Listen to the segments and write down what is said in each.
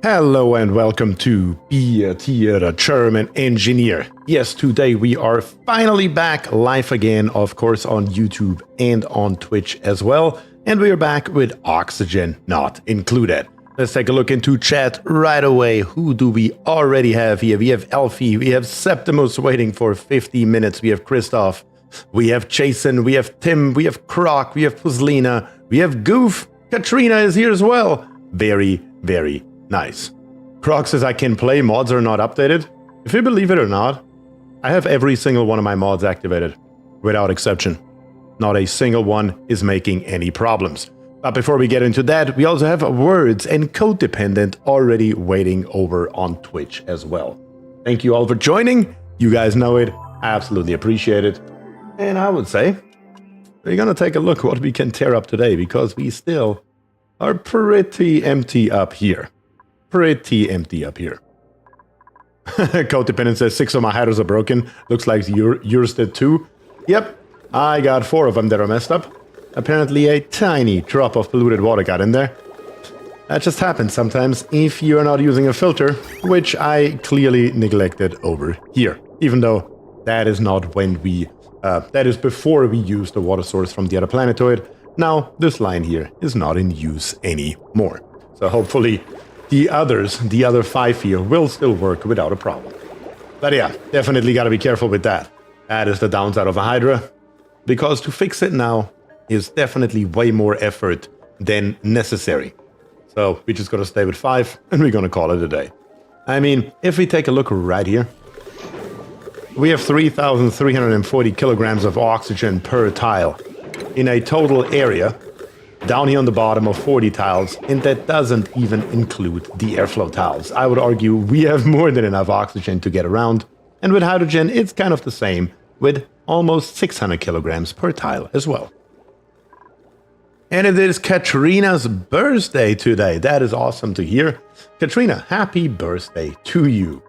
Hello and welcome to BierTier, the German engineer. Yes, today we are finally back live again, of course, on YouTube and on Twitch as well. And we are back with oxygen not included. Let's take a look into chat right away. Who do we already have here? We have Elfie, we have Septimus waiting for 50 minutes, we have Christoph, we have Jason, we have Tim, we have Croc, we have Puzzlina, we have Goof, Katrina is here as well. Very, very nice. Croc says I can play, mods are not updated. If you believe it or not, I have every single one of my mods activated, without exception. Not a single one is making any problems. But before we get into that, we also have Words and Codependent already waiting over on Twitch as well. Thank you all for joining. You guys know it. I absolutely appreciate it. And I would say, we're gonna take a look what we can tear up today, because we still are pretty empty up here. Pretty empty up here. Codependent says 6 of my headers are broken. Looks like yours did too. Yep, I got 4 of them that are messed up. Apparently a tiny drop of polluted water got in there. That just happens sometimes if you're not using a filter, which I clearly neglected over here. Even though that is not when we, that is before we use the water source from the other planetoid. Now, this line here is not in use anymore. So hopefully the other 5 here will still work without a problem. But yeah, definitely gotta be careful with that. That is the downside of a Hydra. Because to fix it now is definitely way more effort than necessary. So we just gotta stay with 5 and we're gonna call it a day. I mean, if we take a look right here, we have 3,340 kilograms of oxygen per tile in a total area down here on the bottom of 40 tiles, and that doesn't even include the airflow tiles. I would argue we have more than enough oxygen to get around, and with hydrogen it's kind of the same, with almost 600 kilograms per tile as well. And it is Katrina's birthday today. That is awesome to hear. Katrina, happy birthday to you.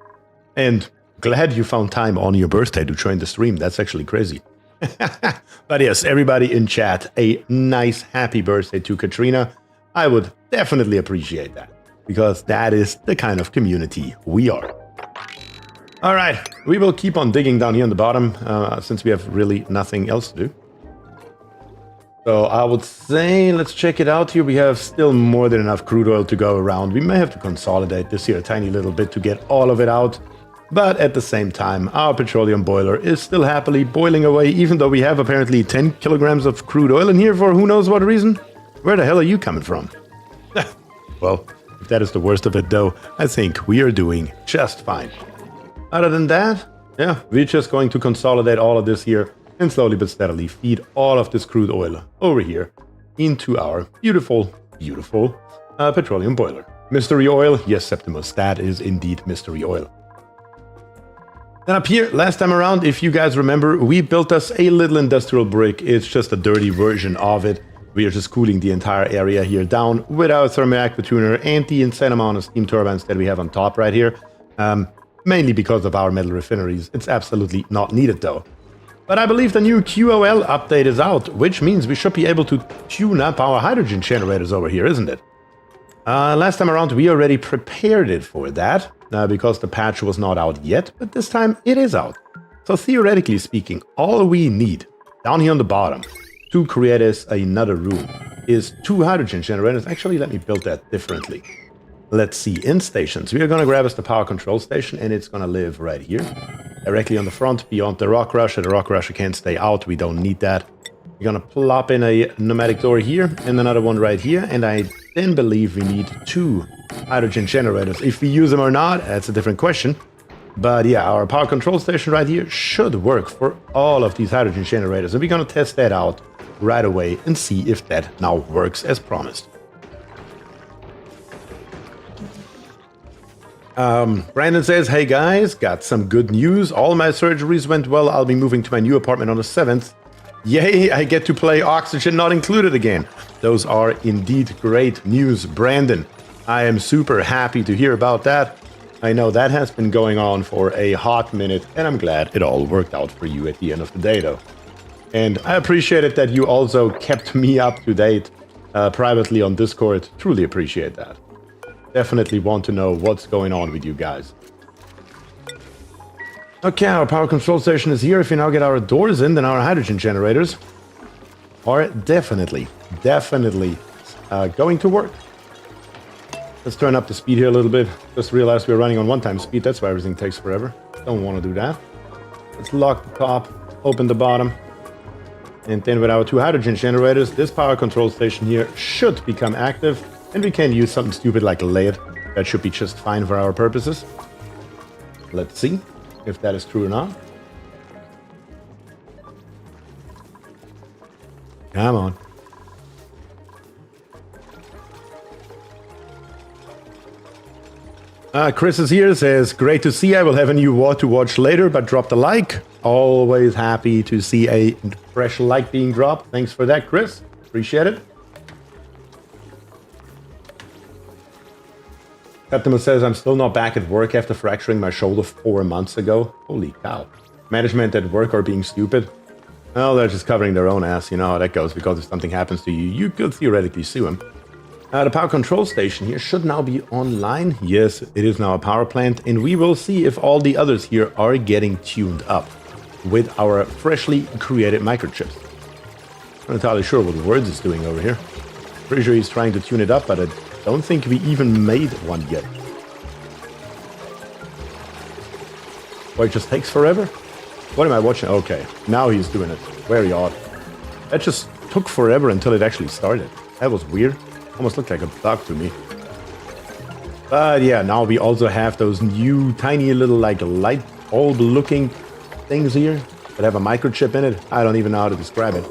And glad you found time on your birthday to join the stream. That's actually crazy. But yes, everybody in chat, a nice happy birthday to Katrina. I would definitely appreciate that, because that is the kind of community we are. All right, we will keep on digging down here on the bottom, since we have really nothing else to do. So I would say, let's check it out here. We have still more than enough crude oil to go around. We may have to consolidate this here a tiny little bit to get all of it out. But at the same time, our petroleum boiler is still happily boiling away, even though we have apparently 10 kilograms of crude oil in here for who knows what reason. Where the hell are you coming from? Well, if that is the worst of it though, I think we are doing just fine. Other than that, yeah, we're just going to consolidate all of this here and slowly but steadily feed all of this crude oil over here into our beautiful, beautiful petroleum boiler. Mystery oil, yes, Septimus, that is indeed mystery oil. Then up here, last time around, if you guys remember, we built us a little industrial brick. It's just a dirty version of it. We are just cooling the entire area here down with our thermoreactor tuner and the insane amount of steam turbines that we have on top right here. Mainly because of our metal refineries. It's absolutely not needed though. But I believe the new QOL update is out, which means we should be able to tune up our hydrogen generators over here, isn't it? Last time around, we already prepared it for that, because the patch was not out yet, but this time it is out. So theoretically speaking, all we need down here on the bottom to create us another room is 2 hydrogen generators. Actually, let me build that differently. Let's see, in stations, we are going to grab us the power control station, and it's going to live right here, directly on the front, beyond the rock crusher. The rock crusher can't stay out, we don't need that. We're going to plop in a pneumatic door here, and another one right here, and I then believe we need 2 hydrogen generators. If we use them or not, that's a different question. But yeah, our power control station right here should work for all of these hydrogen generators, and we're going to test that out right away and see if that now works as promised. Brandon says, hey guys, got some good news. All my surgeries went well. I'll be moving to my new apartment on the 7th. Yay, I get to play Oxygen Not Included again. Those are indeed great news, Brandon. I am super happy to hear about that. I know that has been going on for a hot minute, and I'm glad it all worked out for you at the end of the day, though. And I appreciate it that you also kept me up to date privately on Discord. Truly appreciate that. Definitely want to know what's going on with you guys. Okay, our power control station is here. If we now get our doors in, then our hydrogen generators are definitely going to work. Let's turn up the speed here a little bit. Just realized we're running on one-time speed. That's why everything takes forever. Don't want to do that. Let's lock the top, open the bottom. And then with our 2 hydrogen generators, this power control station here should become active. And we can use something stupid like a lathe. That should be just fine for our purposes. Let's see if that is true or not. Come on. Chris is here, says, great to see. I will have a new war to watch later, but dropped a like. Always happy to see a fresh like being dropped. Thanks for that, Chris. Appreciate it. Septimus says, I'm still not back at work after fracturing my shoulder 4 months ago. Holy cow. Management at work are being stupid. Well, they're just covering their own ass. You know how that goes, because if something happens to you, you could theoretically sue them. The power control station here should now be online. Yes, it is now a power plant, and we will see if all the others here are getting tuned up with our freshly created microchips. I'm not entirely sure what Words is doing over here. Pretty sure he's trying to tune it up, but I don't think we even made one yet. Or it just takes forever? What am I watching? Okay, now he's doing it. Very odd. That just took forever until it actually started. That was weird. Almost looked like a bug to me. But yeah, now we also have those new tiny little like light bulb looking things here that have a microchip in it. I don't even know how to describe it.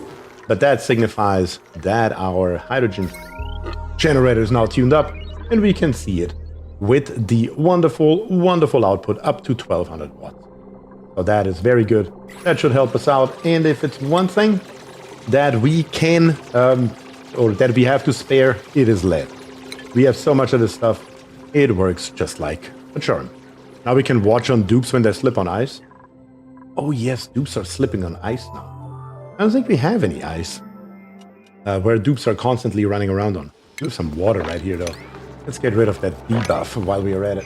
But that signifies that our hydrogen generator is now tuned up and we can see it with the wonderful output up to 1200 watts. So that is very good. That should help us out. And if it's one thing that we can or that we have to spare, it is lead. We have so much of this stuff, it works just like a charm. Now we can watch on dupes when they slip on ice. Oh yes, dupes are slipping on ice now. I don't think we have any ice where dupes are constantly running around on. We have some water right here though. Let's get rid of that debuff while we are at it.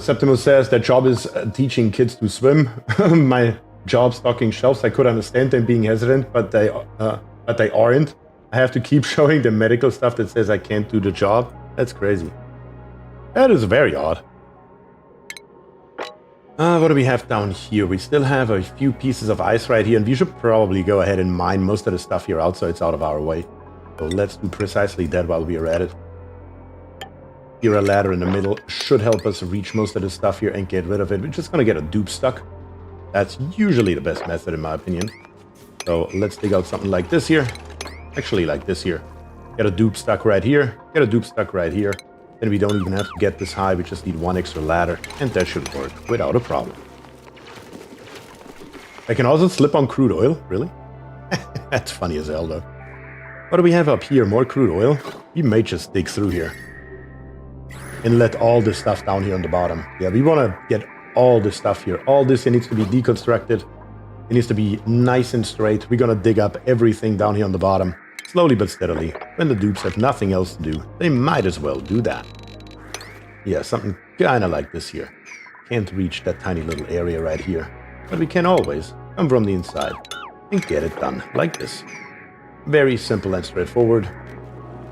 Septimus says that job is teaching kids to swim. My job stocking shelves. I could understand them being hesitant, but they aren't. I have to keep showing them medical stuff that says I can't do the job. That's crazy. That is very odd. What do we have down here? We still have a few pieces of ice right here, and we should probably go ahead and mine most of the stuff here out so it's out of our way. So let's do precisely that while we are at it. Here a ladder in the middle should help us reach most of the stuff here and get rid of it. We're just gonna get a dupe stuck. That's usually the best method in my opinion. So let's dig out something like this here. Actually like this here. Get a dupe stuck right here. Get a dupe stuck right here. Then we don't even have to get this high. We just need one extra ladder. And that should work without a problem. I can also slip on crude oil. Really? That's funny as hell though. What do we have up here? More crude oil? We may just dig through here. And let all this stuff down here on the bottom. Yeah, we want to get all this stuff here. All this needs to be deconstructed. It needs to be nice and straight. We're going to dig up everything down here on the bottom. Slowly but steadily. When the dupes have nothing else to do, they might as well do that. Yeah, something kind of like this here. Can't reach that tiny little area right here. But we can always come from the inside and get it done like this. Very simple and straightforward.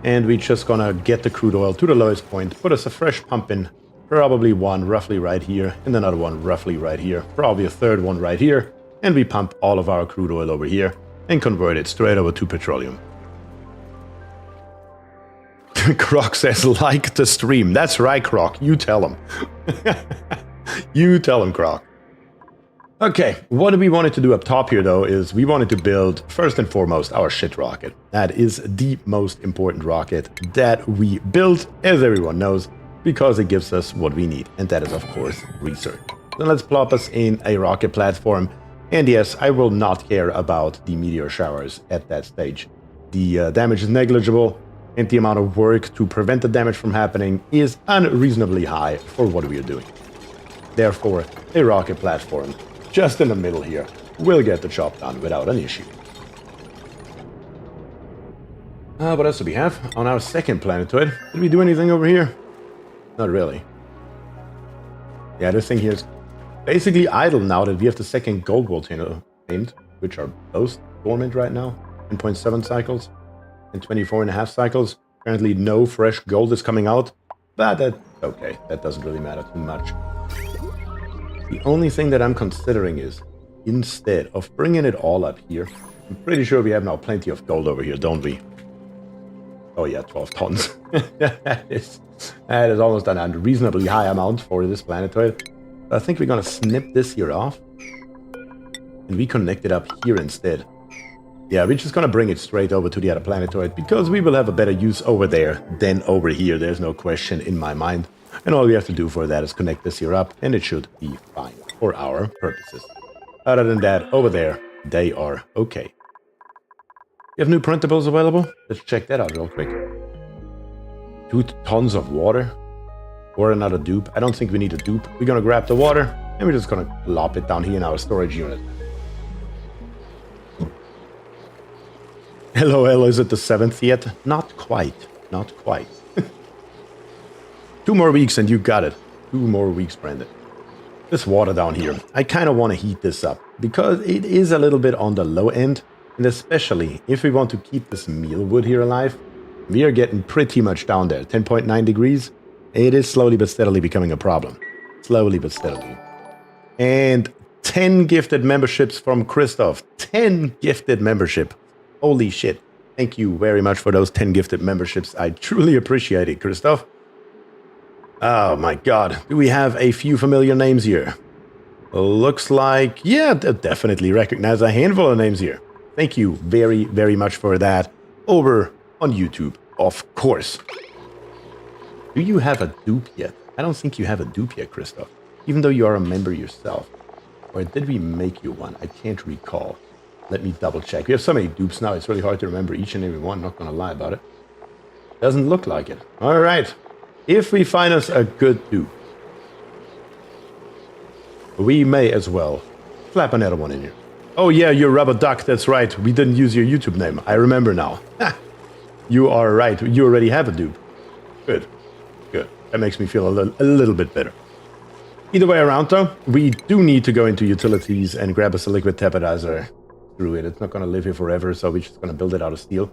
And we're just gonna get the crude oil to the lowest point, put us a fresh pump in, probably one roughly right here, and another one roughly right here, probably a third one right here, and we pump all of our crude oil over here and convert it straight over to petroleum. Croc says, like the stream. That's right, Croc. You tell him. You tell him, Croc. Okay, what we wanted to do up top here, though, is we wanted to build, first and foremost, our shit rocket. That is the most important rocket that we build, as everyone knows, because it gives us what we need, and that is, of course, research. So let's plop us in a rocket platform, and yes, I will not care about the meteor showers at that stage. The damage is negligible, and the amount of work to prevent the damage from happening is unreasonably high for what we are doing. Therefore, a rocket platform just in the middle here will get the job done without an issue. What else do we have on our second planetoid? Did we do anything over here? Not really. Yeah, this thing here is basically idle now that we have the second gold volcano named, which are both dormant right now. 10.7 cycles and 24.5 cycles. Apparently no fresh gold is coming out, but that's okay. That doesn't really matter too much. The only thing that I'm considering is, instead of bringing it all up here, I'm pretty sure we have now plenty of gold over here, don't we? Oh yeah, 12 tons. that is almost an unreasonably high amount for this planetoid. But I think we're gonna snip this here off and reconnect it up here instead. Yeah, we're just gonna bring it straight over to the other planetoid because we will have a better use over there than over here. There's no question in my mind. And all we have to do for that is connect this here up and it should be fine for our purposes. Other than that, over there, they are okay. You have new printables available? Let's check that out real quick. 2 tons of water. Or another dupe. I don't think we need a dupe. We're gonna grab the water and we're just gonna plop it down here in our storage unit. LOL, is it the 7th yet? Not quite. Not quite. 2 more weeks and you got it. 2 more weeks, Brandon. This water down here, I kind of want to heat this up because it is a little bit on the low end. And especially if we want to keep this mealwood here alive, we are getting pretty much down there. 10.9 degrees. It is slowly but steadily becoming a problem. Slowly but steadily. And 10 gifted memberships from Christoph. 10 gifted membership. Holy shit. Thank you very much for those 10 gifted memberships. I truly appreciate it, Christoph. Oh my god. Do we have a few familiar names here? Looks like, yeah, definitely recognize a handful of names here. Thank you very, very much for that. Over on YouTube, of course. Do you have a dupe yet? I don't think you have a dupe yet, Christoph. Even though you are a member yourself. Or did we make you one? I can't recall. Let me double check. We have so many dupes now, it's really hard to remember each and every one. Not gonna lie about it. Doesn't look like it. Alright. If we find us a good dupe, we may as well slap another one in here. Oh yeah, you're Rubber Duck, that's right. We didn't use your YouTube name. I remember now. You are right. You already have a dupe. Good. Good. That makes me feel a little bit better. Either way around though, we do need to go into utilities and grab us a liquid tapidizer. Screw it. It's not going to live here forever, so we're just going to build it out of steel.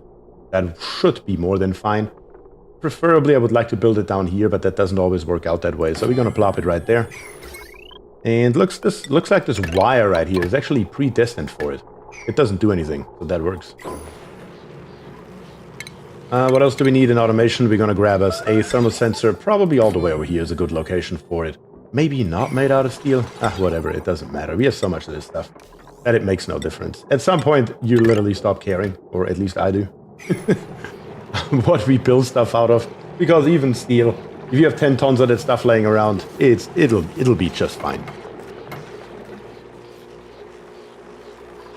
That should be more than fine. Preferably, I would like to build it down here, but that doesn't always work out that way. So we're going to plop it right there. And looks like this wire right here is actually predestined for it. It doesn't do anything, so that works. What else do we need in automation? We're going to grab us a thermal sensor. Probably all the way over here is a good location for it. Maybe not made out of steel. Whatever, it doesn't matter. We have so much of this stuff that it makes no difference. At some point, you literally stop caring, or at least I do, what we build stuff out of. Because even steel, if you have 10 tons of that stuff laying around, it'll be just fine.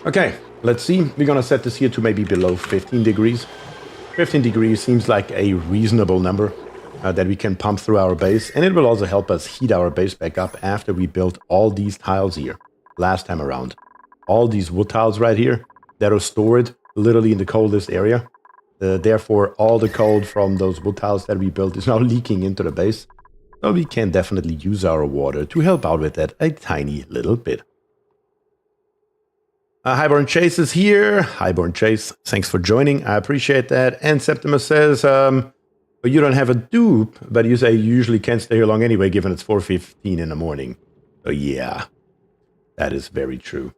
Okay, let's see. We're gonna set this here to maybe below 15 degrees. 15 degrees seems like a reasonable number that we can pump through our base, and it will also help us heat our base back up after we built all these tiles here last time around. All these wood tiles right here that are stored literally in the coldest area. Therefore, all the cold from those wood tiles that we built is now leaking into the base. So we can definitely use our water to help out with that a tiny little bit. Highborn Chase is here. Highborn Chase, thanks for joining. I appreciate that. And Septimus says, you don't have a dupe, but you say you usually can't stay here long anyway, given it's 4:15 in the morning. So yeah, that is very true.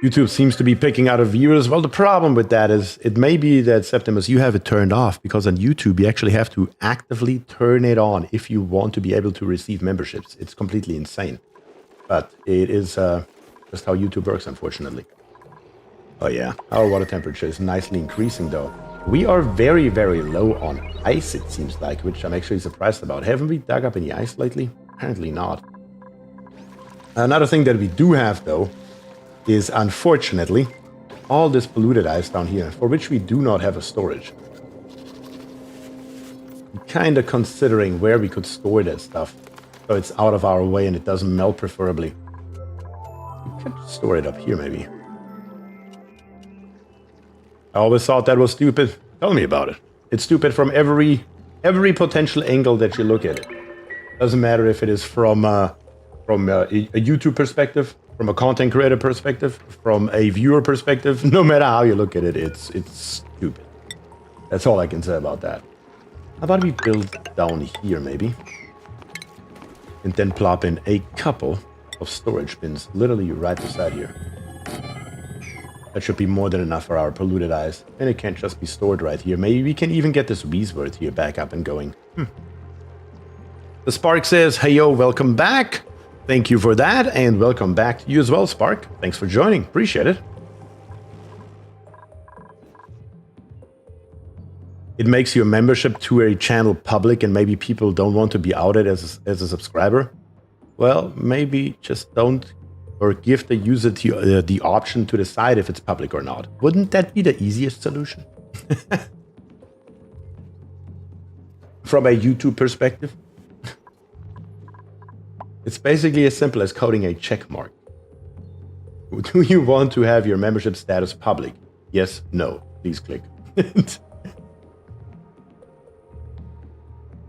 YouTube seems to be picking out of viewers. Well, the problem with that is it may be that, Septimus, you have it turned off, because on YouTube you actually have to actively turn it on if you want to be able to receive memberships. It's completely insane. But it is just how YouTube works, unfortunately. Oh yeah, our water temperature is nicely increasing though. We are very, very low on ice, it seems like, which I'm actually surprised about. Haven't we dug up any ice lately? Apparently not. Another thing that we do have though is, unfortunately, all this polluted ice down here, for which we do not have a storage. I'm kind of considering where we could store that stuff, so it's out of our way and it doesn't melt, preferably. We could store it up here, maybe. I always thought that was stupid. Tell me about it. It's stupid from every potential angle that you look at it. Doesn't matter if it is from a YouTube perspective, from a content creator perspective, from a viewer perspective. No matter how you look at it, it's stupid. That's all I can say about that. How about we build down here, maybe? And then plop in a couple of storage bins, literally right beside here. That should be more than enough for our polluted eyes. And it can't just be stored right here. Maybe we can even get this Weesworth here back up and going. The Spark says, hey yo, welcome back. Thank you for that, and welcome back to you as well, Spark. Thanks for joining. Appreciate it. It makes your membership to a channel public, and maybe people don't want to be outed as a subscriber. Well, maybe just don't, or give the user the option to decide if it's public or not. Wouldn't that be the easiest solution? From a YouTube perspective? It's basically as simple as coding a check mark. Do you want to have your membership status public? Yes, no. Please click.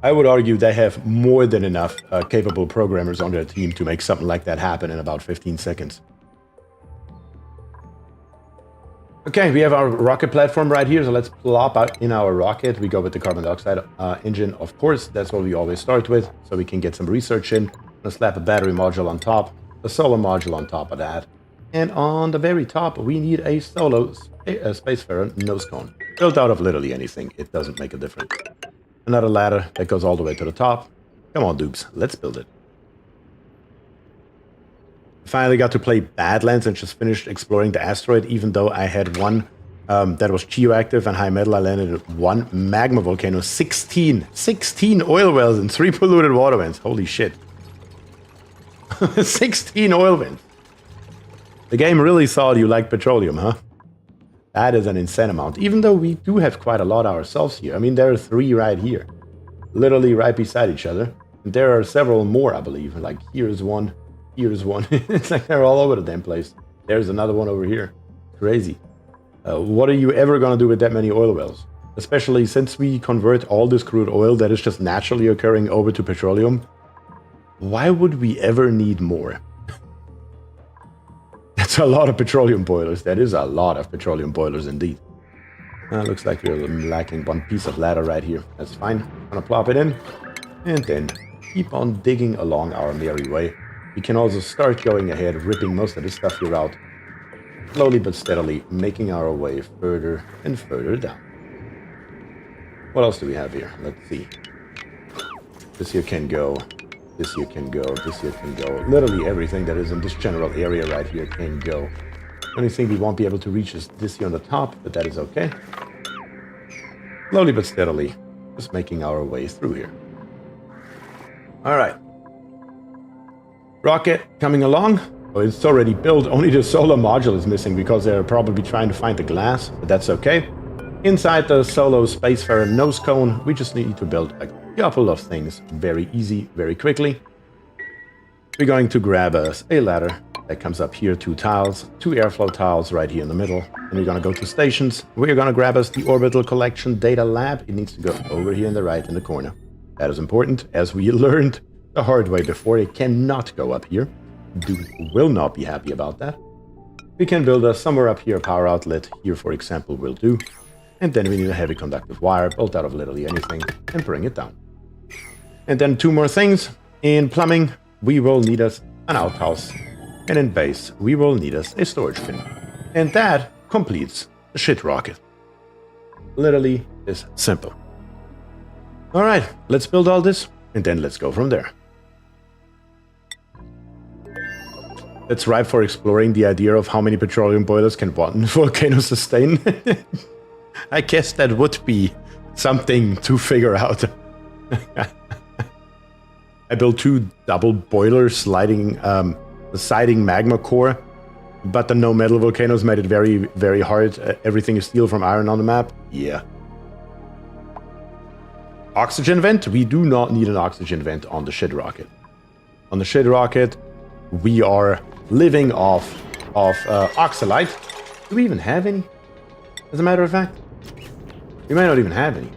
I would argue they have more than enough capable programmers on their team to make something like that happen in about 15 seconds. Okay, we have our rocket platform right here, so let's plop out in our rocket. We go with the carbon dioxide engine, of course. That's what we always start with, so we can get some research in. Let's slap a battery module on top, a solar module on top of that. And on the very top, we need a solo Spacefarer nose cone. Built out of literally anything, it doesn't make a difference. Another ladder that goes all the way to the top. Come on, dudes, let's build it. Finally got to play Badlands and just finished exploring the asteroid, even though I had one that was geoactive and high metal. I landed at one magma volcano, 16 oil wells and 3 polluted water vents. Holy shit. 16 oil vents. The game really thought you liked petroleum, huh? That is an insane amount, even though we do have quite a lot ourselves here. I mean, there are 3 right here, literally right beside each other. And there are several more, I believe. Like, here's one, here's one. It's like they're all over the damn place. There's another one over here. Crazy. What are you ever going to do with that many oil wells? Especially since we convert all this crude oil that is just naturally occurring over to petroleum. Why would we ever need more? That's a lot of petroleum boilers. That is a lot of petroleum boilers indeed. Looks like we're lacking one piece of ladder right here. That's fine. I'm gonna plop it in. And then keep on digging along our merry way. We can also start going ahead, ripping most of this stuff here out. Slowly but steadily, making our way further and further down. What else do we have here? Let's see. This here can go. This here can go, this here can go. Literally everything that is in this general area right here can go. The only thing we won't be able to reach is this here on the top, but that is okay. Slowly but steadily, just making our way through here. Alright. Rocket coming along. Oh, it's already built, only the solar module is missing because they're probably trying to find the glass, but that's okay. Inside the solo Spacefarer nose cone, we just need to build a couple of things very easy, very quickly. We're going to grab us a ladder that comes up here, 2 tiles, 2 airflow tiles right here in the middle. And we're going to go to stations. We're going to grab us the orbital collection data lab. It needs to go over here in the right in the corner. That is important, as we learned the hard way before. It cannot go up here. Dude will not be happy about that. We can build us somewhere up here, a power outlet. Here, for example, will do. And then we need a heavy conductive wire built out of literally anything and bring it down. And then 2 more things. In plumbing, we will need us an outhouse. And in base, we will need us a storage bin. And that completes the shit rocket. Literally is simple. Alright, let's build all this and then let's go from there. It's ripe for exploring the idea of how many petroleum boilers can one volcano sustain. I guess that would be something to figure out. I built 2 double boilers sliding siding magma core, but the no metal volcanoes made it very, very hard. Everything is steel from iron on the map. Yeah. Oxygen vent? We do not need an oxygen vent on the shit rocket. On the shit rocket, we are living off of oxalite. Do we even have any? As a matter of fact, We might not even have any.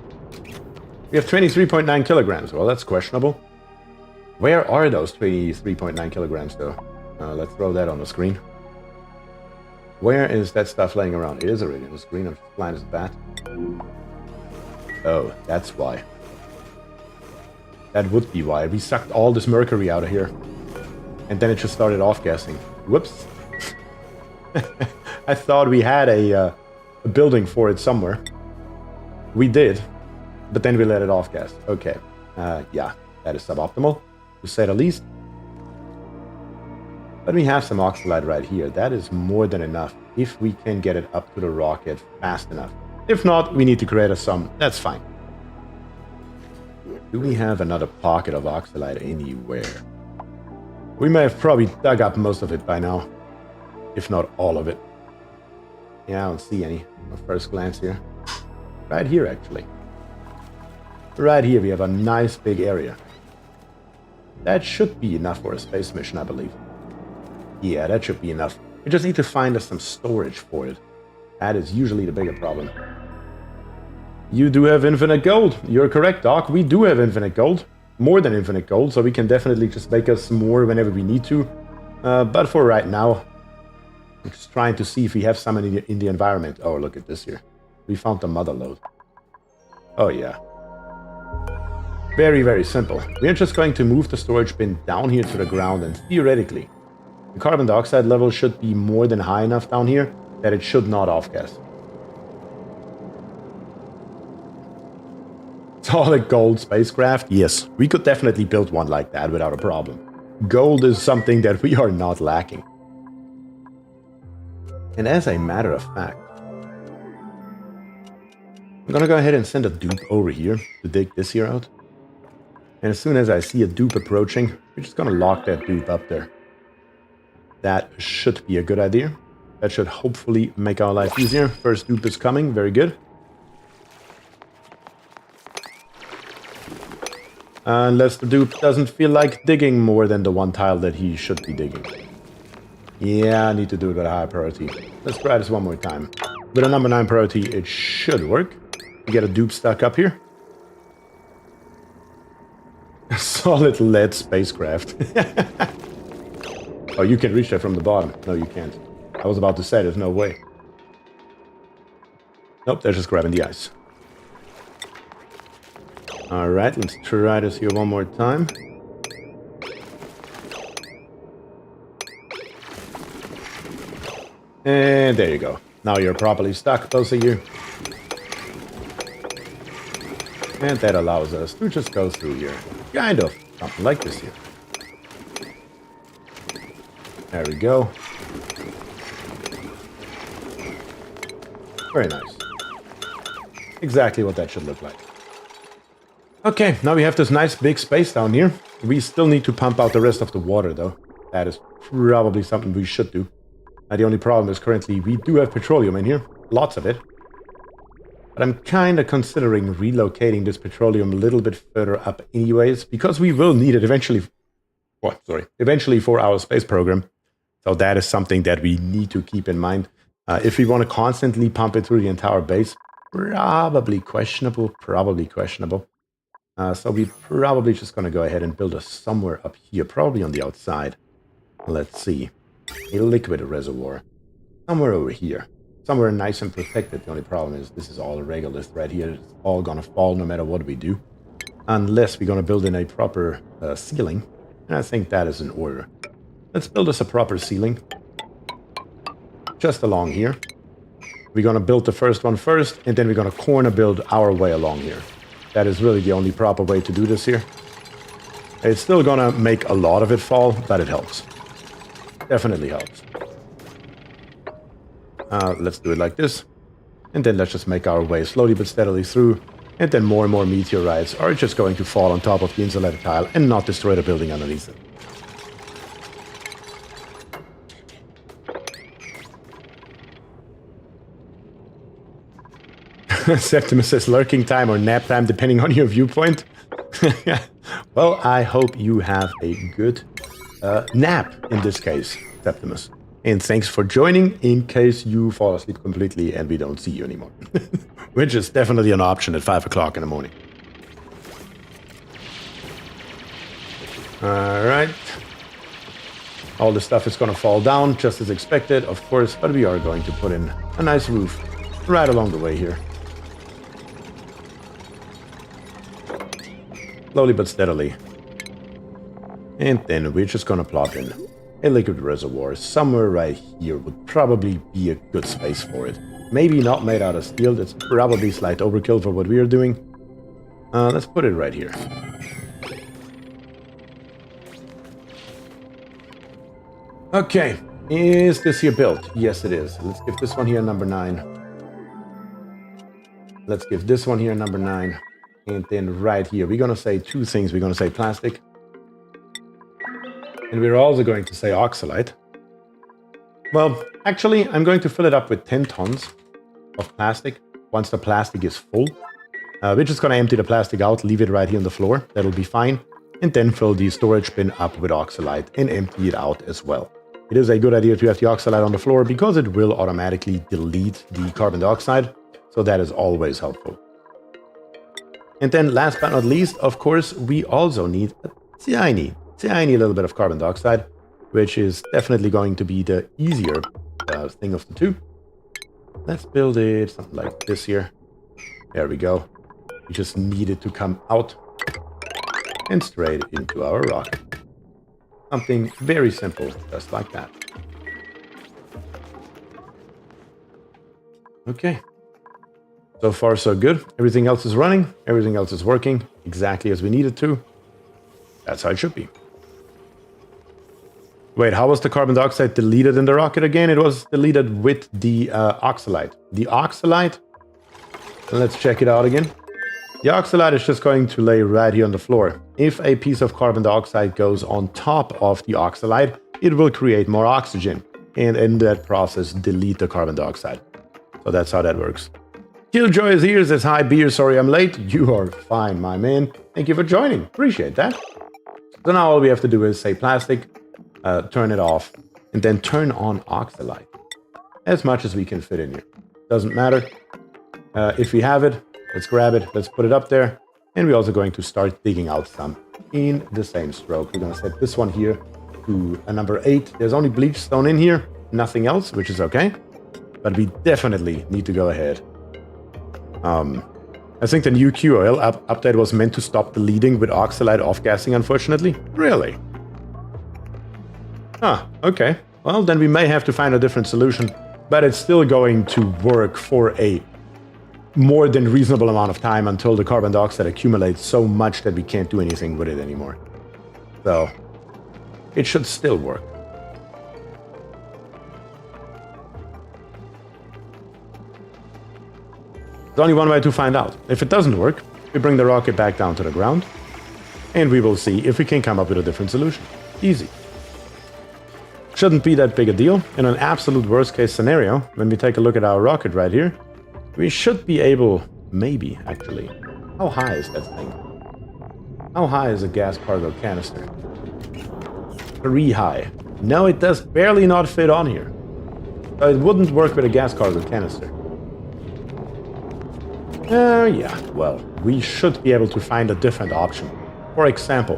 We have 23.9 kilograms. Well, that's questionable. Where are those 23.9 kilograms, though? Let's throw that on the screen. Where is that stuff laying around? It is already on the screen. I'm just blind as a bat. Oh, that's why. That would be why. We sucked all this mercury out of here. And then it just started off-gassing. Whoops. I thought we had a building for it somewhere. We did. But then we let it off-gas. Okay. Yeah, that is suboptimal, to say the least. But we have some oxalate right here. That is more than enough if we can get it up to the rocket fast enough. If not, we need to create a sum. That's fine. Do we have another pocket of oxalate anywhere? We may have probably dug up most of it by now. If not all of it. Yeah, I don't see any at first glance here. Right here, actually. Right here we have a nice big area. That should be enough for a space mission, I believe. Yeah, that should be enough. We just need to find us some storage for it. That is usually the bigger problem. You do have infinite gold. You're correct, Doc. We do have infinite gold. More than infinite gold, so we can definitely just make us more whenever we need to. But for right now, I'm just trying to see if we have some in the environment. Oh, look at this here. We found the mother lode. Oh, yeah. Very, very simple. We're just going to move the storage bin down here to the ground, and theoretically, the carbon dioxide level should be more than high enough down here that it should not off-gas. Solid gold spacecraft? Yes, we could definitely build one like that without a problem. Gold is something that we are not lacking. And as a matter of fact, I'm gonna go ahead and send a dupe over here to dig this here out. And as soon as I see a dupe approaching, we're just gonna lock that dupe up there. That should be a good idea. That should hopefully make our life easier. First dupe is coming, very good. Unless the dupe doesn't feel like digging more than the one tile that he should be digging. Yeah, I need to do it at a high priority. Let's try this one more time. With a number 9 priority, it should work. We get a dupe stuck up here. A solid lead spacecraft. Oh, you can reach that from the bottom. No, you can't. I was about to say, there's no way. Nope, they're just grabbing the ice. Alright, let's try this here one more time. And there you go. Now you're properly stuck, both of you. And that allows us to just go through here. Kind of. Something like this here. There we go. Very nice. Exactly what that should look like. Okay, now we have this nice big space down here. We still need to pump out the rest of the water, though. That is probably something we should do. The only problem is currently we do have petroleum in here. Lots of it. But I'm kind of considering relocating this petroleum a little bit further up anyways, because we will need it eventually. Well, sorry, eventually for our space program. So that is something that we need to keep in mind. If we want to constantly pump it through the entire base, probably questionable, so we're probably just going to go ahead and build us somewhere up here, probably on the outside. Let's see. A liquid reservoir. Somewhere over here. Somewhere nice and protected. The only problem is this is all a regolith right here. It's all going to fall no matter what we do. Unless we're going to build in a proper ceiling. And I think that is in order. Let's build us a proper ceiling. Just along here. We're going to build the first one first, and then we're going to corner build our way along here. That is really the only proper way to do this here. It's still going to make a lot of it fall, but it helps. Definitely helps. Let's do it like this. And then let's just make our way slowly but steadily through. And then more and more meteorites are just going to fall on top of the insulated tile and not destroy the building underneath it. Septimus says lurking time or nap time, depending on your viewpoint. Well, I hope you have a good nap in this case, Septimus. And thanks for joining in case you fall asleep completely and we don't see you anymore. Which is definitely an option at 5 o'clock in the morning. Alright. All the stuff is going to fall down just as expected, of course, but we are going to put in a nice roof right along the way here. Slowly but steadily. And then we're just going to plop in a liquid reservoir. Somewhere right here would probably be a good space for it. Maybe not made out of steel. That's probably slight overkill for what we are doing. Let's put it right here. Okay, is this here built? Yes, it is. Let's give this one here number 9. Let's give this one here number 9. And then right here, we're going to say two things. We're going to say plastic. And we're also going to say oxalate. Well, actually, I'm going to fill it up with 10 tons of plastic. Once the plastic is full, we're just going to empty the plastic out, leave it right here on the floor. That'll be fine. And then fill the storage bin up with oxalate and empty it out as well. It is a good idea to have the oxalate on the floor because it will automatically delete the carbon dioxide. So that is always helpful. And then last but not least, of course, we also need a tiny little bit of carbon dioxide, which is definitely going to be the easier thing of the two. Let's build it something like this here. There we go. We just need it to come out and straight into our rock. Something very simple, just like that. Okay. So far, so good. Everything else is running. Everything else is working exactly as we need it to. That's how it should be. Wait, how was the carbon dioxide deleted in the rocket again? It was deleted with the oxalate. The oxalate, let's check it out again. The oxalate is just going to lay right here on the floor. If a piece of carbon dioxide goes on top of the oxalate, it will create more oxygen. And in that process, delete the carbon dioxide. So that's how that works. Killjoy is here, says, hi, Bier, sorry I'm late. You are fine, my man. Thank you for joining. Appreciate that. So now all we have to do is say plastic, turn it off, and then turn on oxalate. As much as we can fit in here. Doesn't matter. If we have it, let's grab it, let's put it up there. And we're also going to start digging out some in the same stroke. We're going to set this one here to a number 8. There's only bleach stone in here, nothing else, which is okay. But we definitely need to go ahead. I think the new QOL update was meant to stop the leading with oxalate off-gassing, unfortunately. Really? Ah, okay. Well, then we may have to find a different solution. But it's still going to work for a more than reasonable amount of time until the carbon dioxide accumulates so much that we can't do anything with it anymore. So, it should still work. There's only one way to find out. If it doesn't work, we bring the rocket back down to the ground, and we will see if we can come up with a different solution. Easy. Shouldn't be that big a deal. In an absolute worst case scenario, when we take a look at our rocket right here, we should be able, maybe actually, how high is that thing? How high is a gas cargo canister? 3 high. No, it does barely not fit on here. So it wouldn't work with a gas cargo canister. Yeah, well, we should be able to find a different option. For example,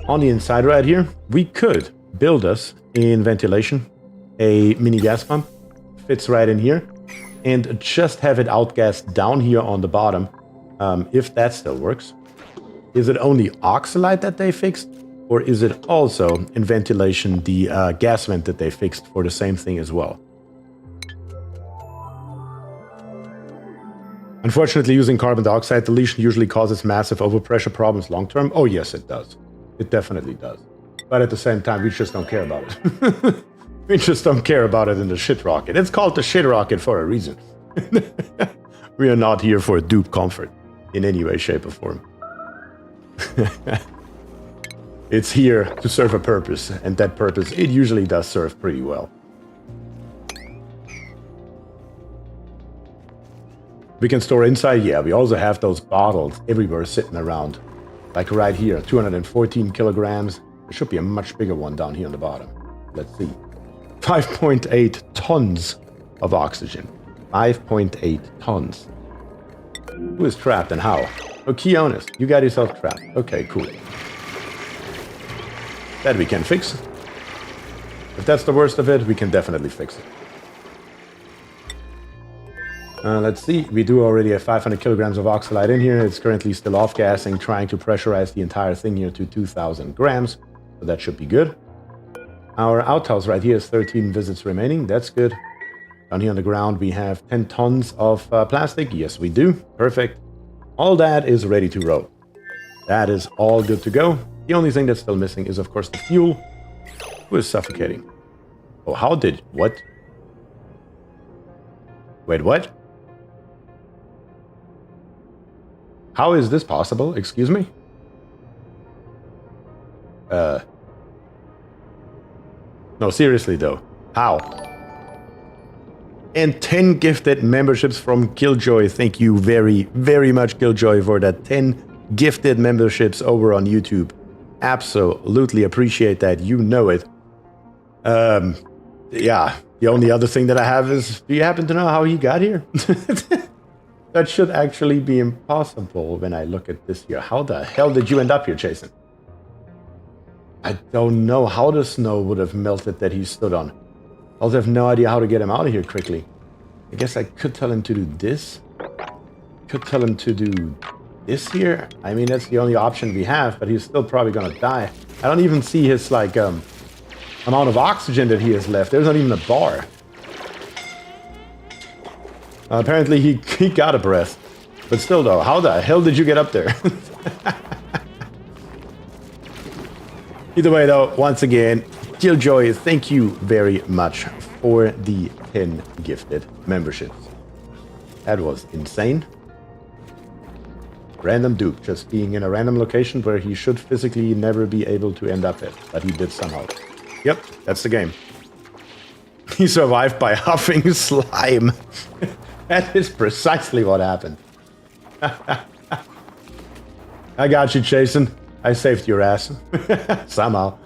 on the inside right here, we could build us in ventilation a mini gas pump. Fits right in here. And just have it outgassed down here on the bottom, if that still works. Is it only oxalate that they fixed? Or is it also in ventilation the gas vent that they fixed for the same thing as well? Unfortunately, using carbon dioxide deletion usually causes massive overpressure problems long term. Oh yes, it does. It definitely does. But at the same time, we just don't care about it. We just don't care about it in the shit rocket. It's called the shit rocket for a reason. We are not here for dupe comfort in any way, shape, or form. It's here to serve a purpose, and that purpose, it usually does serve pretty well. We can store inside, yeah, we also have those bottles everywhere sitting around. Like right here, 214 kilograms. There should be a much bigger one down here on the bottom. Let's see. 5.8 tons of oxygen. 5.8 tons. Who is trapped and how? Oh, Keonis, you got yourself trapped. Okay, cool. That we can fix. If that's the worst of it, we can definitely fix it. Let's see. We do already have 500 kilograms of oxalate in here. It's currently still off-gassing, trying to pressurize the entire thing here to 2,000 grams. So that should be good. Our outhouse right here is 13 visits remaining. That's good. Down here on the ground, we have 10 tons of plastic. Yes, we do. Perfect. All that is ready to roll. That is all good to go. The only thing that's still missing is, of course, the fuel. Who is suffocating? Oh, how did... What? Wait, what? How is this possible? Excuse me? No, seriously though. How? And 10 gifted memberships from Killjoy. Thank you very, very much, Killjoy, for that 10 gifted memberships over on YouTube. Absolutely appreciate that. You know it. Yeah. The only other thing that I have is, do you happen to know how he got here? That should actually be impossible when I look at this here. How the hell did you end up here, Jason? I don't know how the snow would have melted that he stood on. I also have no idea how to get him out of here quickly. I guess I could tell him to do this. Could tell him to do this here. I mean, that's the only option we have, but he's still probably gonna die. I don't even see his, like, amount of oxygen that he has left. There's not even a bar. Apparently he got a breath. But still though, how the hell did you get up there? Either way though, once again, Killjoy, thank you very much for the 10 gifted memberships. That was insane. Random dupe, just being in a random location where he should physically never be able to end up at, but he did somehow. Yep, that's the game. He survived by huffing slime. That is precisely what happened. I got you, Jason. I saved your ass. Somehow.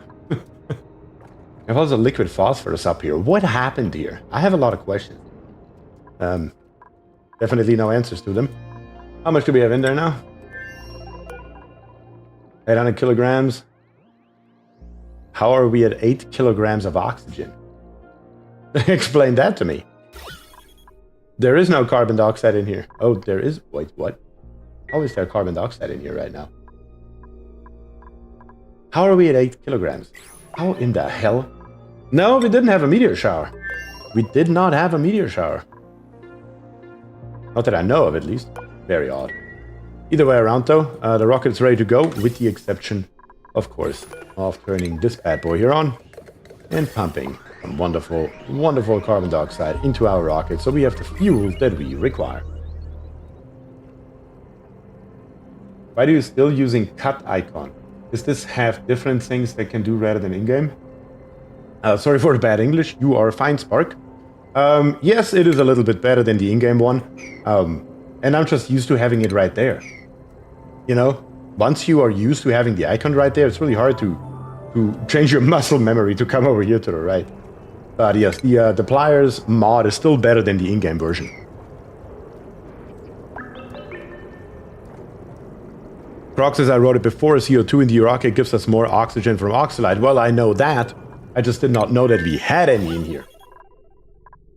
There was a liquid phosphorus up here. What happened here? I have a lot of questions. Definitely no answers to them. How much do we have in there now? 800 kilograms. How are we at 8 kilograms of oxygen? Explain that to me. There is no carbon dioxide in here. Oh, there is. Wait, what? How is there carbon dioxide in here right now? How are we at 8 kilograms? How in the hell? No, we didn't have a meteor shower. We did not have a meteor shower. Not that I know of, at least. Very odd. Either way around, though, the rocket is ready to go, with the exception, of course, of turning this bad boy here on and pumping some wonderful, wonderful carbon dioxide into our rocket, so we have the fuel that we require. Why do you still using cut icon? Does this have different things they can do rather than in-game? Sorry for the bad English. You are fine, Spark. Yes, it is a little bit better than the in-game one. And I'm just used to having it right there. You know, once you are used to having the icon right there, it's really hard to change your muscle memory to come over here to the right. But yes, the Pliers mod is still better than the in-game version. Croc says, I wrote it before, CO2 in the rocket gives us more oxygen from oxalate. Well, I know that. I just did not know that we had any in here.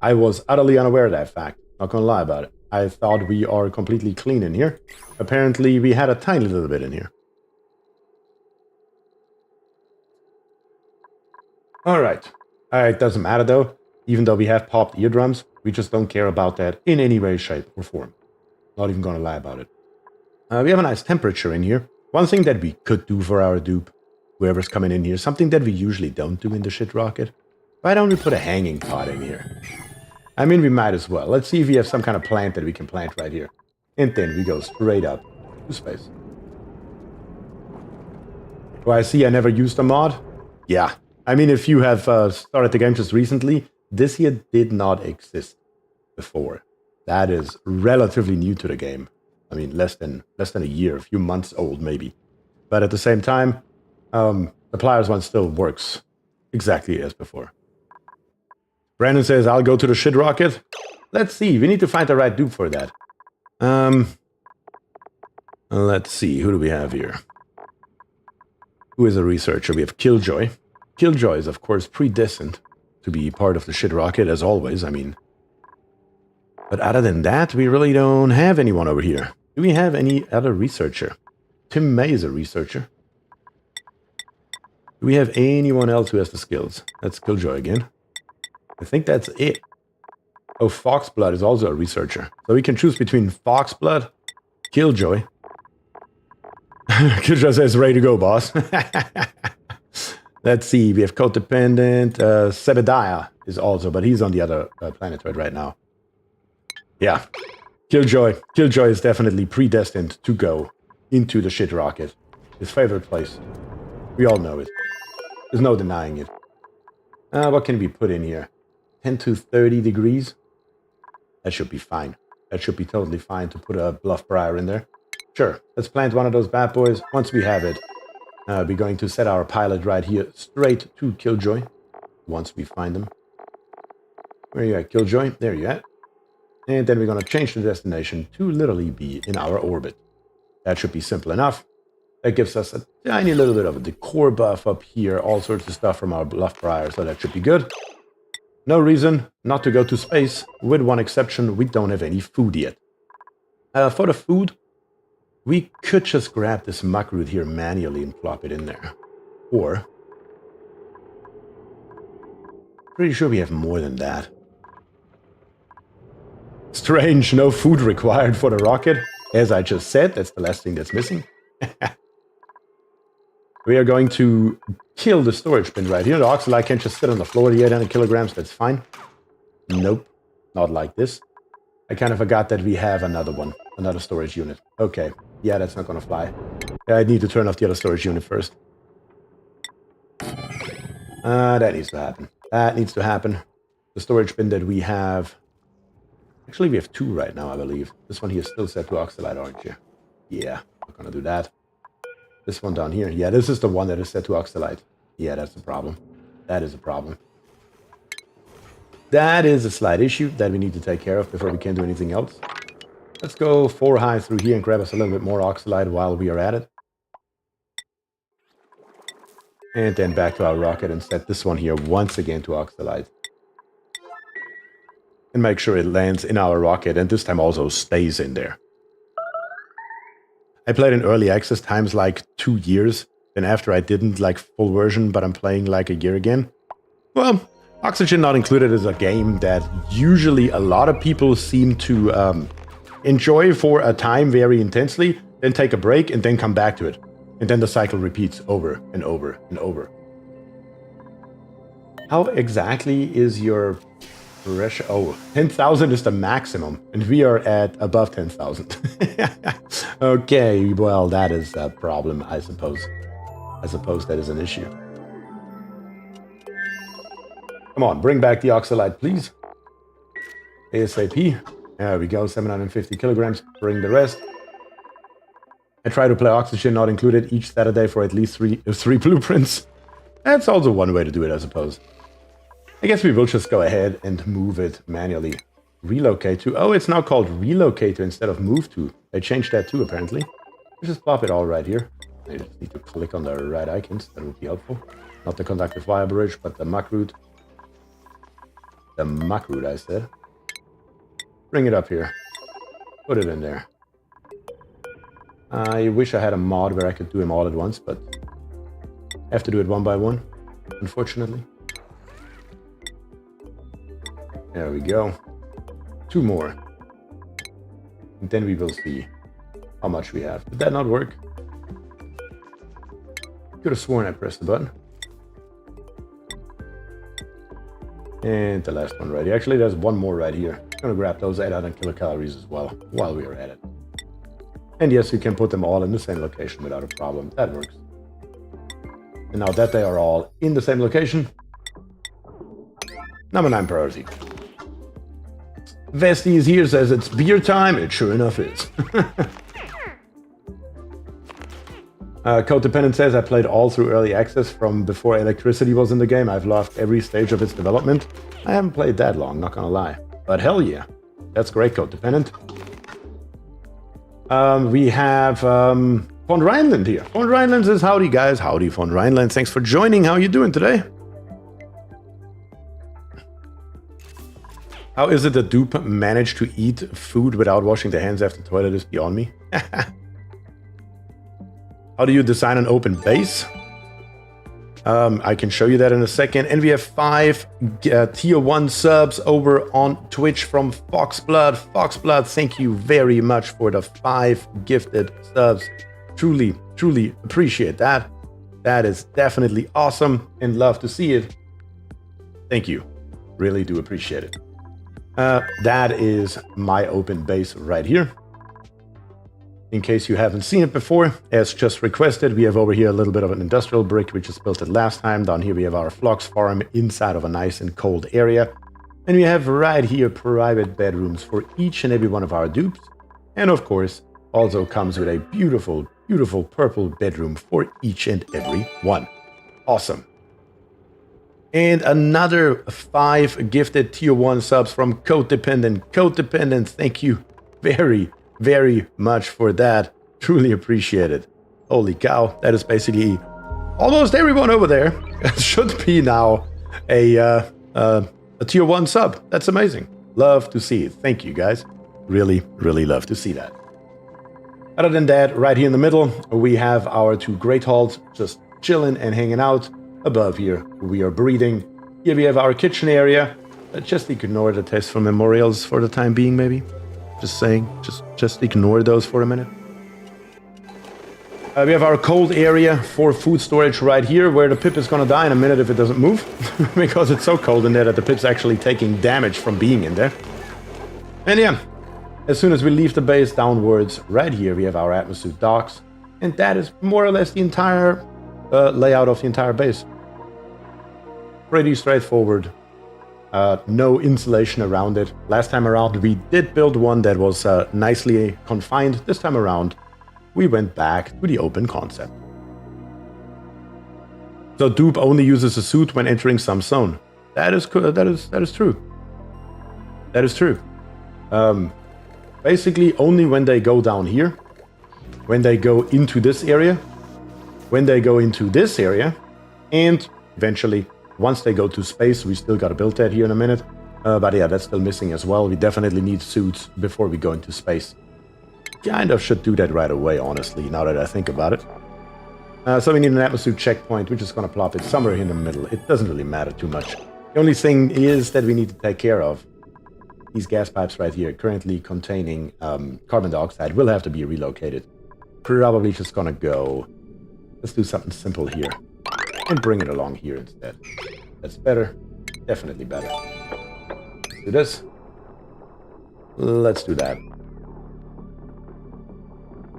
I was utterly unaware of that fact. Not gonna lie about it. I thought we are completely clean in here. Apparently, we had a tiny little bit in here. Alright. It doesn't matter though. Even though we have popped eardrums, we just don't care about that in any way, shape, or form. Not even gonna lie about it. We have a nice temperature in here. One thing that we could do for our dupe, whoever's coming in here, something that we usually don't do in the shit rocket. Why don't we put a hanging pot in here? I mean, we might as well. Let's see if we have some kind of plant that we can plant right here. And then we go straight up to space. Oh, I see I never used a mod? Yeah. I mean, if you have started the game just recently, this here did not exist before. That is relatively new to the game. I mean, less than a year, a few months old maybe. But at the same time, the Pliers one still works exactly as before. Brandon says, I'll go to the shit rocket. Let's see. We need to find the right dupe for that. Let's see. Who do we have here? Who is a researcher? We have Killjoy. Killjoy is, of course, predestined to be part of the shit rocket, as always. I mean, but other than that, we really don't have anyone over here. Do we have any other researcher? Tim May is a researcher. Do we have anyone else who has the skills? That's Killjoy again. I think that's it. Oh, Foxblood is also a researcher. So we can choose between Foxblood, Killjoy. Killjoy says, ready to go, boss. Let's see. We have Codependent. Sebediah is also, but he's on the other planetoid right now. Yeah. Killjoy. Killjoy is definitely predestined to go into the shit rocket. His favorite place. We all know it. There's no denying it. What can we put in here? 10 to 30 degrees? That should be fine. That should be totally fine to put a bluff briar in there. Sure, let's plant one of those bad boys. Once we have it, we're going to set our pilot right here straight to Killjoy. Once we find them. Where are you at, Killjoy? There you at. And then we're going to change the destination to literally be in our orbit. That should be simple enough. That gives us a tiny little bit of a decor buff up here. All sorts of stuff from our bluff briar, so that should be good. No reason not to go to space. With one exception, we don't have any food yet. For the food, we could just grab this muck root here manually and plop it in there. Or, pretty sure we have more than that. Strange, no food required for the rocket. As I just said, that's the last thing that's missing. We are going to kill the storage bin right here. The oxalite can't just sit on the floor. The 800 kilograms, that's fine. Nope, not like this. I kind of forgot that we have another one. Another storage unit. Okay, yeah, that's not going to fly. Yeah, I need to turn off the other storage unit first. That needs to happen. That needs to happen. The storage bin that we have... Actually, we have two right now, I believe. This one here is still set to oxalite, aren't you? Yeah, not going to do that. This one down here. Yeah, this is the one that is set to oxalite. Yeah, that's a problem. That is a problem. That is a slight issue that we need to take care of before we can do anything else. Let's go 4 high through here and grab us a little bit more oxalite while we are at it. And then back to our rocket and set this one here once again to oxalite. And make sure it lands in our rocket and this time also stays in there. I played in early access times like 2 years. Then after I didn't like full version, but I'm playing like a year again. Well, Oxygen Not Included is a game that usually a lot of people seem to enjoy for a time very intensely, then take a break and then come back to it. And then the cycle repeats over and over and over. How exactly is your pressure? Oh, 10,000 is the maximum, and we are at above 10,000. Okay, well, that is a problem, I suppose. I suppose that is an issue. Come on, bring back the oxalite, please. ASAP. There we go, 750 kilograms. Bring the rest. I try to play Oxygen Not Included each Saturday for at least three blueprints. That's also one way to do it, I suppose. I guess we will just go ahead and move it manually. Relocate to... Oh, it's now called relocate to instead of move to. They changed that too, apparently. Let's just plop it all right here. I just need to click on the right icons. That would be helpful. Not the conductive wire bridge, but the muck root. The muck root, I said. Bring it up here. Put it in there. I wish I had a mod where I could do them all at once, but I have to do it one by one, unfortunately. There we go. 2 more. And then we will see how much we have. Did that not work? Could have sworn I pressed the button. And the last one right here. Actually, there's one more right here. I'm gonna grab those 800 kilocalories as well while we are at it. And yes, you can put them all in the same location without a problem. That works. And now that they are all in the same location, number 9 priority. Vesti is here, says it's beer time. It sure enough is. Codependent says, I played all through early access from before electricity was in the game. I've loved every stage of its development. I haven't played that long, not gonna lie. But hell yeah. That's great, Codependent. We have Von Rhineland here. Von Rhineland says, howdy guys. Howdy, Von Rhineland. Thanks for joining. How are you doing today? How is it that Dupe managed to eat food without washing their hands after the toilet is beyond me? How do you design an open base? I can show you that in a second. And we have 5 tier 1 subs over on Twitch from Foxblood. Foxblood, thank you very much for the 5 gifted subs. Truly, truly appreciate that. That is definitely awesome and love to see it. Thank you. Really do appreciate it. That is my open base right here. In case you haven't seen it before, as just requested, we have over here a little bit of an industrial brick, which is built it last time. Down here we have our flocks farm inside of a nice and cold area. And we have right here private bedrooms for each and every one of our dupes. And of course, also comes with a beautiful, beautiful purple bedroom for each and every one. Awesome. And another 5 gifted tier 1 subs from Codependent. Codependent, thank you very, very much for that. Truly appreciate it. Holy cow, that is basically almost everyone over there. It should be now a tier 1 sub. That's amazing. Love to see it. Thank you guys. Really, really love to see that. Other than that, right here in the middle, we have our 2 great halls just chilling and hanging out. Above here, we are breeding. Here we have our kitchen area. Just ignore the test for memorials for the time being, maybe. Just saying, just ignore those for a minute. We have our cold area for food storage right here, where the pip is gonna die in a minute if it doesn't move. Because it's so cold in there that the pip's actually taking damage from being in there. And yeah, as soon as we leave the base downwards, right here we have our atmosphere docks. And that is more or less the entire layout of the entire base. Pretty straightforward. No insulation around it. Last time around we did build one that was nicely confined. This time around we went back to the open concept. So Dupe only uses a suit when entering some zone. That is true. That is true. Basically only when they go down here, when they go into this area, when they go into this area, and eventually once they go to space. We still gotta build that here in a minute. But yeah, that's still missing as well. We definitely need suits before we go into space. Kind of should do that right away, honestly, now that I think about it. So we need an atmosphere checkpoint. We're just gonna plop it somewhere in the middle. It doesn't really matter too much. The only thing is that we need to take care of these gas pipes right here, currently containing carbon dioxide, will have to be relocated. Probably just gonna go... Let's do something simple here. And bring it along here instead. That's better. Definitely better. Let's do this. Let's do that.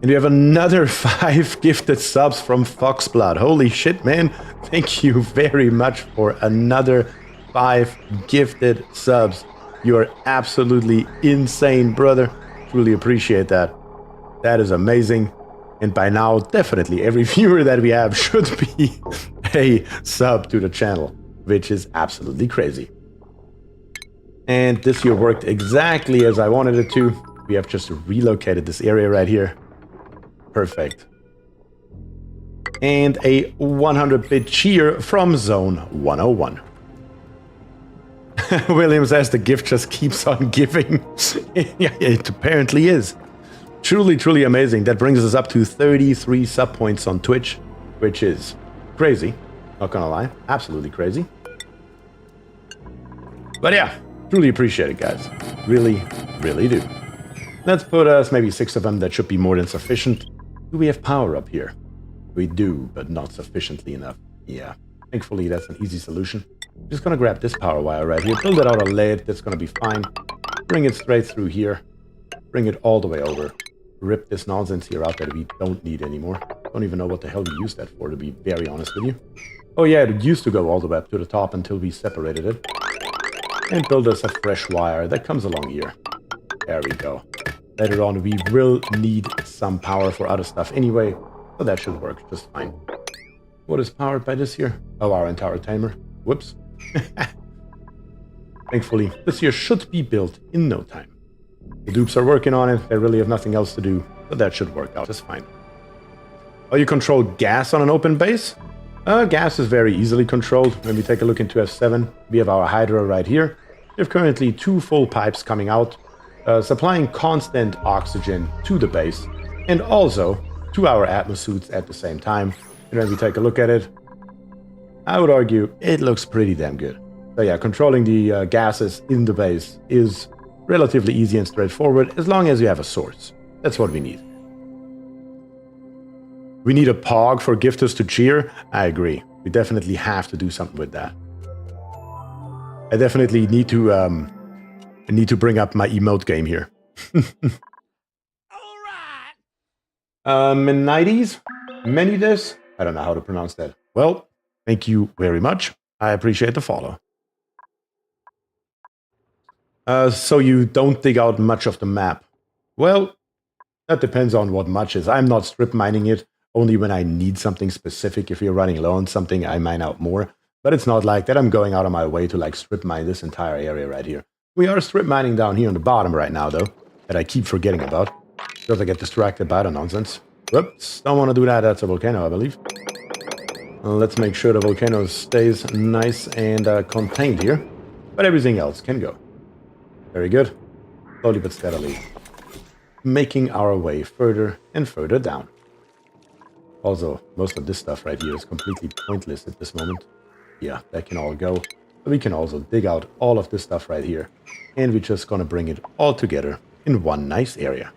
And we have another 5 gifted subs from Foxblood. Holy shit, man. Thank you very much for another 5 gifted subs. You are absolutely insane, brother. Truly appreciate that. That is amazing. And by now, definitely every viewer that we have should be a sub to the channel, which is absolutely crazy. And this year worked exactly as I wanted it to. We have just relocated this area right here. Perfect. And a 100-bit cheer from Zone 101. William says the gift just keeps on giving. Yeah, it apparently is. Truly, truly amazing. That brings us up to 33 sub points on Twitch, which is crazy. Not gonna lie. Absolutely crazy. But yeah, truly appreciate it, guys. Really, really do. Let's put us maybe 6 of them. That should be more than sufficient. Do we have power up here? We do, but not sufficiently enough. Yeah. Thankfully, that's an easy solution. Just gonna grab this power wire right here. Build it out a lid. That's gonna be fine. Bring it straight through here. Bring it all the way over. Rip this nonsense here out that we don't need anymore. Don't even know what the hell we used that for, to be very honest with you. Oh yeah, it used to go all the way up to the top until we separated it. And build us a fresh wire that comes along here. There we go. Later on, we will need some power for other stuff anyway. So that should work just fine. What is powered by this here? Oh, our entire timer. Whoops. Thankfully, this here should be built in no time. The dupes are working on it. They really have nothing else to do, but that should work out just fine. Oh, you control gas on an open base? Gas is very easily controlled. When we take a look into F7, we have our hydro right here. We have currently 2 full pipes coming out, supplying constant oxygen to the base, and also to our atmosuits at the same time. And when we take a look at it, I would argue it looks pretty damn good. So yeah, controlling the gases in the base is relatively easy and straightforward as long as you have a source. That's what we need. We need a pog for gifters to cheer. I agree. We definitely have to do something with that. I definitely need to bring up my emote game here. All right. Menides? I don't know how to pronounce that. Well, thank you very much. I appreciate the follow. So you don't dig out much of the map. Well, that depends on what much is. I'm not strip mining it. Only when I need something specific. If you're running low on something, I mine out more. But it's not like that I'm going out of my way to like strip mine this entire area right here. We are strip mining down here on the bottom right now, though, that I keep forgetting about. Because I get distracted by the nonsense. Whoops, don't want to do that. That's a volcano, I believe. Let's make sure the volcano stays nice and contained here. But everything else can go. Very good. Slowly but steadily. Making our way further and further down. Also, most of this stuff right here is completely pointless at this moment. Yeah, that can all go. But we can also dig out all of this stuff right here. And we're just gonna bring it all together in one nice area.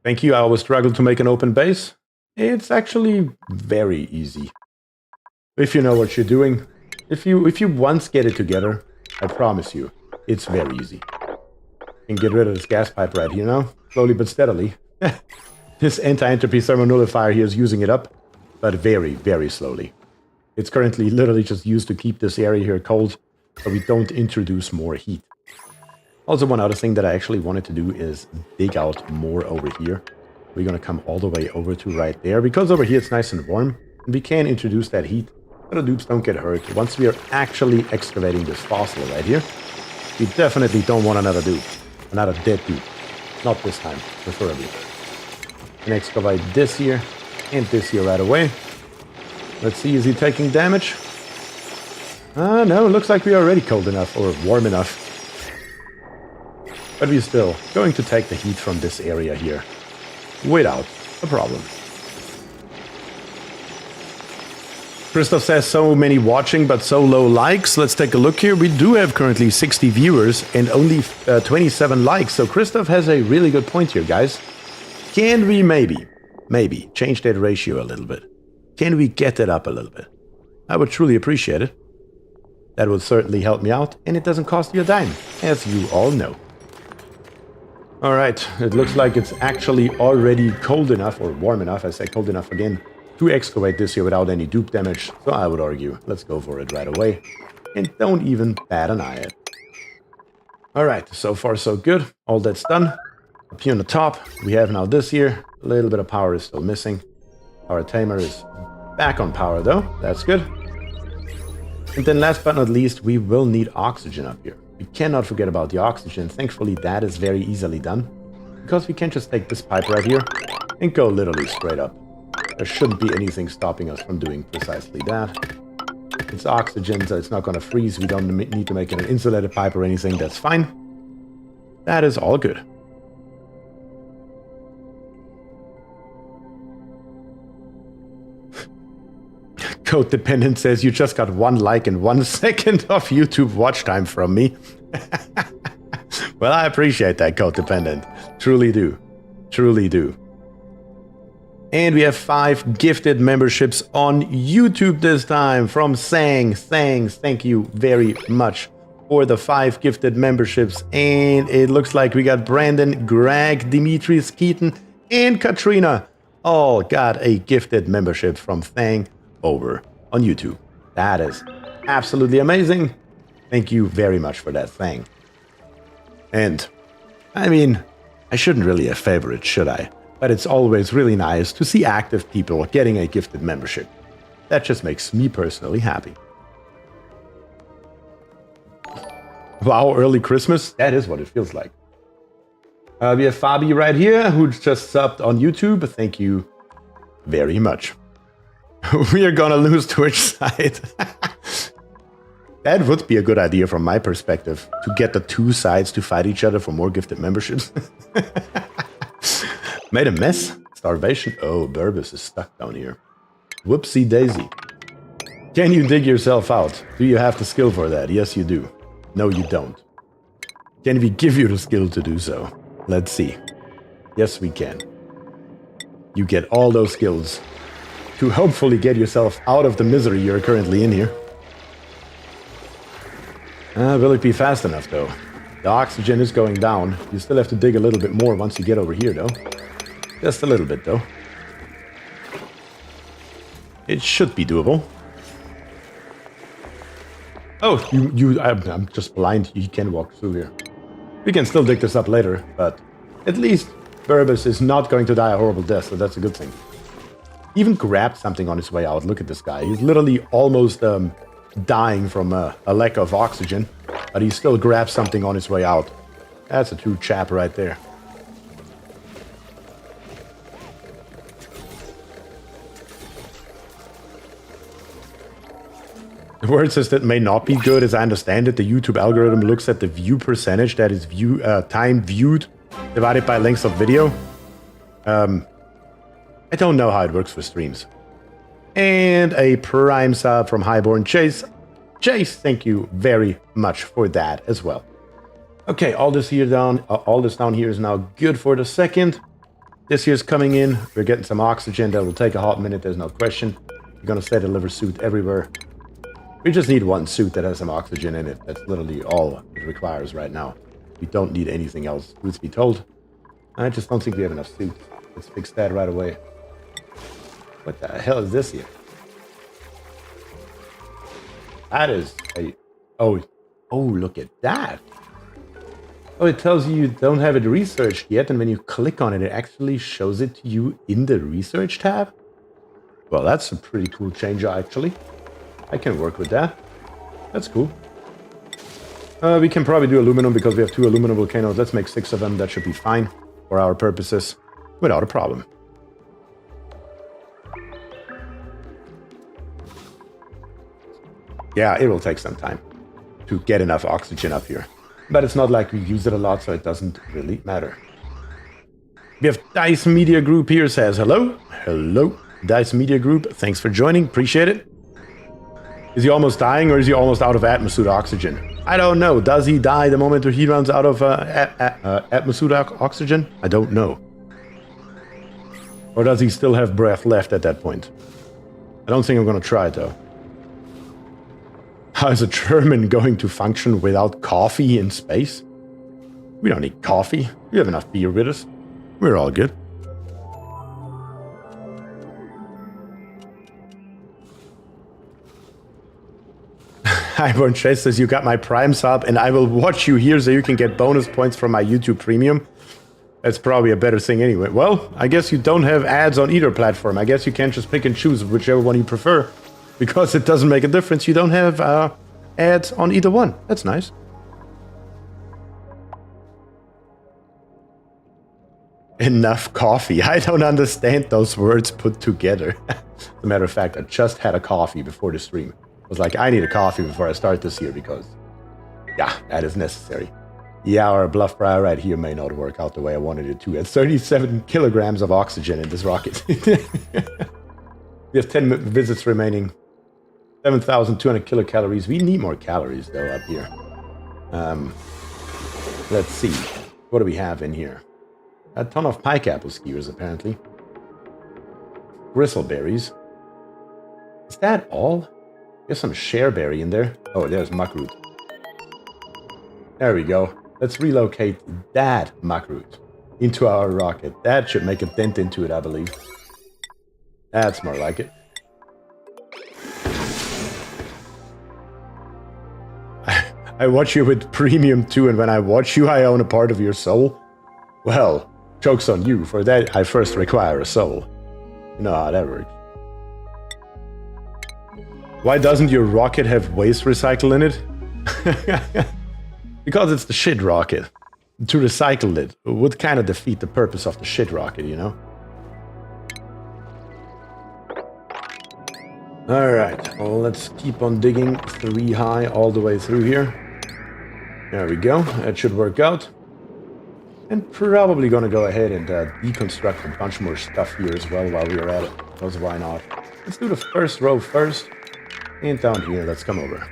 Thank you. I always struggle to make an open base. It's actually very easy. If you know what you're doing. If you once get it together, I promise you, it's very easy. And get rid of this gas pipe right here now. Slowly but steadily. This anti-entropy thermonullifier here is using it up, but very, very slowly. It's currently literally just used to keep this area here cold, so we don't introduce more heat. Also, one other thing that I actually wanted to do is dig out more over here. We're going to come all the way over to right there, because over here it's nice and warm, and we can introduce that heat, but the dupes don't get hurt. Once we are actually excavating this fossil right here, we definitely don't want another dupe. Another dead dupe. Not this time, preferably. And excavate this here, and this here right away. Let's see, is he taking damage? No, looks like we are already cold enough, or warm enough. But we're still going to take the heat from this area here, without a problem. Christoph says, so many watching, but so low likes. Let's take a look here. We do have currently 60 viewers and only 27 likes. So Christoph has a really good point here, guys. Can we maybe change that ratio a little bit? Can we get it up a little bit? I would truly appreciate it. That would certainly help me out, and it doesn't cost you a dime, as you all know. Alright, it looks like it's actually already cold enough, or warm enough, I say cold enough again, to excavate this here without any dupe damage. So I would argue, let's go for it right away. And don't even bat an eye at it. Alright, so far so good. All that's done. Up here on the top, we have now this here. A little bit of power is still missing. Our tamer is back on power though. That's good. And then last but not least, we will need oxygen up here. We cannot forget about the oxygen. Thankfully, that is very easily done. Because we can just take this pipe right here and go literally straight up. There shouldn't be anything stopping us from doing precisely that. It's oxygen, so it's not going to freeze. We don't need to make it an insulated pipe or anything. That's fine. That is all good. Code Dependent says you just got 1 like and 1 second of YouTube watch time from me. Well, I appreciate that, Code Dependent. Truly do. Truly do. And we have 5 gifted memberships on YouTube this time from Sang. Thank you very much for the 5 gifted memberships. And it looks like we got Brandon, Greg, Dimitris, Keaton, and Katrina all got a gifted membership from Thang over on YouTube. That is absolutely amazing. Thank you very much for that, Thang. And, I mean, I shouldn't really have favorites, should I? But it's always really nice to see active people getting a gifted membership. That just makes me personally happy. Wow, early Christmas? That is what it feels like. We have Fabi right here, who just subbed on YouTube. Thank you very much. We are gonna lose Twitch side. That would be a good idea from my perspective, to get the two sides to fight each other for more gifted memberships. Made a mess. Starvation. Oh, Burbus is stuck down here. Whoopsie daisy. Can you dig yourself out? Do you have the skill for that? Yes, you do. No, you don't. Can we give you the skill to do so? Let's see. Yes, we can. You get all those skills to hopefully get yourself out of the misery you're currently in here. Will it be fast enough, though? The oxygen is going down. You still have to dig a little bit more once you get over here, though. Just a little bit, though. It should be doable. Oh, I'm just blind. You can walk through here. We can still dig this up later, but at least Burbus is not going to die a horrible death, so that's a good thing. He even grabbed something on his way out. Look at this guy. He's literally almost dying from a lack of oxygen, but he still grabs something on his way out. That's a true chap right there. The word assistant may not be good, as I understand it. The YouTube algorithm looks at the view percentage, that is time viewed divided by length of video. I don't know how it works for streams. And a prime sub from Highborn Chase. Chase, thank you very much for that as well. Okay, all this down here is now good for the second. This here's coming in. We're getting some oxygen. That will take a hot minute, there's no question. We're gonna set a deliver suit everywhere. We just need one suit that has some oxygen in it. That's literally all it requires right now. We don't need anything else, truth be told. I just don't think we have enough suits. Let's fix that right away. What the hell is this here? That is a... Oh, look at that. Oh, it tells you don't have it researched yet, and when you click on it, it actually shows it to you in the research tab. Well, that's a pretty cool change, actually. I can work with that. That's cool. We can probably do aluminum because we have 2 aluminum volcanoes. Let's make 6 of them. That should be fine for our purposes without a problem. Yeah, it will take some time to get enough oxygen up here. But it's not like we use it a lot, so it doesn't really matter. We have Dice Media Group here, says hello. Hello, Dice Media Group. Thanks for joining. Appreciate it. Is he almost dying, or is he almost out of atmosphere oxygen? I don't know. Does he die the moment he runs out of atmosphere oxygen? I don't know. Or does he still have breath left at that point? I don't think I'm going to try it, though. How is a German going to function without coffee in space? We don't need coffee. We have enough beer with us. We're all good. Ivan Chase says, you got my Prime sub, and I will watch you here so you can get bonus points from my YouTube Premium. That's probably a better thing anyway. Well, I guess you don't have ads on either platform. I guess you can just pick and choose whichever one you prefer. Because it doesn't make a difference. You don't have ads on either one. That's nice. Enough coffee. I don't understand those words put together. As a matter of fact, I just had a coffee before the stream. I was like, I need a coffee before I start this here because, yeah, that is necessary. Yeah, our bluff prior right here may not work out the way I wanted it to. At 37 kilograms of oxygen in this rocket. We have 10 visits remaining. 7,200 kilocalories. We need more calories, though, up here. Let's see. What do we have in here? A ton of pike apple skewers, apparently. Bristleberries. Is that all? There's some shareberry in there. Oh, there's muckroot. There we go. Let's relocate that muckroot into our rocket. That should make a dent into it, I believe. That's more like it. I watch you with premium too, and when I watch you, I own a part of your soul. Well, joke's on you. For that, I first require a soul. You know how that works. Why doesn't your rocket have waste recycle in it? Because it's the shit rocket. To recycle it would kind of defeat the purpose of the shit rocket, you know? Alright, well, let's keep on digging 3 high all the way through here. There we go, that should work out. And probably gonna go ahead and deconstruct a bunch more stuff here as well while we're at it, because why not? Let's do the first row first, and down here, let's come over.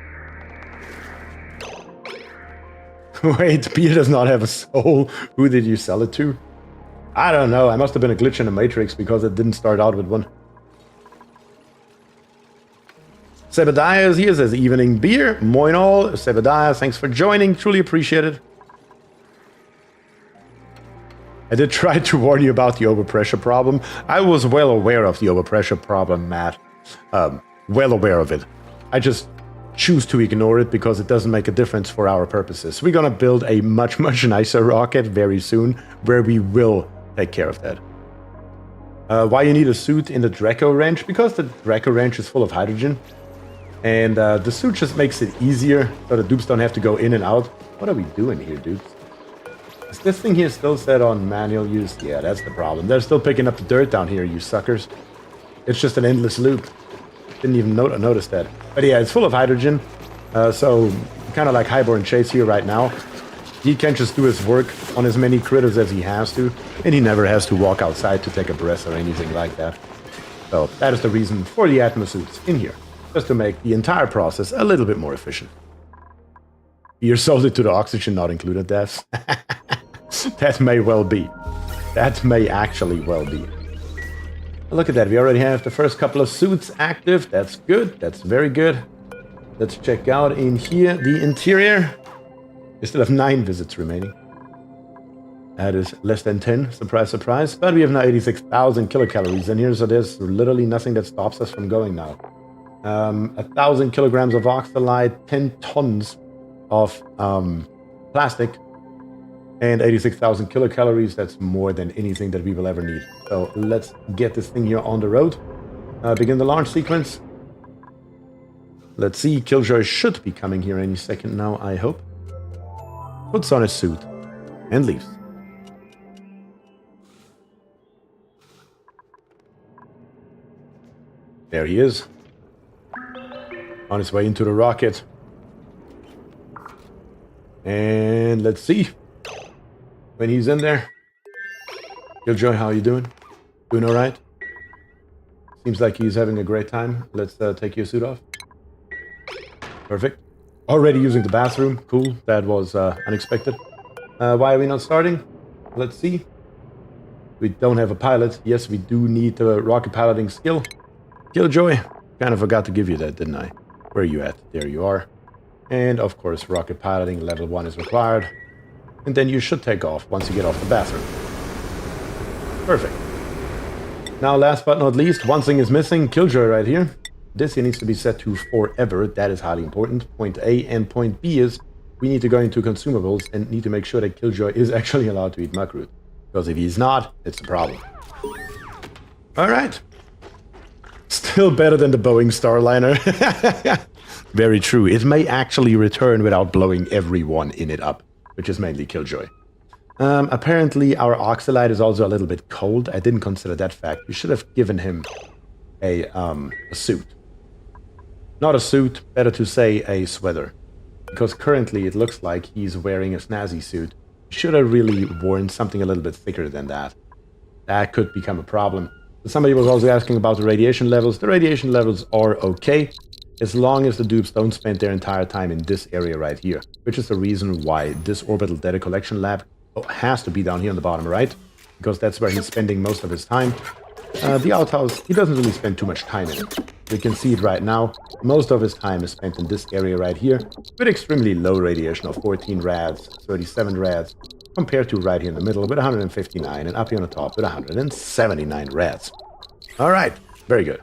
Wait, Beer does not have a soul. Who did you sell it to? I don't know, I must have been a glitch in the Matrix because it didn't start out with one. Sebediah is here, says evening Beer. Moin all. Sebediah, thanks for joining. Truly appreciate it. I did try to warn you about the overpressure problem. I was well aware of the overpressure problem, Matt. Well aware of it. I just choose to ignore it because it doesn't make a difference for our purposes. We're gonna build a much, much nicer rocket very soon where we will take care of that. Why you need a suit in the Draco wrench? Because the Draco wrench is full of hydrogen. And the suit just makes it easier so the dupes don't have to go in and out. What are we doing here, dupes? Is this thing here still set on manual use? Yeah, that's the problem. They're still picking up the dirt down here, you suckers. It's just an endless loop. Didn't even notice that. But yeah, it's full of hydrogen. So kind of like Highborn Chase here right now. He can just do his work on as many critters as he has to. And he never has to walk outside to take a breath or anything like that. So that is the reason for the atmosuits in here. Just to make the entire process a little bit more efficient. You're sold it to the oxygen not included deaths. That may well be. That may actually well be. Look at that, we already have the first couple of suits active. That's good, that's very good. Let's check out in here the interior. We still have 9 visits remaining. That is less than 10, surprise, surprise. But we have now 86,000 kilocalories in here, so there's literally nothing that stops us from going now. 1,000 kilograms of oxalite, 10 tons of plastic, and 86,000 kilocalories. That's more than anything that we will ever need. So let's get this thing here on the road. Begin the launch sequence. Let's see, Killjoy should be coming here any second now, I hope. Puts on his suit and leaves. There he is. On his way into the rocket. And let's see when he's in there. Killjoy, how you doing? Doing all right? Seems like he's having a great time. Let's take your suit off. Perfect. Already using the bathroom. Cool. That was unexpected. Why are we not starting? Let's see. We don't have a pilot. Yes, we do need the rocket piloting skill. Killjoy. Kind of forgot to give you that, didn't I? Where are you at? There you are. And of course, rocket piloting level 1 is required. And then you should take off once you get off the bathroom. Perfect. Now, last but not least, one thing is missing. Killjoy right here. This here needs to be set to forever. That is highly important. Point A and point B is we need to go into consumables and need to make sure that Killjoy is actually allowed to eat muckroot. Because if he's not, it's a problem. Alright. Still better than the Boeing Starliner. Very true. It may actually return without blowing everyone in it up, which is mainly Killjoy. Apparently our oxalite is also a little bit cold. I didn't consider that fact. We should have given him a suit. Not a suit, better to say a sweater. Because currently it looks like he's wearing a snazzy suit. Should have really worn something a little bit thicker than that. That could become a problem. Somebody was also asking about the radiation levels. The radiation levels are okay, as long as the dupes don't spend their entire time in this area right here, which is the reason why this orbital data collection lab has to be down here on the bottom right, because that's where he's spending most of his time. The outhouse, he doesn't really spend too much time in it. We can see it right now. Most of his time is spent in this area right here, with extremely low radiation of 14 rads, 37 rads, compared to right here in the middle with 159, and up here on the top with 179 rads. All right, very good.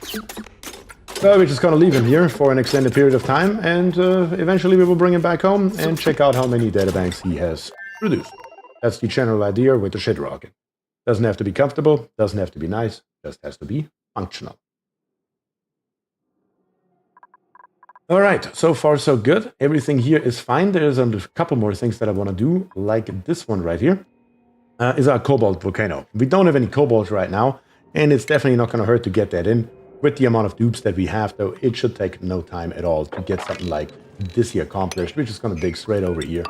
So we're just going to leave him here for an extended period of time, and eventually we will bring him back home and check out how many databanks he has produced. That's the general idea with the shit rocket. Doesn't have to be comfortable, doesn't have to be nice, just has to be functional. All right, so far so good. Everything here is fine. There's a couple more things that I want to do, like this one right here. Is our cobalt volcano. We don't have any cobalt right now, and it's definitely not going to hurt to get that in. With the amount of dupes that we have, though, it should take no time at all to get something like this here accomplished. We're just going to dig straight over here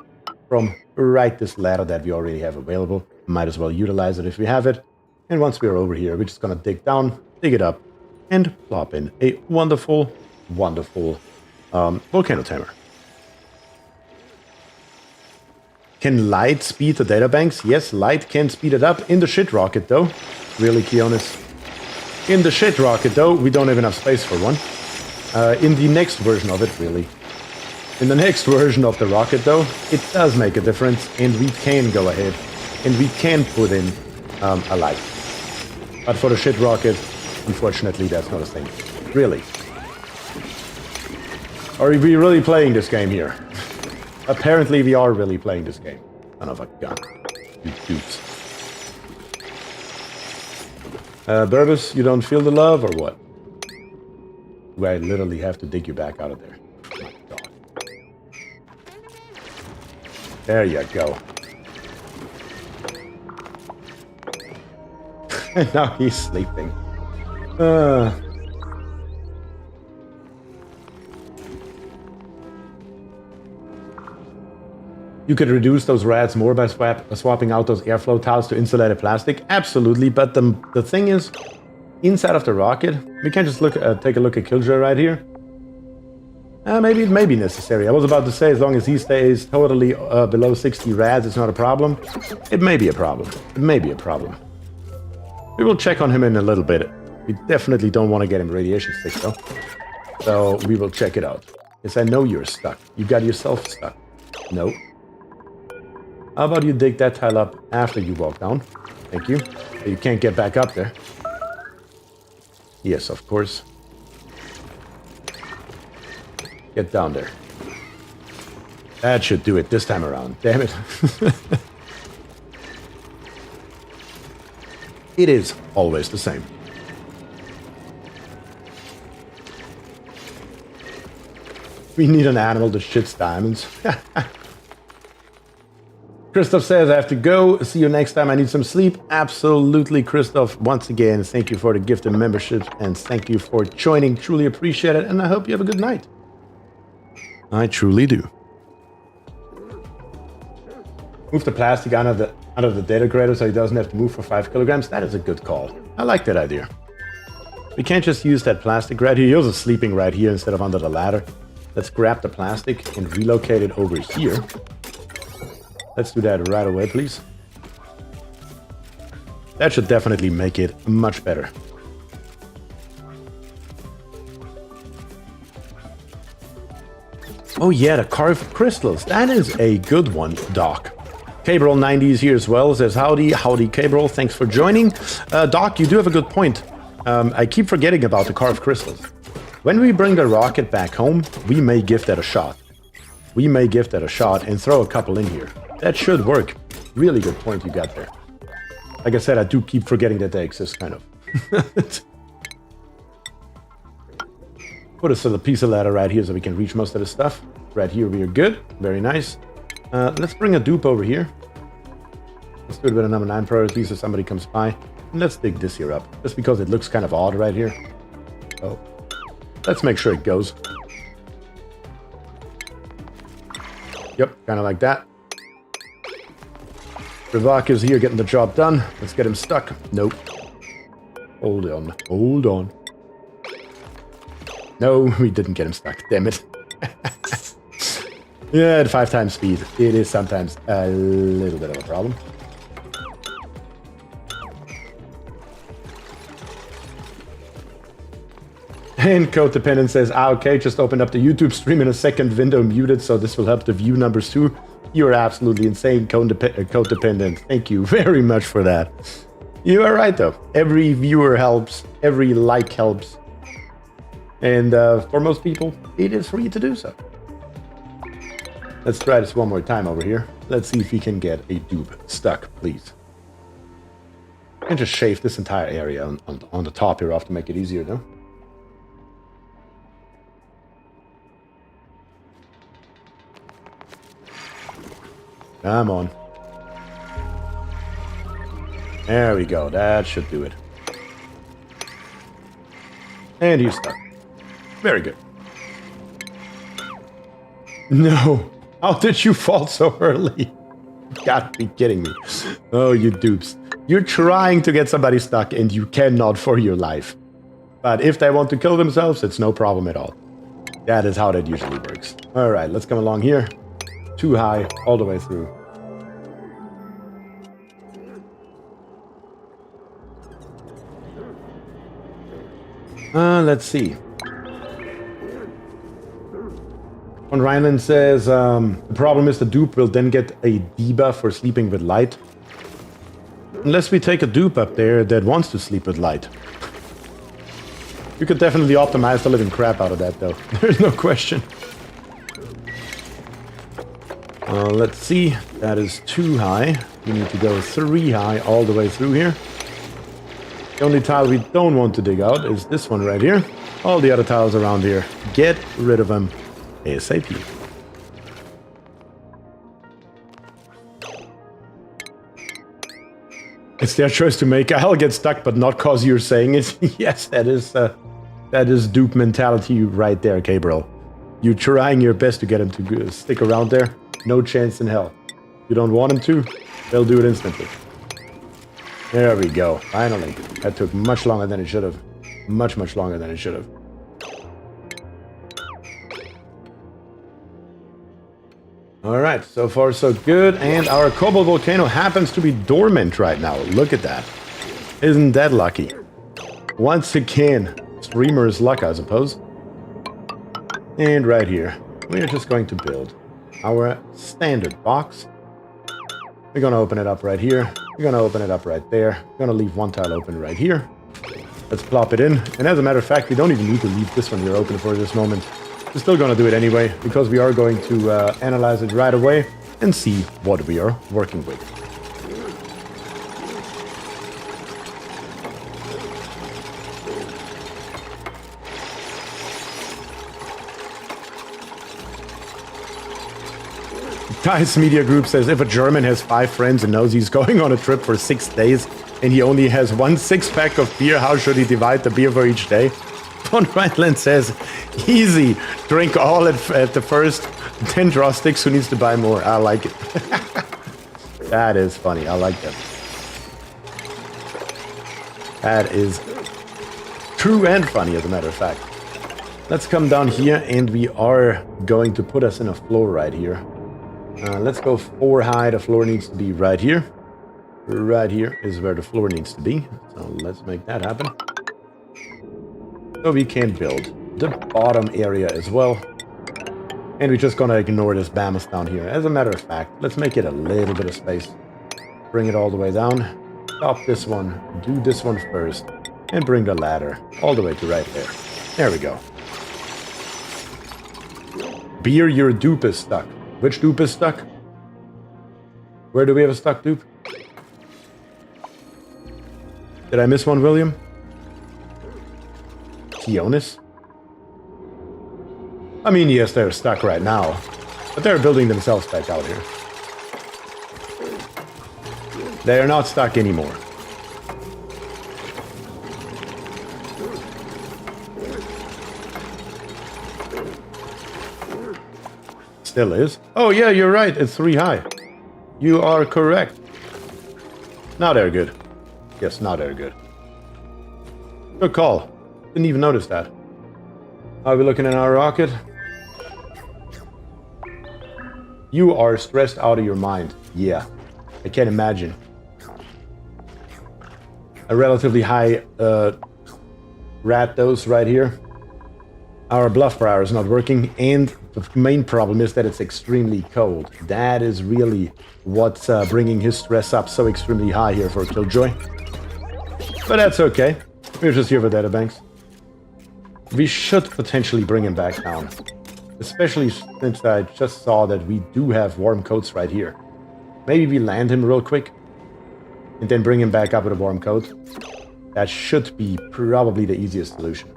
from right this ladder that we already have available. Might as well utilize it if we have it. And once we're over here, we're just going to dig down, dig it up, and plop in a wonderful, wonderful volcano tamer. Can light speed the databanks? Yes, light can speed it up. In the shit rocket, though. Really, Keonis? In the shit rocket, though, we don't have enough space for one. In the next version of it, really. In the next version of the rocket, though, it does make a difference, and we can go ahead, and we can put in a light. But for the shit rocket, unfortunately, that's not a thing. Really. Are we really playing this game here? Apparently, we are really playing this game. Son of a gun. You dupes. Burbus, you don't feel the love, or what? Do I literally have to dig you back out of there? Oh my god. There you go. Now he's sleeping. You could reduce those rats more by swapping out those airflow tiles to insulated plastic. Absolutely, but the thing is, inside of the rocket, we can just take a look at Killjoy right here. Maybe it may be necessary. I was about to say, as long as he stays totally below 60 rads, it's not a problem. It may be a problem. It may be a problem. We will check on him in a little bit. We definitely don't want to get him radiation sick, though. So we will check it out. Yes, I know you're stuck. You got yourself stuck. No. How about you dig that tile up after you walk down? Thank you. You can't get back up there. Yes, of course. Get down there. That should do it this time around. Damn it. It is always the same. We need an animal that shits diamonds. Christoph says, I have to go. See you next time. I need some sleep. Absolutely, Christoph. Once again, thank you for the gift and membership, and thank you for joining. Truly appreciate it, and I hope you have a good night. I truly do. Move the plastic out of the data grader so he doesn't have to move for 5 kilograms. That is a good call. I like that idea. We can't just use that plastic right here. He was sleeping right here instead of under the ladder. Let's grab the plastic and relocate it over here. Let's do that right away, please. That should definitely make it much better. Oh yeah, the carved crystals. That is a good one, Doc. Cabral 90s here as well. Says, howdy, howdy, Cabral. Thanks for joining. Doc, you do have a good point. I keep forgetting about the carved crystals. When we bring the rocket back home, we may give that a shot. We may give that a shot and throw a couple in here. That should work. Really good point you got there. Like I said, I do keep forgetting that they exist, kind of. Put a piece of ladder right here so we can reach most of the stuff. Right here we are good. Very nice. Let's bring a dupe over here. Let's do it with a number 9 priority so somebody comes by. And let's dig this here up. Just because it looks kind of odd right here. Oh. Let's make sure it goes. Yep, kind of like that. Rivak is here getting the job done. Let's get him stuck. Nope. Hold on. Hold on. No, we didn't get him stuck. Damn it. Yeah, at 5 times speed. It is sometimes a little bit of a problem. And Codependent says, okay, just opened up the YouTube stream in a second window muted, so this will help the view numbers too. You're absolutely insane, Codependent. Thank you very much for that. You are right, though. Every viewer helps. Every like helps. And for most people, it is free to do so. Let's try this one more time over here. Let's see if we can get a dupe stuck, please. And just shave this entire area on the top here off to make it easier, though. Come on. There we go. That should do it. And he's stuck. Very good. No. How did you fall so early? You gotta be kidding me. Oh, you dupes. You're trying to get somebody stuck and you cannot for your life. But if they want to kill themselves, it's no problem at all. That is how that usually works. Alright, let's come along here. Too high, all the way through. Let's see. On Rhineland says, the problem is the dupe will then get a debuff for sleeping with light. Unless we take a dupe up there that wants to sleep with light. You could definitely optimize the living crap out of that, though. There's no question. Let's see. That is too high. We need to go 3 high all the way through here. The only tile we don't want to dig out is this one right here. All the other tiles around here. Get rid of them ASAP. It's their choice to make. I'll get stuck, but not cause you're saying it. Yes, that is dupe mentality right there, Gabriel. You're trying your best to get him to stick around there. No chance in hell. You don't want him to, they'll do it instantly. There we go. Finally. That took much longer than it should have. Much, much longer than it should have. Alright, so far so good. And our cobalt volcano happens to be dormant right now. Look at that. Isn't that lucky? Once again, streamer's luck, I suppose. And right here, we're just going to build our standard box. We're going to open it up right here. We're going to open it up right there. We're going to leave one tile open right here. Let's plop it in. And as a matter of fact, we don't even need to leave this one here open for this moment. We're still going to do it anyway, because we are going to analyze it right away and see what we are working with. Dice Media Group says, if a German has 5 friends and knows he's going on a trip for 6 days and he only has 1 6-pack of beer, how should he divide the beer for each day? Von Rhineland says, easy, drink all at the first, 10 draw sticks, who needs to buy more? I like it. That is funny, I like that. That is true and funny, as a matter of fact. Let's come down here and we are going to put us in a floor right here. Let's go 4 high. The floor needs to be right here. Right here is where the floor needs to be. So let's make that happen. So we can build the bottom area as well. And we're just gonna ignore this Bamas down here. As a matter of fact, let's make it a little bit of space. Bring it all the way down. Stop this one. Do this one first. And bring the ladder all the way to right there. There we go. Beer, your dupe is stuck. Which dupe is stuck? Where do we have a stuck dupe? Did I miss one, William? Keonis? I mean, yes, they're stuck right now. But they're building themselves back out here. They are not stuck anymore. Still is. Oh yeah, you're right. It's 3 high. You are correct. Now they're good. Yes, now they're good. Good call. Didn't even notice that. Are we looking at our rocket? You are stressed out of your mind. Yeah, I can't imagine. A relatively high rat dose right here. Our bluff power is not working, and the main problem is that it's extremely cold. That is really what's bringing his stress up so extremely high here for Killjoy. But that's okay. We're just here for databanks. We should potentially bring him back down. Especially since I just saw that we do have warm coats right here. Maybe we land him real quick. And then bring him back up with a warm coat. That should be probably the easiest solution.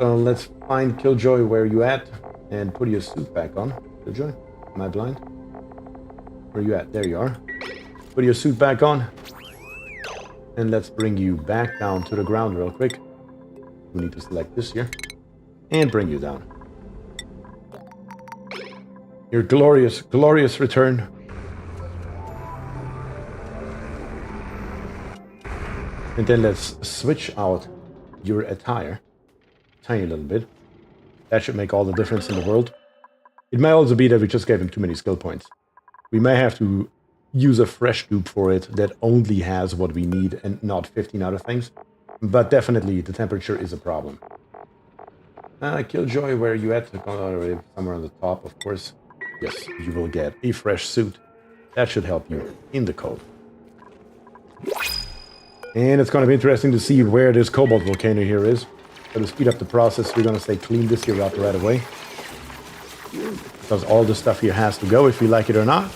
So let's find Killjoy where you at. And put your suit back on. Killjoy, am I blind? Where you at? There you are. Put your suit back on. And let's bring you back down to the ground real quick. We need to select this here. And bring you down. Your glorious, glorious return. And then let's switch out your attire. Tiny little bit. That should make all the difference in the world. It may also be that we just gave him too many skill points. We may have to use a fresh dupe for it that only has what we need and not 15 other things. But definitely the temperature is a problem. Killjoy, where are you at? Somewhere on the top, of course. Yes, you will get a fresh suit. That should help you in the cold. And it's going to be interesting to see where this cobalt volcano here is. So to speed up the process, we're going to say clean this here up right away. Because all the stuff here has to go if we like it or not.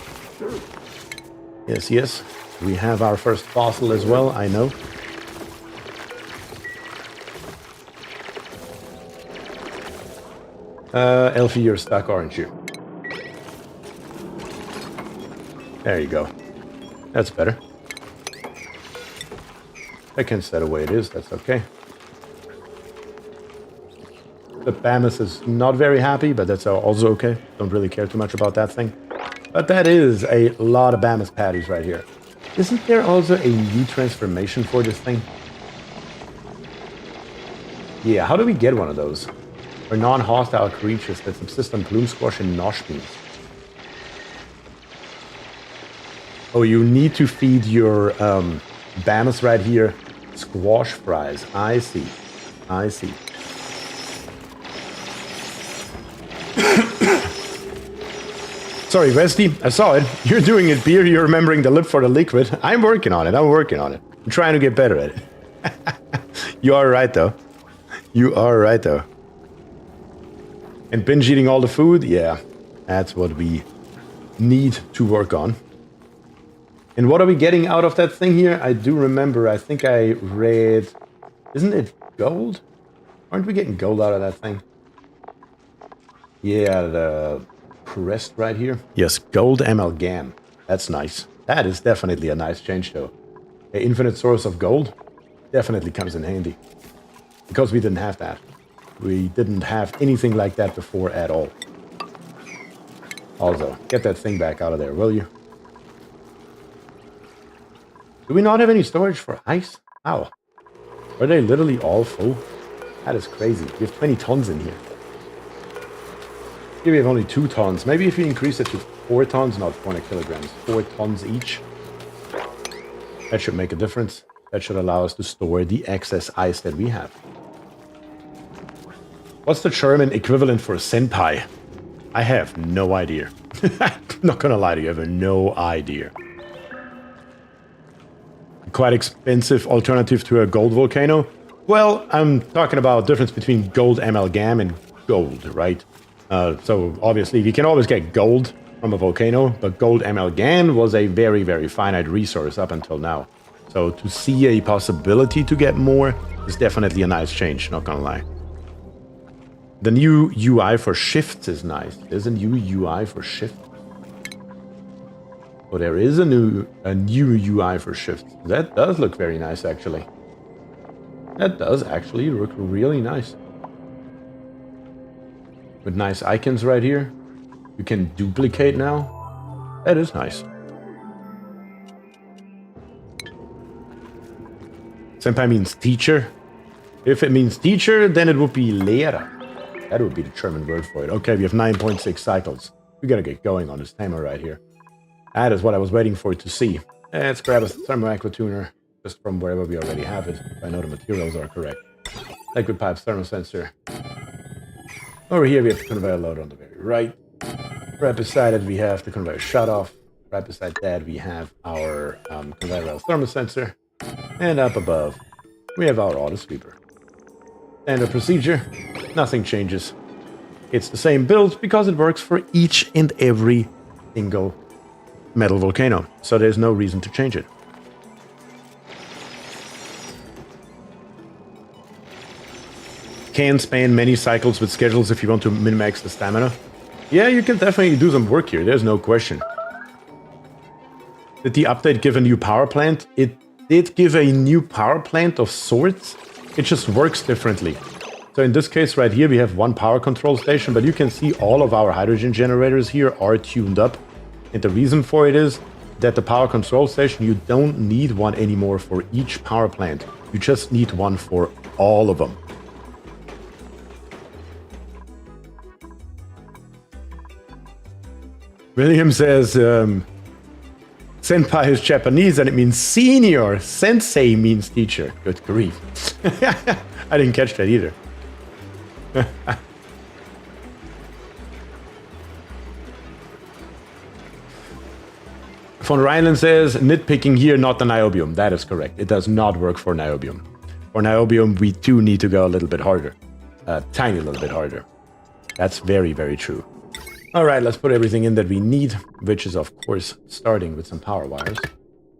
Yes, yes. We have our first fossil as well, I know. Elfie, you're stuck, aren't you? There you go. That's better. I can set it the way it is, that's okay. The Bamus is not very happy, but that's also okay. Don't really care too much about that thing. But that is a lot of Bamus patties right here. Isn't there also a new transformation for this thing? Yeah, how do we get one of those? For non-hostile creatures that subsist on bloom squash and nosh beans. Oh, you need to feed your Bamus right here squash fries. I see. I see. Sorry, Westy, I saw it. You're doing it, Beer. You're remembering the lip for the liquid. I'm working on it. I'm working on it. I'm trying to get better at it. You are right, though. You are right, though. And binge eating all the food? Yeah, that's what we need to work on. And what are we getting out of that thing here? I do remember, I think I read... Isn't it gold? Aren't we getting gold out of that thing? Yeah, the crest right here. Yes, gold amalgam. That's nice. That is definitely a nice change, though. An infinite source of gold definitely comes in handy. Because we didn't have that. We didn't have anything like that before at all. Also, get that thing back out of there, will you? Do we not have any storage for ice? Ow. Are they literally all full? That is crazy. We have 20 tons in here. Here we have only 2 tons. Maybe if we increase it to 4 tons, not 400 kilograms, 4 tons each. That should make a difference. That should allow us to store the excess ice that we have. What's the German equivalent for senpai? I have no idea. I'm not gonna lie to you, I have no idea. Quite expensive alternative to a gold volcano? Well, I'm talking about difference between gold amalgam and gold, right? So obviously you can always get gold from a volcano, but gold amalgam was a very, very finite resource up until now. So to see a possibility to get more is definitely a nice change, not gonna lie. The new UI for shifts is nice. There's a new UI for shifts. Oh, there is a new UI for shifts. That does look very nice, actually. That does actually look really nice. With nice icons right here. You can duplicate now. That is nice. Senpai means teacher. If it means teacher, then it would be Lehrer. That would be the German word for it. Okay, we have 9.6 cycles. We gotta get going on this timer right here. That is what I was waiting for to see. Let's grab a thermal aqua tuner just from wherever we already have it. If I know the materials are correct. Liquid pipes, thermal sensor. Over here we have the conveyor load on the very right. Right beside it we have the conveyor shut off. Right beside that we have our conveyor rail thermal sensor. And up above we have our auto sweeper. And the procedure, nothing changes. It's the same build because it works for each and every single metal volcano, so there's no reason to change it. Can span many cycles with schedules if you want to min-max the stamina. Yeah, you can definitely do some work here, there's no question. Did the update give a new power plant? It did give a new power plant of sorts. It just works differently. So in this case right here, we have one power control station, but you can see all of our hydrogen generators here are tuned up. And the reason for it is that the power control station, you don't need one anymore for each power plant. You just need one for all of them. William says, senpai is Japanese and it means senior. Sensei means teacher. Good grief. I didn't catch that either. Von Rheinland says, nitpicking here, not the niobium. That is correct. It does not work for niobium. For niobium, we do need to go a little bit harder. A tiny little bit harder. That's very, very true. All right, let's put everything in that we need, which is, of course, starting with some power wires.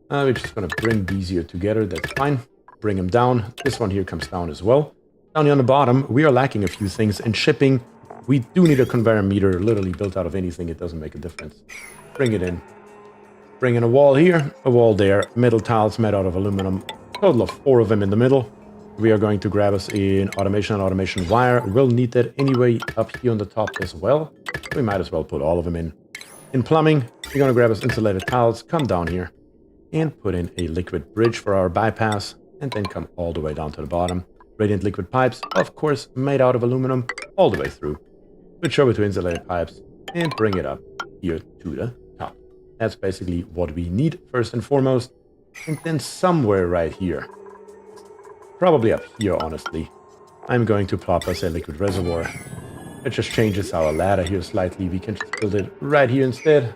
We're just going to bring these here together. That's fine. Bring them down. This one here comes down as well. Down here on the bottom, we are lacking a few things. In shipping, we do need a conveyor meter literally built out of anything. It doesn't make a difference. Bring it in. Bring in a wall here, a wall there. Metal tiles made out of aluminum. Total of 4 of them in the middle. We are going to grab us in automation and automation wire. We'll need that anyway up here on the top as well. We might as well put all of them in. In plumbing, we're going to grab us insulated tiles, come down here, and put in a liquid bridge for our bypass, and then come all the way down to the bottom. Radiant liquid pipes, of course, made out of aluminum, all the way through. Switch over to insulated pipes, and bring it up here to the top. That's basically what we need first and foremost. And then somewhere right here, probably up here, honestly, I'm going to plop us a liquid reservoir. It just changes our ladder here slightly. We can just build it right here instead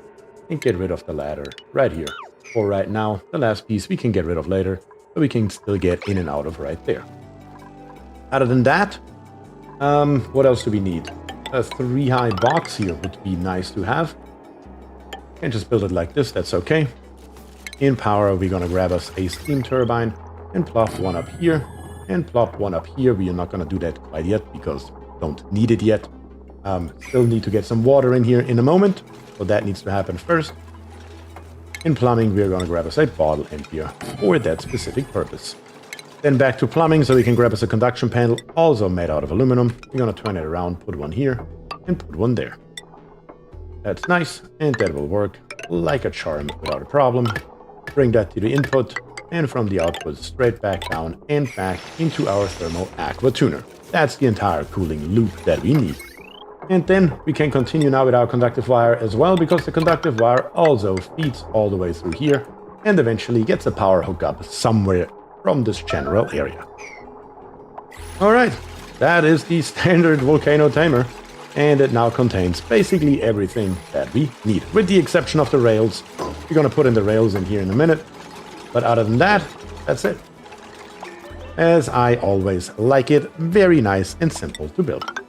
and get rid of the ladder right here. For right now, the last piece we can get rid of later, but we can still get in and out of right there. Other than that, what else do we need? A 3-high box here would be nice to have. Can just build it like this, that's okay. In power, we're gonna grab us a steam turbine and plop one up here and plop one up here. We are not gonna do that quite yet because don't need it yet. Still need to get some water in here in a moment, so that needs to happen first. In plumbing, we're going to grab us a bottle emptier for that specific purpose. Then back to plumbing, so we can grab us a conduction panel, also made out of aluminum. We're going to turn it around, put one here, and put one there. That's nice, and that will work like a charm without a problem. Bring that to the input, and from the output straight back down and back into our thermal aqua tuner. That's the entire cooling loop that we need. And then we can continue now with our conductive wire as well, because the conductive wire also feeds all the way through here and eventually gets a power hookup somewhere from this general area. Alright, that is the standard volcano tamer, and it now contains basically everything that we need, with the exception of the rails. We're gonna put in the rails in here in a minute, but other than that, that's it. As I always like it, very nice and simple to build.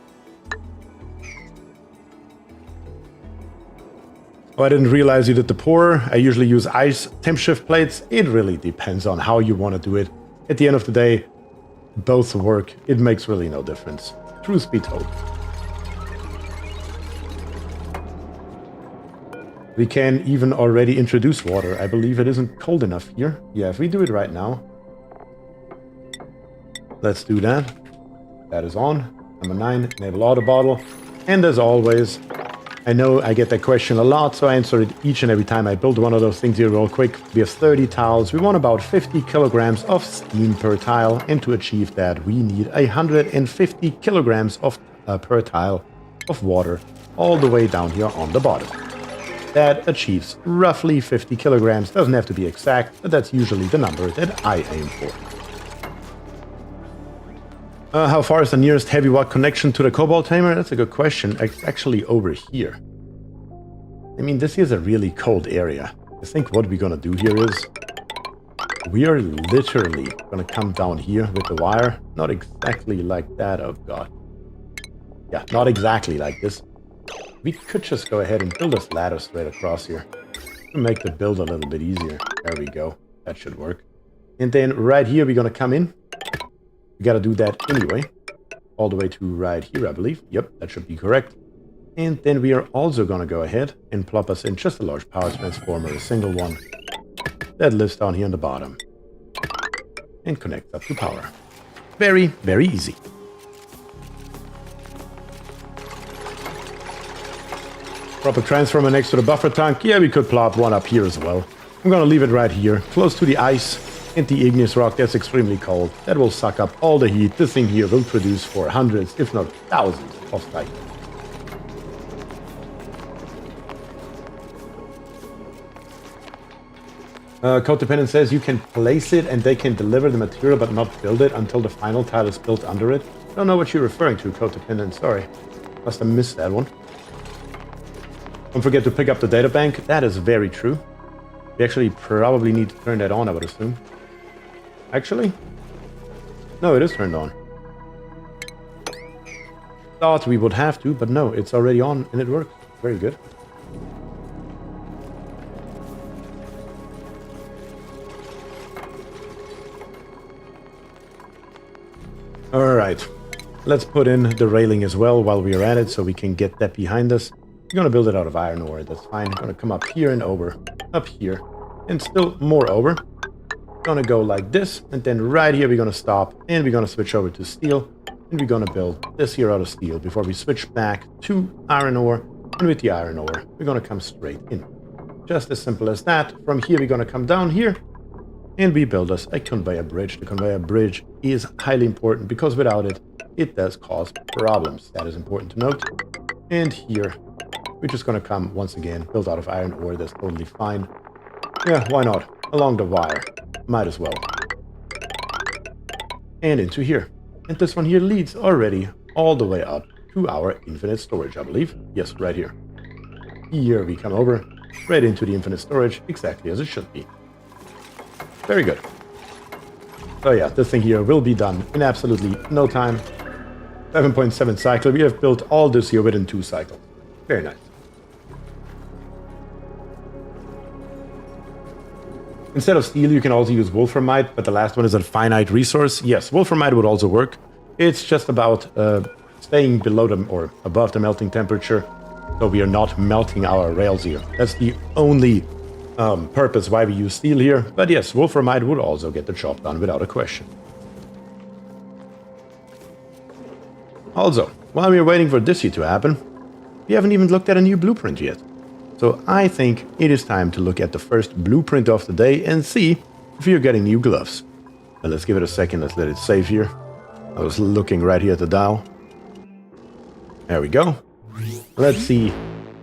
Oh, I didn't realize you did the pour. I usually use ice temp shift plates. It really depends on how you want to do it. At the end of the day, both work. It makes really no difference. Truth be told. We can even already introduce water. I believe it isn't cold enough here. Yeah, if we do it right now. Let's do that. That is on. Number 9, enable auto bottle. And as always, I know I get that question a lot, so I answer it each and every time I build one of those things here real quick. We have 30 tiles. We want about 50 kilograms of steam per tile. And to achieve that, we need 150 kilograms of per tile of water all the way down here on the bottom. That achieves roughly 50 kilograms. Doesn't have to be exact, but that's usually the number that I aim for. How far is the nearest heavy watt connection to the cobalt tamer? That's a good question. It's actually over here. I mean, this is a really cold area. I think what we're gonna do here is we are literally gonna come down here with the wire. Not exactly like that. Oh god. Yeah, not exactly like this. We could just go ahead and build this ladder straight across here. to make the build a little bit easier. There we go. That should work. And then right here, we're going to come in. We got to do that anyway. All the way to right here, I believe. Yep, that should be correct. And then we are also going to go ahead and plop us in just a large power transformer, a single one. That lives down here on the bottom. And connects up to power. Very, very easy. Drop a transformer next to the buffer tank. Yeah, we could plop one up here as well. I'm going to leave it right here, close to the ice and the igneous rock. That's extremely cold. That will suck up all the heat. This thing here will produce for hundreds, if not thousands of cycles. Codependent says you can place it and they can deliver the material but not build it until the final tile is built under it. I don't know what you're referring to, Codependent. Sorry. Must have missed that one. Don't forget to pick up the data bank. That is very true. We actually probably need to turn that on, I would assume. Actually? No, it is turned on. Thought we would have to, but no, it's already on and it works. Very good. Alright, let's put in the railing as well while we are at it so we can get that behind us. We're going to build it out of iron ore, that's fine. Going to come up here and over, up here, and still more over. Going to go like this, and then right here we're going to stop, and we're going to switch over to steel, and we're going to build this here out of steel before we switch back to iron ore, and with the iron ore, we're going to come straight in. Just as simple as that. From here we're going to come down here, and we build us a conveyor bridge. The conveyor bridge is highly important because without it, it does cause problems. That is important to note. And here, we're just going to come, once again, built out of iron ore. That's totally fine. Yeah, why not? Along the wire. Might as well. And into here. And this one here leads already all the way up to our infinite storage, I believe. Yes, right here. Here we come over, right into the infinite storage, exactly as it should be. Very good. So yeah, this thing here will be done in absolutely no time. 7.7 cycle. We have built all this here within 2 cycles. Very nice. Instead of steel, you can also use wolframite, but the last one is a finite resource. Yes, wolframite would also work. It's just about staying below them or above the melting temperature, so we are not melting our rails here. That's the only purpose why we use steel here. But yes, wolframite would also get the job done without a question. Also, while we are waiting for this here to happen, we haven't even looked at a new blueprint yet. So I think it is time to look at the first blueprint of the day and see if you're getting new gloves. Now let's give it a second, let's let it save here. I was looking right here at the dial. There we go. Let's see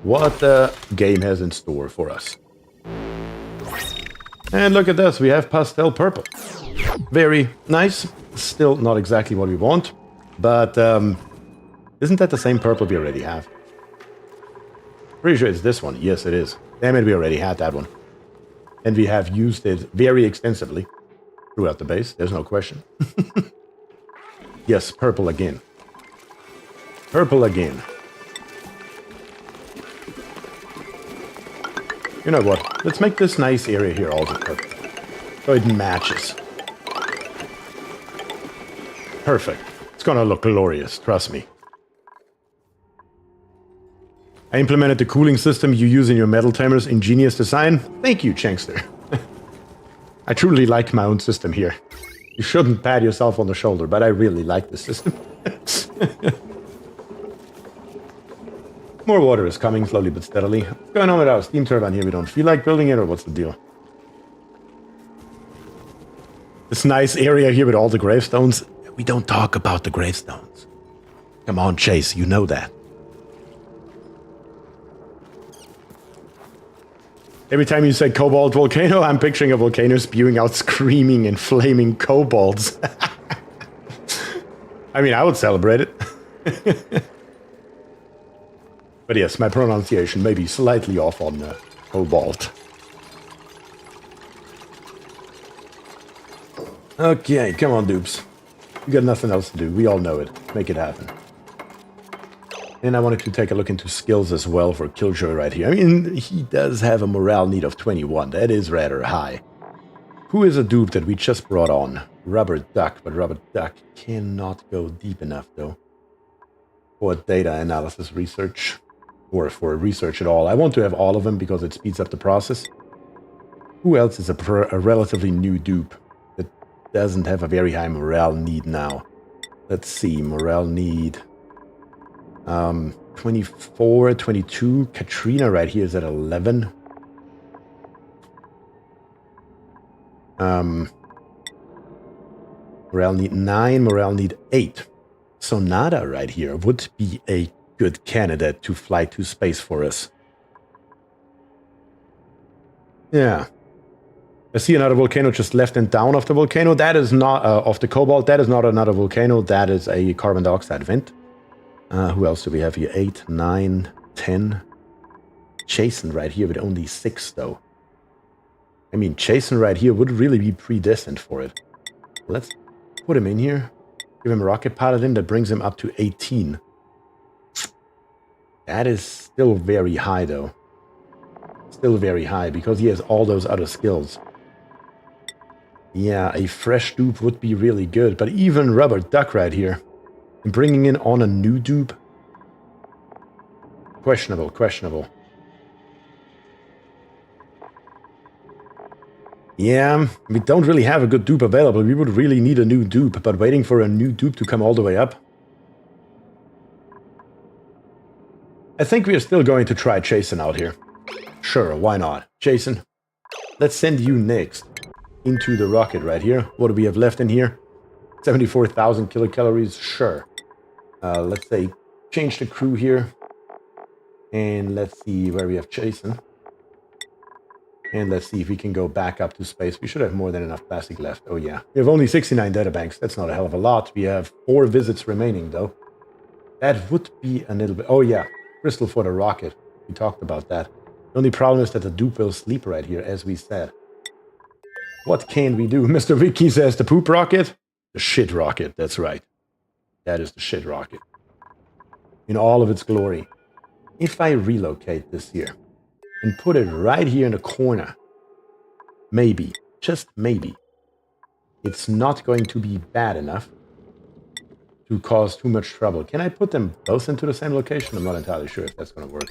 what the game has in store for us. And look at this, we have pastel purple. Very nice. Still not exactly what we want, but isn't that the same purple we already have? Pretty sure it's this one. Yes, it is. Damn it, we already had that one. And we have used it very extensively throughout the base. There's no question. Yes, purple again. Purple again. You know what? Let's make this nice area here also purple. So it matches. Perfect. It's gonna look glorious, trust me. I implemented the cooling system you use in your metal tamers. Ingenious design. Thank you, Chankster. I truly like my own system here. You shouldn't pat yourself on the shoulder, but I really like the system. More water is coming slowly but steadily. What's going on with our steam turbine here? We don't feel like building it, or what's the deal? This nice area here with all the gravestones. We don't talk about the gravestones. Come on, Chase, you know that. Every time you say cobalt volcano, I'm picturing a volcano spewing out screaming and flaming cobalts. I mean, I would celebrate it. But yes, my pronunciation may be slightly off on cobalt. Okay, come on, dupes. You got nothing else to do. We all know it. Make it happen. And I wanted to take a look into skills as well for Killjoy right here. I mean, he does have a morale need of 21. That is rather high. Who is a dupe that we just brought on? Rubber Duck, but Rubber Duck cannot go deep enough, though, for data analysis research, or for research at all. I want to have all of them because it speeds up the process. Who else is a relatively new dupe that doesn't have a very high morale need now? Let's see, morale need... 24, 22. Katrina right here is at 11. Morale need 9, morale need 8. Sonata right here would be a good candidate to fly to space for us. Yeah. I see another volcano just left and down of the volcano. That is not, of the cobalt, that is not another volcano. That is a carbon dioxide vent. Who else do we have here? 8, 9, 10. Jason right here with only 6, though. I mean, Jason right here would really be predestined for it. Let's put him in here. Give him a rocket pilot in. That brings him up to 18. That is still very high, though. Still very high, because he has all those other skills. Yeah, a fresh dupe would be really good. But even Rubber Duck right here. Bringing in on a new dupe? Questionable, questionable. Yeah, we don't really have a good dupe available. We would really need a new dupe, but waiting for a new dupe to come all the way up. I think we are still going to try Jason out here. Sure, why not? Jason, let's send you next into the rocket right here. What do we have left in here? 74,000 kilocalories, sure. Let's say change the crew here. And let's see where we have Jason. And let's see if we can go back up to space. We should have more than enough plastic left. Oh yeah. We have only 69 databanks. That's not a hell of a lot. We have 4 visits remaining though. That would be a little bit... Oh yeah. Crystal for the rocket. We talked about that. The only problem is that the dupe will sleep right here, as we said. What can we do? Mr. Vicky says the poop rocket? The shit rocket. That's right. That is the shit rocket. In all of its glory. If I relocate this here and put it right here in the corner, maybe, just maybe, it's not going to be bad enough to cause too much trouble. Can I put them both into the same location? I'm not entirely sure if that's going to work.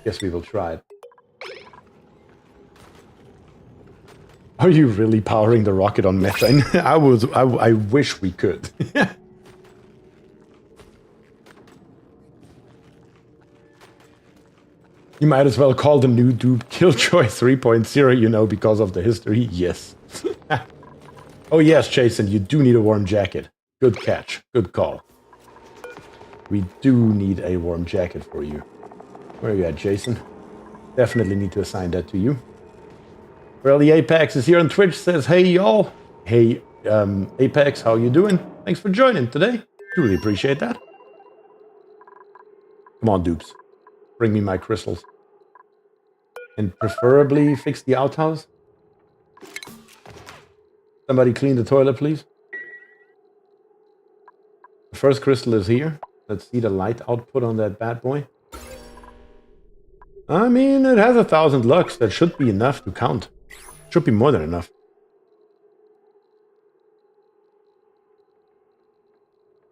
Guess we will try it. Are you really powering the rocket on methane? I wish we could. You might as well call the new dupe Killjoy 3.0, you know, because of the history. Yes. Oh yes, Jason, you do need a warm jacket. Good catch. Good call. We do need a warm jacket for you. Where are you at, Jason? Definitely need to assign that to you. Well, the Apex is here on Twitch, says, hey y'all. Hey, Apex, how you doing? Thanks for joining today. Truly appreciate that. Come on, dupes. Bring me my crystals. And preferably fix the outhouse. Somebody clean the toilet, please. The first crystal is here. Let's see the light output on that bad boy. I mean, it has 1,000 lux. That should be enough to count. Should be more than enough.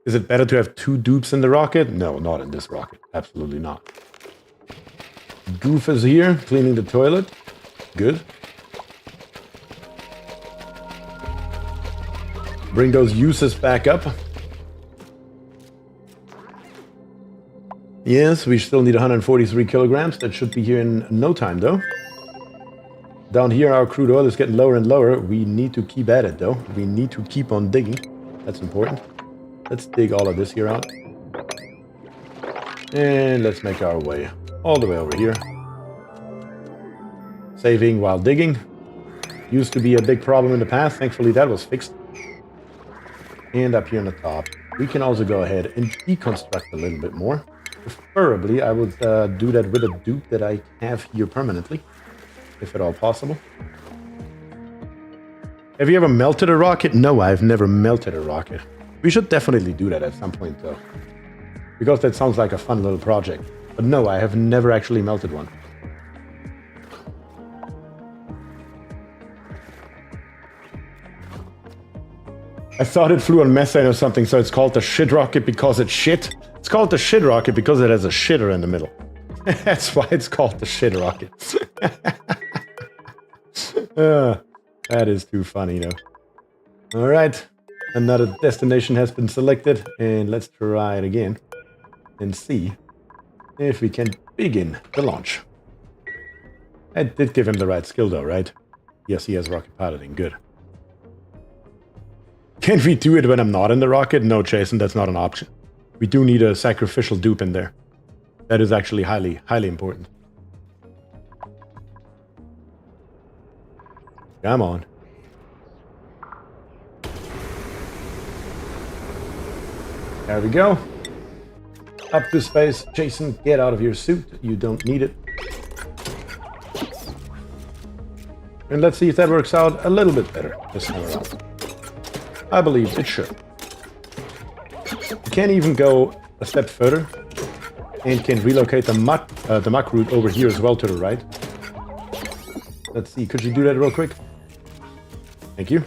Is it better to have 2 dupes in the rocket? No, not in this rocket. Absolutely not. Goof is here, cleaning the toilet. Good. Bring those uses back up. Yes, we still need 143 kilograms. That should be here in no time, though. Down here, our crude oil is getting lower and lower. We need to keep at it, though. We need to keep on digging. That's important. Let's dig all of this here out. And let's make our way all the way over here. Saving while digging. Used to be a big problem in the past. Thankfully, that was fixed. And up here on the top, we can also go ahead and deconstruct a little bit more. Preferably, I would do that with a dupe that I have here permanently, if at all possible. Have you ever melted a rocket? No, I've never melted a rocket. We should definitely do that at some point, though. Because that sounds like a fun little project. But no, I have never actually melted one. I thought it flew on methane or something, so it's called the shit rocket because it's shit. It's called the shit rocket because it has a shitter in the middle. That's why it's called the shit rocket. That is too funny, though. Alright, another destination has been selected, and let's try it again and see if we can begin the launch. I did give him the right skill, though, right? Yes, he has rocket piloting. Good. Can we do it when I'm not in the rocket? No, Jason, that's not an option. We do need a sacrificial dupe in there. That is actually highly, highly important. Come on. There we go. Up to space. Jason, get out of your suit. You don't need it. And let's see if that works out a little bit better this time around. I believe it should. We can even go a step further and can relocate the muck route over here as well to the right. Let's see, could you do that real quick? Thank you.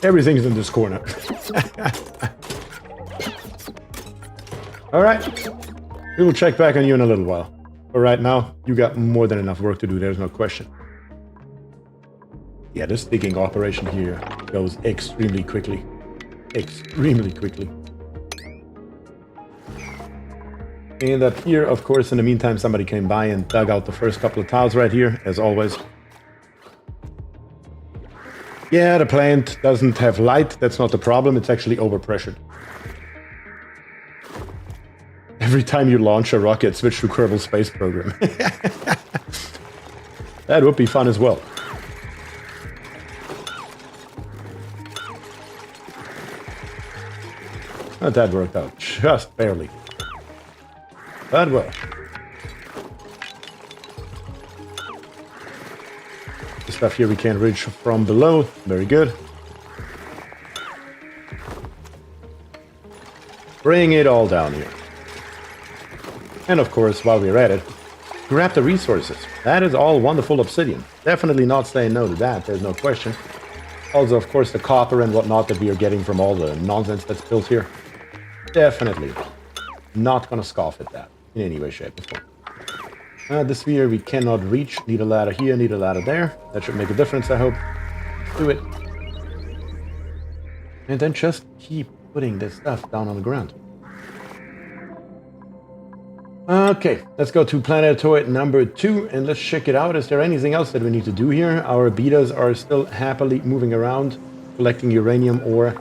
Everything's in this corner. Alright, we will check back on you in a little while. But right now, you got more than enough work to do, there's no question. Yeah, this digging operation here goes extremely quickly. Extremely quickly. And up here, of course, in the meantime, somebody came by and dug out the first couple of tiles right here, as always. Yeah, the plant doesn't have light. That's not the problem. It's actually overpressured. Every time you launch a rocket, switch to Kerbal Space Program. That would be fun as well. But that worked out just barely. But well. The stuff here we can reach from below. Very good. Bring it all down here. And of course, while we're at it, grab the resources. That is all wonderful obsidian. Definitely not saying no to that, there's no question. Also, of course, the copper and whatnot that we are getting from all the nonsense that's built here. Definitely not gonna scoff at that in any way, shape, or form. The sphere we cannot reach. Need a ladder here, need a ladder there. That should make a difference, I hope. Do it. And then just keep putting this stuff down on the ground. Okay, let's go to planetoid number 2 and let's check it out. Is there anything else that we need to do here? Our betas are still happily moving around, collecting uranium ore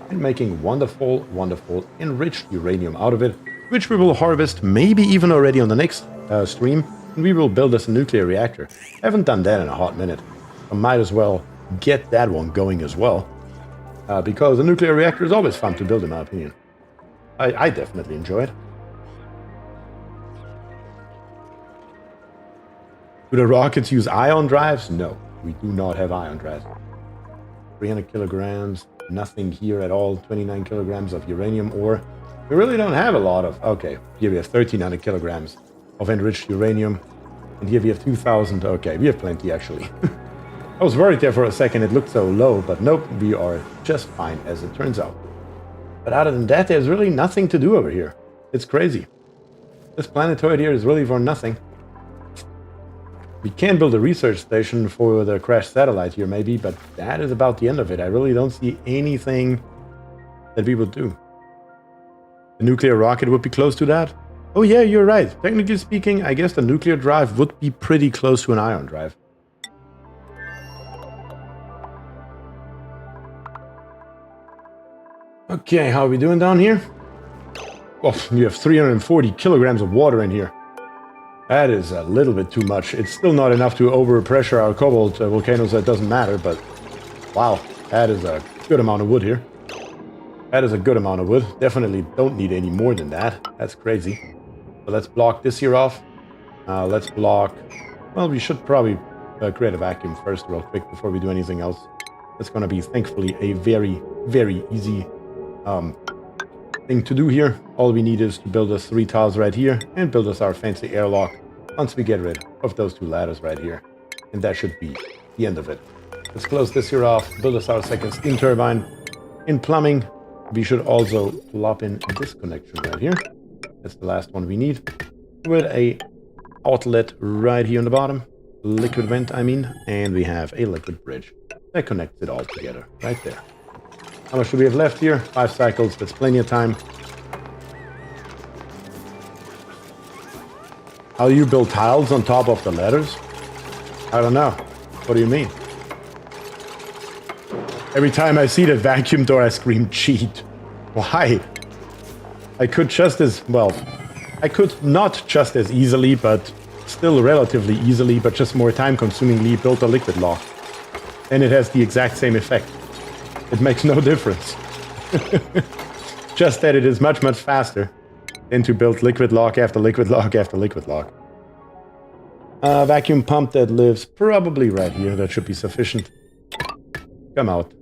and making wonderful, wonderful enriched uranium out of it, which we will harvest maybe even already on the next stream, and we will build us a nuclear reactor. Haven't done that in a hot minute. I might as well get that one going as well, because a nuclear reactor is always fun to build, in my opinion. I definitely enjoy it. Do the rockets use ion drives? No, we do not have ion drives. 300 kilograms, nothing here at all. 29 kilograms of uranium ore. We really don't have a lot of... Okay, here we have 1,300 kilograms of enriched uranium. And here we have 2,000. Okay, we have plenty, actually. I was worried there for a second. It looked so low, but nope, we are just fine, as it turns out. But other than that, there's really nothing to do over here. It's crazy. This planetoid here is really for nothing. We can build a research station for the crashed satellite here, maybe, but that is about the end of it. I really don't see anything that we would do. The nuclear rocket would be close to that. Oh yeah, you're right. Technically speaking, I guess the nuclear drive would be pretty close to an ion drive. Okay, how are we doing down here? Oh, you have 340 kilograms of water in here. That is a little bit too much. It's still not enough to overpressure our cobalt volcanoes, so it doesn't matter, but wow, that is a good amount of wood here. That is a good amount of wood. Definitely don't need any more than that. That's crazy. So let's block this here off. Let's block... Well, we should probably create a vacuum first real quick before we do anything else. That's going to be, thankfully, a very, very easy thing to do here. All we need is to build us 3 tiles right here and build us our fancy airlock once we get rid of those 2 ladders right here. And that should be the end of it. Let's close this here off, build us our second steam turbine. In plumbing, we should also plop in this connection right here. That's the last one we need. With a outlet right here on the bottom. Liquid vent, I mean. And we have a liquid bridge that connects it all together right there. How much do we have left here? 5 cycles, that's plenty of time. How do you build tiles on top of the ladders? I don't know. What do you mean? Every time I see that vacuum door, I scream cheat. Why? I could just as, well, I could not just as easily, but still relatively easily, but just more time-consumingly build a liquid lock. And it has the exact same effect. It makes no difference. Just that it is much, much faster than to build liquid lock after liquid lock after liquid lock. Vacuum pump that lives probably right here. That should be sufficient. Come out.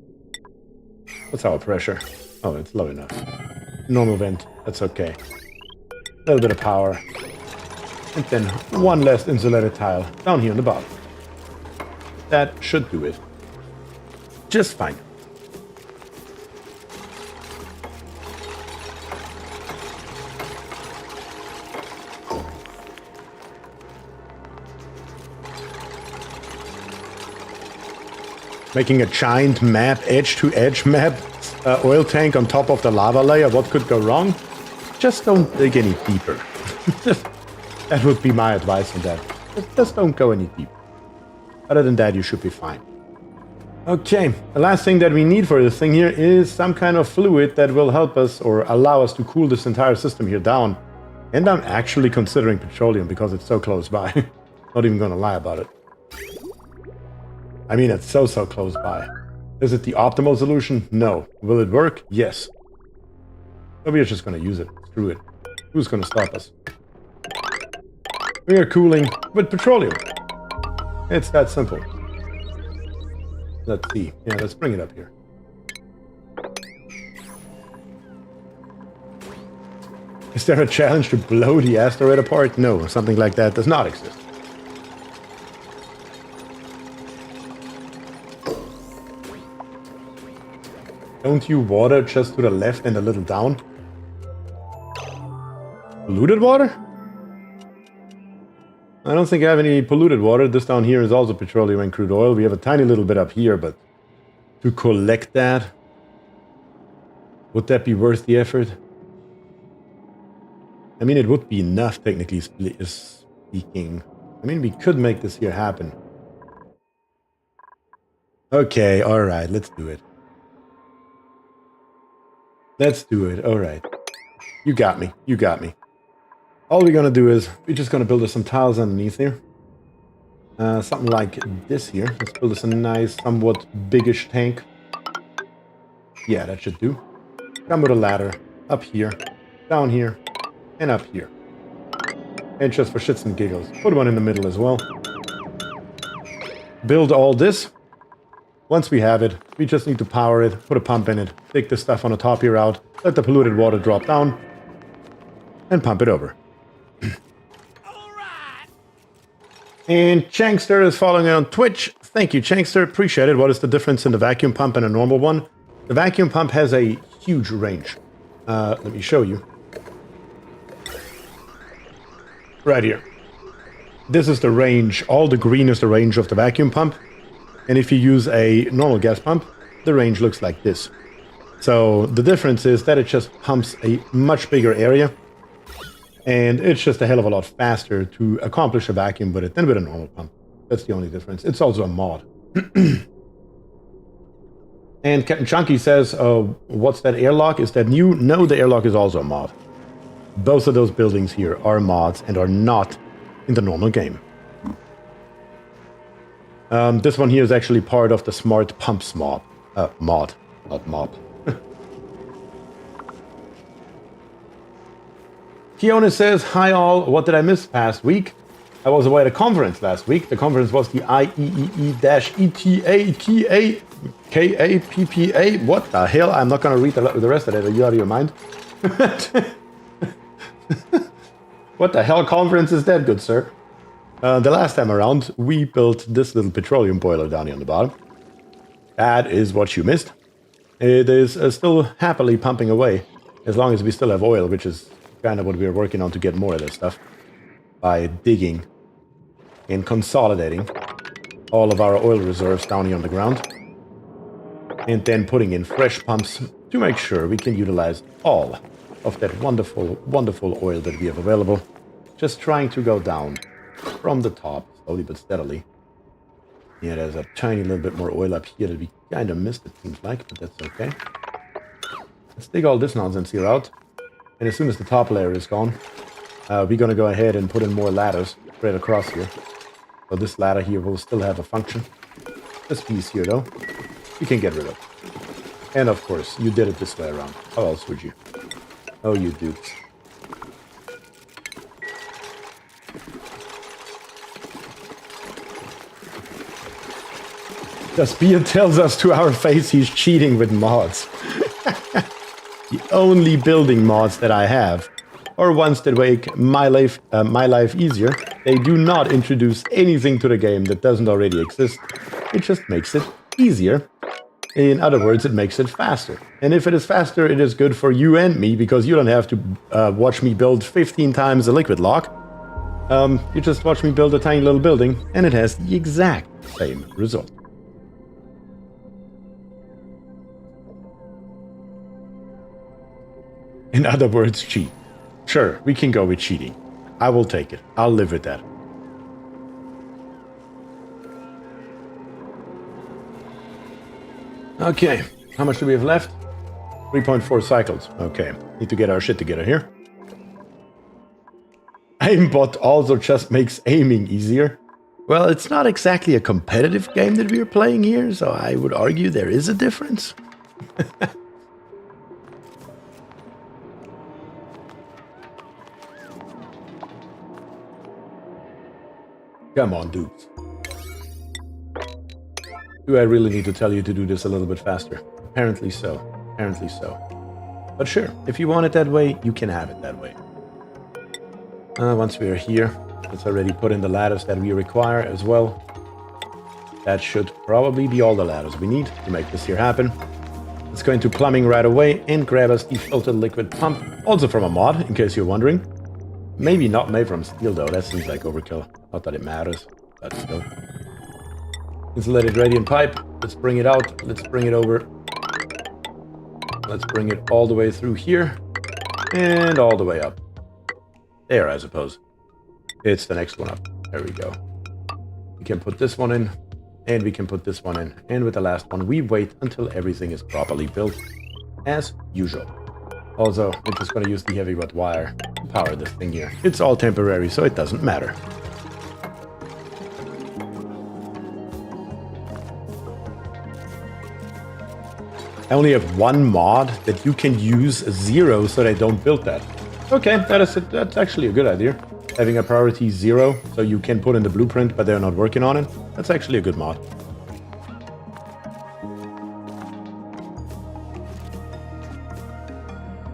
What's our pressure? Oh, it's low enough. Normal vent. That's okay. A little bit of power. And then one last insulated tile down here on the bottom. That should do it. Just fine. Making a giant map, edge-to-edge map, oil tank on top of the lava layer. What could go wrong? Just don't dig any deeper. That would be my advice on that. Just don't go any deeper. Other than that, you should be fine. Okay, the last thing that we need for this thing here is some kind of fluid that will help us or allow us to cool this entire system here down. And I'm actually considering petroleum because it's so close by. Not even gonna lie about it. I mean, it's so close by. Is it the optimal solution? No. Will it work? Yes. So we're just gonna use it. Screw it. Who's gonna stop us? We are cooling with petroleum. It's that simple. Let's see. Yeah, let's bring it up here. Is there a challenge to blow the asteroid apart? No, something like that does not exist. Don't you water just to the left and a little down? Polluted water? I don't think I have any polluted water. This down here is also petroleum and crude oil. We have a tiny little bit up here, but to collect that, would that be worth the effort? I mean, it would be enough, technically speaking. I mean, we could make this here happen. Okay, alright, let's do it. Let's do it, alright. You got me, you got me. All we're gonna do is, we're just gonna build us some tiles underneath here. Something like this here. Let's build us a nice, somewhat biggish tank. Yeah, that should do. Come with a ladder. Up here, down here, and up here. And just for shits and giggles, put one in the middle as well. Build all this. Once we have it, we just need to power it, put a pump in it, take this stuff on the top here out, let the polluted water drop down, and pump it over. And Chankster is following it on Twitch. Thank you, Chankster. Appreciate it. What is the difference in the vacuum pump and a normal one? The vacuum pump has a huge range. Let me show you. Right here. This is the range. All the green is the range of the vacuum pump. And if you use a normal gas pump, the range looks like this. So the difference is that it just pumps a much bigger area. And it's just a hell of a lot faster to accomplish a vacuum with it than with a normal pump. That's the only difference. It's also a mod. And Captain Chunky says, what's that airlock? Is that new? No, the airlock is also a mod. Both of those buildings here are mods and are not in the normal game. This one here is actually part of the Smart Pumps mod. Mod, not mob. Keone says, hi all, what did I miss past week? I was away at a conference last week. The conference was the IEEE-ETA-KAPPA. What the hell? I'm not going to read the rest of it. Are you out of your mind? What the hell conference is that, good sir? The last time around, we built this little petroleum boiler down here on the bottom. That is what you missed. It is still happily pumping away, as long as we still have oil, which is kind of what we're working on to get more of this stuff. By digging and consolidating all of our oil reserves down here on the ground. And then putting in fresh pumps to make sure we can utilize all of that wonderful, wonderful oil that we have available. Just trying to go down from the top, slowly but steadily. Yeah, there's a tiny little bit more oil up here that we kind of missed, it seems like, but that's okay. Let's dig all this nonsense here out. And as soon as the top layer is gone, we're going to go ahead and put in more ladders right across here. So this ladder here will still have a function. This piece here, though, you can get rid of. And of course, you did it this way around. How else would you? Oh, you dukes. Thus, Beer tells us to our face he's cheating with mods. The only building mods that I have are ones that make my life easier. They do not introduce anything to the game that doesn't already exist. It just makes it easier. In other words, it makes it faster. And if it is faster, it is good for you and me, because you don't have to watch me build 15 times the liquid lock. You just watch me build a tiny little building, and it has the exact same result. In other words, cheat. Sure, we can go with cheating. I will take it. I'll live with that. Okay, how much do we have left? 3.4 cycles. Okay, need to get our shit together here. Aimbot also just makes aiming easier. Well, it's not exactly a competitive game that we're playing here, so I would argue there is a difference. Come on, dudes. Do I really need to tell you to do this a little bit faster? Apparently so. Apparently so. But sure, if you want it that way, you can have it that way. Once we are here, let's already put in the ladders that we require as well. That should probably be all the ladders we need to make this here happen. Let's go into plumbing right away and grab us the filtered liquid pump, also from a mod, in case you're wondering. Maybe not made from steel though, that seems like overkill. Not that it matters, but still. Insulated radiant pipe, let's bring it out, let's bring it over. Let's bring it all the way through here, and all the way up. There, I suppose. It's the next one up. There we go. We can put this one in, and we can put this one in. And with the last one, we wait until everything is properly built, as usual. Also, we're just going to use the heavy wet wire to power this thing here. It's all temporary, so it doesn't matter. I only have one mod that you can use 0 so they don't build that. Okay, that's actually a good idea. Having a priority 0 so you can put in the blueprint but they're not working on it. That's actually a good mod.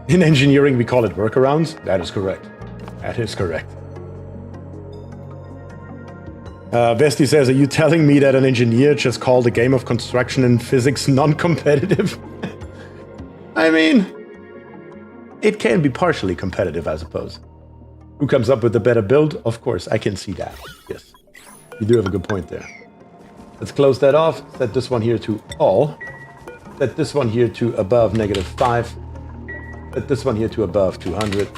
In engineering we call it workarounds. That is correct. That is correct. Vesti says, are you telling me that an engineer just called a game of construction and physics non-competitive? I mean, it can be partially competitive, I suppose. Who comes up with the better build? Of course, I can see that. Yes, you do have a good point there. Let's close that off. Set this one here to all. Set this one here to above -5. Set this one here to above 200.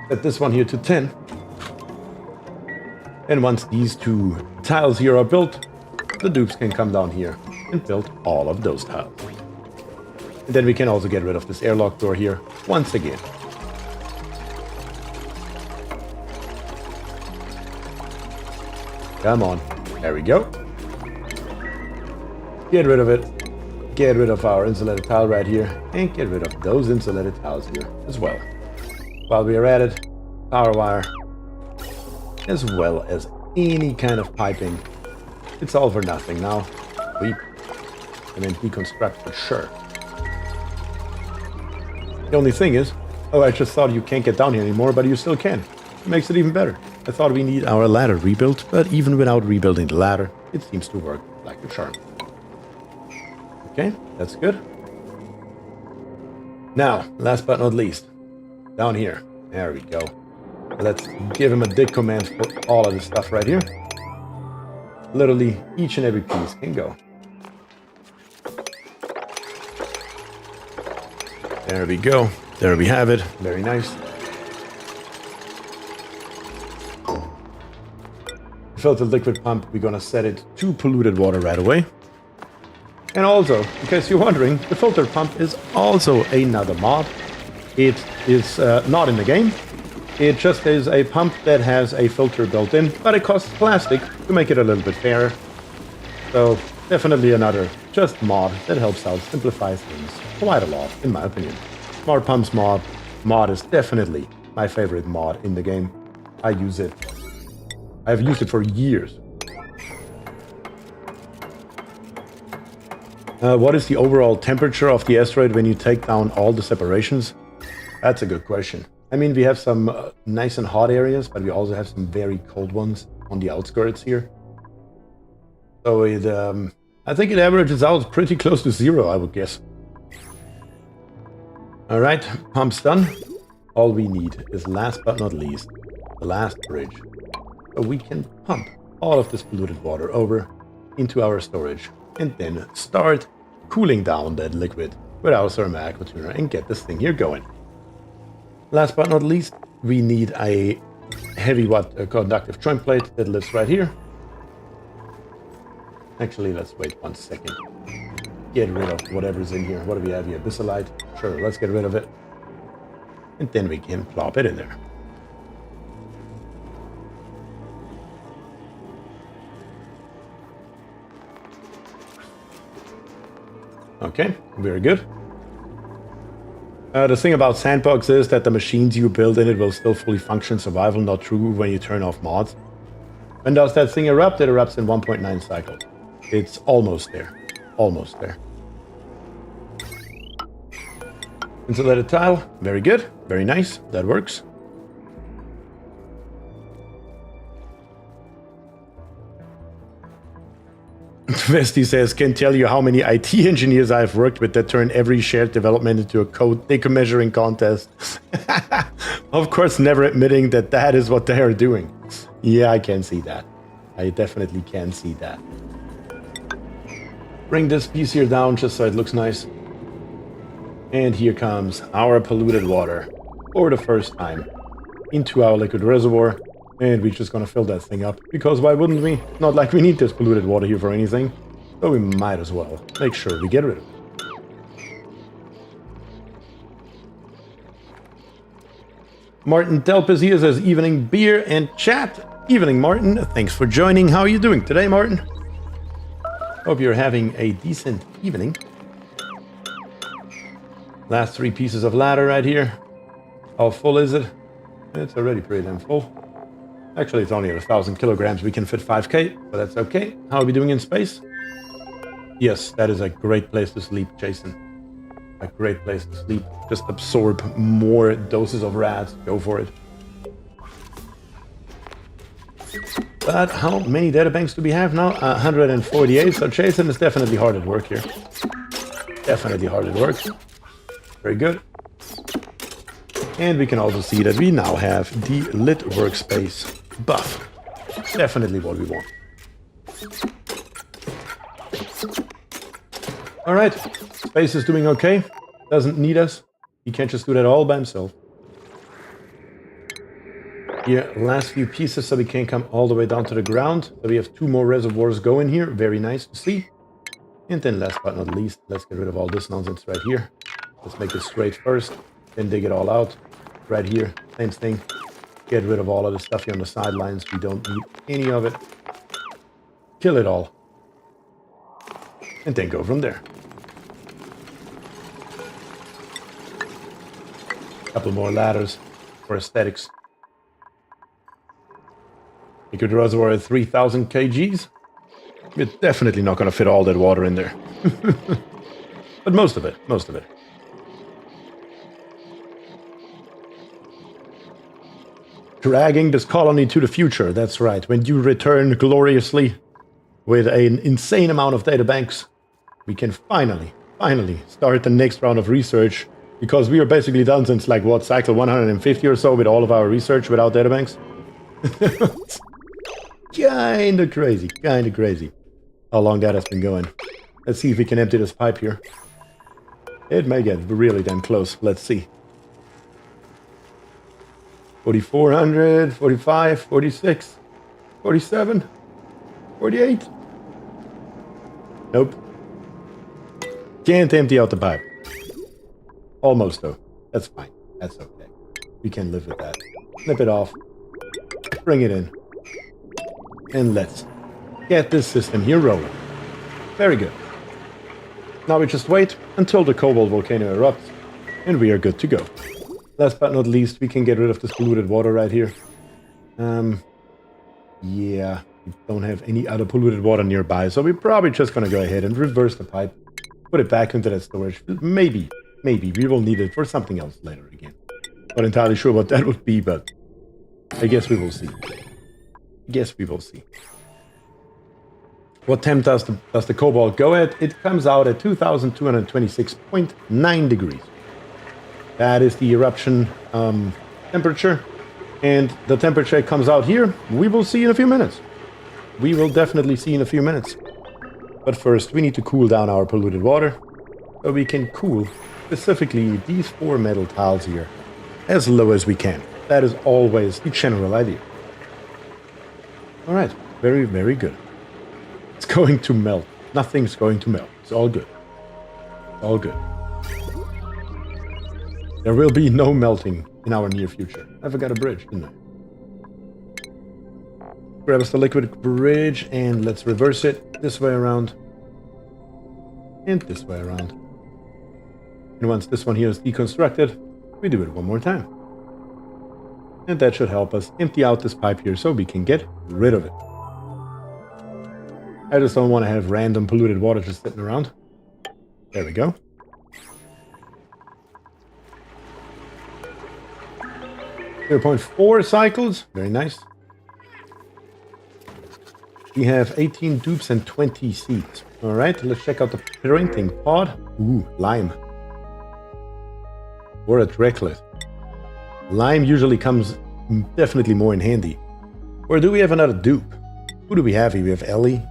Set this one here to 10. And once these two tiles here are built, the dupes can come down here and build all of those tiles. And then we can also get rid of this airlock door here once again. Come on. There we go. Get rid of it. Get rid of our insulated tile right here. And get rid of those insulated tiles here as well. While we are at it, power wire, as well as any kind of piping. It's all for nothing now. And then deconstruct for sure. The only thing is, oh, I just thought you can't get down here anymore, but you still can. It makes it even better. I thought we need our ladder rebuilt, but even without rebuilding the ladder, it seems to work like a charm. Okay, that's good. Now, last but not least, down here. There we go. Let's give him a dig command for all of this stuff right here. Literally, each and every piece can go. There we go. There we have it. Very nice. Filtered liquid pump, we're gonna set it to polluted water right away. And also, in case you're wondering, the filtered pump is also another mod. It is not in the game. It just is a pump that has a filter built in, but it costs plastic to make it a little bit fairer. So definitely another just mod that helps out, simplifies things quite a lot, in my opinion. Smart Pumps mod is definitely my favorite mod in the game. I use it. I've used it for years. What is the overall temperature of the asteroid when you take down all the separations? That's a good question. I mean, we have some nice and hot areas, but we also have some very cold ones on the outskirts here. So it, I think it averages out pretty close to 0, I would guess. All right, pump's done. All we need is, last but not least, the last bridge. So we can pump all of this polluted water over into our storage and then start cooling down that liquid with our thermal aqua tuner and get this thing here going. Last but not least, we need a heavy conductive joint plate that lives right here. Actually, let's wait 1 second. Get rid of whatever's in here. What do we have here? Bissolite? Sure, let's get rid of it. And then we can plop it in there. Okay, very good. The thing about Sandbox is that the machines you build in it will still fully function. Survival not true when you turn off mods. When does that thing erupt? It erupts in 1.9 cycles. It's almost there. Almost there. Insulated tile. Very good. Very nice. That works. Vesti says, can't tell you how many IT engineers I've worked with that turn every shared development into a code thicker measuring contest. Of course, never admitting that that is what they are doing. Yeah, I can see that. I definitely can see that. Bring this piece here down just so it looks nice. And here comes our polluted water for the first time into our liquid reservoir. And we're just gonna fill that thing up, because why wouldn't we? Not like we need this polluted water here for anything. So we might as well make sure we get rid of it. Martin Delpis here says, evening beer and chat. Evening, Martin. Thanks for joining. How are you doing today, Martin? Hope you're having a decent evening. Last 3 pieces of ladder right here. How full is it? It's already pretty damn full. Actually, it's only at 1,000 kilograms. We can fit 5K, but that's okay. How are we doing in space? Yes, that is a great place to sleep, Jason. A great place to sleep. Just absorb more doses of rats. Go for it. But how many data banks do we have now? 148. So Jason is definitely hard at work here. Definitely hard at work. Very good. And we can also see that we now have the lit workspace buff. Definitely what we want. Alright, Space is doing okay. Doesn't need us. He can't just do that all by himself. Here, last few pieces so we can come all the way down to the ground. So we have 2 more reservoirs going here. Very nice to see. And then last but not least, let's get rid of all this nonsense right here. Let's make it straight first, then dig it all out. Right here, same thing. Get rid of all of the stuff here on the sidelines. We don't need any of it. Kill it all. And then go from there. Couple more ladders for aesthetics. Liquid reservoir at 3,000 kgs. We're definitely not going to fit all that water in there. But most of it, most of it. Dragging this colony to the future, that's right. When you return gloriously with an insane amount of databanks, we can finally start the next round of research, because we are basically done since, like, what, cycle 150 or so with all of our research without databanks? Kinda crazy how long that has been going. Let's see if we can empty this pipe here. It may get really damn close. Let's see. 4,400, 45, 46, 47, 48. Nope. Can't empty out the pipe. Almost, though. That's fine. That's okay. We can live with that. Snip it off. Bring it in. And let's get this system here rolling. Very good. Now we just wait until the cobalt volcano erupts, and we are good to go. Last but not least, we can get rid of this polluted water right here. Yeah, we don't have any other polluted water nearby, so we're probably just gonna go ahead and reverse the pipe, put it back into that storage. Maybe we will need it for something else later again. Not entirely sure what that would be, but I guess we will see. What temp does the cobalt go at? It comes out at 2,226.9 degrees. That is the eruption temperature. And the temperature comes out here. We will see in a few minutes. We will definitely see in a few minutes. But first, we need to cool down our polluted water, so we can cool specifically these 4 metal tiles here as low as we can. That is always the general idea. Alright, very good. It's going to melt. Nothing's going to melt. It's all good. All good. There will be no melting in our near future. I forgot a bridge, didn't I? Grab us the liquid bridge and let's reverse it this way around. And this way around. And once this one here is deconstructed, we do it one more time. And that should help us empty out this pipe here so we can get rid of it. I just don't want to have random polluted water just sitting around. There we go. .4 cycles. Very nice. We have 18 dupes and 20 seeds. Alright, let's check out the printing pod. Ooh, lime. Or a Drecklet. Lime usually comes definitely more in handy. Or do we have another dupe? Who do we have here? We have Ellie.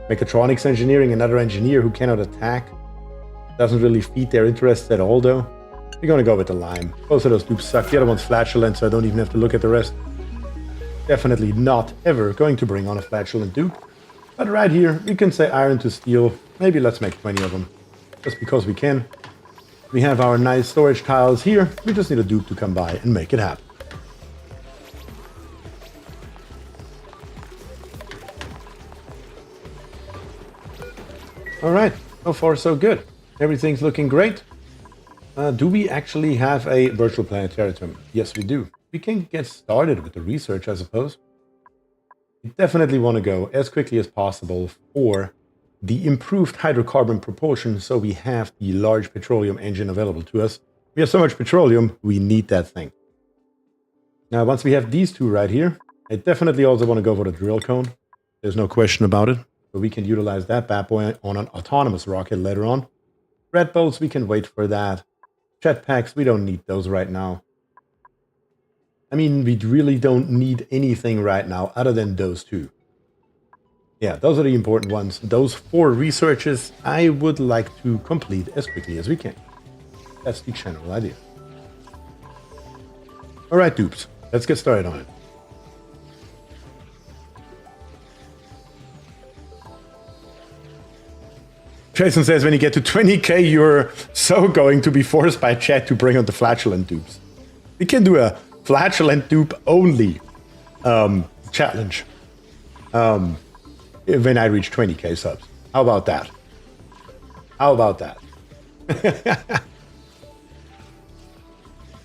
Mechatronics engineering, another engineer who cannot attack. Doesn't really feed their interests at all, though. We're gonna go with the lime. Both of those dupes suck. The other one's flatulent, so I don't even have to look at the rest. Definitely not ever going to bring on a flatulent dupe. But right here, we can say iron to steel. Maybe let's make 20 of them. Just because we can. We have our nice storage tiles here. We just need a dupe to come by and make it happen. Alright, so far so good. Everything's looking great. Do we actually have a virtual planetary terminal? Yes, we do. We can get started with the research, I suppose. We definitely want to go as quickly as possible for the improved hydrocarbon propulsion, so we have the large petroleum engine available to us. We have so much petroleum, we need that thing. Now, once we have these two right here, I definitely also want to go for the drill cone. There's no question about it. So we can utilize that bad boy on an autonomous rocket later on. Red bolts, we can wait for that. Jetpacks, we don't need those right now. I mean, we really don't need anything right now other than those two. Yeah, those are the important ones. Those 4 researches I would like to complete as quickly as we can. That's the general idea. Alright, dupes. Let's get started on it. Jason says when you get to 20k, you're so going to be forced by chat to bring on the flatulent dupes. We can do a flatulent dupe only challenge when I reach 20k subs. How about that? How about that?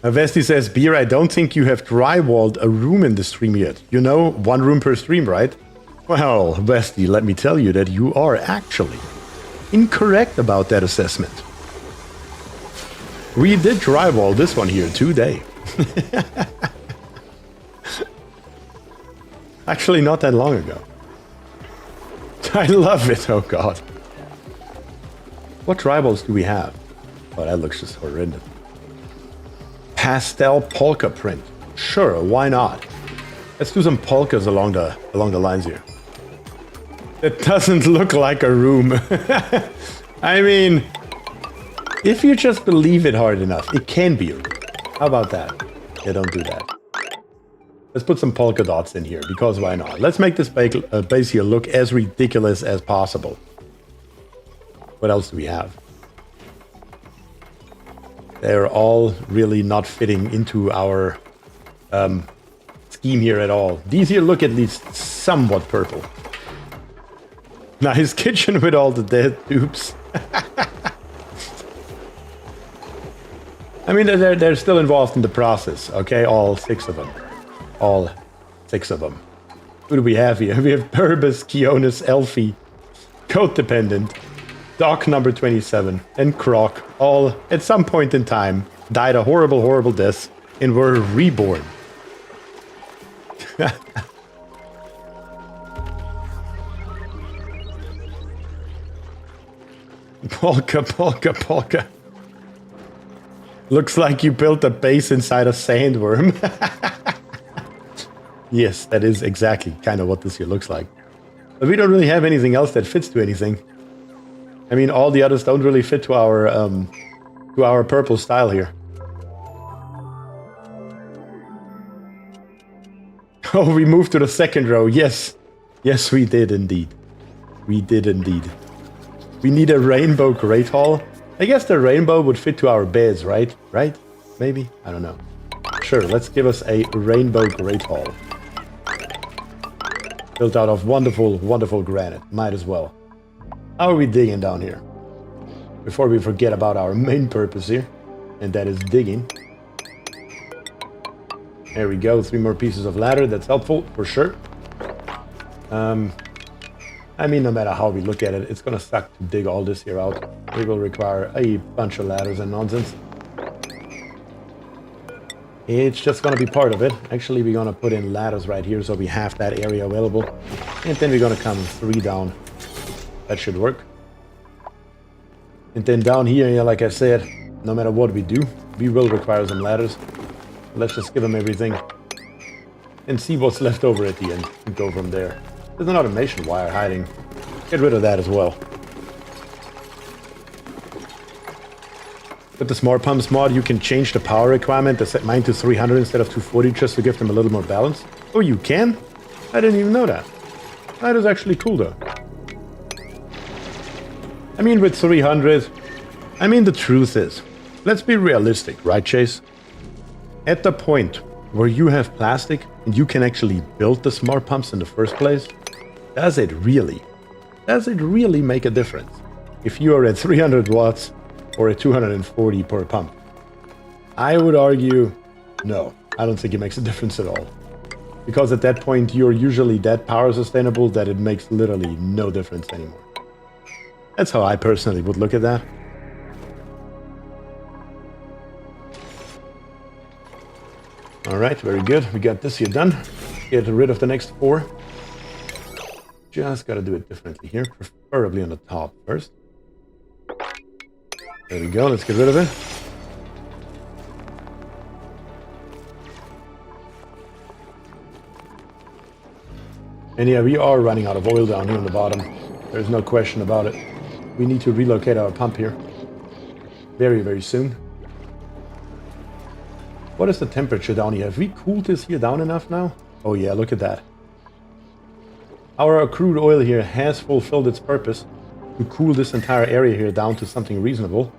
Vesti says, Beer, I don't think you have drywalled a room in the stream yet. You know, 1 room per stream, right? Well, Vesti, let me tell you that you are actually incorrect about that assessment. We did drywall this one here today. Actually, not that long ago. I love it, oh god. What tribals do we have? Oh, that looks just horrendous. Pastel polka print. Sure, why not? Let's do some polkas along the lines here. It doesn't look like a room. I mean, if you just believe it hard enough, it can be a room. How about that? Yeah, don't do that. Let's put some polka dots in here, because why not? Let's make this base here look as ridiculous as possible. What else do we have? They're all really not fitting into our scheme here at all. These here look at least somewhat purple. Nice kitchen with all the dead tubes. I mean, they're still involved in the process, okay? All 6 of them. All 6 of them. Who do we have here? We have Burbus, Kionis, Elfie, Codependent, Doc number 27, and Croc, all at some point in time died a horrible, horrible death and were reborn. Polka, polka, polka. Looks like you built a base inside a sandworm. Yes, that is exactly kind of what this here looks like. But we don't really have anything else that fits to anything. I mean, all the others don't really fit to our purple style here. Oh, we moved to the second row. Yes. Yes, we did indeed. We did indeed. We need a rainbow great hall. I guess the rainbow would fit to our beds, right? Right? Maybe? I don't know. Sure, let's give us a rainbow great hall. Built out of wonderful, wonderful granite. Might as well. How are we digging down here? Before we forget about our main purpose here. And that is digging. There we go. 3 more pieces of ladder. That's helpful, for sure. I mean, no matter how we look at it, it's gonna suck to dig all this here out. We will require a bunch of ladders and nonsense. It's just gonna be part of it. Actually, we're gonna put in ladders right here so we have that area available. And then we're gonna come 3 down. That should work. And then down here, yeah, like I said, no matter what we do, we will require some ladders. Let's just give them everything. And see what's left over at the end. And go from there. There's an automation wire hiding. Get rid of that as well. With the smart pumps mod, you can change the power requirement to set mine to 300 instead of 240 just to give them a little more balance. Oh, you can? I didn't even know that. That is actually cool though. I mean, with 300, I mean, the truth is, let's be realistic, right, Chase? At the point where you have plastic and you can actually build the smart pumps in the first place, does it really make a difference if you are at 300 watts or at 240 per pump? I would argue, no, I don't think it makes a difference at all. Because at that point, you're usually that power sustainable that it makes literally no difference anymore. That's how I personally would look at that. Alright, very good. We got this here done. Get rid of the next 4. Just gotta do it differently here, preferably on the top first. There we go, let's get rid of it. And yeah, we are running out of oil down here on the bottom. There's no question about it. We need to relocate our pump here. Very, very soon. What is the temperature down here? Have we cooled this here down enough now? Oh yeah, look at that. Our crude oil here has fulfilled its purpose to cool this entire area here down to something reasonable.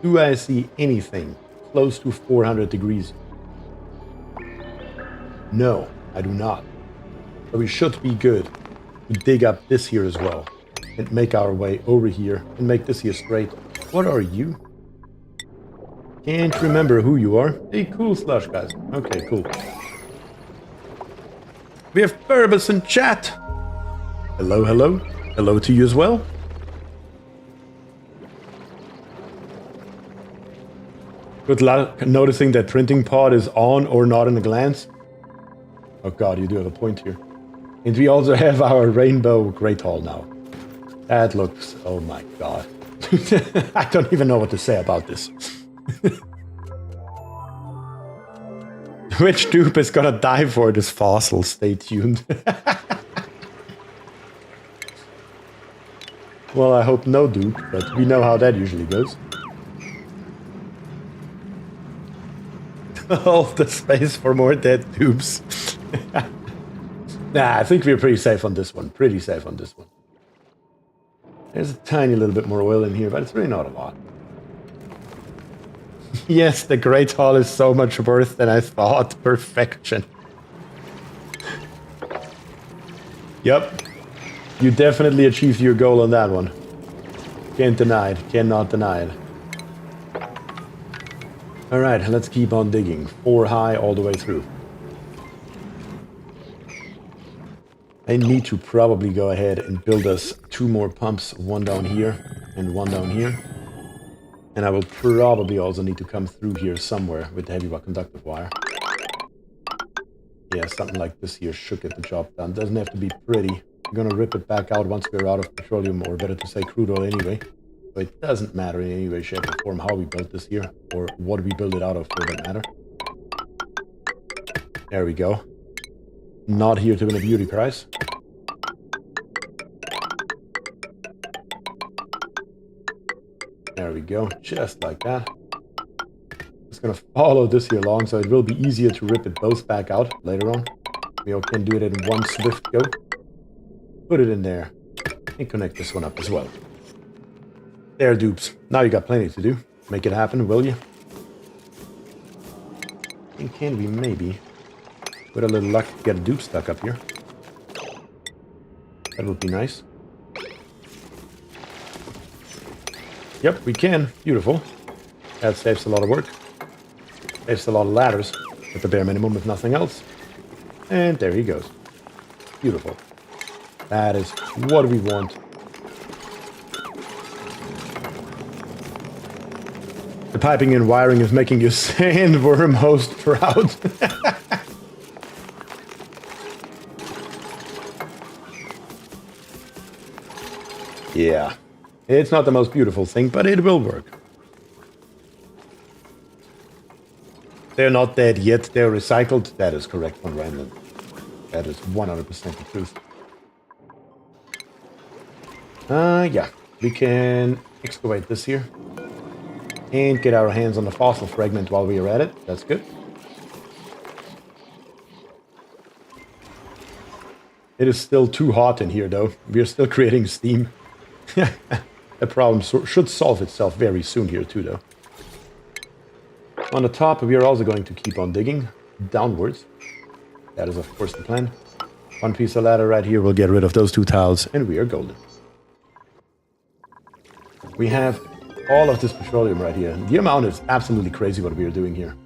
Do I see anything close to 400 degrees? No, I do not. But we should be good to dig up this here as well and make our way over here and make this here straight. What are you? Can't remember who you are. Hey, cool slush, guys. Okay, cool. We have Burbus in chat. Hello, hello. Hello to you as well. Good luck noticing that printing pod is on or not in a glance. Oh god, you do have a point here. And we also have our rainbow Great Hall now. That looks... oh my god. I don't even know what to say about this. Which dupe is gonna die for this fossil? Stay tuned. Well, I hope no dupe, but we know how that usually goes. All the space for more dead dupes. Nah, I think we're pretty safe on this one. Pretty safe on this one. There's a tiny little bit more oil in here, but it's really not a lot. Yes, the Great Hall is so much worse than I thought. Perfection. Yep. You definitely achieved your goal on that one. Can't deny it. Cannot deny it. Alright, let's keep on digging. 4 high all the way through. I need to probably go ahead and build us 2 more pumps. 1 down here and 1 down here. And I will probably also need to come through here somewhere with the heavy conductive wire. Yeah, something like this here should get the job done. Doesn't have to be pretty. I'm gonna rip it back out once we're out of petroleum, or better to say crude oil anyway. So it doesn't matter in any way, shape, or form how we built this here, or what we build it out of, for that matter. There we go. Not here to win a beauty prize. There we go, just like that. Just gonna follow this here along, so it will be easier to rip it both back out later on. We all can do it in one swift go. Put it in there, and connect this one up as well. There, dupes. Now you got plenty to do. Make it happen, will you? And can we maybe, with a little luck, get a dupe stuck up here? That would be nice. Yep, we can. Beautiful. That saves a lot of work. Saves a lot of ladders at the bare minimum, if nothing else. And there he goes. Beautiful. That is what we want. The piping and wiring is making your sandworm host proud. Yeah. It's not the most beautiful thing, but it will work. They're not dead yet. They're recycled. That is correct, von Randland. That is 100% the truth. Yeah. We can excavate this here. And get our hands on the fossil fragment while we are at it. That's good. It is still too hot in here, though. We are still creating steam. The problem should solve itself very soon here, too, though. On the top, we are also going to keep on digging downwards. That is, of course, the plan. 1 piece of ladder right here will get rid of those 2 tiles, and we are golden. We have all of this petroleum right here. The amount is absolutely crazy what we are doing here.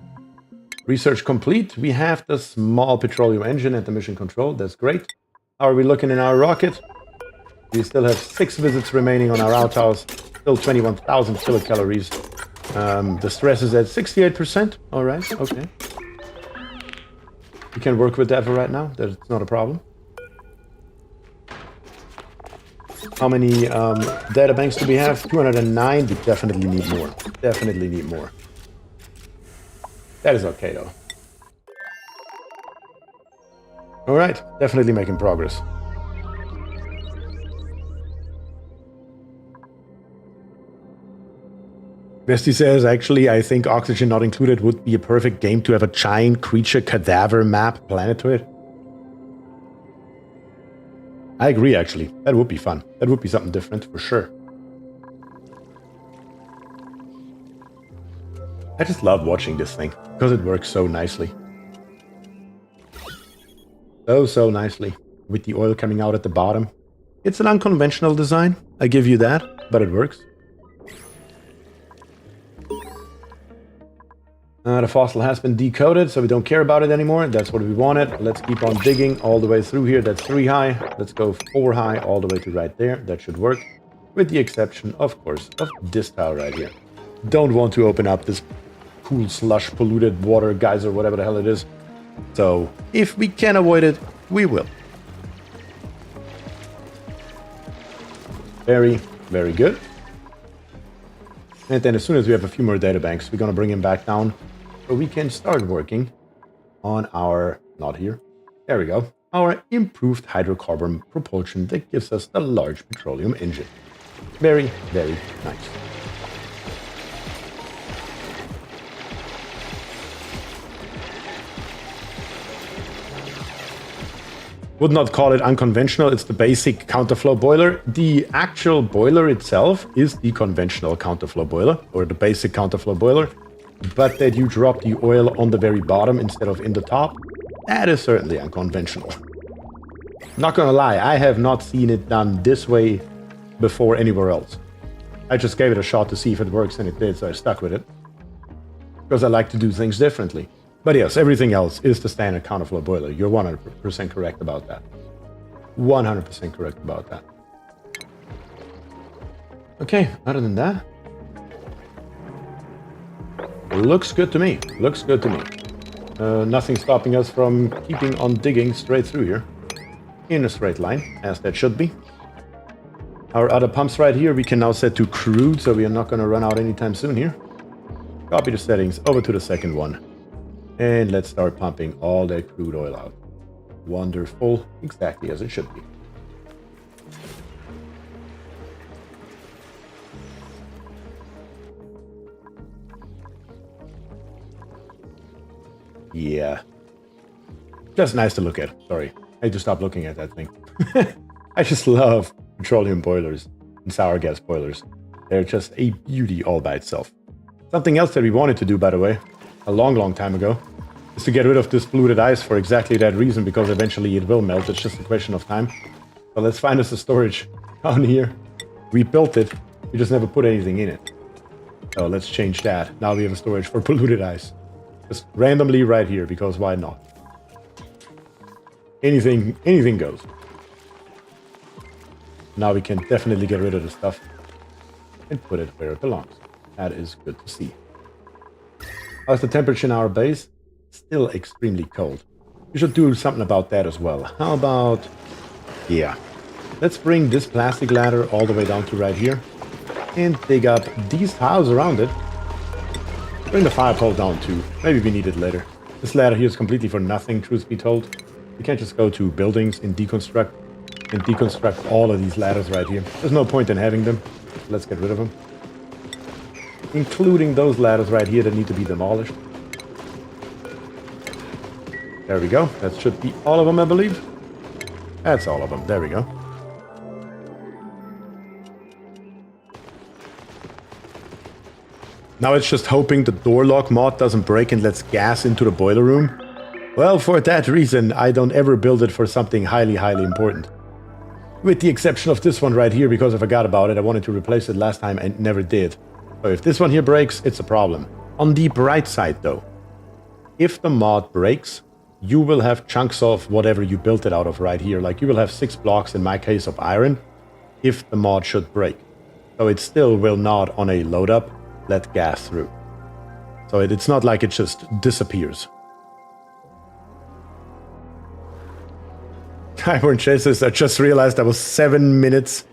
Research complete. We have the small petroleum engine at the mission control. That's great. How are we looking in our rocket? We still have 6 visits remaining on our outhouse. Still 21,000 kilocalories. The stress is at 68%. All right, okay. We can work with that for right now. That's not a problem. How many data banks do we have? 209. We definitely need more. Definitely need more. That is okay, though. All right, definitely making progress. Bestie says, actually, I think Oxygen Not Included would be a perfect game to have a giant creature cadaver map planetoid. I agree, actually. That would be fun. That would be something different, for sure. I just love watching this thing, because it works so nicely. So nicely. With the oil coming out at the bottom. It's an unconventional design, I give you that, but it works. The fossil has been decoded, so we don't care about it anymore. That's what we wanted. Let's keep on digging all the way through here. That's 3 high. Let's go 4 high all the way to right there. That should work. With the exception, of course, of this tile right here. Don't want to open up this cool slush polluted water geyser, whatever the hell it is. So, if we can avoid it, we will. Very, very good. And then as soon as we have a few more data banks, we're going to bring him back down so we can start working on our, not here, there we go, our improved hydrocarbon propulsion that gives us the large petroleum engine. Very, very nice. Would not call it unconventional, it's the basic counterflow boiler. The actual boiler itself is the conventional counterflow boiler, or the basic counterflow boiler, but that you drop the oil on the very bottom instead of in the top, that is certainly unconventional. Not gonna lie, I have not seen it done this way before anywhere else. I just gave it a shot to see if it works, and it did, so I stuck with it. Because I like to do things differently. But yes, everything else is the standard counterflow boiler. You're 100% correct about that. 100% correct about that. Okay, other than that, looks good to me. Looks good to me. Nothing stopping us from keeping on digging straight through here. In a straight line, as that should be. Our other pumps right here, we can now set to crude, so we are not going to run out anytime soon here. Copy the settings over to the second one. And let's start pumping all that crude oil out. Wonderful, exactly as it should be. Yeah. Just nice to look at. Sorry. I had to stop looking at that thing. I just love petroleum boilers and sour gas boilers. They're just a beauty all by itself. Something else that we wanted to do, by the way, a long, long time ago, is to get rid of this polluted ice for exactly that reason, because eventually it will melt. It's just a question of time. So let's find us a storage down here. We built it. We just never put anything in it. So let's change that. Now we have a storage for polluted ice. Just randomly right here, because why not? Anything goes. Now we can definitely get rid of the stuff and put it where it belongs. That is good to see. How's the temperature in our base? Still extremely cold. We should do something about that as well. How about... yeah. Let's bring this plastic ladder all the way down to right here. And dig up these tiles around it. Bring the fire pole down too. Maybe we need it later. This ladder here is completely for nothing, truth be told. You can't just go to buildings and deconstruct all of these ladders right here. There's no point in having them. Let's get rid of them. Including those ladders right here that need to be demolished. There we go. That should be all of them, I believe. That's all of them. There we go. Now it's just hoping the door lock mod doesn't break and lets gas into the boiler room. Well, for that reason, I don't ever build it for something highly, highly important. With the exception of this one right here, because I forgot about it. I wanted to replace it last time and never did. So if this one here breaks, it's a problem. On the bright side though, if the mod breaks, you will have chunks of whatever you built it out of right here. Like you will have 6 blocks in my case of iron, if the mod should break. So it still will not, on a load up, let gas through. So it's not like it just disappears. Highborn Chasers, I just realized I was 7 minutes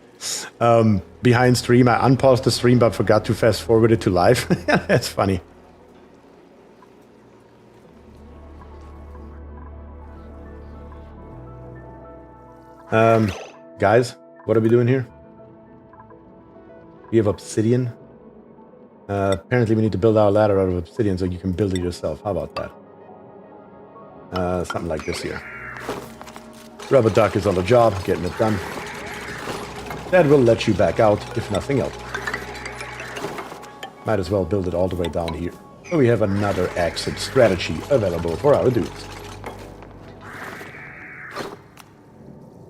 behind stream. I unpaused the stream but forgot to fast forward it to live. That's funny. Guys, what are we doing here? We have obsidian. Apparently we need to build our ladder out of obsidian so you can build it yourself. How about that? Something like this here. Rubber duck is on the job, getting it done. That will let you back out, if nothing else. Might as well build it all the way down here. So we have another exit strategy available for our dudes.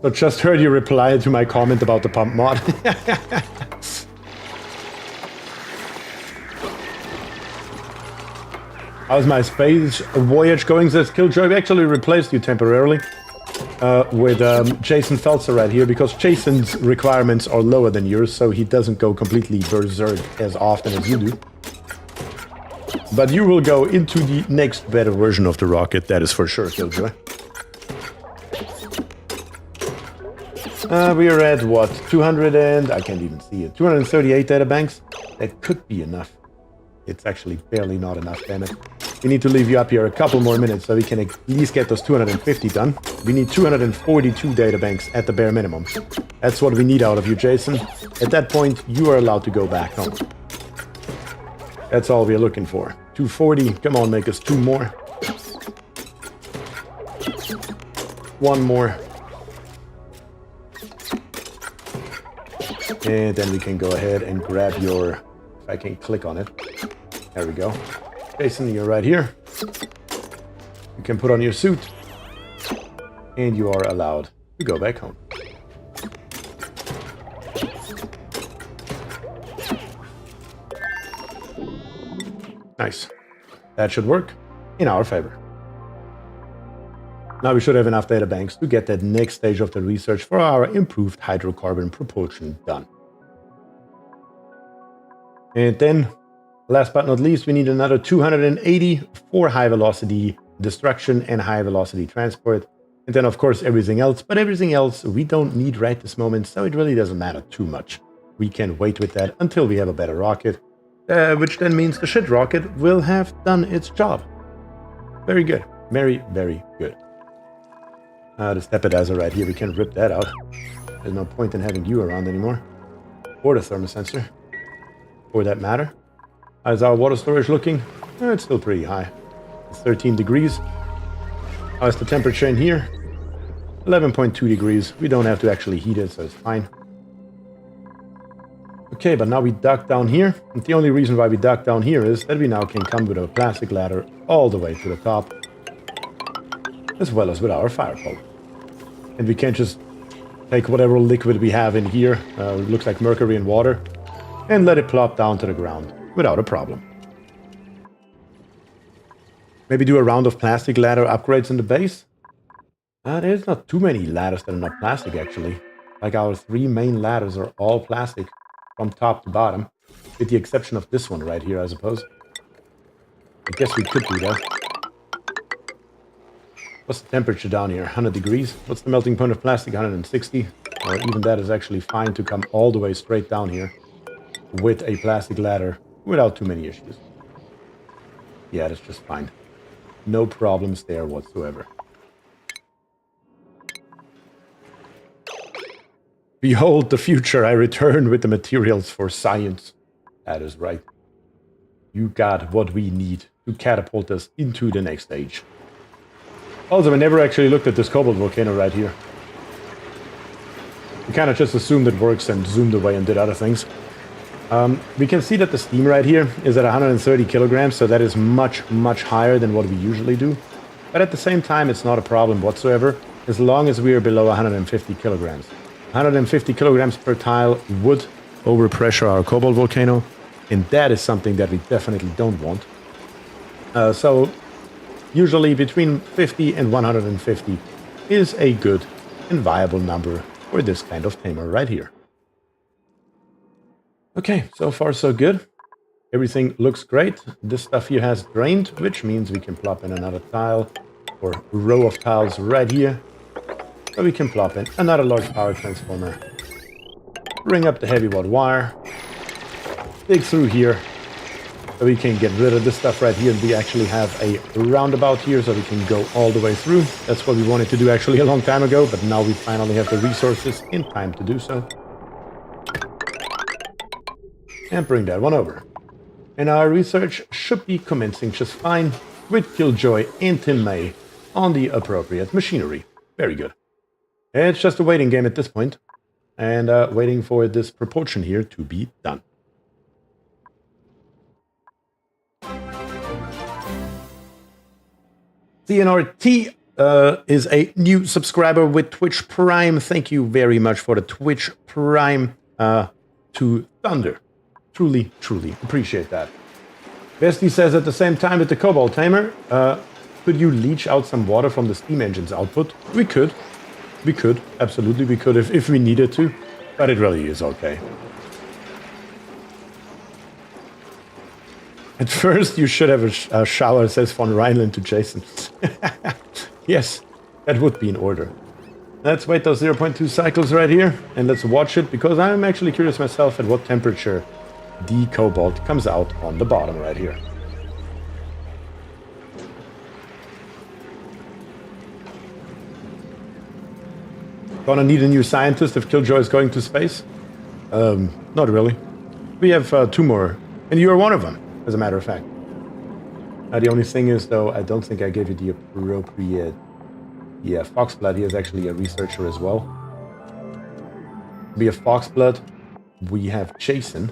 So just heard you reply to my comment about the pump mod. How's my space voyage going, says Killjoy? We actually replaced you temporarily with Jason Felser right here, because Jason's requirements are lower than yours, so he doesn't go completely berserk as often as you do. But you will go into the next better version of the rocket, that is for sure, Killjoy. We are at what? 200 and I can't even see it. 238 data banks. That could be enough. It's actually barely not enough, damn it. We need to leave you up here a couple more minutes so we can at least get those 250 done. We need 242 data banks at the bare minimum. That's what we need out of you, Jason. At that point, you are allowed to go back home. That's all we're looking for. 240. Come on, make us 2 more. 1 more. And then we can go ahead and grab your... If I can click on it. There we go. Jason, you're right here. You can put on your suit. And you are allowed to go back home. Nice. That should work in our favor. Now we should have enough data banks to get that next stage of the research for our improved hydrocarbon propulsion done. And then, last but not least, we need another 280 for high velocity destruction and high velocity transport. And then, of course, everything else. But everything else we don't need right this moment, so it really doesn't matter too much. We can wait with that until we have a better rocket, which then means the shit rocket will have done its job. Very good. Very, very good. The stepidizer right here, we can rip that out. There's no point in having you around anymore. Or the thermosensor, for that matter. How's our water storage looking? It's still pretty high. It's 13 degrees. How's the temperature in here? 11.2 degrees. We don't have to actually heat it, so it's fine. Okay, but now we duck down here. And the only reason why we duck down here is that we now can come with a plastic ladder all the way to the top, as well as with our fire pole. And we can just take whatever liquid we have in here, it looks like mercury and water, and let it plop down to the ground without a problem. Maybe do a round of plastic ladder upgrades in the base? There's not too many ladders that are not plastic, actually. Like our 3 main ladders are all plastic from top to bottom, with the exception of this one right here, I suppose. I guess we could do that. What's the temperature down here? 100 degrees. What's the melting point of plastic? 160. Or even that is actually fine to come all the way straight down here with a plastic ladder without too many issues. Yeah, that's just fine. No problems there whatsoever. Behold the future, I return with the materials for science. That is right. You got what we need to catapult us into the next stage. Also, I never actually looked at this cobalt volcano right here. We kind of just assumed it works and zoomed away and did other things. We can see that the steam right here is at 130 kilograms, so that is much, much higher than what we usually do. But at the same time, it's not a problem whatsoever, as long as we are below 150 kilograms. 150 kilograms per tile would overpressure our cobalt volcano, and that is something that we definitely don't want. So usually between 50 and 150 is a good and viable number for this kind of tamer right here. Okay, so far so good. Everything looks great. This stuff here has drained, which means we can plop in another tile or row of tiles right here. So we can plop in another large power transformer. Bring up the heavy watt wire. Dig through here. So we can get rid of this stuff right here, and we actually have a roundabout here so we can go all the way through. That's what we wanted to do actually a long time ago, but now we finally have the resources in time to do so. And bring that one over. And our research should be commencing just fine with Killjoy and Tim May on the appropriate machinery. Very good. It's just a waiting game at this point, and waiting for this propulsion here to be done. CNRT is a new subscriber with Twitch Prime. Thank you very much for the Twitch Prime to Thunder. Truly, truly appreciate that. Bestie says at the same time with the Cobalt Tamer, could you leach out some water from the steam engine's output? We could. We could. Absolutely we could if we needed to. But it really is okay. At first, you should have a shower, says von Reinland to Jason. Yes, that would be in order. Let's wait those 0.2 cycles right here, and let's watch it, because I'm actually curious myself at what temperature the cobalt comes out on the bottom right here. Gonna need a new scientist if Killjoy is going to space? Not really. We have 2 more, and you are one of them, as a matter of fact. The only thing is, though, I don't think I gave you the appropriate... Yeah, Foxblood, he is actually a researcher as well. We have Foxblood, we have Jason,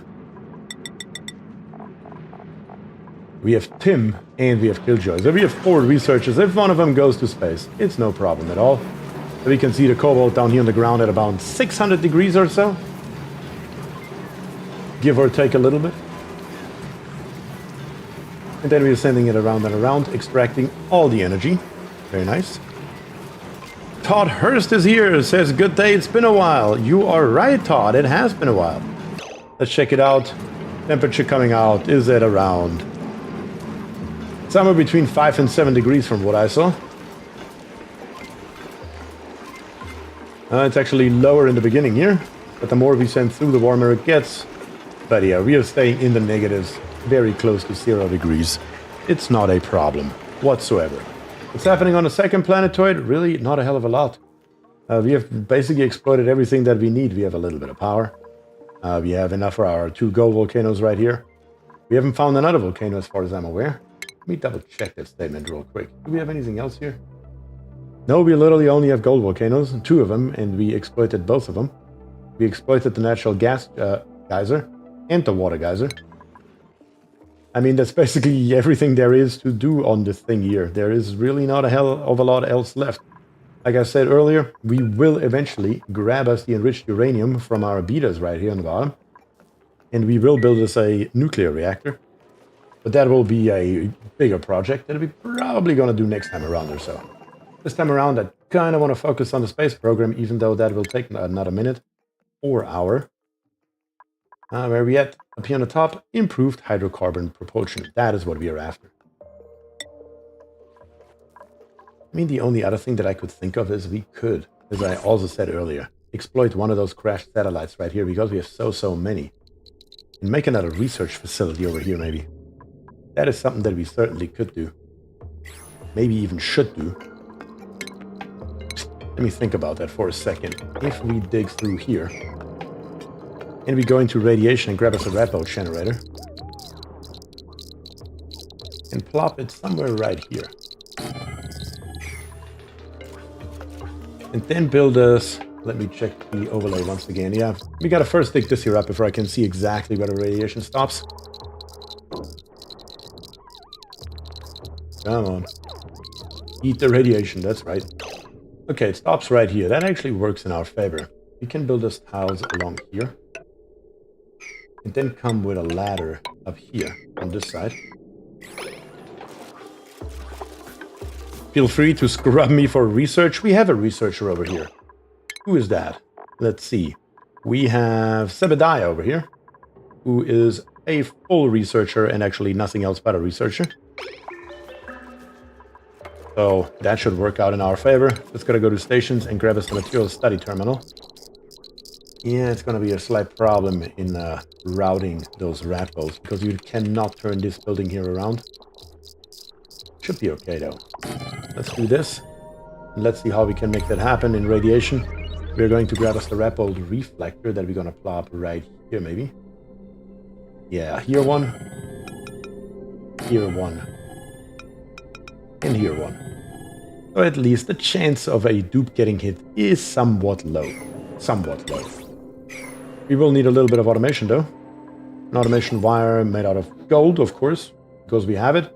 we have Tim, and we have Killjoy. So we have 4 researchers. If one of them goes to space, it's no problem at all. We can see the cobalt down here on the ground at about 600 degrees or so. Give or take a little bit. And then we're sending it around and around, extracting all the energy. Very nice. Todd Hurst is here, says, good day, it's been a while. You are right, Todd, it has been a while. Let's check it out. Temperature coming out is at around somewhere between 5 and 7 degrees from what I saw. It's actually lower in the beginning here, but the more we send through, the warmer it gets. But yeah, we are staying in the negatives, very close to 0 degrees. It's not a problem whatsoever. What's happening on the second planetoid? Really, not a hell of a lot. We have basically exploited everything that we need. We have a little bit of power. We have enough for our 2 gold volcanoes right here. We haven't found another volcano as far as I'm aware. Let me double check that statement real quick. Do we have anything else here? No, we literally only have gold volcanoes, 2 of them, and we exploited both of them. We exploited the natural gas geyser and the water geyser. I mean, that's basically everything there is to do on this thing here. There is really not a hell of a lot else left. Like I said earlier, we will eventually grab us the enriched uranium from our betas right here on the bottom. And we will build us a nuclear reactor. But that will be a bigger project that we're probably going to do next time around or so. This time around, I kind of want to focus on the space program, even though that will take another minute or hour. Where are we at? Up here on the top, improved hydrocarbon propulsion. That is what we are after. I mean, the only other thing that I could think of is we could, as I also said earlier, exploit one of those crashed satellites right here, because we have so many. And make another research facility over here, maybe. That is something that we certainly could do. Maybe even should do. Let me think about that for a second. If we dig through here, and we go into radiation and grab us a red bolt generator, and plop it somewhere right here. And then build us... Let me check the overlay once again. Yeah, we gotta first dig this here up before I can see exactly where the radiation stops. Come on. Eat the radiation, that's right. Okay, it stops right here. That actually works in our favor. We can build us tiles along here. And then come with a ladder up here on this side. Feel free to scrub me for research. We have a researcher over here. Who is that? Let's see. We have Sebediah over here, who is a full researcher and actually nothing else but a researcher. So that should work out in our favor. Let's gotta go to stations and grab us the material study terminal. Yeah, it's gonna be a slight problem in routing those rat bolts, because you cannot turn this building here around. Should be okay though. Let's do this. And let's see how we can make that happen in radiation. We're going to grab us the rat bolt reflector that we're gonna plop right here maybe. Yeah, here one. Here one. And here one. So at least the chance of a dupe getting hit is somewhat low. Somewhat low. We will need a little bit of automation though. An automation wire made out of gold, of course, because we have it.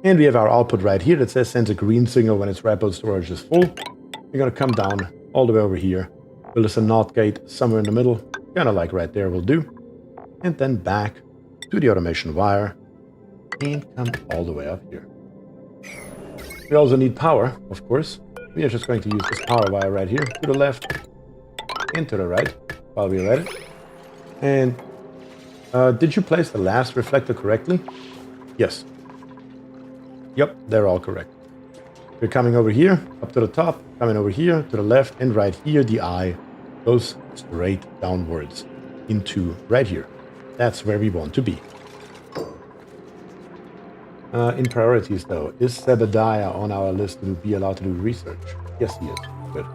And we have our output right here that says sends a green signal when its rat bolt storage is full. We're gonna come down all the way over here. Build us a NOT gate somewhere in the middle, kind of like right there will do. And then back to the automation wire and come all the way up here. We also need power, of course. We are just going to use this power wire right here to the left and to the right while we're at it. And did you place the last reflector correctly? Yes. Yep, they're all correct. We're coming over here, up to the top, coming over here, to the left, and right here, the eye goes straight downwards into right here. That's where we want to be. In priorities, though, is Zebediah on our list to be allowed to do research? Yes, he is. Good.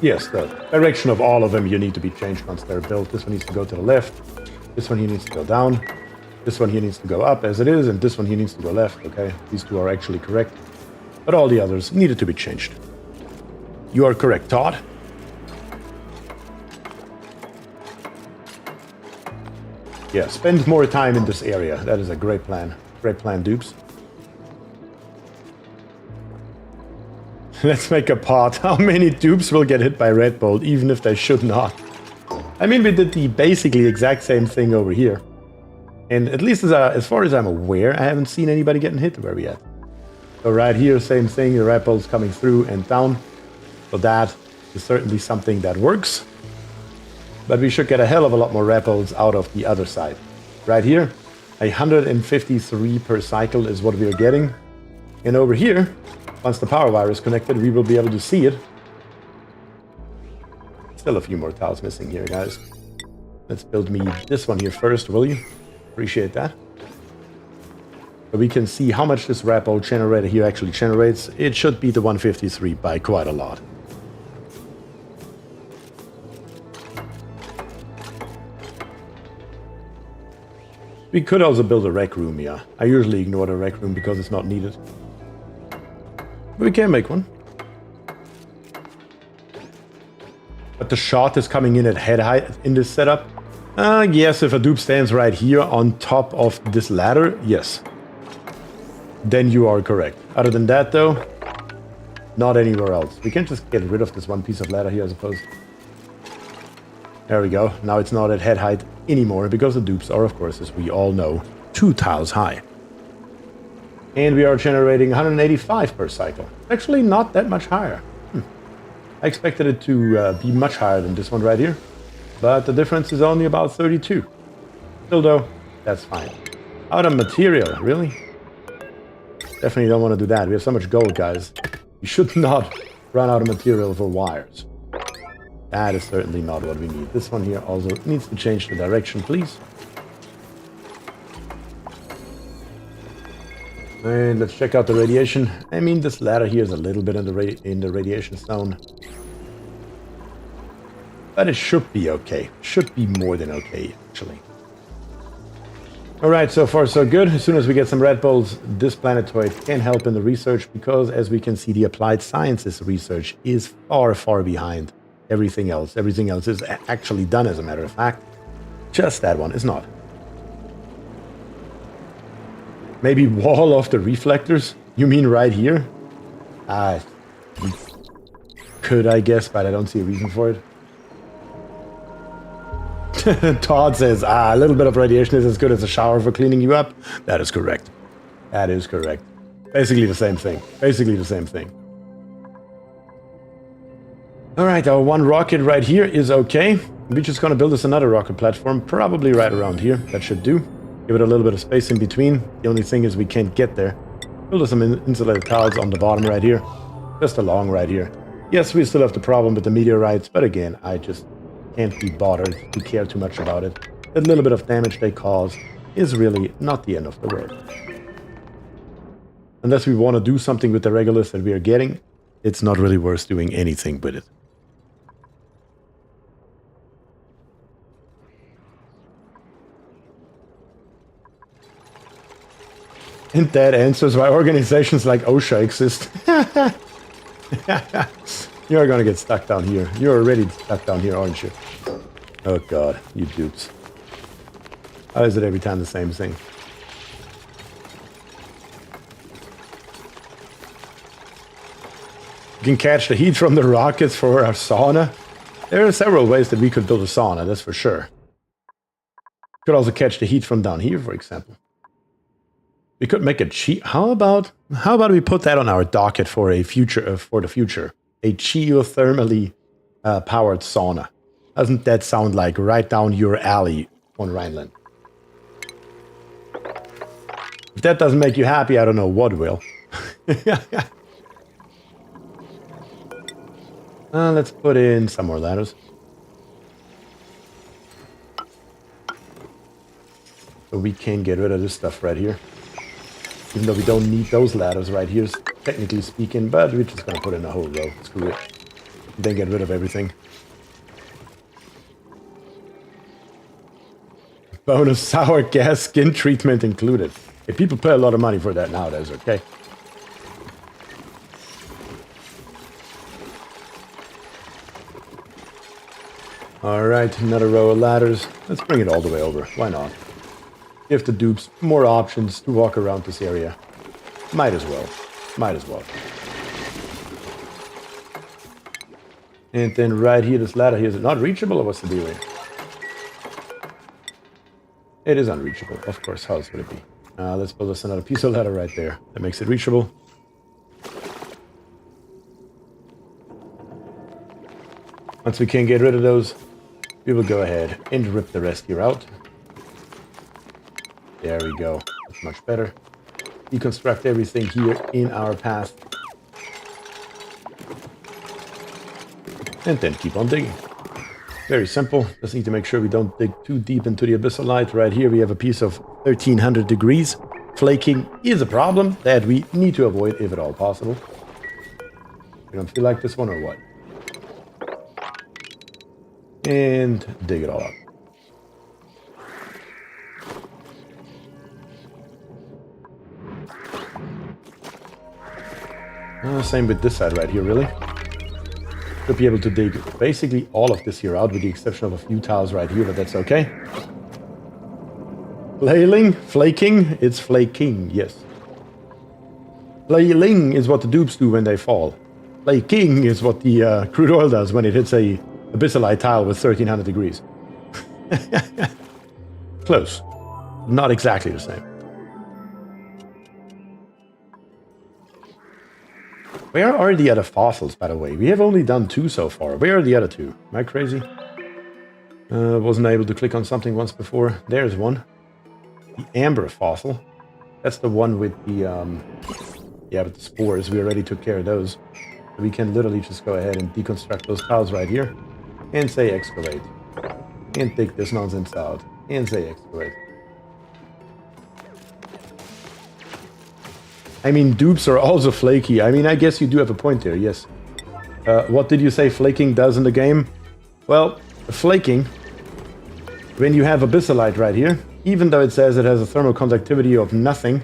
Yes, the direction of all of them you need to be changed once they're built. This one needs to go to the left. This one here needs to go down. This one here needs to go up as it is, and this one here needs to go left. Okay, these two are actually correct. But all the others needed to be changed. You are correct, Todd. Yeah, spend more time in this area. That is a great plan. Great plan, dupes. Let's make a pot. How many dupes will get hit by Red Bolt, even if they should not? I mean, we did the basically exact same thing over here. And at least as far as I'm aware, I haven't seen anybody getting hit where we at. So right here, same thing. The Red Bolt's coming through and down. So that is certainly something that works. But we should get a hell of a lot more Red Bolts out of the other side. Right here, 153 per cycle is what we are getting. And over here, once the power wire is connected, we will be able to see it. Still a few more tiles missing here, guys. Let's build me this one here first, will you? Appreciate that. So we can see how much this Red Bolt generator here actually generates. It should be the 153 by quite a lot. We could also build a rec room, yeah. I usually ignore the rec room because it's not needed. We can make one. But the shot is coming in at head height in this setup. Yes, if a dupe stands right here on top of this ladder, yes. Then you are correct. Other than that, though, not anywhere else. We can just get rid of this one piece of ladder here, I suppose. There we go. Now it's not at head height anymore because the dupes are, of course, as we all know, 2 tiles high. And we are generating 185 per cycle. Actually, not that much higher. I expected it to be much higher than this one right here. But the difference is only about 32. Still though, that's fine. Out of material, really? Definitely don't want to do that. We have so much gold, guys. We should not run out of material for wires. That is certainly not what we need. This one here also needs to change the direction, please. And let's check out the radiation. I mean, this ladder here is a little bit in the radiation zone. But it should be okay. Should be more than okay, actually. Alright, so far so good. As soon as we get some red bolts, this planetoid can help in the research because, as we can see, the applied sciences research is far, far behind everything else. Everything else is actually done, as a matter of fact. Just that one is not. Maybe wall of the reflectors? You mean right here? Could, I guess, but I don't see a reason for it. Todd says, a little bit of radiation is as good as a shower for cleaning you up. That is correct. That is correct. Basically the same thing. Basically the same thing. Alright, our one rocket right here is okay. We're just gonna build us another rocket platform, probably right around here. That should do. Give it a little bit of space in between. The only thing is we can't get there. Build us some insulated tiles on the bottom right here. Just along right here. Yes, we still have the problem with the meteorites, but again, I just can't be bothered to care too much about it. That little bit of damage they cause is really not the end of the world. Unless we want to do something with the regolith that we are getting, it's not really worth doing anything with it. And that answers why organizations like OSHA exist. You're gonna get stuck down here. You're already stuck down here, aren't you? Oh god, you dupes. How is it every time the same thing? You can catch the heat from the rockets for our sauna. There are several ways that we could build a sauna, that's for sure. Could also catch the heat from down here, for example. We could make a how about we put that on our docket for a future for the future? A geothermally powered sauna. Doesn't that sound like right down your alley on Rhineland? If that doesn't make you happy, I don't know what will. Let's put in some more ladders. So we can get rid of this stuff right here. Even though we don't need those ladders right here, technically speaking, but we're just going to put in a whole row. Screw it. Then get rid of everything. Bonus sour gas skin treatment included. If people pay a lot of money for that nowadays, okay? Alright, another row of ladders. Let's bring it all the way over. Why not? Give the dupes more options to walk around this area. Might as well. Might as well. And then right here, this ladder here, is it not reachable or what's the deal here? It is unreachable, of course. How else would it be? Let's build us another piece of ladder right there. That makes it reachable. Once we can get rid of those, we will go ahead and rip the rest here out. There we go. That's much better. Deconstruct everything here in our path. And then keep on digging. Very simple. Just need to make sure we don't dig too deep into the abyssal. Right here we have a piece of 1300 degrees. Flaking is a problem that we need to avoid if at all possible. You don't feel like this one or what? And dig it all up. Same with this side right here, really. Should be able to dig basically all of this here out with the exception of a few tiles right here, but that's okay. Flailing? Flaking? It's flaking, yes. Flailing is what the dupes do when they fall. Flaking is what the crude oil does when it hits a abyssalite tile with 1300 degrees. Close. Not exactly the same. Where are the other fossils, by the way? We have only done 2 so far. Where are the other 2? Am I crazy? Wasn't able to click on something once before. There's one. The amber fossil. That's the one with the, with the spores. We already took care of those. We can literally just go ahead and deconstruct those tiles right here. And say excavate. And take this nonsense out. And say excavate. I mean, dupes are also flaky. I mean, I guess you do have a point there, yes. What did you say flaking does in the game? Well, flaking, when you have abyssalite right here, even though it says it has a thermal conductivity of nothing,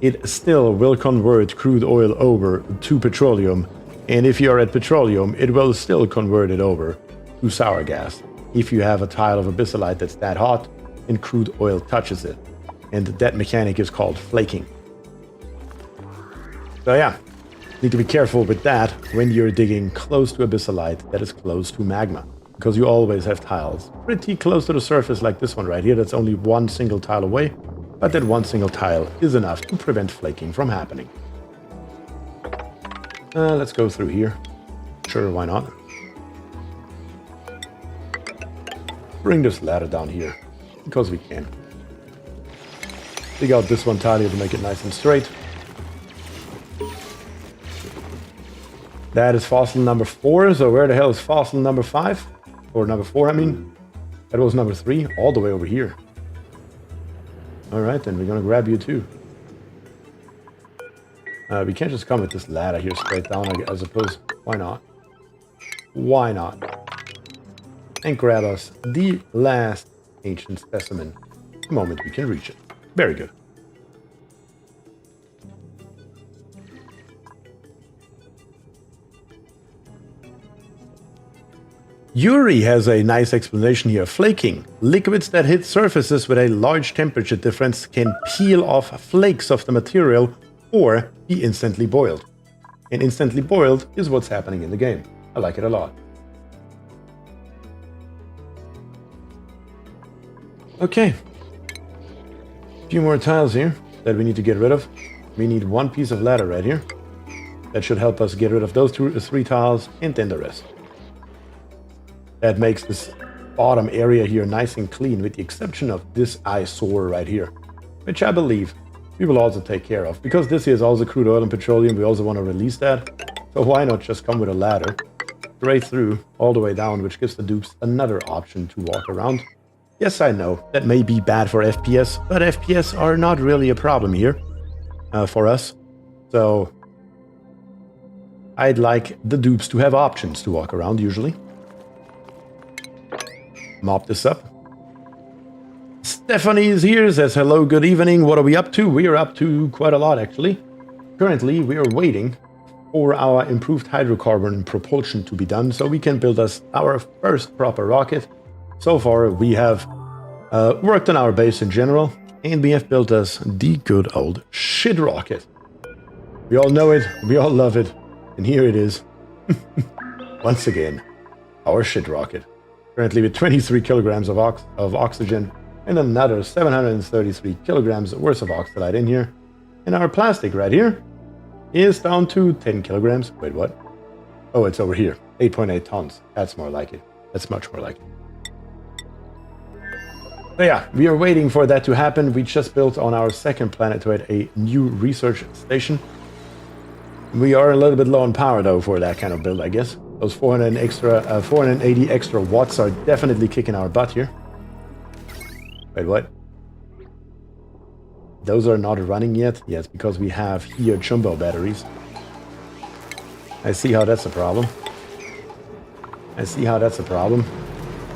it still will convert crude oil over to petroleum. And if you're at petroleum, it will still convert it over to sour gas. If you have a tile of abyssalite that's that hot and crude oil touches it. And that mechanic is called flaking. So yeah, need to be careful with that when you're digging close to abyssalite that is close to magma. Because you always have tiles pretty close to the surface like this one right here. That's only one single tile away. But that one single tile is enough to prevent flaking from happening. Let's go through here. Sure, why not? Bring this ladder down here. Because we can. Dig out this one tile here to make it nice and straight. That is fossil number 4, so where the hell is fossil number 5? Or number 4, I mean. That was number 3, all the way over here. Alright, then we're gonna grab you too. We can't just come with this ladder here straight down, I suppose. Why not? Why not? And grab us the last ancient specimen. The moment we can reach it. Very good. Yuri has a nice explanation here. Flaking. Liquids that hit surfaces with a large temperature difference can peel off flakes of the material or be instantly boiled. And instantly boiled is what's happening in the game. I like it a lot. Okay. A few more tiles here that we need to get rid of. We need one piece of ladder right here. That should help us get rid of those 3 tiles and then the rest. That makes this bottom area here nice and clean, with the exception of this eyesore right here, which I believe we will also take care of. Because this is also crude oil and petroleum, we also want to release that. So why not just come with a ladder straight through all the way down, which gives the dupes another option to walk around. Yes, I know that may be bad for FPS, but FPS are not really a problem here for us. So I'd like the dupes to have options to walk around usually. Mop this up. Stephanie is here, says hello, good evening. What are we up to? We are up to quite a lot actually. Currently we are waiting for our improved hydrocarbon propulsion to be done so we can build us our first proper rocket. So far we have worked on our base in general, and we have built us the good old shit rocket. We all know it, we all love it, and here it is. Once again, our shit rocket. Currently with 23 kilograms of oxygen and another 733 kilograms worth of oxalate in here. And our plastic right here is down to 10 kilograms. Wait, what? Oh, it's over here. 8.8 tons. That's more like it. That's much more like it. So yeah, we are waiting for that to happen. We just built on our second planetoid a new research station. We are a little bit low on power though for that kind of build, I guess. Those 480 extra watts are definitely kicking our butt here. Wait, what? Those are not running yet? Yes, because we have here jumbo batteries. I see how that's a problem. I see how that's a problem.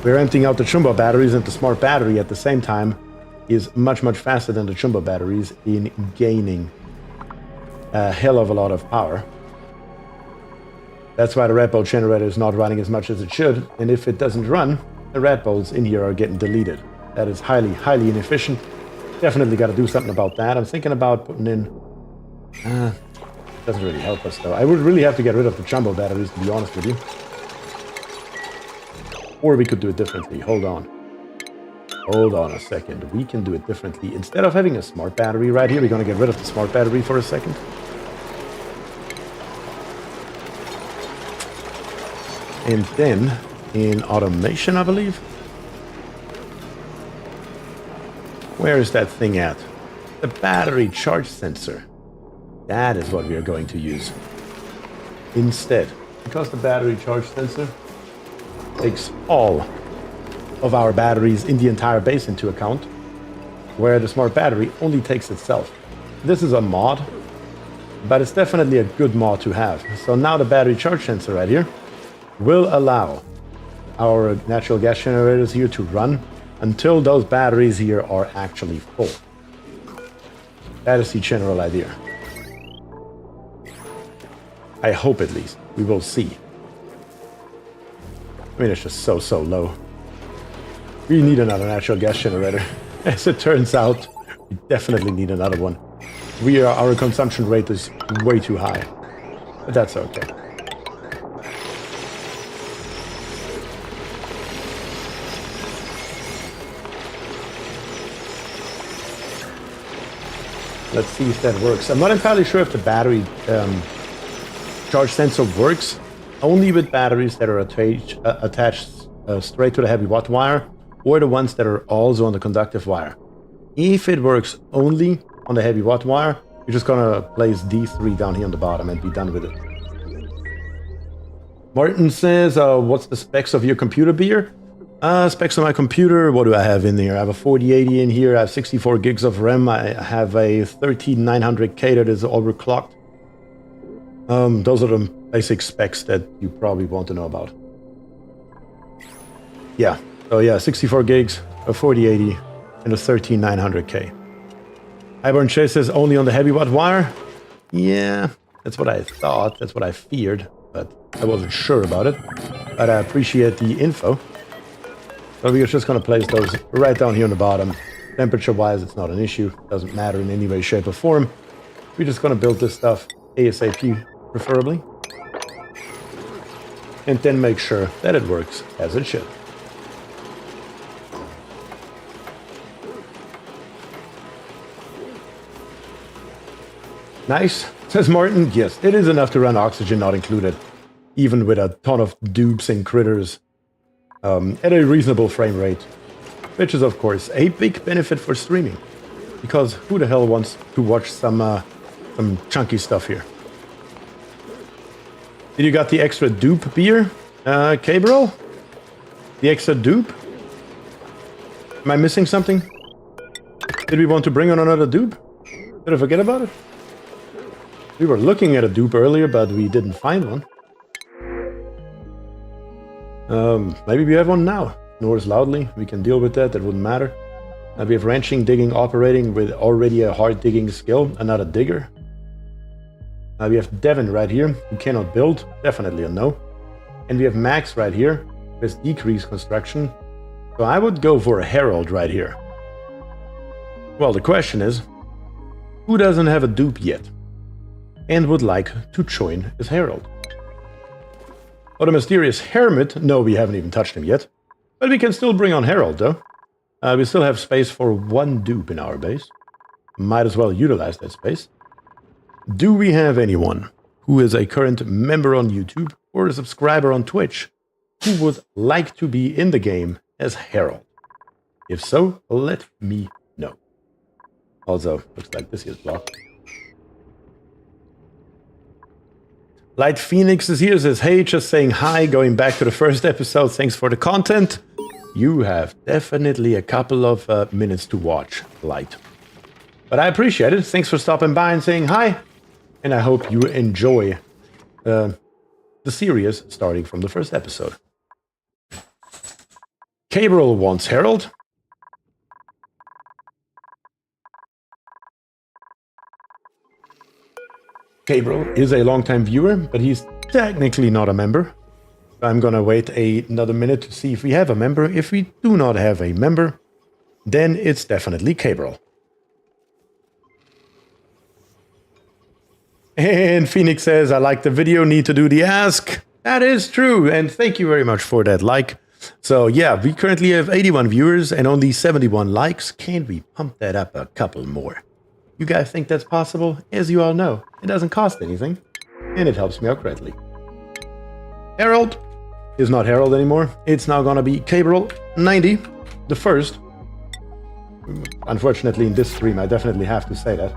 We're emptying out the jumbo batteries, and the smart battery at the same time is much, much faster than the jumbo batteries in gaining a hell of a lot of power. That's why the red bolt generator is not running as much as it should, and if it doesn't run, the red bolts in here are getting deleted. That is highly, highly inefficient. Definitely got to do something about that. I'm thinking about putting in... it doesn't really help us though. I would really have to get rid of the jumbo batteries, to be honest with you. Or we could do it differently. Hold on. Hold on a second. We can do it differently. Instead of having a smart battery right here, we're going to get rid of the smart battery for a second. And then, in automation, I believe. Where is that thing at? The battery charge sensor. That is what we are going to use instead. Because the battery charge sensor takes all of our batteries in the entire base into account, where the smart battery only takes itself. This is a mod, but it's definitely a good mod to have. So now the battery charge sensor right here will allow our natural gas generators here to run until those batteries here are actually full. That is the general idea. I hope at least. We will see. I mean, it's just so low. We need another natural gas generator. As it turns out, we definitely need another one. Our consumption rate is way too high. But that's okay. Let's see if that works. I'm not entirely sure if the battery charge sensor works only with batteries that are attached straight to the heavy watt wire, or the ones that are also on the conductive wire. If it works only on the heavy watt wire, you're just gonna place D3 down here on the bottom and be done with it. Martin says, what's the specs of your computer, Bier? Specs on my computer, what do I have in there? I have a 4080 in here, I have 64 gigs of RAM, I have a 13900K that is overclocked. Those are the basic specs that you probably want to know about. Yeah, so yeah, 64 gigs, a 4080, and a 13900K. Highborn Chase says only on the heavy watt wire? Yeah, that's what I thought, that's what I feared, but I wasn't sure about it. But I appreciate the info. So we're just going to place those right down here on the bottom. Temperature-wise, it's not an issue. Doesn't matter in any way, shape, or form. We're just going to build this stuff ASAP, preferably. And then make sure that it works as it should. Nice, says Martin. Yes, it is enough to run oxygen not included. Even with a ton of dupes and critters at a reasonable frame rate, which is of course a big benefit for streaming, because who the hell wants to watch some chunky stuff here? Did you got the extra dupe beer, Gabriel? The extra dupe? Am I missing something? Did we want to bring on another dupe? Did I forget about it? We were looking at a dupe earlier, but we didn't find one. Maybe we have one now. Snores loudly. We can deal with that. That wouldn't matter. We have ranching, digging, operating with already a hard digging skill. Another digger. We have Devin right here, who cannot build. Definitely a no. And we have Max right here, with decreased construction. So I would go for a Herald right here. Well, the question is, who doesn't have a dupe yet and would like to join as Herald? Oh, the mysterious Hermit? No, we haven't even touched him yet. But we can still bring on Herald, though. We still have space for one dupe in our base. Might as well utilize that space. Do we have anyone who is a current member on YouTube or a subscriber on Twitch who would like to be in the game as Herald? If so, let me know. Also, looks like this is blocked. Light Phoenix is here, says, hey, just saying hi, going back to the first episode, thanks for the content. You have definitely a couple of minutes to watch, Light. But I appreciate it, thanks for stopping by and saying hi. And I hope you enjoy the series starting from the first episode. Gabriel wants Herald. Gabriel is a longtime viewer, but he's technically not a member. I'm gonna wait another minute to see if we have a member. If we do not have a member, then it's definitely Gabriel. And Phoenix says, I like the video, need to do the ask. That is true, and thank you very much for that like. So yeah, we currently have 81 viewers and only 71 likes. Can we pump that up a couple more? You guys think that's possible? As you all know, it doesn't cost anything, and it helps me out greatly. Herald is not Herald anymore. It's now gonna be Gabriel 90, the first. Unfortunately, in this stream, I definitely have to say that.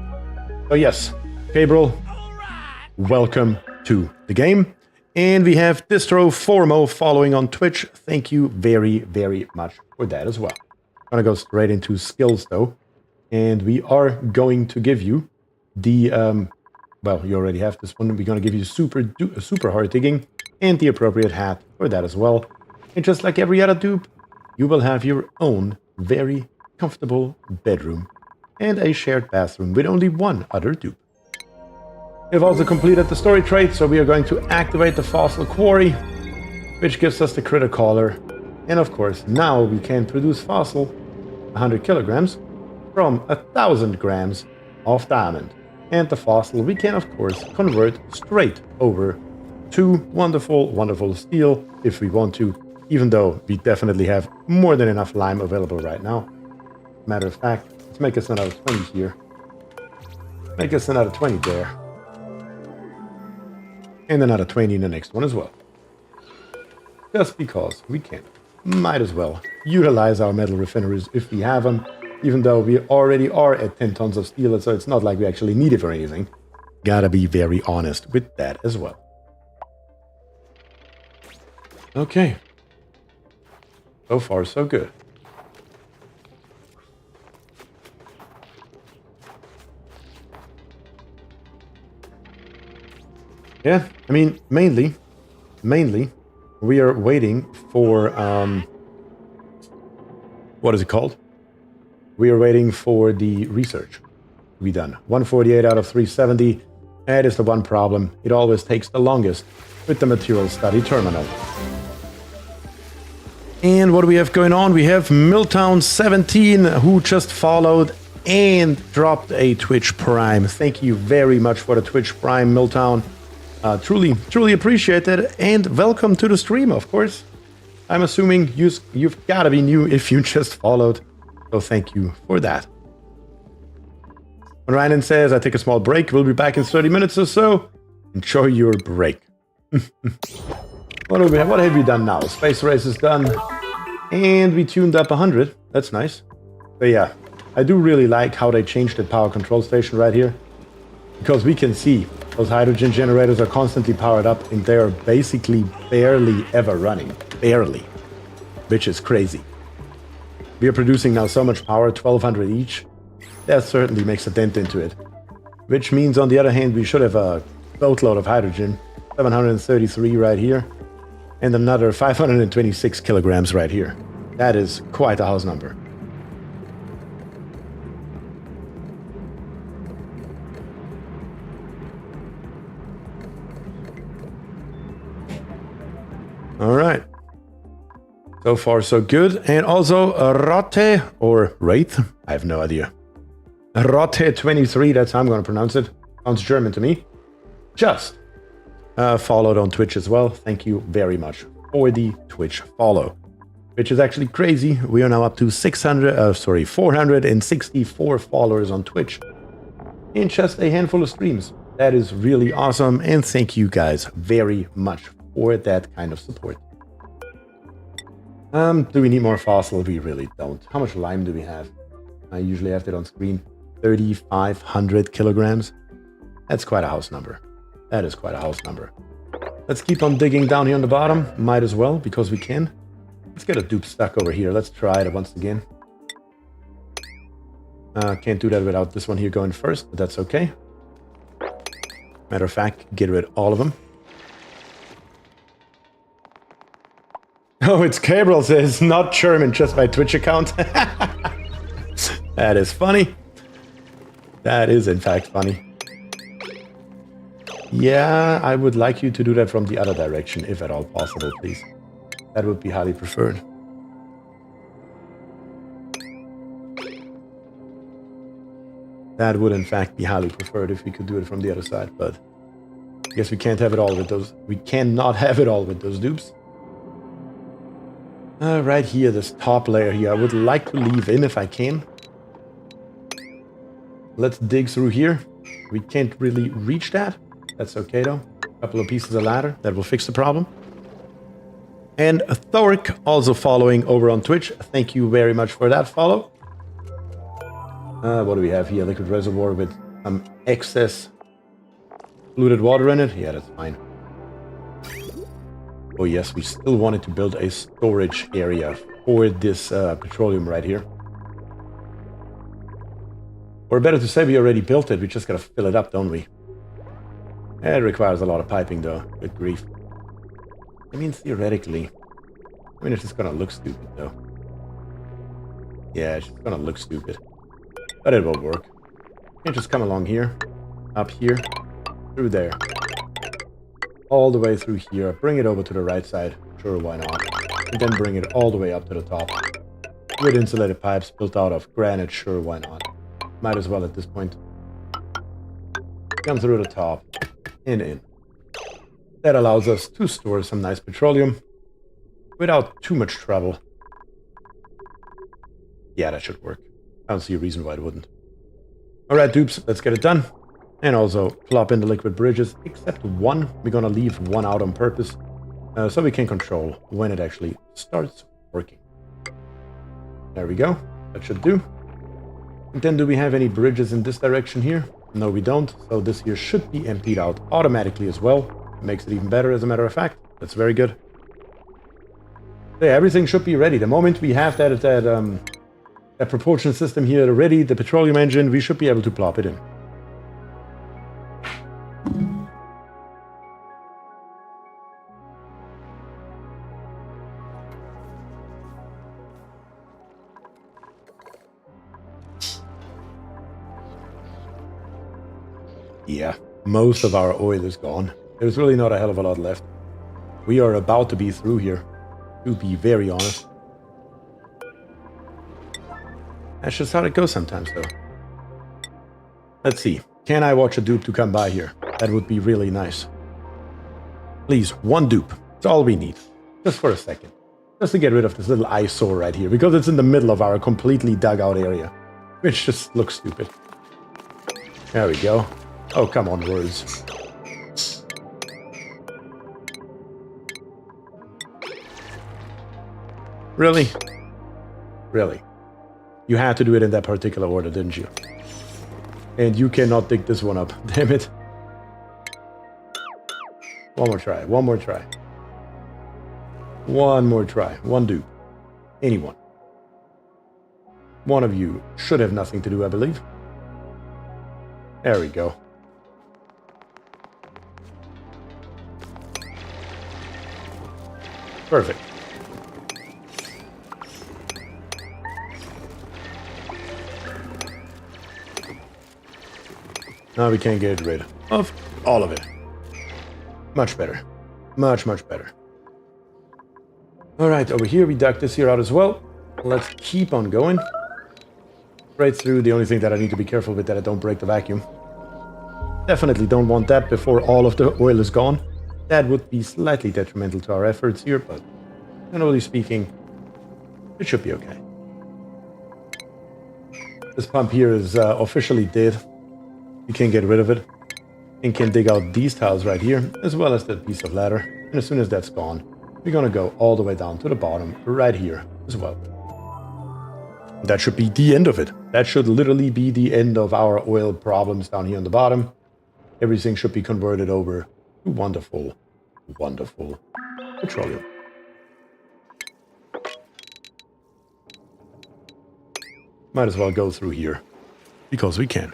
So yes, Gabriel, welcome to the game. And we have Distro Formo following on Twitch. Thank you very, very much for that as well. I'm gonna go straight into skills though. And we are going to give you the, well, you already have this one. We're going to give you super hard digging and the appropriate hat for that as well. And just like every other dupe, you will have your own very comfortable bedroom and a shared bathroom with only one other dupe. We've also completed the story trait, so we are going to activate the fossil quarry, which gives us the critter collar. And of course, now we can produce fossil 100 kilograms. From 1,000 grams of diamond. And the fossil we can of course convert straight over to wonderful, wonderful steel if we want to, even though we definitely have more than enough lime available right now. Matter of fact, let's make us another 20 here. Make us another 20 there. And another 20 in the next one as well. Just because we can. Might as well utilize our metal refineries if we have them. Even though we already are at 10 tons of steel, so it's not like we actually need it for anything. Gotta be very honest with that as well. Okay. So far, so good. Yeah, I mean, mainly, we are waiting for, what is it called? We are waiting for the research to be done. 148 out of 370. That is the one problem. It always takes the longest with the material study terminal. And what do we have going on? We have Milltown17 who just followed and dropped a Twitch Prime. Thank you very much for the Twitch Prime, Milltown. Truly appreciate that. And welcome to the stream, of course. I'm assuming you've got to be new if you just followed. So thank you for that. When Ryan says, I take a small break. We'll be back in 30 minutes or so. Enjoy your break. What do we have? What have we done now? Space race is done. And we tuned up 100. That's nice. But yeah, I do really like how they changed the power control station right here. Because we can see those hydrogen generators are constantly powered up and they are basically barely ever running. Barely. Which is crazy. We are producing now so much power, 1200 each. That certainly makes a dent into it. Which means, on the other hand, we should have a boatload of hydrogen. 733 right here. And another 526 kilograms right here. That is quite a house number. All right. So far, so good. And also, Rote, or Wraith, I have no idea. Rote 23, that's how I'm going to pronounce it. Sounds German to me. Just followed on Twitch as well. Thank you very much for the Twitch follow. Which is actually crazy. We are now up to 464 followers on Twitch. In just a handful of streams. That is really awesome. And thank you guys very much for that kind of support. Do we need more fossil? We really don't. How much lime do we have? I usually have that on screen. 3,500 kilograms. That's quite a house number. That is quite a house number. Let's keep on digging down here on the bottom. Might as well, because we can. Let's get a dupe stuck over here. Let's try it once again. Can't do that without this one here going first, but that's okay. Matter of fact, get rid of all of them. Oh, it's Gabriel says, not German, just my Twitch account. That is funny. That is, in fact, funny. Yeah, I would like you to do that from the other direction, if at all possible, please. That would be highly preferred. That would, in fact, be highly preferred if we could do it from the other side, but I guess we can't have it all with those. We cannot have it all with those dupes. Right here, this top layer here, I would like to leave in if I can. Let's dig through here. We can't really reach that. That's okay though. A couple of pieces of ladder, that will fix the problem. And Thoric also following over on Twitch. Thank you very much for that follow. What do we have here? Liquid reservoir with some excess polluted water in it. Yeah, that's fine. Oh yes, we still wanted to build a storage area for this petroleum right here. Or better to say, we already built it. We just gotta fill it up, don't we? It requires a lot of piping though. Good grief. I mean, theoretically. I mean, it's just gonna look stupid though. Yeah, it's just gonna look stupid. But it will work. You can just come along here. Up here. Through there. All the way through here. Bring it over to the right side. Sure, why not? And then bring it all the way up to the top. With insulated pipes built out of granite. Sure, why not? Might as well at this point. Come through the top. And in. That allows us to store some nice petroleum. Without too much trouble. Yeah, that should work. I don't see a reason why it wouldn't. Alright, dupes. Let's get it done. And also plop in the liquid bridges, except one. We're gonna leave one out on purpose, so we can control when it actually starts working. There we go. That should do. And then do we have any bridges in this direction here? No, we don't. So this here should be emptied out automatically as well. Makes it even better, as a matter of fact. That's very good. So yeah, everything should be ready. The moment we have that propulsion system here ready, the petroleum engine, we should be able to plop it in. Yeah, most of our oil is gone. There's really not a hell of a lot left. We are about to be through here, to be very honest. That's just how it goes sometimes, though. Let's see. Can I watch a dupe to come by here? That would be really nice. Please, one dupe. That's all we need. Just for a second. Just to get rid of this little eyesore right here, because it's in the middle of our completely dug out area. Which just looks stupid. There we go. Oh, come on, words. Really? Really? You had to do it in that particular order, didn't you? And you cannot dig this one up. Damn it. One more try. One more try. One more try. One dupe. Anyone. One of you should have nothing to do, I believe. There we go. Perfect. Now we can get rid of all of it. Much better. Much, much better. Alright, over here we dug this here out as well. Let's keep on going. Right through. The only thing that I need to be careful with that I don't break the vacuum. Definitely don't want that before all of the oil is gone. That would be slightly detrimental to our efforts here, but generally speaking, it should be okay. This pump here is officially dead. You can get rid of it. And can dig out these tiles right here, as well as that piece of ladder. And as soon as that's gone, we're gonna go all the way down to the bottom, right here as well. That should be the end of it. That should literally be the end of our oil problems down here on the bottom. Everything should be converted over to wonderful, wonderful petroleum. Might as well go through here, because we can.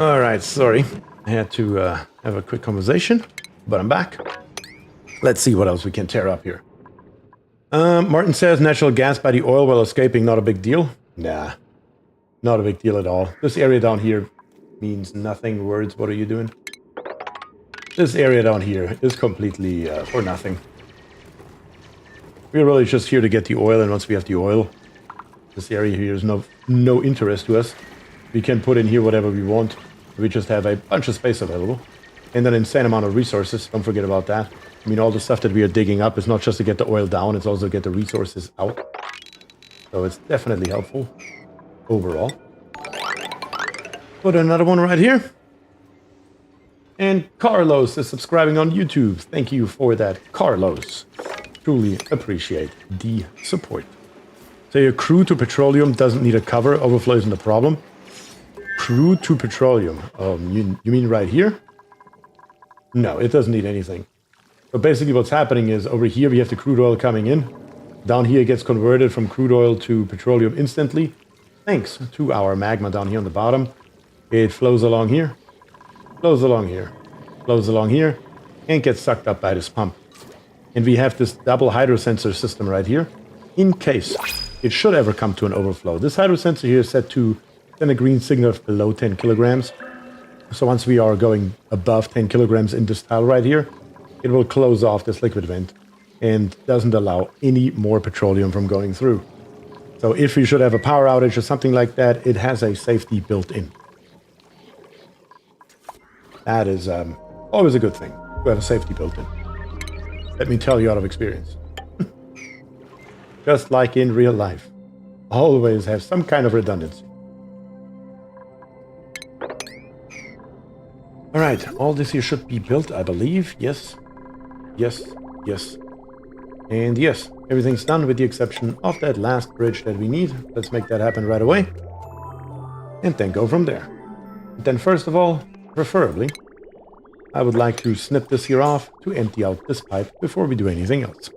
Alright, sorry. I had to have a quick conversation, but I'm back. Let's see what else we can tear up here. Martin says natural gas by the oil while escaping, not a big deal. Nah, not a big deal at all. This area down here means nothing. Words, what are you doing? This area down here is completely for nothing. We're really just here to get the oil, and once we have the oil, this area here is no interest to us. We can put in here whatever we want. We just have a bunch of space available. And an insane amount of resources. Don't forget about that. I mean, all the stuff that we are digging up is not just to get the oil down, it's also to get the resources out. So it's definitely helpful overall. Put another one right here. And Carlos is subscribing on YouTube. Thank you for that, Carlos. Truly appreciate the support. So your crew to petroleum doesn't need a cover. Overflow isn't a problem. Crew to petroleum. You mean right here? No, it doesn't need anything. So basically what's happening is over here we have the crude oil coming in. Down here it gets converted from crude oil to petroleum instantly. Thanks to our magma down here on the bottom. It flows along here. Flows along here. Flows along here. And gets sucked up by this pump. And we have this double hydrosensor system right here. In case it should ever come to an overflow. This hydrosensor here is set to send a green signal of below 10 kilograms. So once we are going above 10 kilograms in this tile right here, it will close off this liquid vent and doesn't allow any more petroleum from going through. So if we should have a power outage or something like that, it has a safety built in. That is always a good thing to have a safety built in. Let me tell you out of experience. Just like in real life. Always have some kind of redundancy. Alright, all this here should be built, I believe. Yes. Yes. Yes. And yes, everything's done with the exception of that last bridge that we need. Let's make that happen right away. And then go from there. Then first of all, preferably, I would like to snip this here off to empty out this pipe before we do anything else.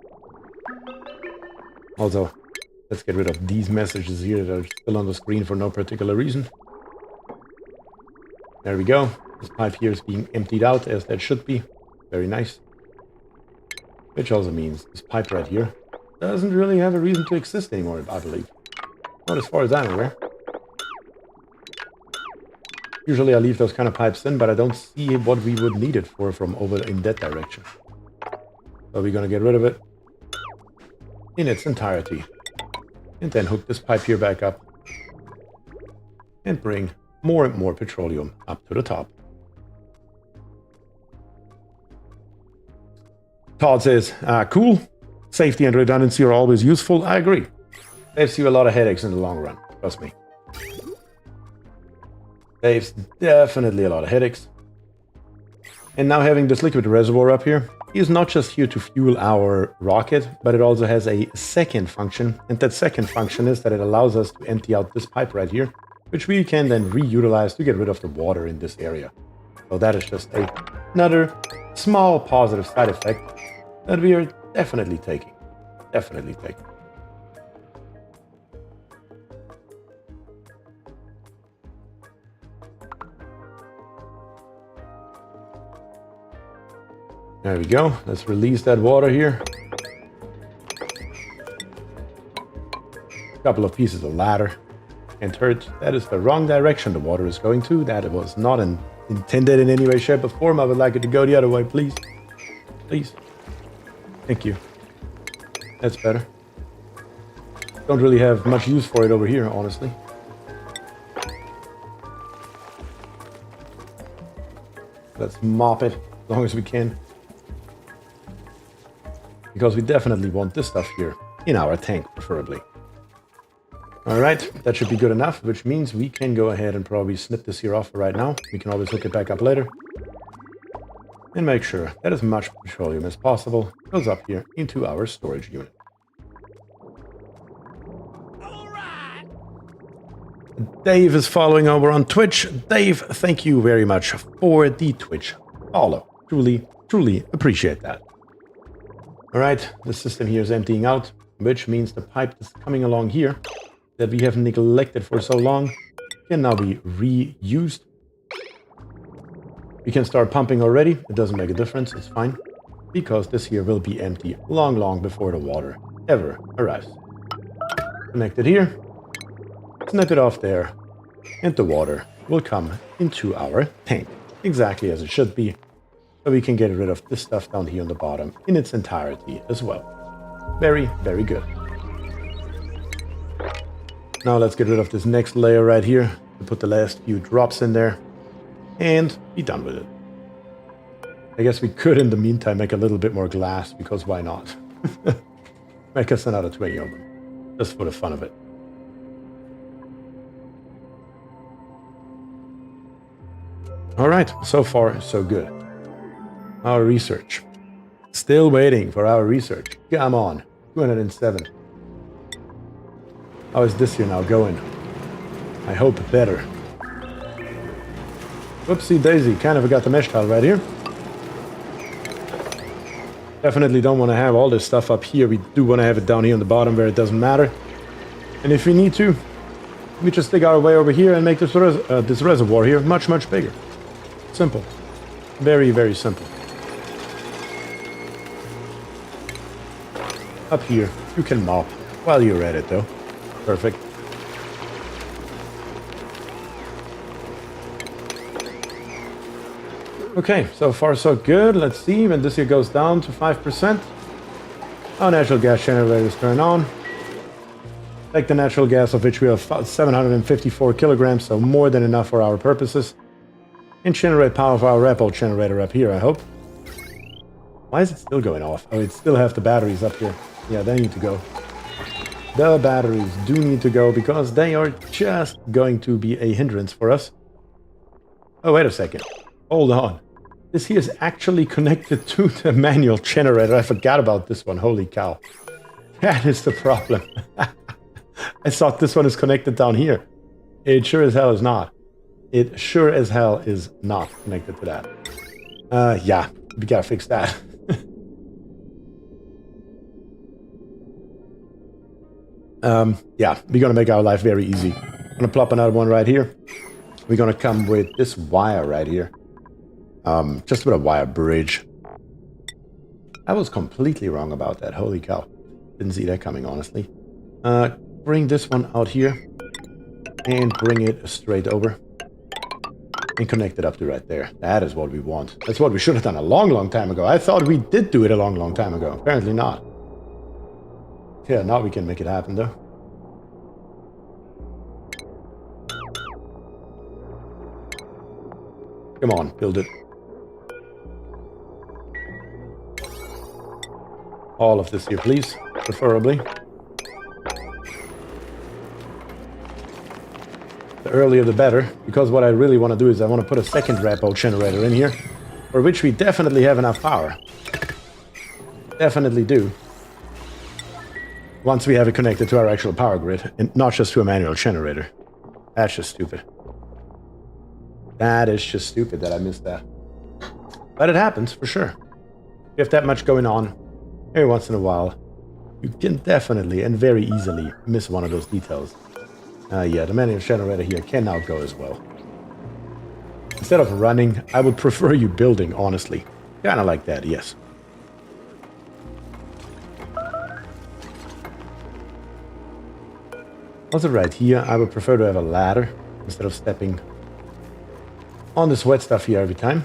Also, let's get rid of these messages here that are still on the screen for no particular reason. There we go. This pipe here is being emptied out as that should be. Very nice. Which also means this pipe right here doesn't really have a reason to exist anymore, I believe. Not as far as I'm aware. Usually I leave those kind of pipes in, but I don't see what we would need it for from over in that direction. So we're gonna get rid of it in its entirety. And then hook this pipe here back up. And bring more and more petroleum up to the top. Todd says, cool. Safety and redundancy are always useful. I agree. Saves you a lot of headaches in the long run. Trust me. Saves definitely a lot of headaches. And now having this liquid reservoir up here is not just here to fuel our rocket, but it also has a second function. And that second function is that it allows us to empty out this pipe right here, which we can then reutilize to get rid of the water in this area. So that is just another small positive side effect that we are definitely taking. Definitely taking. There we go. Let's release that water here. A couple of pieces of ladder. Can't hurt. That is the wrong direction the water is going to. That was not intended in any way, shape, or form. I would like it to go the other way, please. Please. Thank you. That's better. Don't really have much use for it over here, honestly. Let's mop it as long as we can. Because we definitely want this stuff here in our tank, preferably. Alright, that should be good enough, which means we can go ahead and probably snip this here off right now. We can always hook it back up later. And make sure that as much petroleum as possible goes up here into our storage unit. Dave is following over on Twitch. Dave, thank you very much for the Twitch follow. Truly, truly appreciate that. Alright, the system here is emptying out, which means the pipe that's coming along here that we have neglected for so long can now be reused. We can start pumping already. It doesn't make a difference. It's fine. Because this here will be empty long, long before the water ever arrives. Connect it here. Snip it off there. And the water will come into our tank. Exactly as it should be. So we can get rid of this stuff down here on the bottom in its entirety as well. Very, very good. Now let's get rid of this next layer right here. To put the last few drops in there. And be done with it. I guess we could in the meantime make a little bit more glass, because why not? Make us another 20 of them. Just for the fun of it. Alright, so far so good. Our research. Still waiting for our research. Come on. 207. How is this here now going? I hope better. Whoopsie daisy, kind of forgot the mesh tile right here. Definitely don't want to have all this stuff up here. We do want to have it down here on the bottom where it doesn't matter. And if we need to, we just dig our way over here and make this reservoir here much, much bigger. Simple. Very, very simple. Up here, you can mop while you're at it though. Perfect. Okay, so far so good. Let's see when this here goes down to 5%. Our natural gas generators turn on. Take the natural gas, of which we have 754 kilograms, so more than enough for our purposes. And generate power for our repo generator up here, I hope. Why is it still going off? Oh, it still have the batteries up here. Yeah, they need to go. The batteries do need to go because they are just going to be a hindrance for us. Oh, wait a second. Hold on. This here is actually connected to the manual generator. I forgot about this one. Holy cow. That is the problem. I thought this one is connected down here. It sure as hell is not. It sure as hell is not connected to that. Yeah, we gotta fix that. Yeah, we're gonna make our life very easy. I'm gonna plop another one right here. We're gonna come with this wire right here. Just with a wire bridge. I was completely wrong about that. Holy cow. Didn't see that coming, honestly. Bring this one out here. And bring it straight over. And connect it up to right there. That is what we want. That's what we should have done a long, long time ago. I thought we did do it a long, long time ago. Apparently not. Yeah, now we can make it happen, though. Come on, build it. All of this here, please. Preferably. The earlier the better, because what I really want to do is I want to put a second repo generator in here, for which we definitely have enough power. Definitely do. Once we have it connected to our actual power grid, and not just to a manual generator. That's just stupid. That is just stupid that I missed that. But it happens, for sure. You have that much going on, every once in a while, you can definitely and very easily miss one of those details. Yeah, the manual generator here can now go as well. Instead of running, I would prefer you building, honestly. Kinda like that, yes. Also right here, I would prefer to have a ladder instead of stepping on this wet stuff here every time.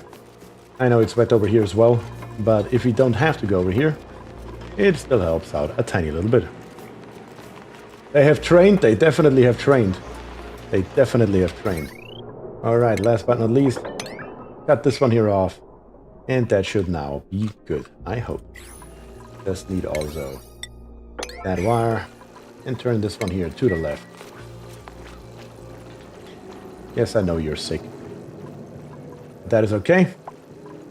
I know it's wet over here as well, but if we don't have to go over here, it still helps out a tiny little bit. They have trained, they definitely have trained. They definitely have trained. Alright, last but not least, cut this one here off. And that should now be good, I hope. Just need also that wire. And turn this one here to the left. Yes, I know you're sick. That is okay.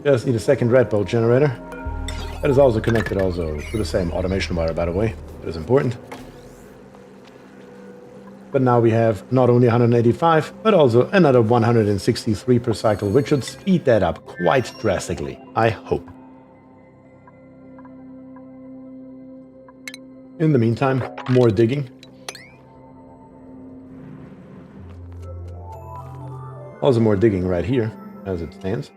Just need a second red bolt generator. That is also connected also to the same automation wire, by the way. That is important. But now we have not only 185, but also another 163 per cycle, which should speed that up quite drastically, I hope. In the meantime, more digging. Also more digging right here, as it stands.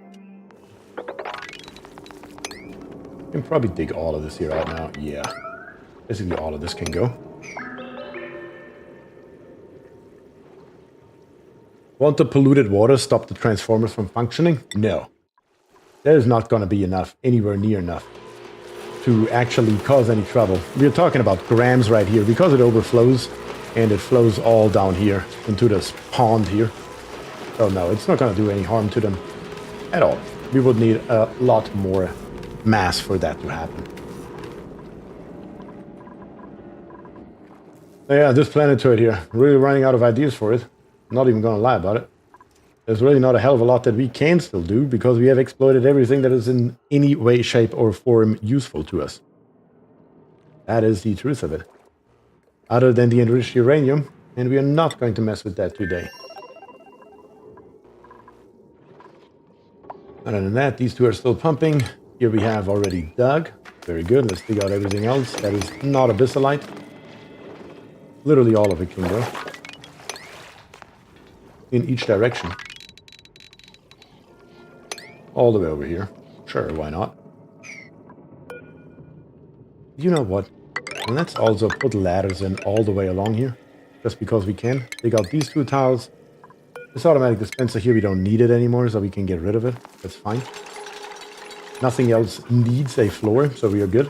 Can probably dig all of this here right now. Yeah. Basically all of this can go. Want the polluted water stop the transformers from functioning? No. There's not going to be enough, anywhere near enough, to actually cause any trouble. We're talking about grams right here, because it overflows, and it flows all down here into this pond here. So no, it's not going to do any harm to them at all. We would need a lot more mass for that to happen. Yeah, this planetoid here, really running out of ideas for it. Not even going to lie about it. There's really not a hell of a lot that we can still do, because we have exploited everything that is in any way, shape, or form useful to us. That is the truth of it. Other than the enriched uranium, and we are not going to mess with that today. Other than that, these two are still pumping. Here we have already dug. Very good. Let's dig out everything else. That is not abyssalite. Literally all of it can go. In each direction. All the way over here. Sure, why not? You know what? Let's also put ladders in all the way along here. Just because we can. Dig out these two tiles. This automatic dispenser here, we don't need it anymore, so we can get rid of it. That's fine. Nothing else needs a floor, so we are good.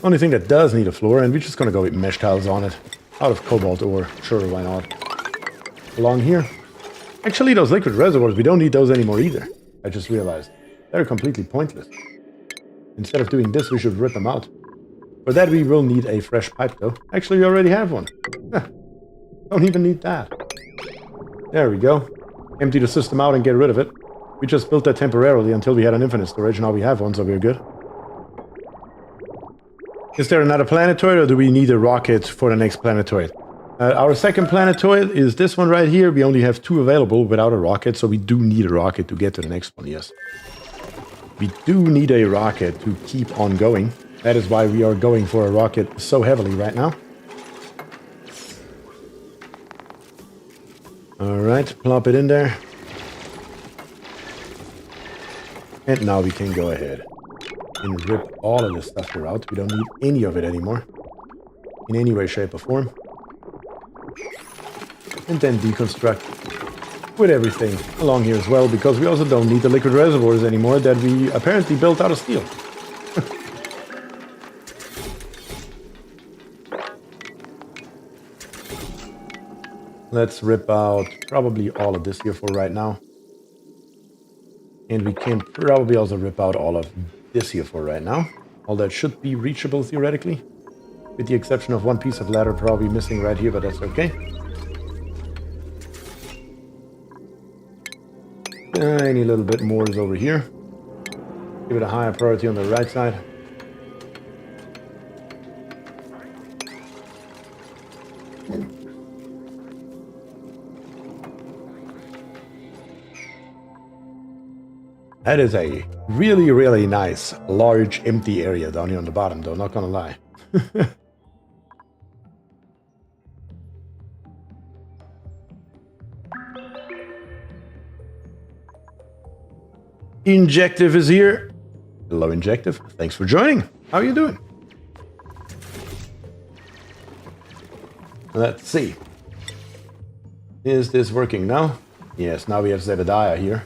Only thing that does need a floor, and we're just going to go with mesh tiles on it. Out of cobalt ore. Sure, why not? Along here. Actually, those liquid reservoirs, we don't need those anymore either. I just realized. They're completely pointless. Instead of doing this, we should rip them out. For that, we will need a fresh pipe, though. Actually, we already have one. Don't even need that. There we go. Empty the system out and get rid of it. We just built that temporarily until we had an infinite storage. Now we have one, so we're good. Is there another planetoid, or do we need a rocket for the next planetoid? Our second planetoid is this one right here. We only have 2 available without a rocket, so we do need a rocket to get to the next one, yes. We do need a rocket to keep on going. That is why we are going for a rocket so heavily right now. Alright, plop it in there. And now we can go ahead and rip all of this stuff here out. We don't need any of it anymore. In any way, shape, or form. And then deconstruct with everything along here as well, because we also don't need the liquid reservoirs anymore that we apparently built out of steel. Let's rip out probably all of this here for right now. And we can probably also rip out all of this here for right now. All that should be reachable theoretically. With the exception of one piece of ladder probably missing right here, but that's okay. Tiny little bit more is over here. Give it a higher priority on the right side. That is a really, really nice, large, empty area down here on the bottom, though, not gonna lie. Injective is here. Hello, Injective. Thanks for joining. How are you doing? Let's see. Is this working now? Yes, now we have Zebediah here.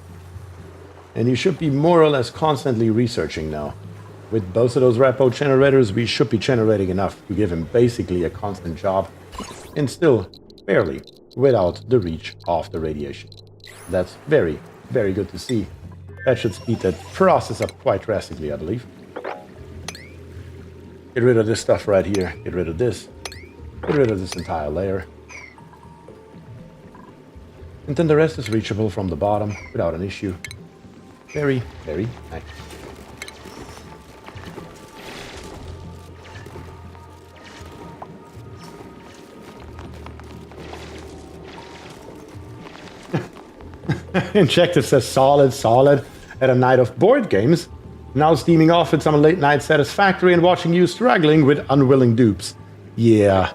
And you should be more or less constantly researching now. With both of those repo generators, we should be generating enough to give him basically a constant job. And still, barely, without the reach of the radiation. That's very, very good to see. That should speed that process up quite drastically, I believe. Get rid of this stuff right here. Get rid of this. Get rid of this entire layer. And then the rest is reachable from the bottom without an issue. Very, very nice. Injective says solid, solid at a night of board games. Now steaming off with some late night satisfactory and watching you struggling with unwilling dupes. Yeah,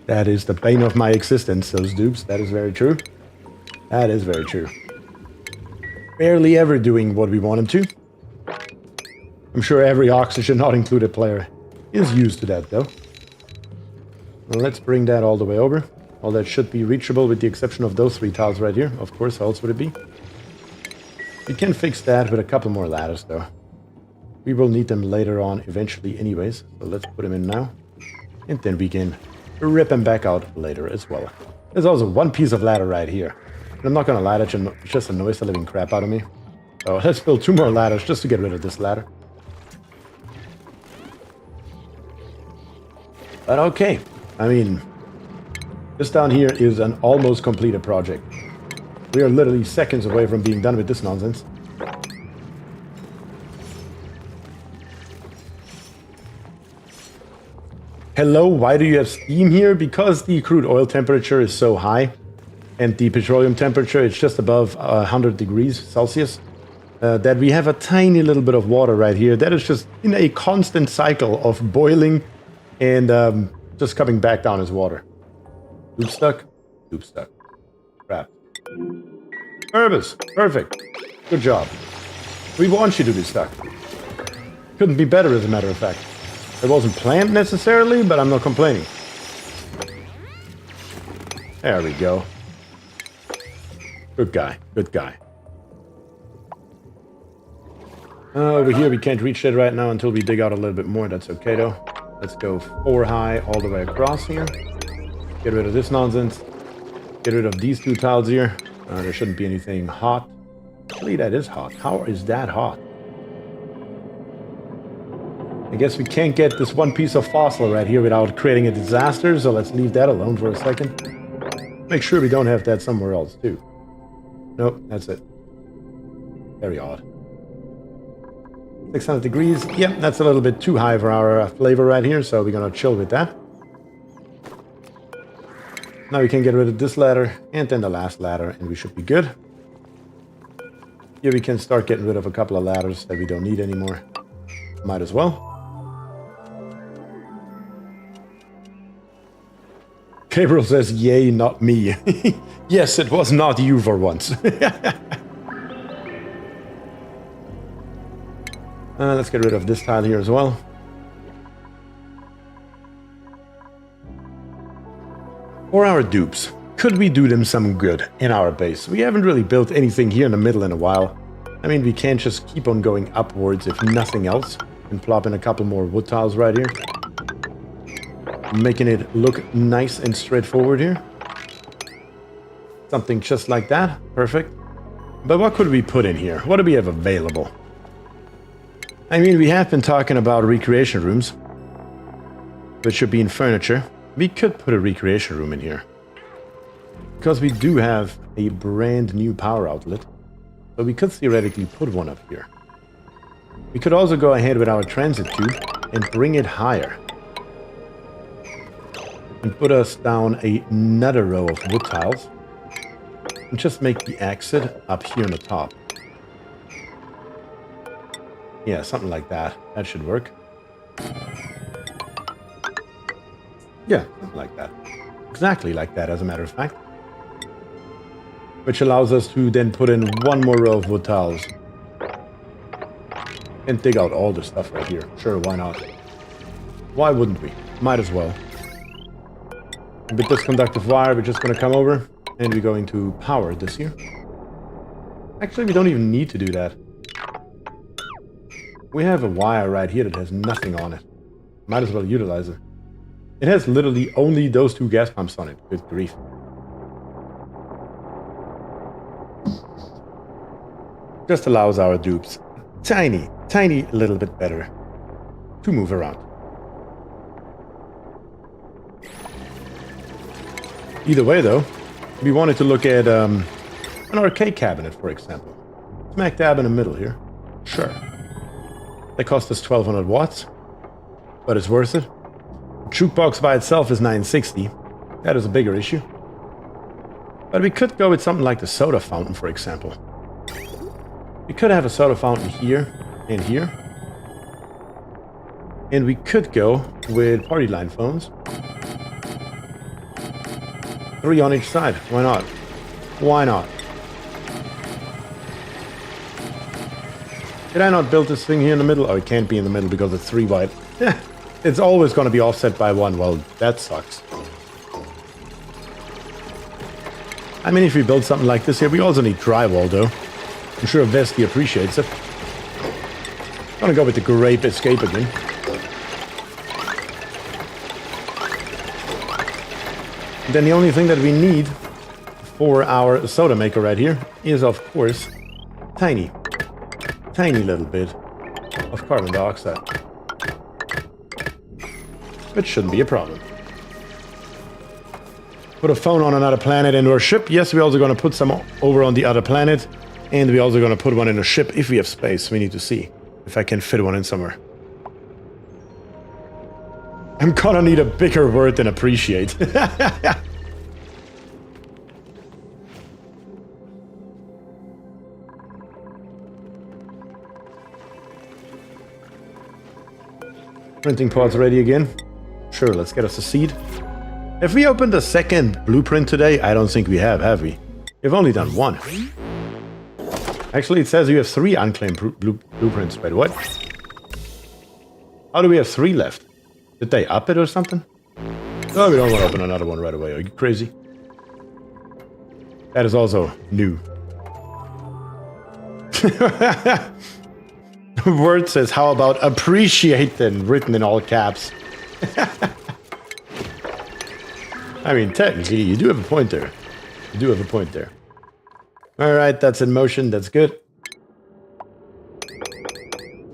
that is the bane of my existence, those dupes. That is very true. That is very true. Barely ever doing what we want him to. I'm sure every Oxygen not included player is used to that, though. Well, let's bring that all the way over. All that should be reachable with the exception of those 3 tiles right here. Of course, how else would it be? We can fix that with a couple more ladders, though. We will need them later on eventually anyways. So let's put them in now. And then we can rip them back out later as well. There's also one piece of ladder right here. And I'm not gonna lie, that just annoys the living crap out of me. So let's build 2 more ladders just to get rid of this ladder. But okay, I mean, this down here is an almost completed project. We are literally seconds away from being done with this nonsense. Hello, why do you have steam here? Because the crude oil temperature is so high. And the petroleum temperature is just above 100 degrees Celsius. That we have a tiny little bit of water right here. That is just in a constant cycle of boiling and just coming back down as water. Loop stuck? Loop stuck. Crap. Herbus, perfect. Good job. We want you to be stuck. Couldn't be better, as a matter of fact. It wasn't planned necessarily, but I'm not complaining. There we go. Good guy, good guy. Over here, we can't reach that right now until we dig out a little bit more. That's okay, though. Let's go 4 high all the way across here. Get rid of this nonsense. Get rid of these 2 tiles here. There shouldn't be anything hot. Actually, that is hot. How is that hot? I guess we can't get this one piece of fossil right here without creating a disaster, so let's leave that alone for a second. Make sure we don't have that somewhere else, too. Nope, that's it. Very odd. 600 degrees. Yep, that's a little bit too high for our flavor right here, so we're gonna chill with that. Now we can get rid of this ladder and then the last ladder, and we should be good. Here we can start getting rid of a couple of ladders that we don't need anymore. Might as well. Gabriel says, yay, not me. Yes, it was not you for once. Let's get rid of this tile here as well. For our dupes, could we do them some good in our base? We haven't really built anything here in the middle in a while. I mean, we can't just keep on going upwards if nothing else. And plop in a couple more wood tiles right here. Making it look nice and straightforward here. Something just like that. Perfect. But what could we put in here? What do we have available? I mean, we have been talking about recreation rooms, which should be in furniture. We could put a recreation room in here. Because we do have a brand new power outlet. So we could theoretically put one up here. We could also go ahead with our transit tube and bring it higher. And put us down another row of wood tiles. And just make the exit up here on the top. Yeah, something like that. That should work. Yeah, something like that. Exactly like that, as a matter of fact. Which allows us to then put in one more row of wood tiles. And dig out all the stuff right here. Sure, why not? Why wouldn't we? Might as well. With this conductive wire, we're just going to come over. And we're going to power this here. Actually, we don't even need to do that. We have a wire right here that has nothing on it. Might as well utilize it. It has literally only those two gas pumps on it. Good grief. Just allows our dupes tiny little bit better to move around. Either way, though, we wanted to look at an arcade cabinet, for example. Smack dab in the middle here. Sure. That cost us 1200 watts, but it's worth it. Jukebox by itself is 960. That is a bigger issue. But we could go with something like the soda fountain, for example. We could have a soda fountain here and here. And we could go with party line phones. 3 on each side. Why not? Why not? Did I not build this thing here in the middle? Oh, it can't be in the middle because it's 3 wide. It's always going to be offset by 1. Well, that sucks. I mean, if we build something like this here, we also need drywall, though. I'm sure Vesti appreciates it. I'm gonna go with the grape escape again. And then the only thing that we need for our soda maker right here is, of course, tiny little bit of carbon dioxide. Which shouldn't be a problem. Put a phone on another planet into our ship. Yes, we're also going to put some over on the other planet. And we're also going to put one in a ship if we have space. We need to see if I can fit one in somewhere. I'm gonna need a bigger word than appreciate. Printing pod's ready again. Sure, let's get us a seed. Have we opened a second blueprint today? I don't think we have we? We've only done 1. Actually, it says you have 3 unclaimed blueprints. Wait, what? How do we have 3 left? Did they up it or something? Oh, we don't want to open another one right away. Are you crazy? That is also new. Word says, how about appreciate then, written in all caps. I mean, technically, you do have a point there. You do have a point there. Alright, that's in motion. That's good.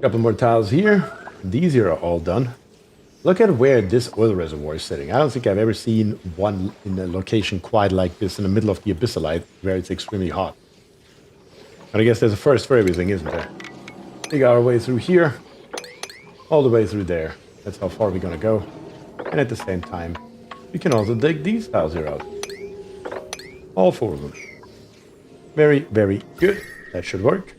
Couple more tiles here. These here are all done. Look at where this oil reservoir is sitting. I don't think I've ever seen one in a location quite like this in the middle of the abyssalite where it's extremely hot. But I guess there's a first for everything, isn't there? Dig our way through here. All the way through there. That's how far we're gonna go. And at the same time, we can also dig these tiles here out. All 4 of them. Very, very good. That should work.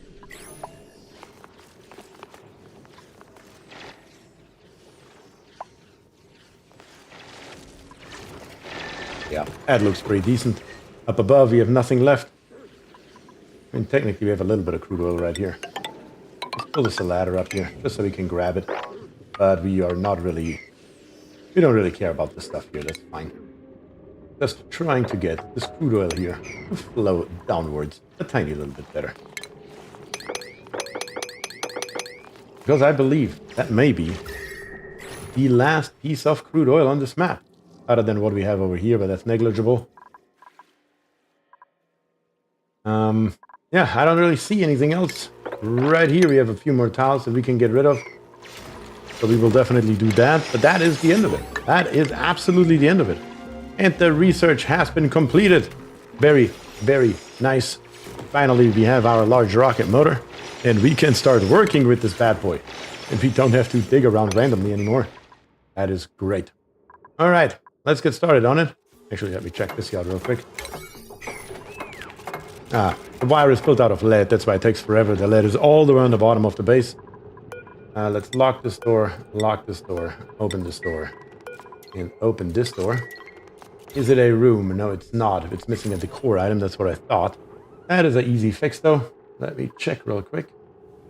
Yeah, that looks pretty decent. Up above, we have nothing left. I mean, technically, we have a little bit of crude oil right here. Let's pull this ladder up here, just so we can grab it. But we are not really... We don't really care about this stuff here, that's fine. Just trying to get this crude oil here to flow downwards a tiny little bit better. Because I believe that may be the last piece of crude oil on this map. Other than what we have over here, but that's negligible. Yeah, I don't really see anything else. Right here we have a few more tiles that we can get rid of. So we will definitely do that. But that is the end of it. That is absolutely the end of it. And the research has been completed. Very, very nice. Finally, we have our large rocket motor. And we can start working with this bad boy. And we don't have to dig around randomly anymore. That is great. All right, let's get started on it. Actually, let me check this out real quick. The wire is built out of lead. That's why it takes forever. The lead is all around the bottom of the base. Let's lock this door, open this door, and open this door. Is it a room? No, it's not. If it's missing a decor item, that's what I thought. That is an easy fix, though. Let me check real quick.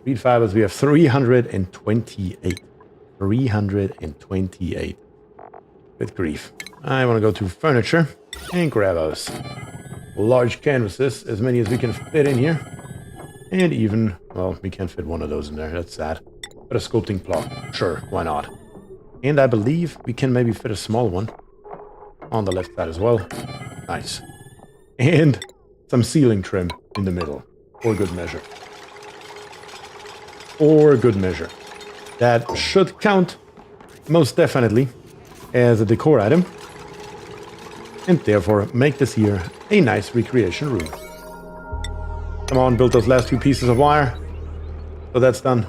Read fibers, we have 328. 328. Good grief. I want to go to furniture and grab us large canvases, as many as we can fit in here. And even, well, we can't fit one of those in there. That's sad. But a sculpting block. Sure, why not? And I believe we can maybe fit a small one on the left side as well. Nice. And some ceiling trim in the middle. For good measure. For good measure. That should count, most definitely, as a decor item. And therefore make this here a nice recreation room. Come on, build those last two pieces of wire. So that's done.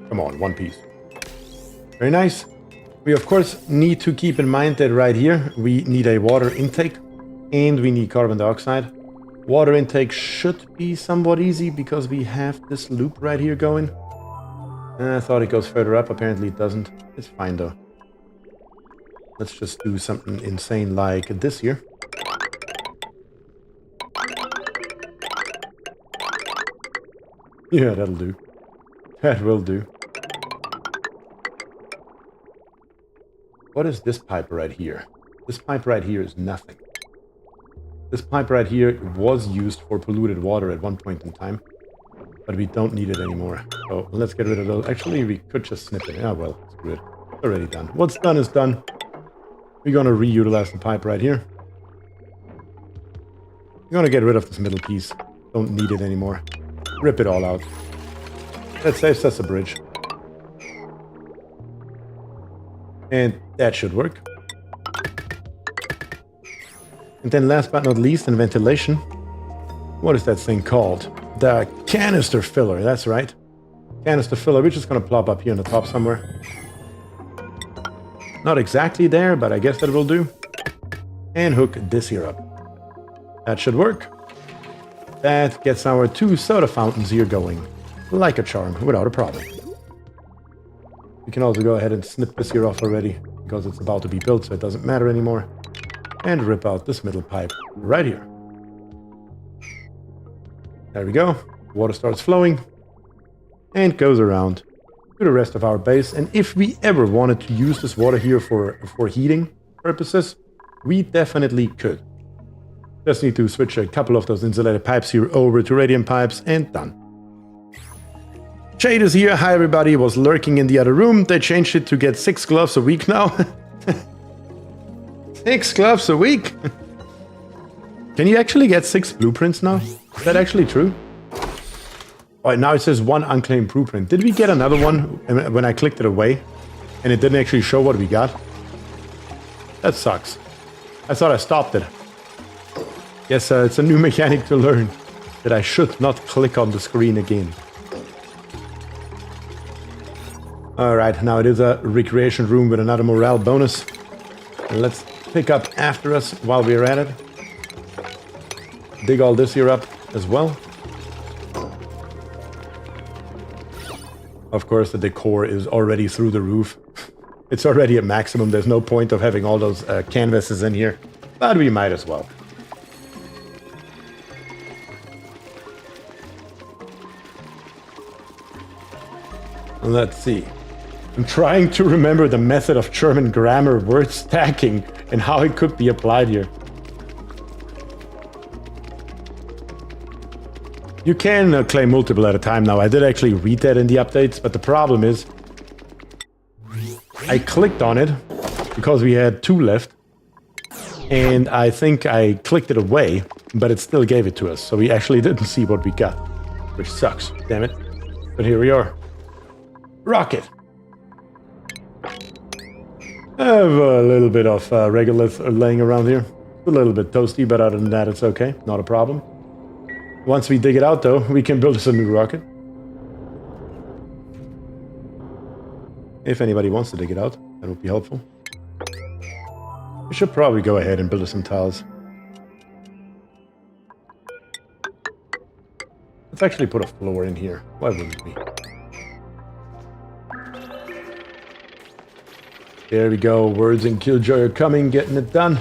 Come on, one piece. Very nice. We of course need to keep in mind that right here we need a water intake and we need carbon dioxide. Water intake should be somewhat easy because we have this loop right here going. I thought it goes further up. Apparently it doesn't. It's fine though. Let's just do something insane like this here. Yeah, that'll do. That will do. What is this pipe right here? This pipe right here is nothing. This pipe right here was used for polluted water at one point in time. But we don't need it anymore. So let's get rid of those. Actually, we could just snip it. Ah, well, screw it. It's already done. What's done is done. We're going to reutilize the pipe right here. We're going to get rid of this middle piece. Don't need it anymore. Rip it all out. That saves us a bridge. And that should work. And then last but not least, in ventilation. What is that thing called? The canister filler, that's right. Canister filler, we're just going to plop up here on the top somewhere. Not exactly there, but I guess that will do. And hook this here up. That should work. That gets our two soda fountains here going. Like a charm, without a problem. We can also go ahead and snip this here off already, because it's about to be built, so it doesn't matter anymore. And rip out this middle pipe right here. There we go. Water starts flowing and goes around to the rest of our base. And if we ever wanted to use this water here for heating purposes, we definitely could. Just need to switch a couple of those insulated pipes here over to radiant pipes and done. Jade is here. Hi everybody. Was lurking in the other room. They changed it to get 6 gloves a week now. 6 gloves a week? Can you actually get 6 blueprints now? Is that actually true? Oh, now it says 1 unclaimed blueprint. Did we get another one when I clicked it away? And it didn't actually show what we got? That sucks. I thought I stopped it. Yes, it's a new mechanic to learn. That I should not click on the screen again. Alright, now it is a recreation room with another morale bonus. Let's pick up after us while we're at it. Dig all this here up as well. Of course, the decor is already through the roof. It's already at maximum. There's no point of having all those canvases in here. But we might as well. Let's see. I'm trying to remember the method of German grammar word stacking and how it could be applied here. You can claim multiple at a time now. I did actually read that in the updates, but the problem is I clicked on it because we had 2 left, and I think I clicked it away, but it still gave it to us. So we actually didn't see what we got, which sucks, damn it. But here we are. Rocket. I have a little bit of regolith laying around here. A little bit toasty, but other than that, it's okay. Not a problem. Once we dig it out, though, we can build us a new rocket. If anybody wants to dig it out, that would be helpful. We should probably go ahead and build us some tiles. Let's actually put a floor in here. Why wouldn't we? There we go. Words and Killjoy are coming, getting it done.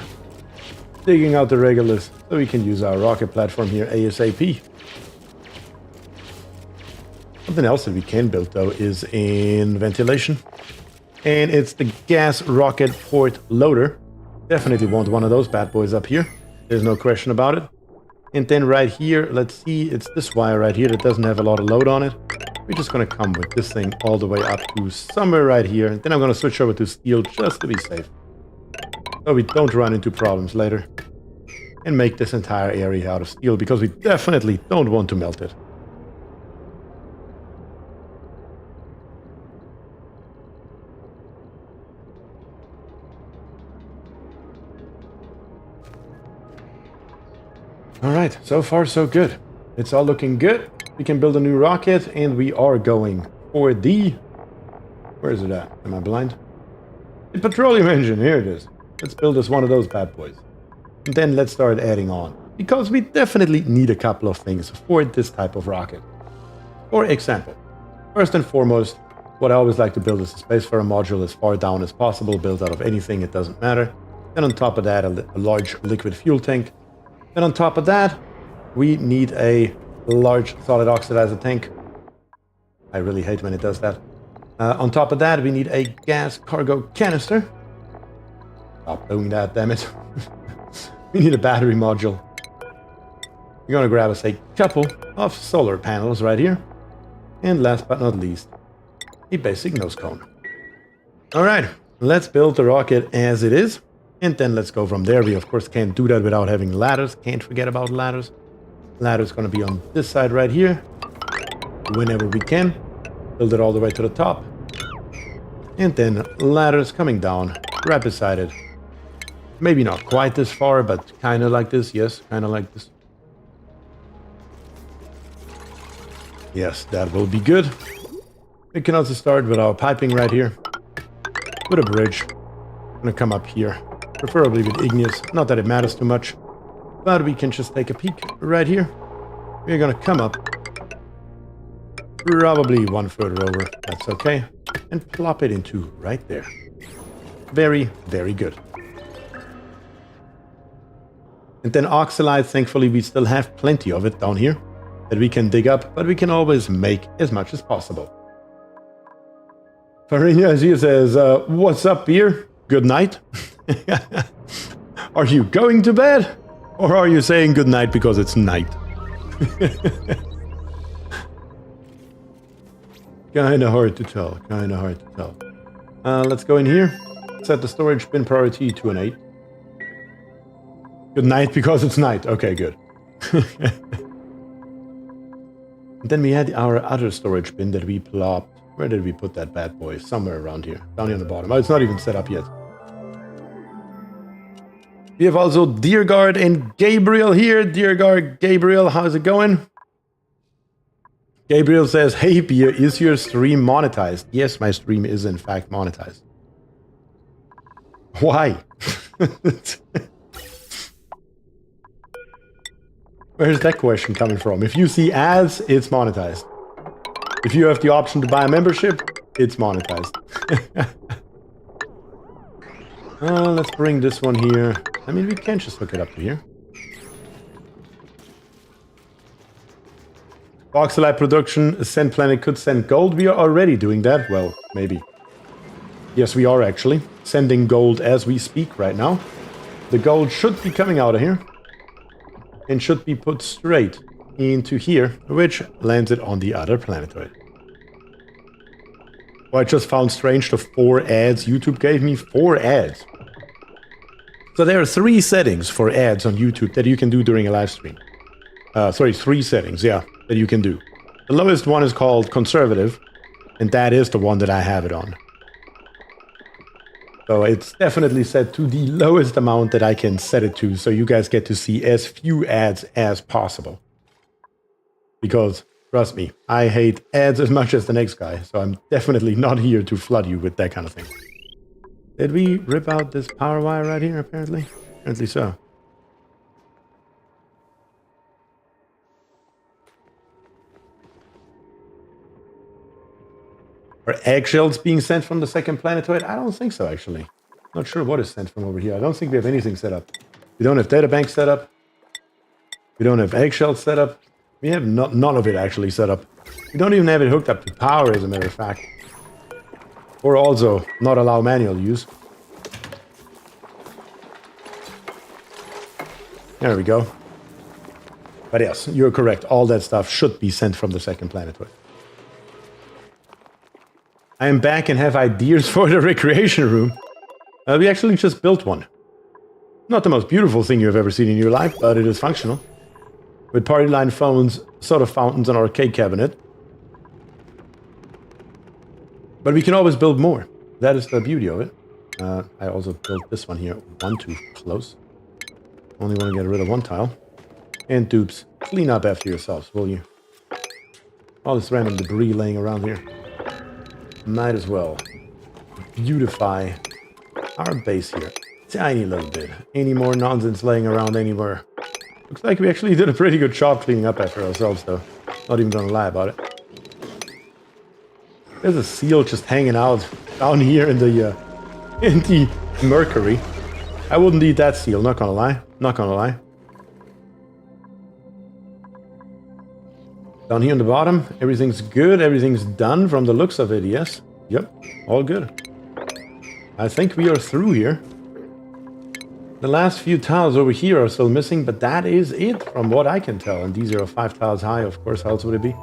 Digging out the regolith so we can use our rocket platform here ASAP. Something else that we can build, though, is in ventilation. And it's the gas rocket port loader. Definitely want one of those bad boys up here. There's no question about it. And then right here, let's see, it's this wire right here that doesn't have a lot of load on it. We're just going to come with this thing all the way up to somewhere right here. And then I'm going to switch over to steel just to be safe, so we don't run into problems later. And make this entire area out of steel, because we definitely don't want to melt it. Alright, so far so good. It's all looking good. We can build a new rocket, and we are going for the... Where is it at? Am I blind? The petroleum engine, here it is. Let's build us one of those bad boys. And then let's start adding on, because we definitely need a couple of things for this type of rocket. For example, first and foremost, what I always like to build is a Spacefarer module as far down as possible, built out of anything, it doesn't matter. Then on top of that, a large liquid fuel tank. Then on top of that, we need a large solid oxidizer tank. I really hate when it does that. On top of that, we need a gas cargo canister. Stop doing that, damn it. We need a battery module. We're going to grab us a couple of solar panels right here. And last but not least, a basic nose cone. Alright, let's build the rocket as it is. And then let's go from there. We of course can't do that without having ladders. Can't forget about ladders. Ladder's going to be on this side right here. Whenever we can. Build it all the way to the top. And then ladders coming down right beside it. Maybe not quite this far, but kind of like this. Yes, kind of like this. Yes, that will be good. We can also start with our piping right here. With a bridge. I'm going to come up here. Preferably with igneous. Not that it matters too much. But we can just take a peek right here. We're going to come up. Probably 1 further over. That's okay. And plop it into right there. Very, very good. And then oxalite, thankfully we still have plenty of it down here that we can dig up, but we can always make as much as possible. Farina Azir says, what's up, Bier? Good night. Are you going to bed? Or are you saying good night because it's night? Kinda hard to tell, kinda hard to tell. Let's go in here. Set the storage bin priority to an 8. Good night because it's night. Okay, good. Then we had our other storage bin that we plopped. Where did we put that bad boy? Somewhere around here. Down here on the bottom. Oh, it's not even set up yet. We have also Dearguard and Gabriel here. Dearguard, Gabriel, how's it going? Gabriel says, hey, Bier, is your stream monetized? Yes, my stream is in fact monetized. Why? Where's that question coming from? If you see ads, it's monetized. If you have the option to buy a membership, it's monetized. Let's bring this one here. I mean, we can just hook it up to here. Voxelite production, Ascend Planet could send gold. We are already doing that. Well, maybe. Yes, we are actually sending gold as we speak right now. The gold should be coming out of here and should be put straight into here, which lands it on the other planetoid. Well, I just found strange the 4 ads YouTube gave me. 4 ads. So there are 3 settings for ads on YouTube that you can do during a live stream. Sorry, 3 settings, yeah, that you can do. The lowest one is called conservative, and that is the one that I have it on. So it's definitely set to the lowest amount that I can set it to, so you guys get to see as few ads as possible. Because, trust me, I hate ads as much as the next guy, so I'm definitely not here to flood you with that kind of thing. Did we rip out this power wire right here, apparently? Apparently so. Are eggshells being sent from the second planetoid? I don't think so, actually. Not sure what is sent from over here. I don't think we have anything set up. We don't have databank set up. We don't have eggshells set up. We have none of it actually set up. We don't even have it hooked up to power, as a matter of fact. Or also not allow manual use. There we go. But yes, you're correct. All that stuff should be sent from the second planetoid. I am back and have ideas for the recreation room. We actually just built one. Not the most beautiful thing you have ever seen in your life, but it is functional. With party line phones, soda fountains, and arcade cabinet. But we can always build more. That is the beauty of it. I also built this one here one too close. Only want to get rid of one tile. And dupes, clean up after yourselves, will you? All this random debris laying around here. Might as well beautify our base here. Tiny little bit. Any more nonsense laying around anywhere. Looks like we actually did a pretty good job cleaning up after ourselves, though. Not even gonna lie about it. There's a seal just hanging out down here in the Mercury. I wouldn't eat that seal, not gonna lie. Not gonna lie. Down here on the bottom, everything's good. Everything's done from the looks of it, yes. Yep, all good. I think we are through here. The last few tiles over here are still missing, but that is it from what I can tell. And these are 5 tiles high, of course. How else would it be?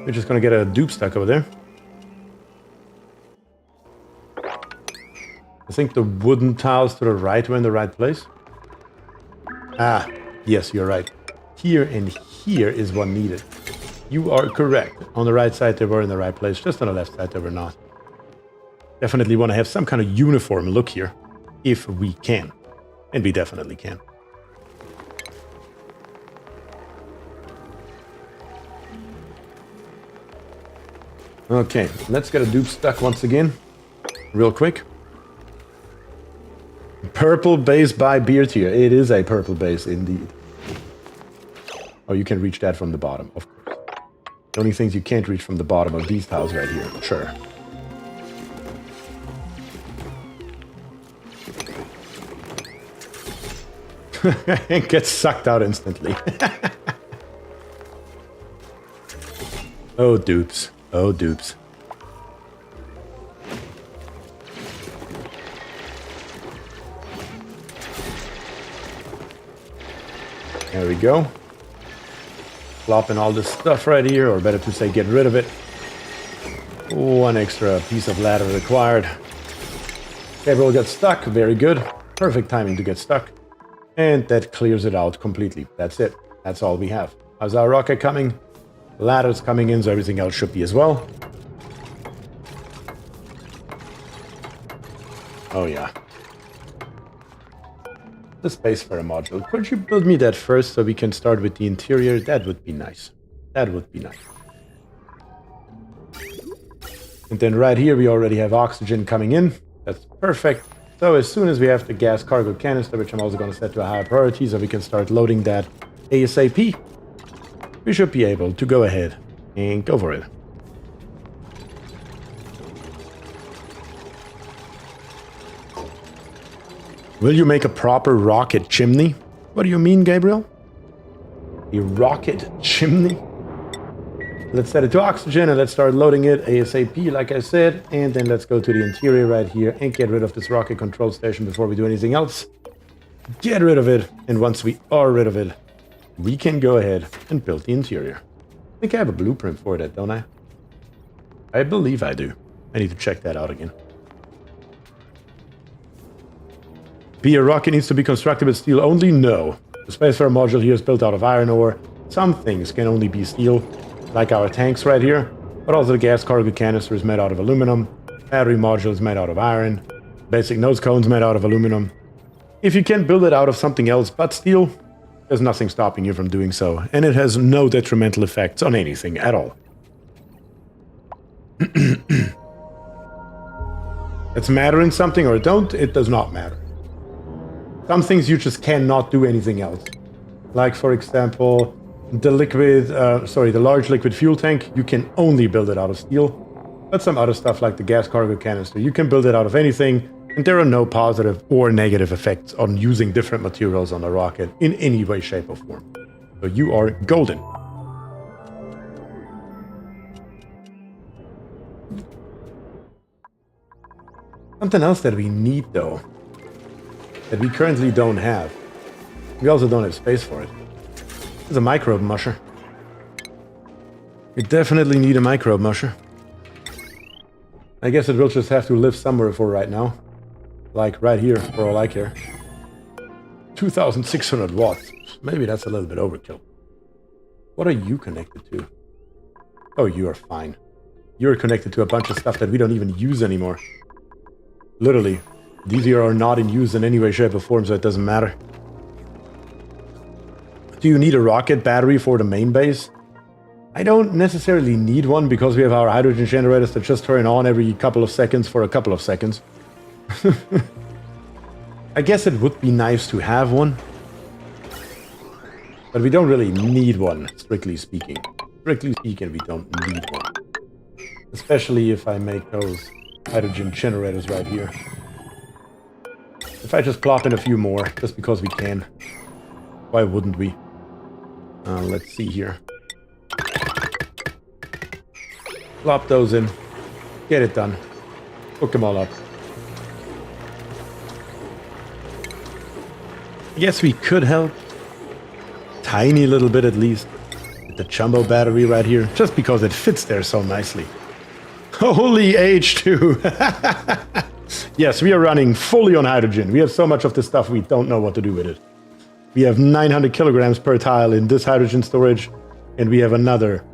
We're just gonna get a dupe stack over there. I think the wooden tiles to the right were in the right place. Ah, yes, you're right. Here and here is one needed. You are correct. On the right side they were in the right place, just on the left side they were not. Definitely want to have some kind of uniform look here, if we can. And we definitely can. Okay, let's get a dupe stuck once again, real quick. Purple base by BierTier. It is a purple base indeed. Oh, you can reach that from the bottom, of course. The only things you can't reach from the bottom of these tiles right here. Sure. And gets sucked out instantly. Oh, dupes. Oh, dupes. There we go. Plopping all this stuff right here, or better to say, get rid of it. One extra piece of ladder required. Cable gets stuck. Very good. Perfect timing to get stuck. And that clears it out completely. That's it. That's all we have. How's our rocket coming? Ladders coming in, so everything else should be as well. Oh yeah. The Spacefarer module. Could you build me that first so we can start with the interior? That would be nice. That would be nice. And then right here we already have oxygen coming in. That's perfect. So as soon as we have the gas cargo canister, which I'm also going to set to a higher priority so we can start loading that ASAP, we should be able to go ahead and go for it. Will you make a proper rocket chimney? What do you mean, Gabriel? A rocket chimney? Let's set it to oxygen and let's start loading it ASAP, like I said. And then let's go to the interior right here and get rid of this rocket control station before we do anything else. Get rid of it. And once we are rid of it, we can go ahead and build the interior. I think I have a blueprint for that, don't I? I believe I do. I need to check that out again. A rocket needs to be constructed with steel only? No. The spacefarer module here is built out of iron ore. Some things can only be steel, like our tanks right here. But also the gas cargo canister is made out of aluminum. Battery module is made out of iron. Basic nose cones made out of aluminum. If you can build it out of something else but steel, there's nothing stopping you from doing so. And it has no detrimental effects on anything at all. It's mattering something or don't, it does not matter. Some things you just cannot do anything else. Like, for example, the large liquid fuel tank, you can only build it out of steel. But some other stuff like the gas cargo canister, you can build it out of anything, and there are no positive or negative effects on using different materials on the rocket in any way, shape, or form. So you are golden. Something else that we need, though, that we currently don't have. We also don't have space for it. It's a microbe musher. We definitely need a microbe musher. I guess it will just have to live somewhere for right now. Like right here, for all I care. 2,600 watts. Maybe that's a little bit overkill. What are you connected to? Oh, you are fine. You're connected to a bunch of stuff that we don't even use anymore. Literally. These here are not in use in any way, shape, or form, so it doesn't matter. Do you need a rocket battery for the main base? I don't necessarily need one because we have our hydrogen generators that just turn on every couple of seconds for a couple of seconds. I guess it would be nice to have one. But we don't really need one, strictly speaking. Strictly speaking, we don't need one. Especially if I make those hydrogen generators right here. If I just plop in a few more, just because we can. Why wouldn't we? Let's see here. Plop those in. Get it done. Hook them all up. I guess we could help. Tiny little bit at least. With the jumbo battery right here. Just because it fits there so nicely. Holy H2! Yes, we are running fully on hydrogen. We have so much of this stuff we don't know what to do with it. We have 900 kilograms per tile in this hydrogen storage, and we have another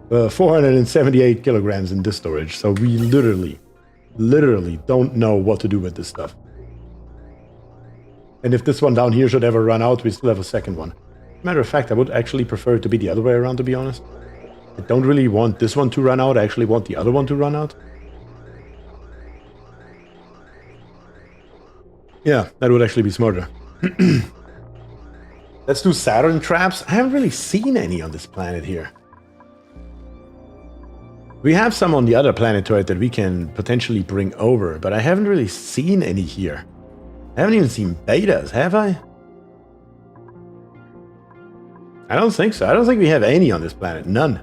478 kilograms in this storage. So we literally don't know what to do with this stuff. And if this one down here should ever run out, we still have a second one. Matter of fact, I would actually prefer it to be the other way around, to be honest. I don't really want this one to run out, I actually want the other one to run out. Yeah, that would actually be smarter. Let's do Saturn traps. I haven't really seen any on this planet here. We have some on the other planetoid that we can potentially bring over, but I haven't really seen any here. I haven't even seen betas, have I? I don't think so. I don't think we have any on this planet. None.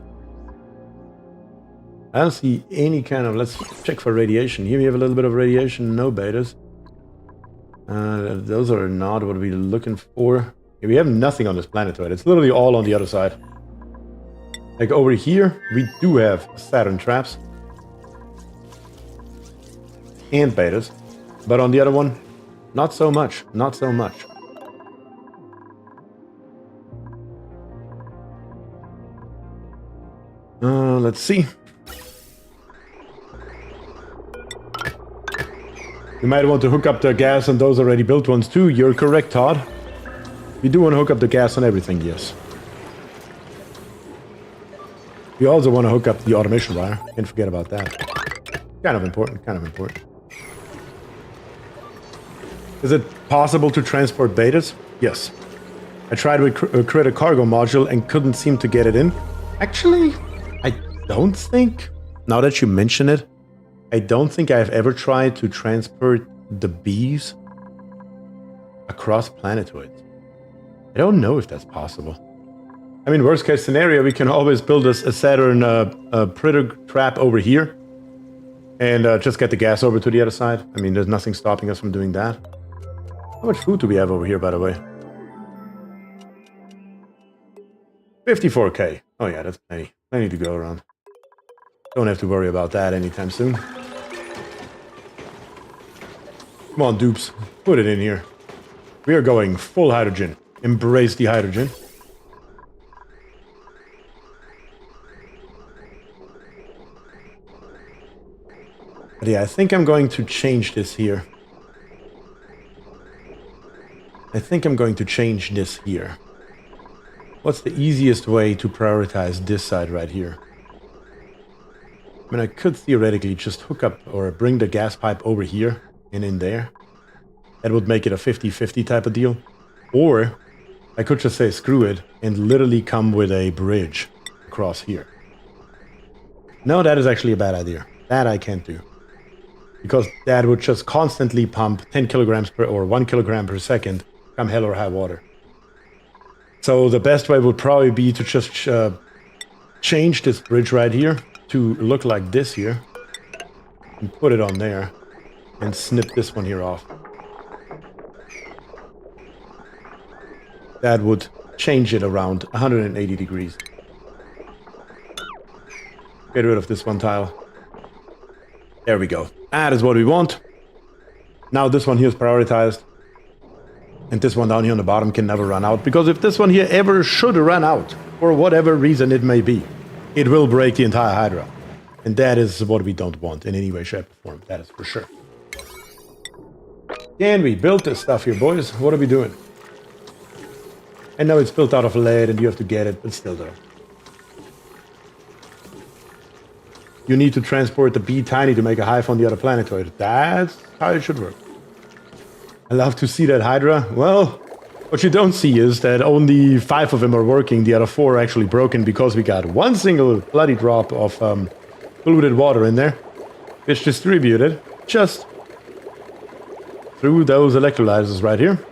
I don't see any kind of... Let's check for radiation. Here we have a little bit of radiation. No betas. Those are not what we're looking for. We have nothing on this planetoid. It's literally all on the other side. Like over here, we do have Saturn traps. And betas. But on the other one, not so much. Not so much. Let's see. You might want to hook up the gas on those already built ones too. You're correct, Todd. We do want to hook up the gas on everything, yes. We also want to hook up the automation wire. Can't forget about that. Kind of important, kind of important. Is it possible to transport betas? Yes. I tried with create a cargo module and couldn't seem to get it in. Actually, I don't think, now that you mention it, I don't think I've ever tried to transport the bees. across planetoids. I don't know if that's possible. I mean, worst case scenario, we can always build a Saturn Predator trap over here. And just get the gas over to the other side. I mean, there's nothing stopping us from doing that. How much food do we have over here, by the way? 54k. Oh yeah, that's plenty. Plenty to go around. Don't have to worry about that anytime soon. Come on, dupes. Put it in here. We are going full hydrogen. Embrace the hydrogen. But yeah, I think I'm going to change this here. What's the easiest way to prioritize this side right here? I mean, I could theoretically just hook up or bring the gas pipe over here and in there. That would make it a 50-50 type of deal. Or I could just say screw it and literally come with a bridge across here. No, that is actually a bad idea. That I can't do. Because that would just constantly pump 10 kilograms per or 1 kilogram per second come hell or high water. So the best way would probably be to just change this bridge right here to look like this here. And put it on there. And snip this one here off. That would change it around 180 degrees. Get rid of this one tile. There we go. That is what we want. Now this one here is prioritized. And this one down here on the bottom can never run out. Because if this one here ever should run out, for whatever reason it may be, it will break the entire Hydra. And that is what we don't want in any way, shape, or form. That is for sure. Can we build this stuff here, boys? What are we doing? I know it's built out of lead and you have to get it, but still though. You need to transport the bee tiny to make a hive on the other planetoid. That's how it should work. I love to see that Hydra. Well, what you don't see is that only 5 of them are working. The other 4 are actually broken because we got one single bloody drop of polluted water in there, which distributed just through those electrolyzers right here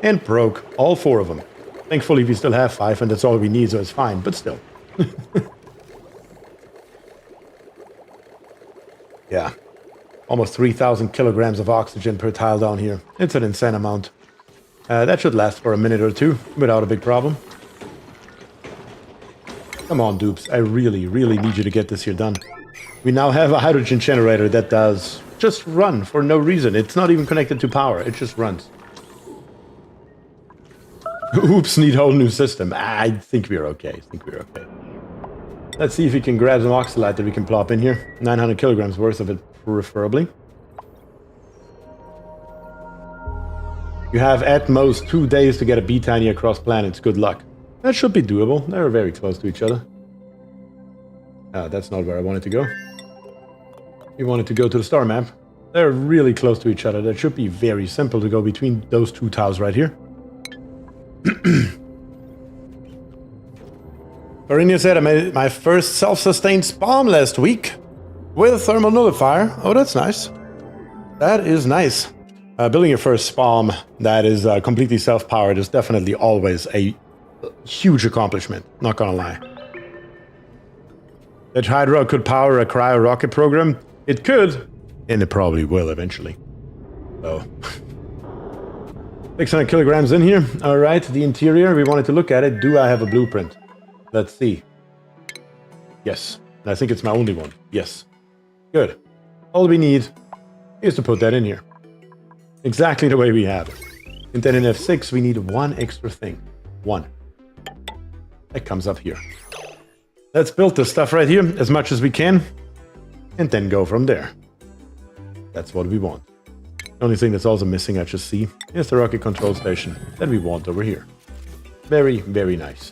and broke all 4 of them. Thankfully, we still have 5 and that's all we need, so it's fine, but still. Yeah. Almost 3,000 kilograms of oxygen per tile down here. It's an insane amount. That should last for a minute or two without a big problem. Come on, dupes. I really, really need you to get this here done. We now have a hydrogen generator that does just run for no reason. It's not even connected to power. It just runs. Oops, need whole new system. I think we're okay. Let's see if we can grab some oxalate that we can plop in here. 900 kilograms worth of it, preferably. You have at most 2 days to get a bee tiny across planets. Good luck. That should be doable. They're very close to each other. That's not where I wanted to go. We wanted to go to the star map. They're really close to each other. That should be very simple to go between those 2 tiles right here. Varinia said I made my first self-sustained spawn last week with a thermal nullifier. Oh, that's nice. That is nice. Building your first spawn that is completely self-powered is definitely always a huge accomplishment, not gonna lie. That Hydra could power a cryo rocket program? It could, and it probably will eventually. So, 600 kilograms in here. All right, the interior, we wanted to look at it. Do I have a blueprint? Let's see. Yes, and I think it's my only one. Yes. Good. All we need is to put that in here. Exactly the way we have it. And then in F6, we need one extra thing. One. That comes up here. Let's build this stuff right here as much as we can. And then go from there. That's what we want. The only thing that's also missing, I just see, is the rocket control station that we want over here. Very, very nice.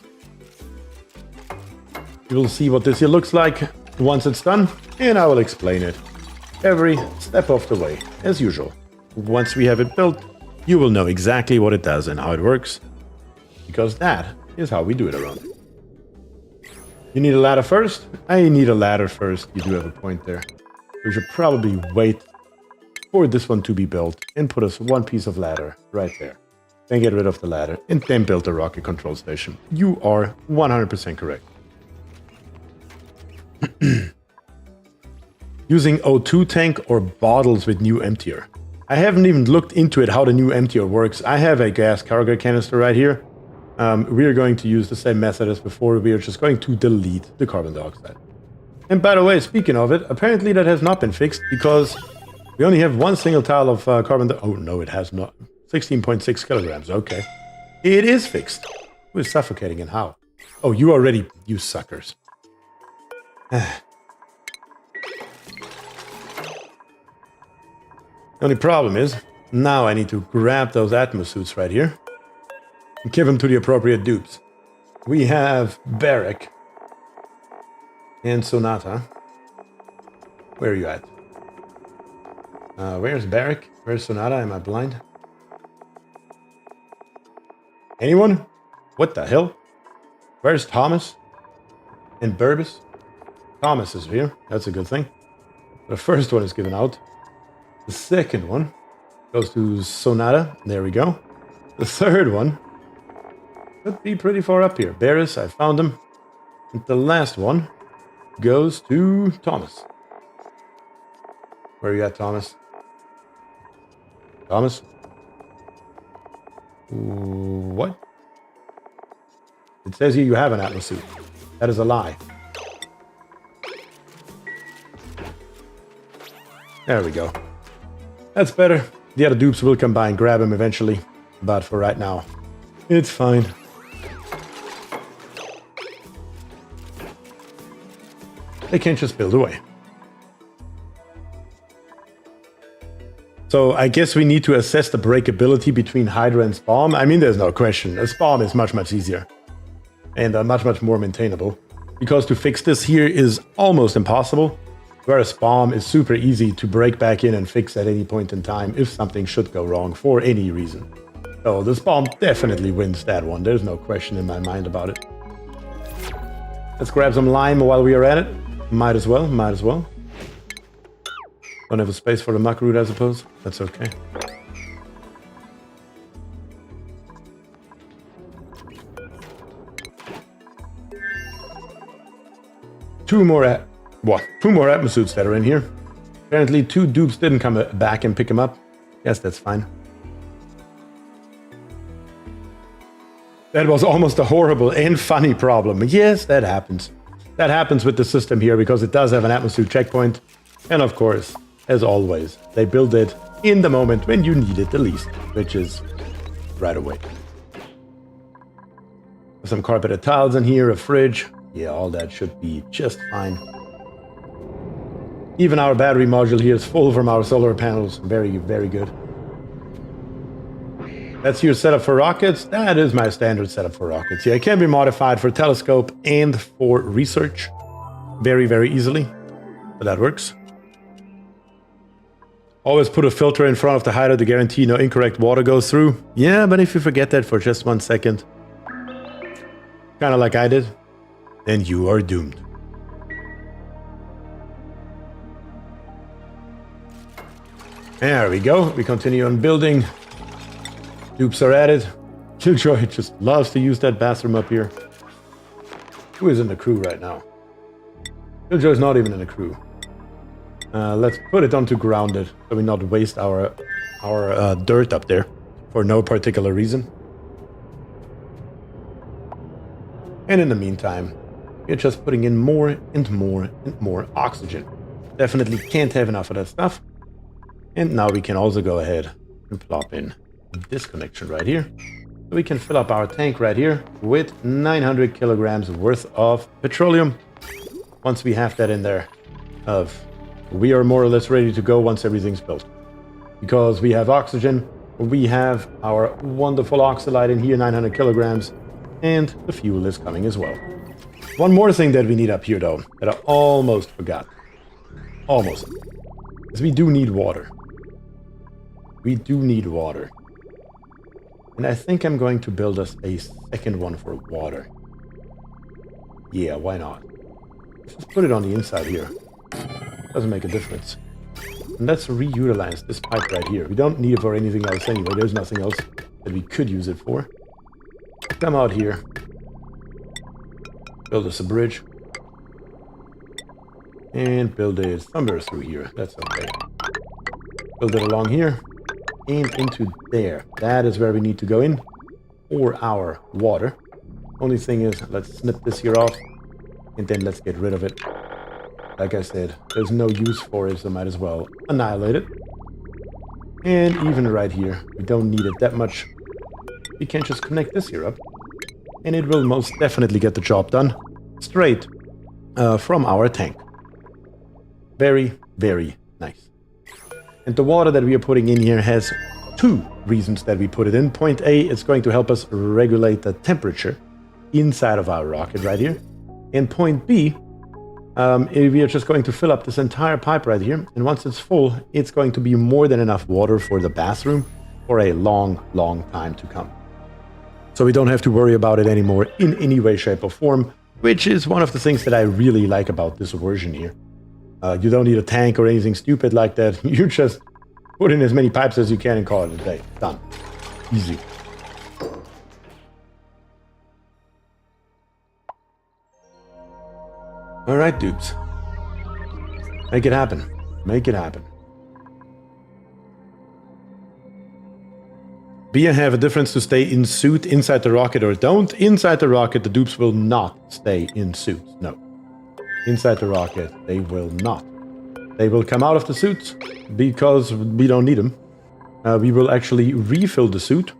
You will see what this here looks like once it's done, and I will explain it every step of the way, as usual. Once we have it built, you will know exactly what it does and how it works, because that is how we do it around. You need a ladder first? I need a ladder first. You do have a point there. We should probably wait for this one to be built and put us one piece of ladder right there. then get rid of the ladder, and then build the rocket control station. You are 100% correct. Using O2 tank or bottles with new emptier. I haven't even looked into it how the new emptier works. I have a gas cargo canister right here. We are going to use the same method as before. We are just going to delete the carbon dioxide. And by the way, speaking of it, apparently that has not been fixed because we only have one single tile of carbon dioxide. Oh no, it has not. 16.6 kilograms, okay. It is fixed. Who is suffocating and how? Oh, you already, you suckers. The only problem is, now I need to grab those atmosuits right here and give them to the appropriate dupes. We have Barrack and Sonata. Where are you at? Where's Barrack? Where's Sonata? Am I blind? Anyone? What the hell? Where's Thomas? And Burbis? Thomas is here. That's a good thing. The first one is given out. The second one goes to Sonata. There we go. The third one could be pretty far up here. Barris, I found him. And the last one goes to Thomas. Where are you at, Thomas? Thomas? What? It says here you have an atmosuit. That is a lie. There we go. That's better. The other dupes will come by and grab him eventually. But for right now, it's fine. They can't just build away. So I guess we need to assess the breakability between Hydra and Spalm. I mean, there's no question. A Spalm is much, much easier. And much, much more maintainable. Because to fix this here is almost impossible. Whereas Spalm is super easy to break back in and fix at any point in time if something should go wrong for any reason. So the Spalm definitely wins that one. There's no question in my mind about it. Let's grab some lime while we are at it. Might as well, might as well. Don't have a space for the muck root, I suppose. That's okay. Two more atmosuits that are in here. Apparently 2 dupes didn't come back and pick them up. Yes, that's fine. That was almost a horrible and funny problem. Yes, that happens. That happens with the system here because it does have an atmosuit checkpoint. And of course, as always, they build it in the moment when you need it the least, which is right away. Some carpeted tiles in here, a fridge. Yeah, all that should be just fine. Even our battery module here is full from our solar panels. Very, very good. That's your setup for rockets. That is my standard setup for rockets. Yeah, it can be modified for telescope and for research. Very, very easily. But that works. Always put a filter in front of the hider to guarantee no incorrect water goes through. Yeah, but if you forget that for just 1 second, kind of like I did, then you are doomed. There we go. We continue on building. Dupes are added. Killjoy just loves to use that bathroom up here. Who is in the crew right now? Killjoy's not even in the crew. Let's put it onto grounded so we not waste our dirt up there for no particular reason. And in the meantime, we're just putting in more and more and more oxygen. Definitely can't have enough of that stuff. And now we can also go ahead and plop in this connection right here. So we can fill up our tank right here with 900 kilograms worth of petroleum. Once we have that in there, we are more or less ready to go once everything's built. Because we have oxygen, we have our wonderful oxalite in here, 900 kilograms, and the fuel is coming as well. One more thing that we need up here though, that I almost forgot. Almost. Is we do need water. We do need water. And I think I'm going to build us a second one for water. Yeah, why not? Let's just put it on the inside here. Doesn't make a difference. And let's reutilize this pipe right here. We don't need it for anything else anyway. There's nothing else that we could use it for. Come out here. Build us a bridge. And build it somewhere through here. That's okay. Build it along here. And into there. That is where we need to go in. For our water. Only thing is, let's snip this here off. And then let's get rid of it. Like I said, there's no use for it, so might as well annihilate it. And even right here, we don't need it that much. We can just connect this here up. And it will most definitely get the job done. Straight from our tank. Very, very nice. And the water that we are putting in here has two reasons that we put it in. Point A, it's going to help us regulate the temperature inside of our rocket right here. And point B, we are just going to fill up this entire pipe right here. And once it's full, it's going to be more than enough water for the bathroom for a long, long time to come. So we don't have to worry about it anymore in any way, shape, or form, which is one of the things that I really like about this version here. You don't need a tank or anything stupid like that. You just put in as many pipes as you can and call it a day. Done. Easy. Alright, dupes. Make it happen. Make it happen. Be you have a difference to stay in suit inside the rocket or don't. Inside the rocket, the dupes will not stay in suits. No. Inside the rocket, they will not. They will come out of the suits because we don't need them. We will actually refill the suit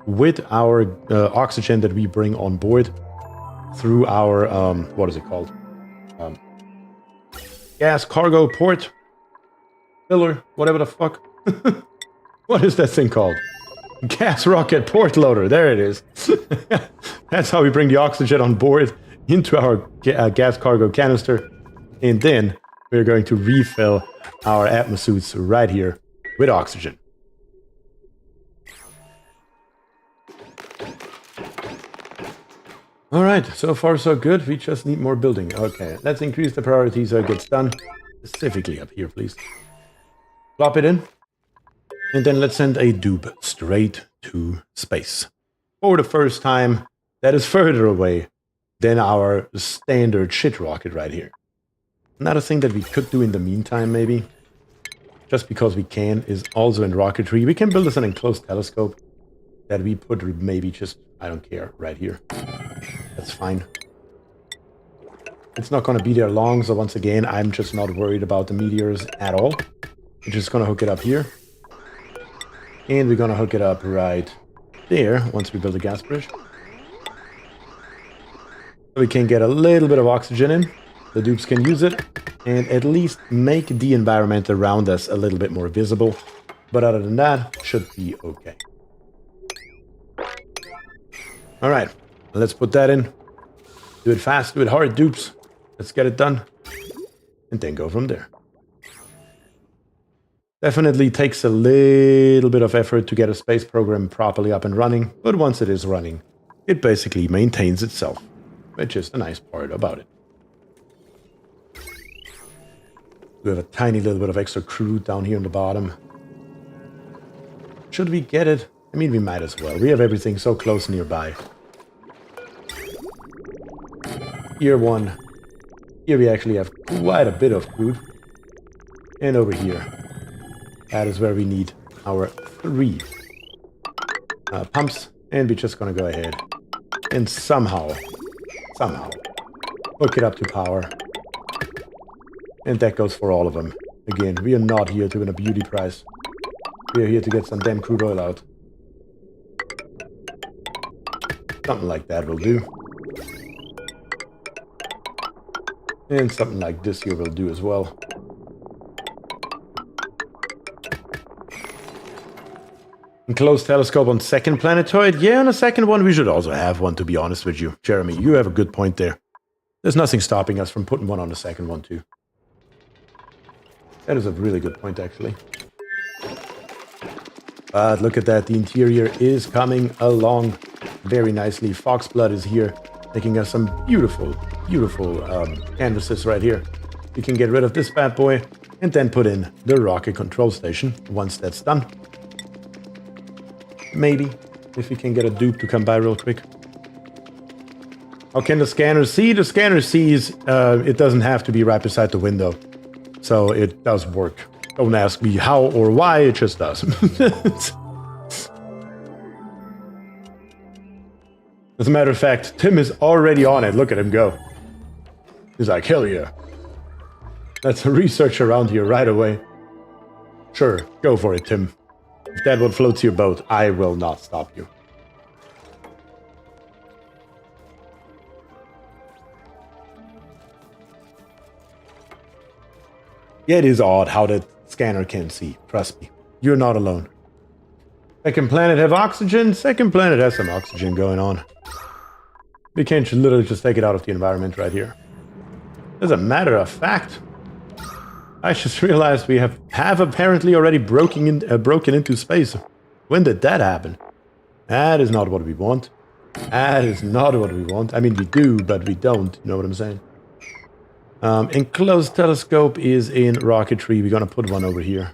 with our oxygen that we bring on board through our, what is it called? Gas cargo port filler, whatever the fuck. What is that thing called? Gas rocket port loader. There it is. That's how we bring the oxygen on board into our gas cargo canister. And then we're going to refill our atmosuits right here with oxygen. Alright, so far so good. We just need more building. Okay, let's increase the priority so it gets done. Specifically up here, please. Plop it in. And then let's send a dupe straight to space. For the first time, that is further away than our standard shit rocket right here. Another thing that we could do in the meantime, maybe, just because we can, is also in rocketry. We can build us an enclosed telescope that we put maybe just, I don't care, right here. That's fine. It's not going to be there long, so once again, I'm just not worried about the meteors at all. We're just going to hook it up here. And we're going to hook it up right there once we build a gas bridge. So we can get a little bit of oxygen in. The dupes can use it and at least make the environment around us a little bit more visible. But other than that, should be okay. Alright, let's put that in. Do it fast, do it hard, dupes. Let's get it done. And then go from there. Definitely takes a little bit of effort to get a space program properly up and running, but once it is running, it basically maintains itself, which is the nice part about it. We have a tiny little bit of extra crude down here on the bottom. Should we get it? I mean, we might as well. We have everything so close nearby. Here one. Here we actually have quite a bit of crude. And over here. That is where we need our 3 pumps. And we're just going to go ahead and somehow hook it up to power. And that goes for all of them. Again, we are not here to win a beauty prize. We are here to get some damn crude oil out. Something like that will do. And something like this here will do as well. Enclosed telescope on second planetoid. Yeah, on the second one we should also have one, to be honest with you. Jeremy, you have a good point there. There's nothing stopping us from putting one on the second one too. That is a really good point, actually. But look at that. The interior is coming along very nicely. Foxblood is here, making us some beautiful, beautiful canvases right here. We can get rid of this bad boy and then put in the rocket control station once that's done. Maybe. If we can get a dupe to come by real quick. How can the scanner see? The scanner sees it doesn't have to be right beside the window. So it does work. Don't ask me how or why, it just does. As a matter of fact, Tim is already on it. Look at him go. He's like, hell yeah. That's a researcher around here right away. Sure, go for it, Tim. If that what floats your boat, I will not stop you. Yeah, it is odd how that scanner can see. Trust me. You're not alone. Second planet have oxygen. Second planet has some oxygen going on. We can't literally just take it out of the environment right here. As a matter of fact, I just realized we have apparently already broken into space. When did that happen? That is not what we want. That is not what we want. I mean, we do, but we don't. You know what I'm saying? Enclosed telescope is in rocketry. We're gonna put one over here.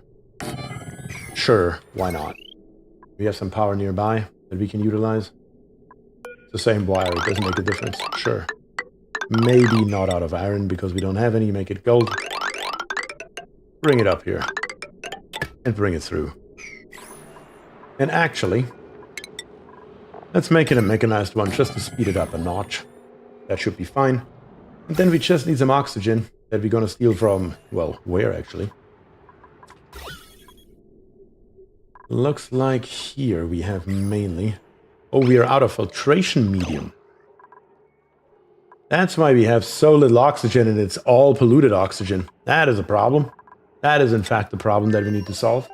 Sure, why not? We have some power nearby that we can utilize. It's the same wire, it doesn't make a difference. Sure. Maybe not out of iron because we don't have any. Make it gold. Bring it up here. And bring it through. And actually, let's make it a mechanized one just to speed it up a notch. That should be fine. And then we just need some oxygen that we're gonna steal from, well, where actually? Looks like here we have mainly... Oh, we are out of filtration medium. That's why we have so little oxygen and it's all polluted oxygen. That is a problem. That is in fact the problem that we need to solve.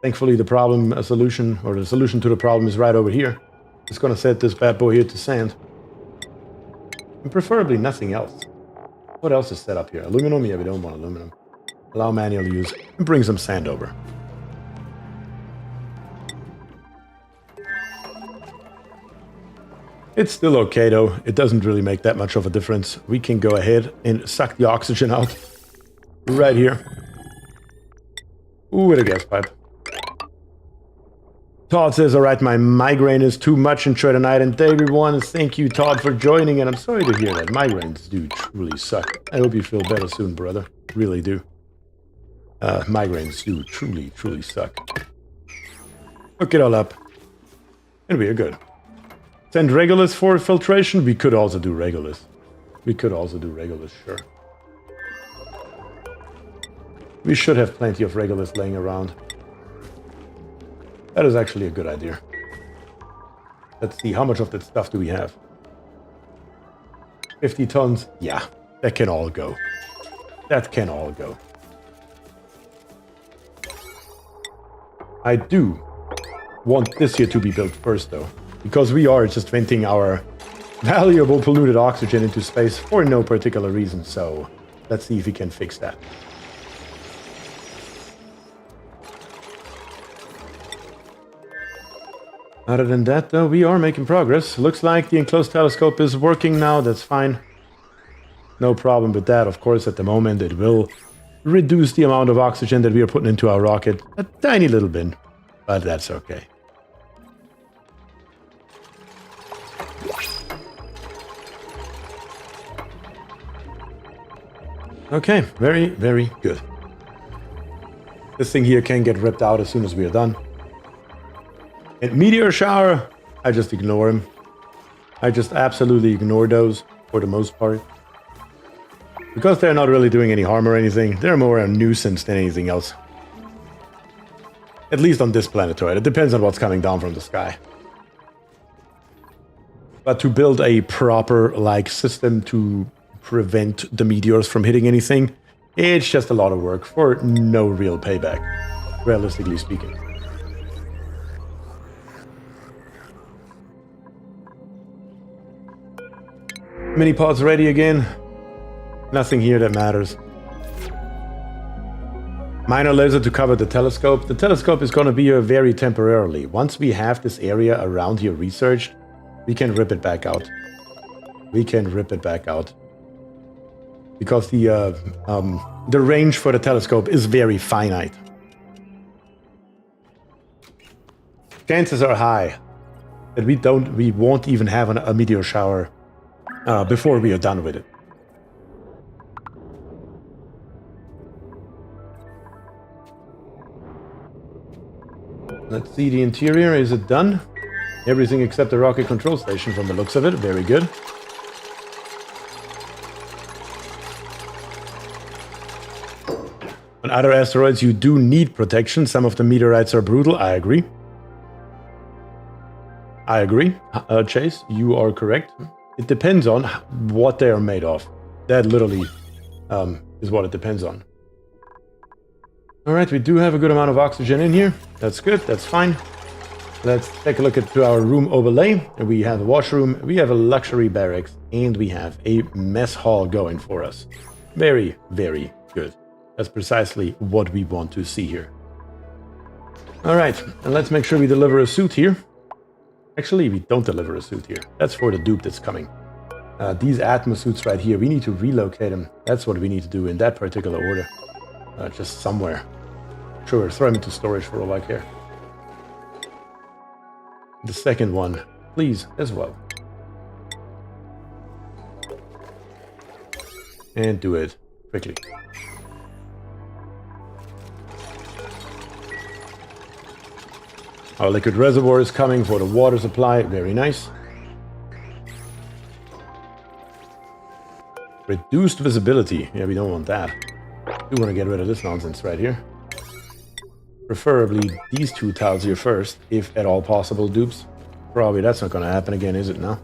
Thankfully the solution to the problem is right over here. Just gonna set this bad boy here to sand. And preferably nothing else. What else is set up here? Aluminum? Yeah, we don't want aluminum. Allow manual use. And bring some sand over. It's still okay though. It doesn't really make that much of a difference. We can go ahead and suck the oxygen out. Right here. Ooh, with a gas pipe. Todd says, alright, my migraine is too much. Enjoy the night and day, everyone. Thank you, Todd, for joining. And I'm sorry to hear that. Migraines do truly suck. I hope you feel better soon, brother. Really do. Migraines do truly suck. Hook it all up. And we are good. Send Regulus for filtration. We could also do Regulus. Sure. We should have plenty of Regulus laying around. That is actually a good idea. Let's see, how much of that stuff do we have? 50 tons? Yeah, that can all go. That can all go. I do want this here to be built first, though. Because we are just venting our valuable polluted oxygen into space for no particular reason, so let's see if we can fix that. Other than that, though, we are making progress. Looks like the enclosed telescope is working now, that's fine. No problem with that, of course, at the moment it will reduce the amount of oxygen that we are putting into our rocket a tiny little bit, but that's okay. Okay, very, very good. This thing here can get ripped out as soon as we are done. And meteor shower, I just ignore him. I just absolutely ignore those for the most part. Because they're not really doing any harm or anything, they're more a nuisance than anything else. At least on this planetoid. It depends on what's coming down from the sky. But to build a proper, system to prevent the meteors from hitting anything, it's just a lot of work for no real payback, realistically speaking. Mini pods ready again. Nothing here that matters. Minor laser to cover the telescope. The telescope is going to be here very temporarily. Once we have this area around here researched, we can rip it back out. Because the range for the telescope is very finite. chances are high that we won't even have a meteor shower before we are done with it. Let's see the interior. Is it done? Everything except the rocket control station from the looks of it. Very good. On other asteroids, you do need protection. Some of the meteorites are brutal. I agree. I agree. Chase, you are correct. It depends on what they are made of. That literally is what it depends on. Alright, we do have a good amount of oxygen in here. That's good, that's fine. Let's take a look at our room overlay. We have a washroom, we have a luxury barracks, and we have a mess hall going for us. Very, very good. That's precisely what we want to see here. Alright, and let's make sure we deliver a suit here. Actually, we don't deliver a suit here. That's for the dupe that's coming. These Atmos suits right here, we need to relocate them. That's what we need to do in that particular order. Just somewhere. Sure, throw them into storage for all I care. The second one, please, as well. And do it quickly. Our liquid reservoir is coming for the water supply. Very nice. Reduced visibility. Yeah, we don't want that. We want to get rid of this nonsense right here. Preferably these two tiles here first, if at all possible, dupes. Probably that's not going to happen again, is it now?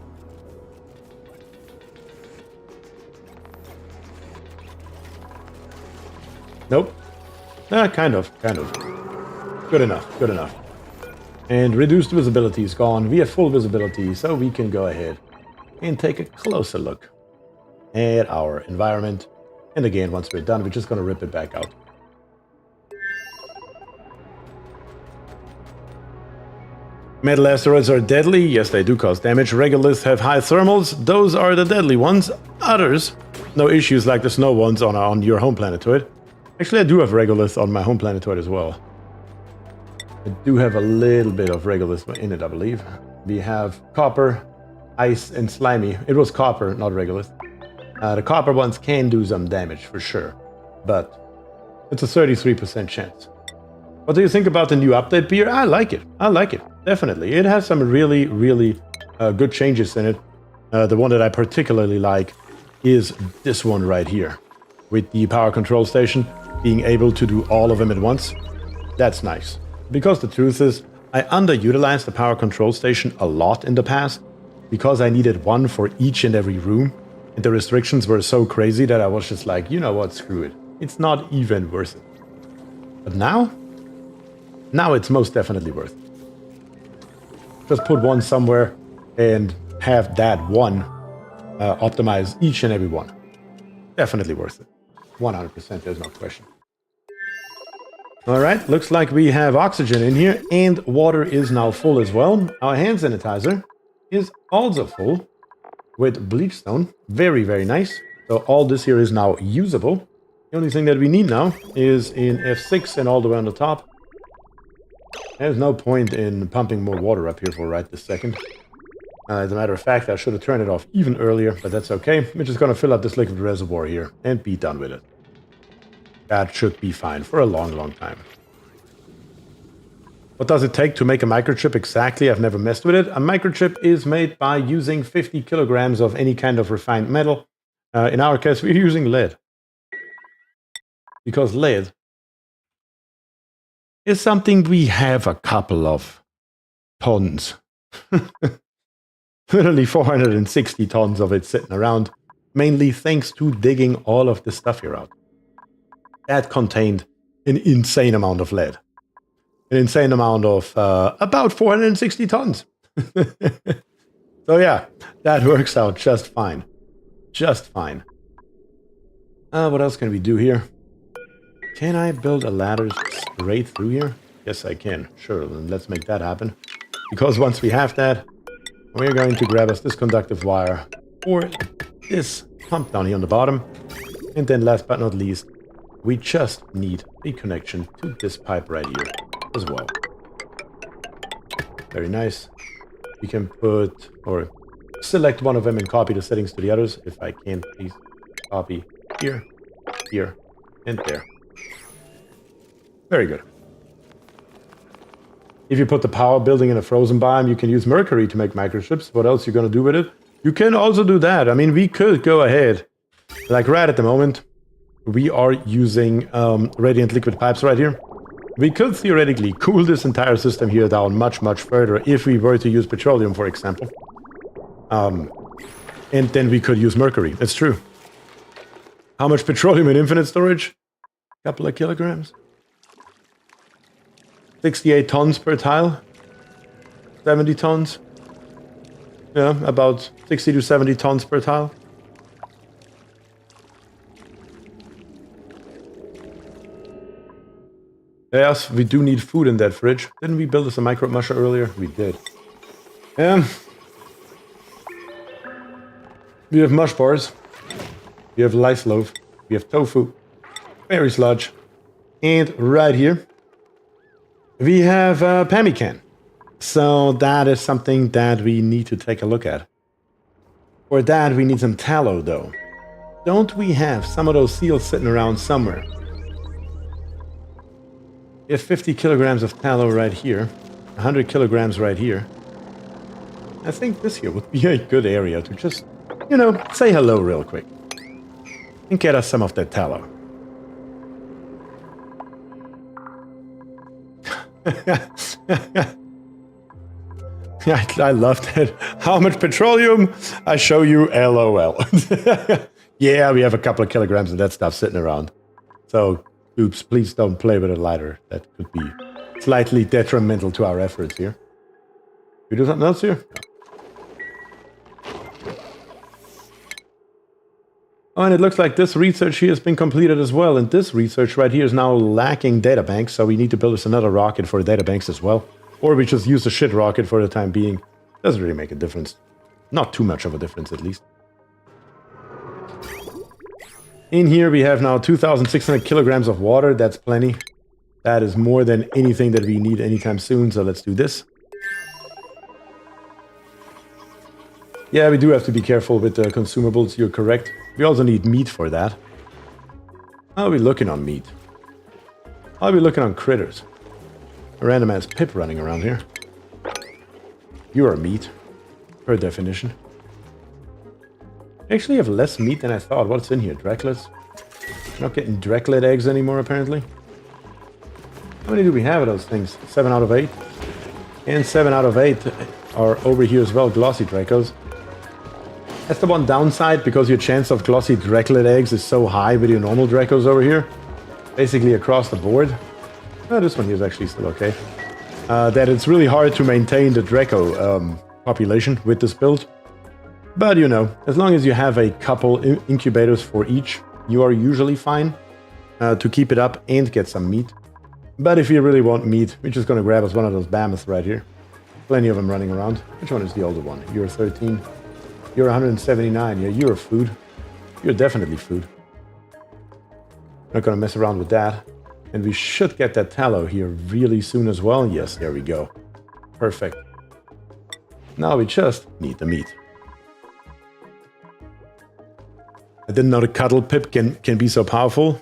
Nope. Kind of. Good enough, good enough. And reduced visibility is gone. We have full visibility, so we can go ahead and take a closer look at our environment. And again, once we're done, we're just going to rip it back out. Metal asteroids are deadly. Yes, they do cause damage. Regoliths have high thermals. Those are the deadly ones. Others, no issues like the snow ones on your home planetoid. Actually, I do have regoliths on my home planetoid as well. I do have a little bit of regolith in it, I believe. We have copper, ice, and slimy. It was copper, not regolith. The copper ones can do some damage, for sure. But it's a 33% chance. What do you think about the new update, Bier? I like it. I like it. Definitely. It has some really, really good changes in it. The one that I particularly like is this one right here. With the power control station being able to do all of them at once. That's nice. Because the truth is, I underutilized the power control station a lot in the past. Because I needed one for each and every room. And the restrictions were so crazy that I was just like, you know what, screw it. It's not even worth it. But now it's most definitely worth it. Just put one somewhere and have that one optimize each and every one. Definitely worth it. 100%, there's no question. Alright, looks like we have oxygen in here and water is now full as well. Our hand sanitizer is also full with bleachstone. Very, very nice. So all this here is now usable. The only thing that we need now is in F6 and all the way on the top. There's no point in pumping more water up here for right this second. As a matter of fact, I should have turned it off even earlier, but that's okay. We're just going to fill up this liquid reservoir here and be done with it. That should be fine for a long, long time. What does it take to make a microchip exactly? I've never messed with it. A microchip is made by using 50 kilograms of any kind of refined metal. In our case, we're using lead. Because lead is something we have a couple of tons. Literally 460 tons of it sitting around, mainly thanks to digging all of the stuff here out. That contained an insane amount of lead. An insane amount of about 460 tons. So yeah, that works out just fine. Just fine. What else can we do here? Can I build a ladder straight through here? Yes, I can. Sure, then let's make that happen. Because once we have that, we're going to grab us this conductive wire or this pump down here on the bottom. And then last but not least, we just need a connection to this pipe right here as well. Very nice. We can put, or select one of them and copy the settings to the others. If I can, please copy here, here, and there. Very good. If you put the power building in a frozen biome, you can use mercury to make microchips. What else are you going to do with it? You can also do that. I mean, we could go ahead. Like right at the moment, we are using radiant liquid pipes right here. We could theoretically cool this entire system here down much, much further if we were to use petroleum, for example. And then we could use mercury. It's true. How much petroleum in infinite storage? A couple of kilograms. 68 tons per tile. 70 tons. Yeah, about 60 to 70 tons per tile. Yes, we do need food in that fridge. Didn't we build us a micro musher earlier? We did. We have mush bars. We have lice loaf. We have tofu. Berry sludge. And right here, we have pemmican. So that is something that we need to take a look at. For that, we need some tallow, though. Don't we have some of those seals sitting around somewhere? We have 50 kilograms of tallow right here. 100 kilograms right here. I think this here would be a good area to just, you know, say hello real quick. And get us some of that tallow. I love that. How much petroleum? I show you LOL. Yeah, we have a couple of kilograms of that stuff sitting around. So, oops, please don't play with a lighter. That could be slightly detrimental to our efforts here. We do something else here? Oh, and it looks like this research here has been completed as well. And this research right here is now lacking databanks. So we need to build us another rocket for databanks as well. Or we just use the shit rocket for the time being. Doesn't really make a difference. Not too much of a difference, at least. In here we have now 2,600 kilograms of water. That's plenty. That is more than anything that we need anytime soon. So let's do this. Yeah, we do have to be careful with the consumables. You're correct. We also need meat for that. How are we looking on meat? How are we looking on critters? A random ass pip running around here. You are meat, per definition. I actually have less meat than I thought. What's in here? Draklets? Not getting Draklet eggs anymore, apparently. How many do we have of those things? 7 out of 8. And 7 out of 8 are over here as well, glossy Dracos. That's the one downside, because your chance of glossy Draklet eggs is so high with your normal Dracos over here. Basically across the board. Oh, this one here is actually still okay. That it's really hard to maintain the Draco population with this build. But you know, as long as you have a couple incubators for each, you are usually fine to keep it up and get some meat. But if you really want meat, we're just going to grab us one of those mammoths right here. Plenty of them running around. Which one is the older one? You're 13. You're 179. Yeah, you're food. You're definitely food. Not going to mess around with that. And we should get that tallow here really soon as well. Yes, there we go. Perfect. Now we just need the meat. I didn't know the cuddle pip can be so powerful.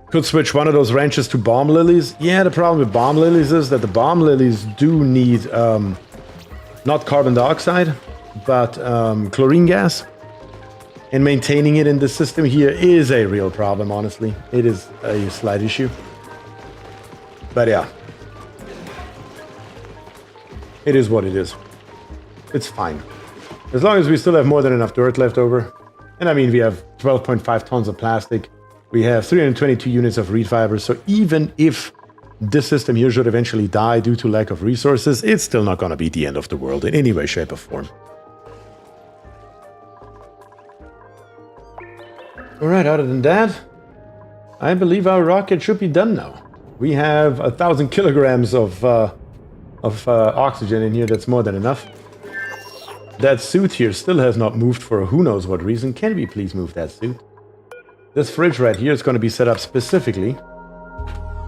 Could switch one of those ranches to bomb lilies. Yeah, the problem with bomb lilies is that the bomb lilies do need not carbon dioxide, but chlorine gas. And maintaining it in the system here is a real problem, honestly. It is a slight issue. But yeah. It is what it is. It's fine. As long as we still have more than enough dirt left over. And I mean, we have 12.5 tons of plastic. We have 322 units of reed fiber. So even if this system here should eventually die due to lack of resources, it's still not going to be the end of the world in any way, shape, or form. Alright, other than that, I believe our rocket should be done now. We have 1,000 kilograms of oxygen in here. That's more than enough. That suit here still has not moved for who knows what reason. Can we please move that suit? This fridge right here is going to be set up specifically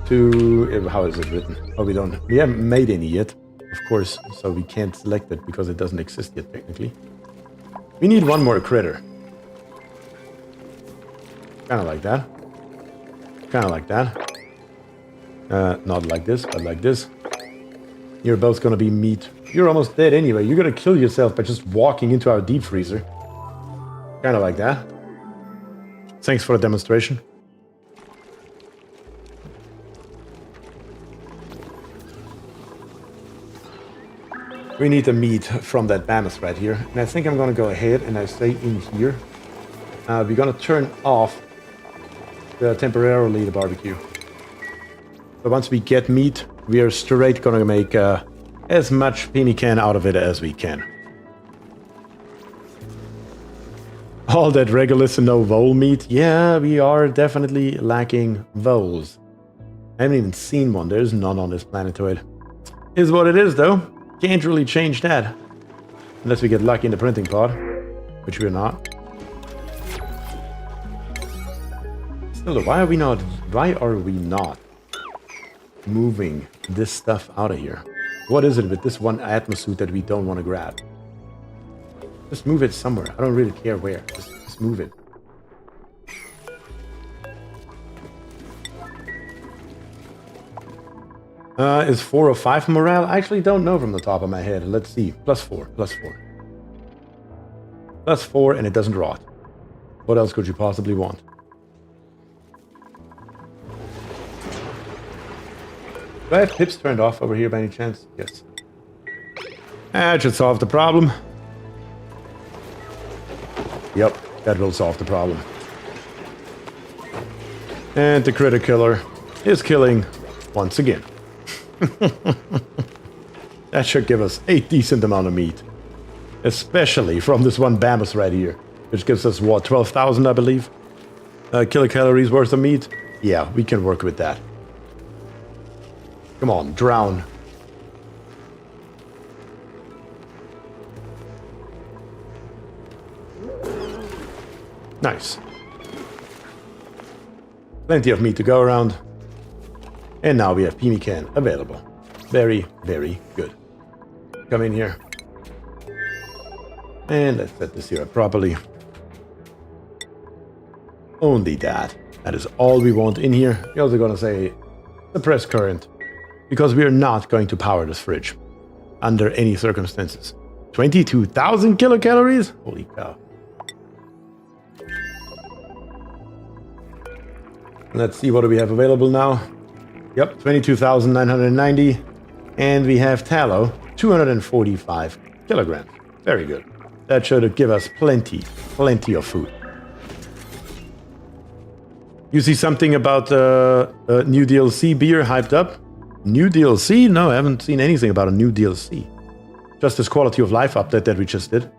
to... How is it written? Oh, we haven't made any yet, of course, so we can't select it because it doesn't exist yet, technically. We need one more critter. Kind of like that. Kind of like that. Not like this, but like this. You're both gonna be meat. You're almost dead anyway. You're gonna kill yourself by just walking into our deep freezer. Kind of like that. Thanks for the demonstration. We need the meat from that mammoth right here. And I think I'm gonna go ahead and I say in here. We're gonna turn off temporarily the barbecue. But once we get meat, we are straight gonna make as much pemmican out of it as we can. All that regulus and no vole meat. Yeah, we are definitely lacking voles. I haven't even seen one. There's none on this planetoid. Is what it is though. Can't really change that. Unless we get lucky in the printing pod. Which we're not. Still, why are we not moving this stuff out of here? What is it with this one atmosuit that we don't want to grab? Just move it somewhere. I don't really care where. Just move it. Is 4 or 5 morale? I actually don't know from the top of my head. Let's see. +4. +4. +4 and it doesn't rot. What else could you possibly want? Do I have pips turned off over here by any chance? Yes. That should solve the problem. Yep, that will solve the problem. And the critter killer is killing once again. That should give us a decent amount of meat. Especially from this one Bambus right here. Which gives us, what, 12,000 I believe? Kilocalories worth of meat? Yeah, we can work with that. Come on, drown. Nice. Plenty of meat to go around. And now we have pemmican available. Very, very good. Come in here. And let's set this here up properly. Only that. That is all we want in here. We're also going to say suppress current. Because we are not going to power this fridge. Under any circumstances. 22,000 kilocalories? Holy cow. Let's see, what do we have available now? Yep, 22,990. And we have tallow, 245 kilograms. Very good. That should give us plenty of food. You see something about new DLC beer hyped up? New DLC? No, I haven't seen anything about a new DLC. Just this quality of life update that we just did.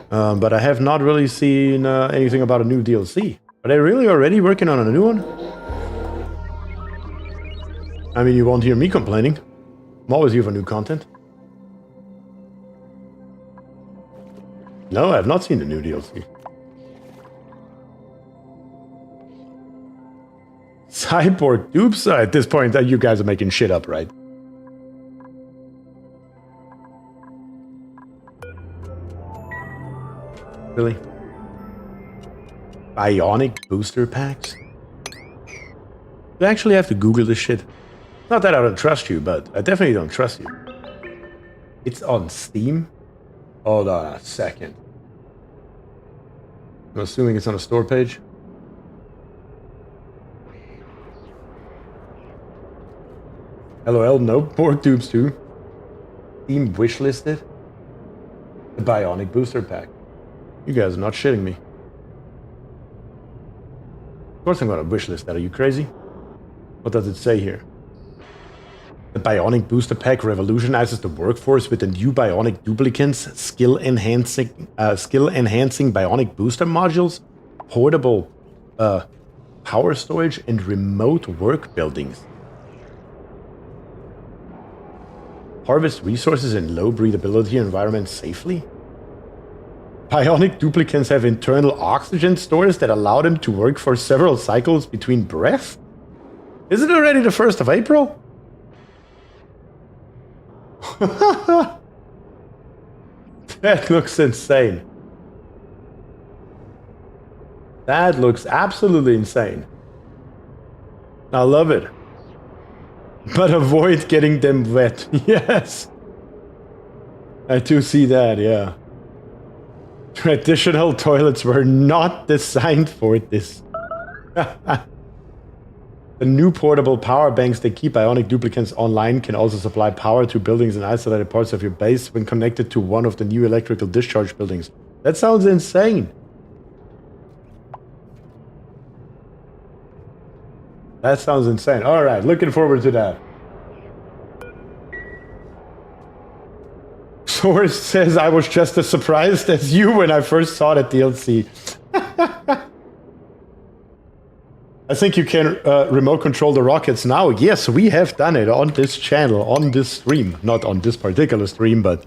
But I have not really seen anything about a new DLC. Are they really already working on a new one? I mean, you won't hear me complaining. I'm always here for new content. No, I have not seen the new DLC. Cyborg dupes? At this point, you guys are making shit up, right? Really? Bionic booster packs? You actually have to Google this shit. Not that I don't trust you, but I definitely don't trust you. It's on Steam? Hold on a second. I'm assuming it's on a store page. LOL, nope. Pork tubes too. Steam wishlisted? The Bionic booster pack. You guys are not shitting me. Of course I'm gonna wishlist that. Are you crazy? What does it say here? The Bionic booster pack revolutionizes the workforce with the new Bionic duplicants, skill enhancing Bionic booster modules, portable power storage, and remote work buildings. Harvest resources in low breathability environments safely. Bionic duplicants have internal oxygen stores that allow them to work for several cycles between breaths. Is it already the 1st of April? That looks insane. That looks absolutely insane. I love it. But avoid getting them wet. Yes. I do see that, yeah. Traditional toilets were not designed for this. The new portable power banks that keep ionic duplicates online can also supply power to buildings in isolated parts of your base when connected to one of the new electrical discharge buildings. That sounds insane. That sounds insane. Alright, looking forward to that. Source says I was just as surprised as you when I first saw the DLC. I think you can remote control the rockets now. Yes, we have done it on this channel, on this stream. Not on this particular stream, but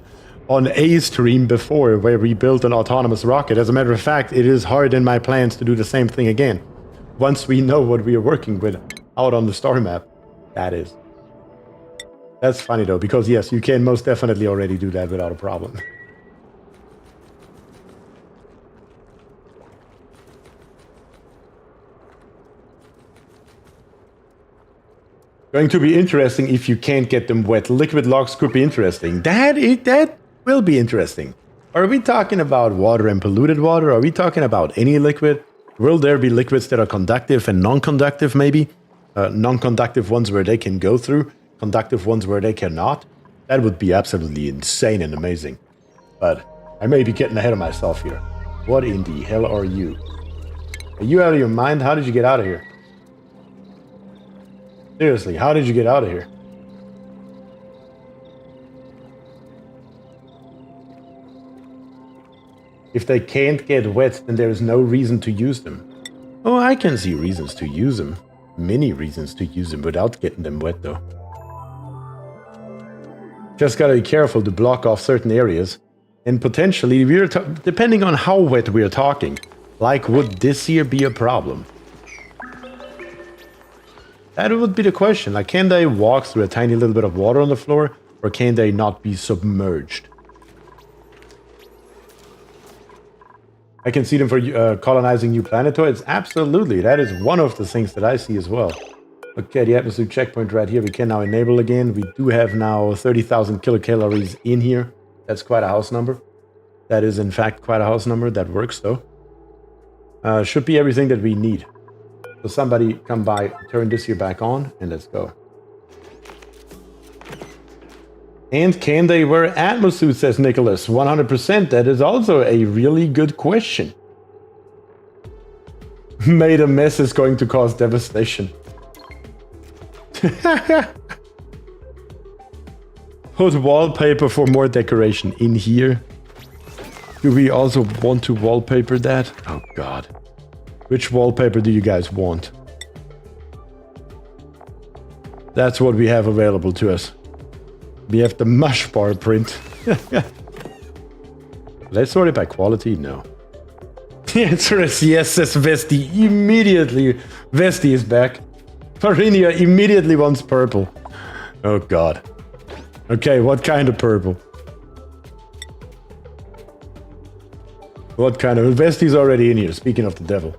on a stream before where we built an autonomous rocket. As a matter of fact, it is hard in my plans to do the same thing again. Once we know what we are working with out on the star map, that is. That's funny though, because yes, you can most definitely already do that without a problem. Going to be interesting if you can't get them wet. Liquid locks could be interesting. That will be interesting. Are we talking about water and polluted water? Are we talking about any liquid? Will there be liquids that are conductive and non-conductive maybe? Non-conductive ones where they can go through, conductive ones where they cannot? That would be absolutely insane and amazing. But I may be getting ahead of myself here. What in the hell are you? Are you out of your mind? How did you get out of here? Seriously, how did you get out of here? If they can't get wet, then there is no reason to use them. Oh, I can see reasons to use them. Many reasons to use them without getting them wet, though. Just gotta be careful to block off certain areas. And potentially, depending on how wet we're talking, like would this here be a problem? That would be the question. Like, can they walk through a tiny little bit of water on the floor, or can they not be submerged? I can see them for colonizing new planetoids. Absolutely, that is one of the things that I see as well. Okay, the atmosphere checkpoint right here, we can now enable again. We do have now 30,000 kilocalories in here. That's quite a house number. That is, in fact, quite a house number. That works, though. Should be everything that we need. So somebody come by, turn this here back on, and let's go. And can they wear atmosuits, says Nicholas. 100%. That is also a really good question. Made a mess is going to cause devastation. Put wallpaper for more decoration in here. Do we also want to wallpaper that? Oh god. Which wallpaper do you guys want? That's what we have available to us. We have the mush bar print. Let's sort it by quality? No. The answer is yes, says Vesti. Immediately, Vesti is back. Farinia immediately wants purple. Oh god. Okay, what kind of purple? What kind of... Vesti's already in here, speaking of the devil.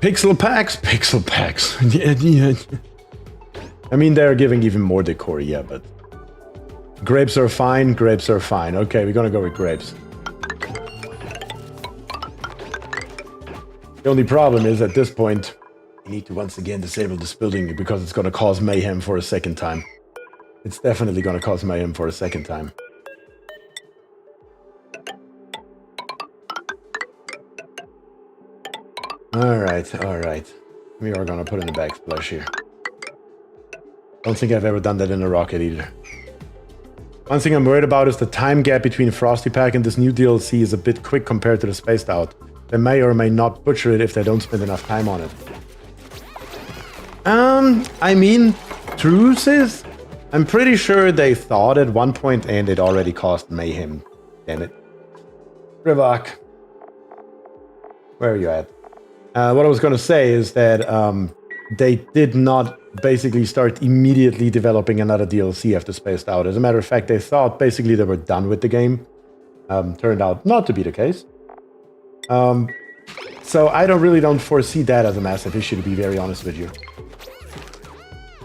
Pixel packs? Pixel packs. Yeah. I mean, they're giving even more decor, yeah, but... Grapes are fine, grapes are fine. Okay, we're gonna go with grapes. The only problem is, at this point, we need to once again disable this building because it's gonna cause mayhem for a second time. It's definitely gonna cause mayhem for a second time. Alright. We are gonna put in a backsplash here. Don't think I've ever done that in a rocket either. One thing I'm worried about is the time gap between Frosty Pack and this new DLC is a bit quick compared to the Spaced Out. They may or may not butcher it if they don't spend enough time on it. I mean, truth is, I'm pretty sure they thought at one point and it already caused mayhem. Damn it. Rivak. Where are you at? What I was going to say is that they did not basically start immediately developing another DLC after Spaced Out. As a matter of fact, they thought basically they were done with the game. Turned out not to be the case. So I really don't foresee that as a massive issue, to be very honest with you.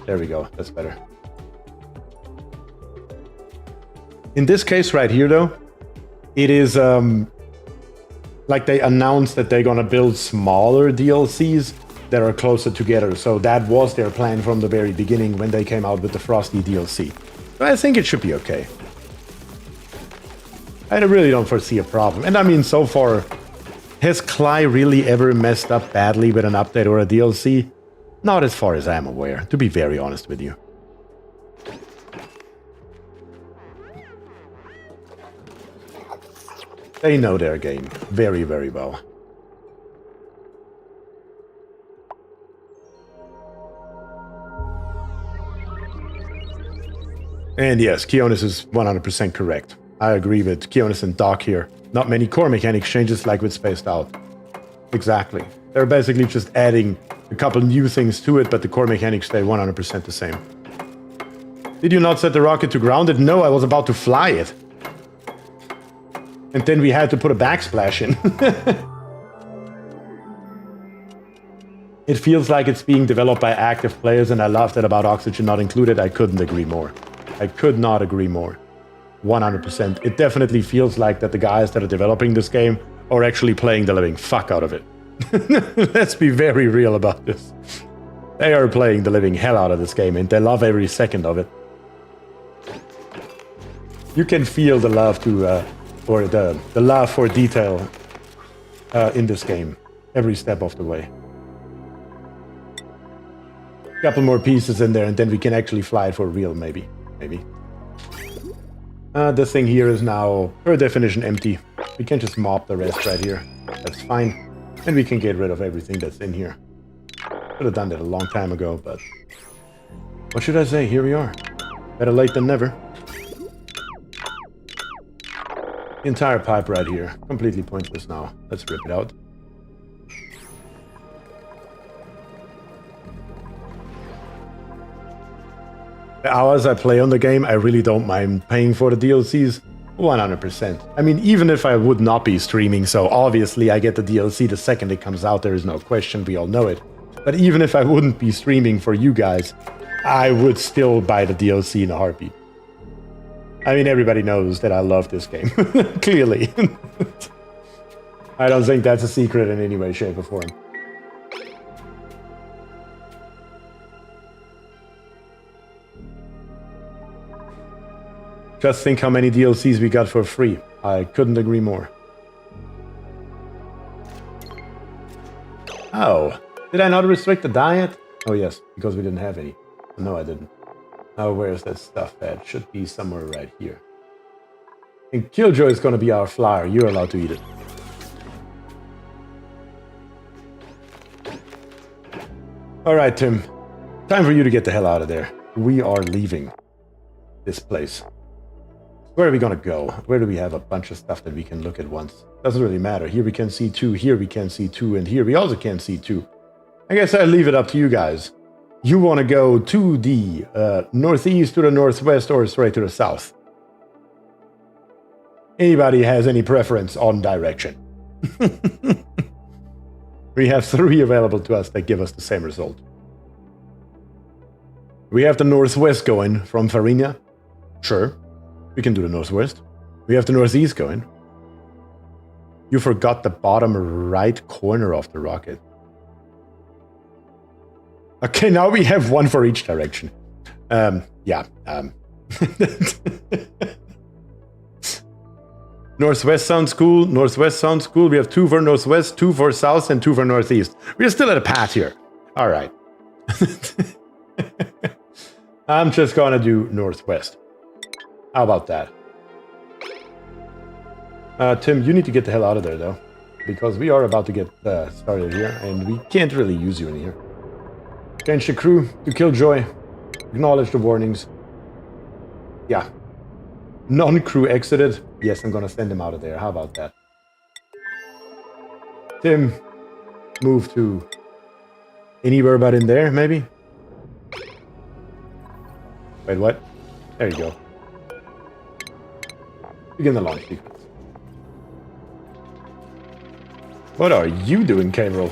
There we go. That's better. In this case right here, though, it is like they announced that they're going to build smaller DLCs that are closer together. So that was their plan from the very beginning when they came out with the Frosty DLC. So I think it should be okay. I really don't foresee a problem. And I mean, so far, has Cly really ever messed up badly with an update or a DLC? Not as far as I'm aware, to be very honest with you. They know their game very, very well. And yes, Keonis is 100% correct. I agree with Keonis and Doc here. Not many core mechanics changes like with Spaced Out. Exactly. They're basically just adding a couple new things to it, but the core mechanics stay 100% the same. Did you not set the rocket to grounded? No, I was about to fly it. And then we had to put a backsplash in. It feels like it's being developed by active players, and I love that about Oxygen Not Included. I couldn't agree more. I could not agree more. 100%. It definitely feels like that the guys that are developing this game are actually playing the living fuck out of it. Let's be very real about this. They are playing the living hell out of this game, and they love every second of it. You can feel the love to, or the love for detail in this game, every step of the way. Couple more pieces in there, and then we can actually fly it for real, maybe. This thing here is now, per definition, empty. We can just mop the rest right here. That's fine. And we can get rid of everything that's in here. Could have done that a long time ago, but... what should I say? Here we are. Better late than never. The entire pipe right here. Completely pointless now. Let's rip it out. The hours I play on the game, I really don't mind paying for the DLCs. 100%. I mean, even if I would not be streaming, so obviously I get the DLC the second it comes out, there is no question, we all know it. But even if I wouldn't be streaming for you guys, I would still buy the DLC in a heartbeat. I mean, everybody knows that I love this game, clearly. I don't think that's a secret in any way, shape, or form. Just think how many DLCs we got for free. I couldn't agree more. Oh, did I not restrict the diet? Oh yes, because we didn't have any. No, I didn't. Now where's that stuff at? Should be somewhere right here. And Killjoy is gonna be our flyer. You're allowed to eat it. Alright, Tim. Time for you to get the hell out of there. We are leaving this place. Where are we gonna go? Where do we have a bunch of stuff that we can look at once? Doesn't really matter. Here we can see two, here we can see two, and here we also can see two. I guess I'll leave it up to you guys. You want to go to the northeast, to the northwest, or straight to the south? Anybody has any preference on direction? We have 3 available to us that give us the same result. We have the northwest going from Farina. Sure. We can do the northwest. We have the northeast going. You forgot the bottom right corner of the rocket. Okay, now we have 1 for each direction. Yeah. Northwest sounds cool. Northwest sounds cool. We have 2 for northwest, 2 for south, and 2 for northeast. We're still at a path here. All right. I'm just gonna do northwest. How about that? Tim, you need to get the hell out of there, though. Because we are about to get started here, and we can't really use you in here. Change the crew to Killjoy. Acknowledge the warnings. Yeah. Non-crew exited. Yes, I'm gonna send him out of there. How about that? Tim, move to anywhere but in there, maybe? Wait, what? There you go. Begin the launch sequence. What are you doing, K-Roll?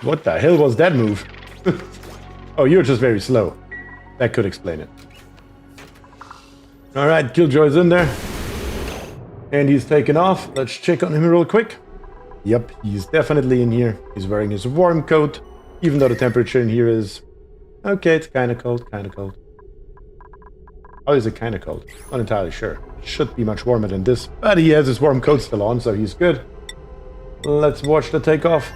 What the hell was that move? Oh, you're just very slow. That could explain it. Alright, Killjoy's in there. And he's taken off. Let's check on him real quick. Yep, he's definitely in here. He's wearing his warm coat, even though the temperature in here is... Okay, it's kind of cold, kind of cold. How is it kind of cold? Not entirely sure. It should be much warmer than this, but he has his warm coat still on, so he's good. Let's watch the takeoff.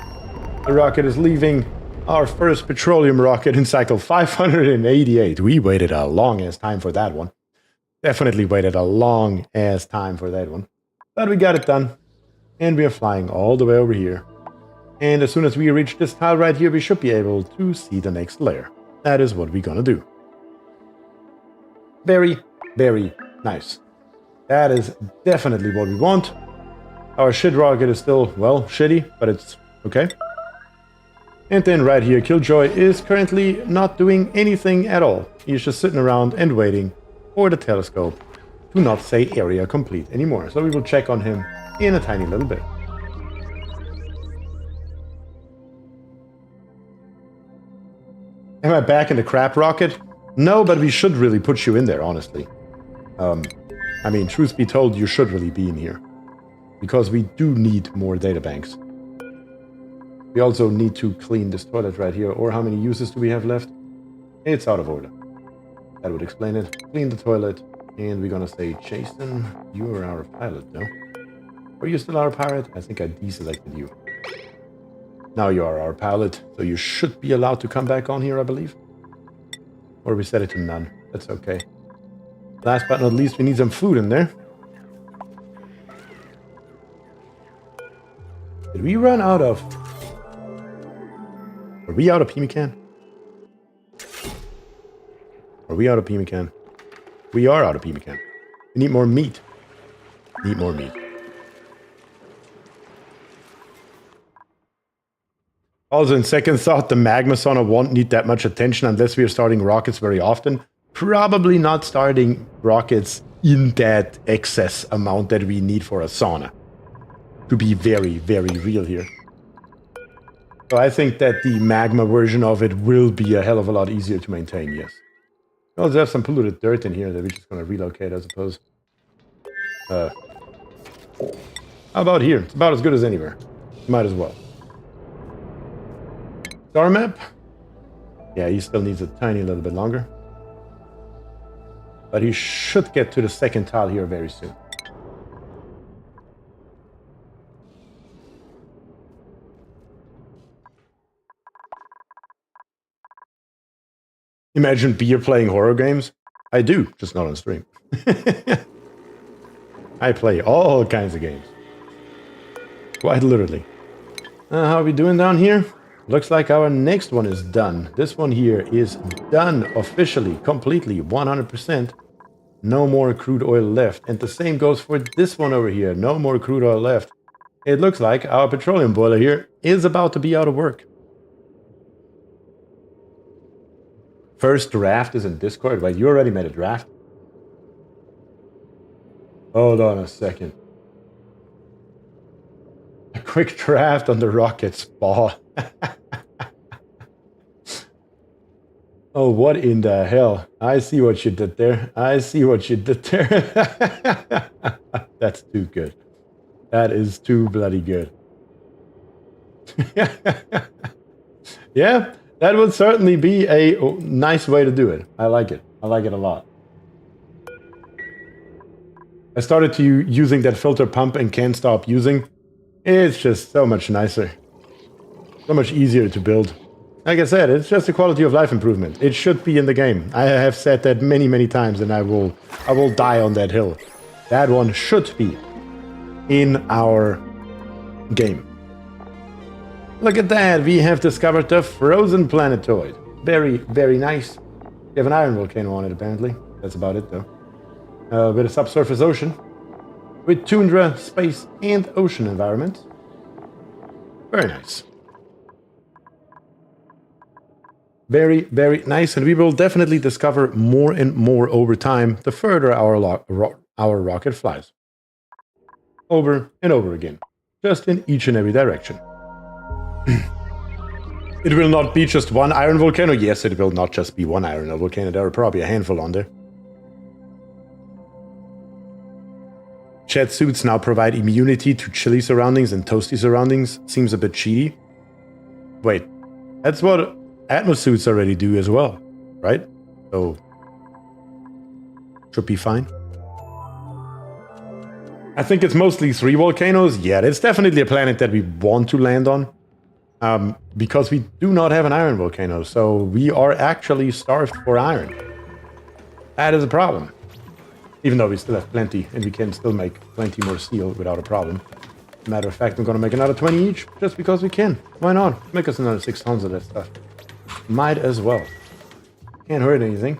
The rocket is leaving. Our first petroleum rocket in cycle 588. We waited a long-ass time for that one. Definitely waited a long-ass time for that one. But we got it done. And we are flying all the way over here. And as soon as we reach this tile right here, we should be able to see the next layer. That is what we're gonna do. Very, very nice. That is definitely what we want. Our shit rocket is still, well, shitty, but it's okay. And then right here, Killjoy is currently not doing anything at all. He's just sitting around and waiting for the telescope to not say area complete anymore. So we will check on him in a tiny little bit. Am I back in the crap rocket? No, but we should really put you in there, honestly. I mean, truth be told, you should really be in here. Because we do need more databanks. We also need to clean this toilet right here. Or how many uses do we have left? It's out of order. That would explain it. Clean the toilet. And we're gonna say, Jason, you are our pilot, no? Are you still our pilot? I think I deselected you. Now you are our pilot, so you should be allowed to come back on here, I believe. Or we set it to none. That's okay. Last but not least, we need some food in there. Did we run out of... Are we out of pemmican? Are we out of pemmican? We are out of pemmican. We need more meat. Need more meat. Also, in second thought, the magma sauna won't need that much attention unless we are starting rockets very often. Probably not starting rockets in that excess amount that we need for a sauna. To be very, very real here. So I think that the magma version of it will be a hell of a lot easier to maintain, yes. We also have some polluted dirt in here that we're just going to relocate, I suppose. How about here? It's about as good as anywhere. Might as well. Star map? Yeah, he still needs a tiny little bit longer. But he should get to the second tile here very soon. Imagine Bier playing horror games? I do, just not on stream. I play all kinds of games. Quite literally. How are we doing down here? Looks like our next one is done. This one here is done officially, completely, 100%. No more crude oil left. And the same goes for this one over here. No more crude oil left. It looks like our petroleum boiler here is about to be out of work. First draft is in Discord. Wait, you already made a draft? Hold on a second. A quick draft on the rocket spa. Oh, what in the hell? I see what you did there. I see what you did there. That's too good. That is too bloody good. Yeah, that would certainly be a nice way to do it. I like it. I like it a lot. I started to using that filter pump and can't stop using. It's just so much nicer. So much easier to build. Like I said, it's just a quality of life improvement. It should be in the game. I have said that many, many times, and I will die on that hill. That one should be in our game. Look at that. We have discovered the frozen planetoid. Very, very nice. We have an iron volcano on it, apparently. That's about it, though. With a subsurface ocean. With tundra, space, and ocean environment. Very nice. Very, very nice. And we will definitely discover more and more over time the further our rocket flies. Over and over again. Just in each and every direction. It will not be just one iron volcano. Yes, it will not just be one iron volcano. There are probably a handful on there. Jet suits now provide immunity to chilly surroundings and toasty surroundings. Seems a bit cheaty. Wait, that's what atmosuits already do as well, right? So, should be fine. I think it's mostly 3 volcanoes. Yeah, it's definitely a planet that we want to land on. Because we do not have an iron volcano, so we are actually starved for iron. That is a problem. Even though we still have plenty, and we can still make plenty more steel without a problem. Matter of fact, I'm gonna make another 20 each, just because we can. Why not? Make us another 6 tons of that stuff. Might as well. Can't hurt anything.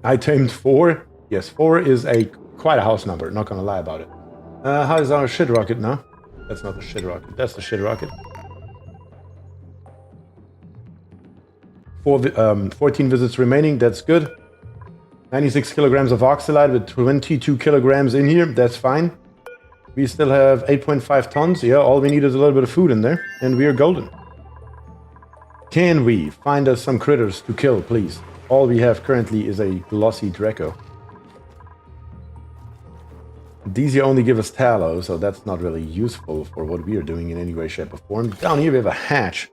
I tamed 4. Yes, 4 is quite a house number, not gonna lie about it. How is our shit rocket now? That's not the shit rocket, that's the shit rocket. 14 visits remaining, that's good. 96 kilograms of oxalide with 22 kilograms in here, that's fine. We still have 8.5 tons, yeah, all we need is a little bit of food in there, and we are golden. Can we find us some critters to kill, please? All we have currently is a glossy Draco. These here only give us tallow, so that's not really useful for what we are doing in any way, shape, or form. Down here we have a hatch.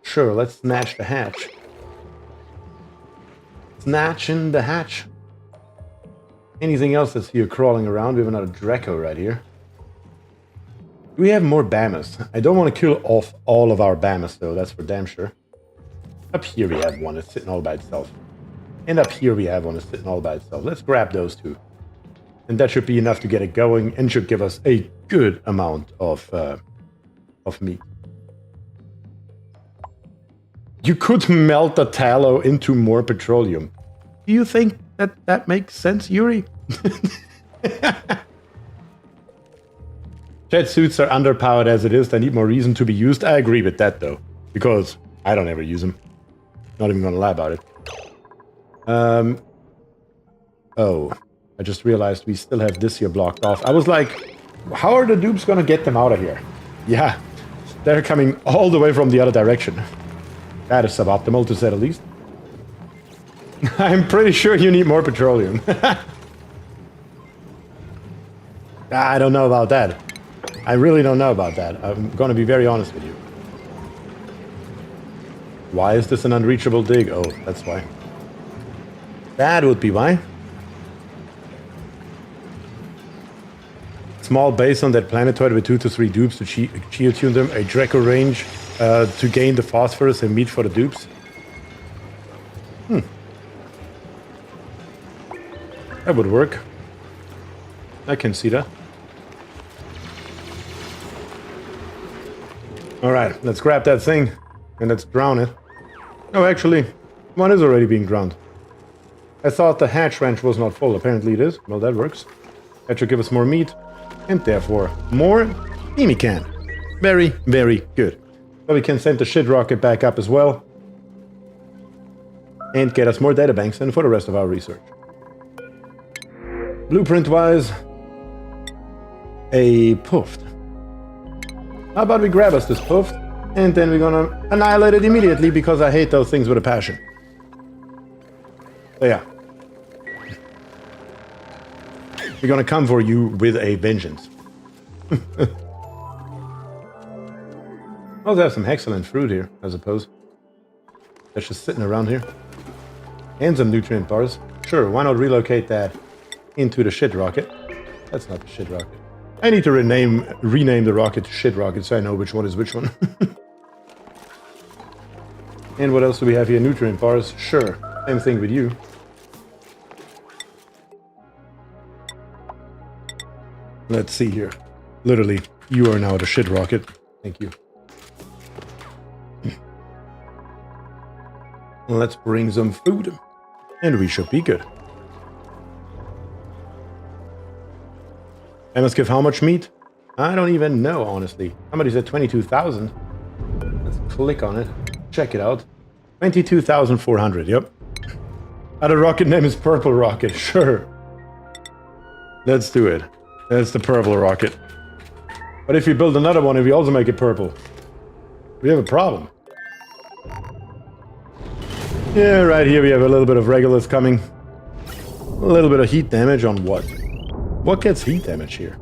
Sure, let's snatch the hatch. Snatching the hatch. Anything else that's here crawling around? We have another Draco right here. Do we have more Bamas? I don't want to kill off all of our Bamas, though, that's for damn sure. Up here we have one that's sitting all by itself. And up here we have one that's sitting all by itself. Let's grab those two. And that should be enough to get it going and should give us a good amount of meat. You could melt the tallow into more petroleum. Do you think that makes sense, Yuri? Jet suits are underpowered as it is. They need more reason to be used. I agree with that, though. Because I don't ever use them. Not even gonna lie about it. Oh. I just realized we still have this here blocked off. I was like, how are the dupes gonna get them out of here? Yeah, they're coming all the way from the other direction. That is suboptimal, to say the least. I'm pretty sure you need more petroleum. I don't know about that. I really don't know about that. I'm gonna be very honest with you. Why is this an unreachable dig? Oh, that's why. That would be why. Small base on that planetoid with 2 to 3 dupes to geotune them. A Draco range to gain the phosphorus and meat for the dupes. That would work. I can see that. Alright, let's grab that thing and let's drown it. Oh, actually, one is already being drowned. I thought the hatch wrench was not full. Apparently it is. Well, that works. That should give us more meat. And therefore, more Mimi can. Very, very good. So we can send the shit rocket back up as well. And get us more databanks and for the rest of our research. Blueprint-wise, a Puft. How about we grab us this Puft, and then we're gonna annihilate it immediately because I hate those things with a passion. So yeah. We're gonna come for you with a vengeance. Also have some excellent fruit here, I suppose. That's just sitting around here. And some nutrient bars. Sure, why not relocate that into the shit rocket? That's not the shit rocket. I need to rename the rocket to shit rocket so I know which one is which one. And what else do we have here? Nutrient bars. Sure, same thing with you. Let's see here. Literally, you are now the shit rocket. Thank you. Let's bring some food. And we should be good. I must give how much meat? I don't even know, honestly. Somebody said 22,000. Let's click on it. Check it out. 22,400, yep. Other rocket name is Purple Rocket, sure. Let's do it. That's the purple rocket. But if we build another one, if we also make it purple, we have a problem. Yeah, right here we have a little bit of regulars coming. A little bit of heat damage on what? What gets heat damage here?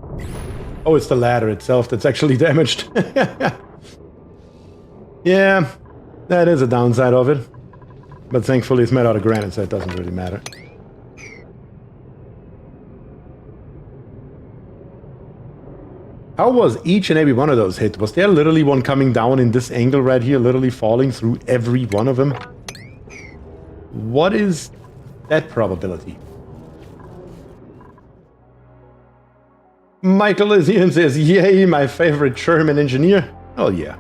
Oh, it's the ladder itself that's actually damaged. Yeah, that is a downside of it. But thankfully it's made out of granite, so it doesn't really matter. How was each and every one of those hit? Was there literally one coming down in this angle right here, literally falling through every one of them? What is that probability? Michael Ian says, yay, my favorite German engineer. Oh yeah.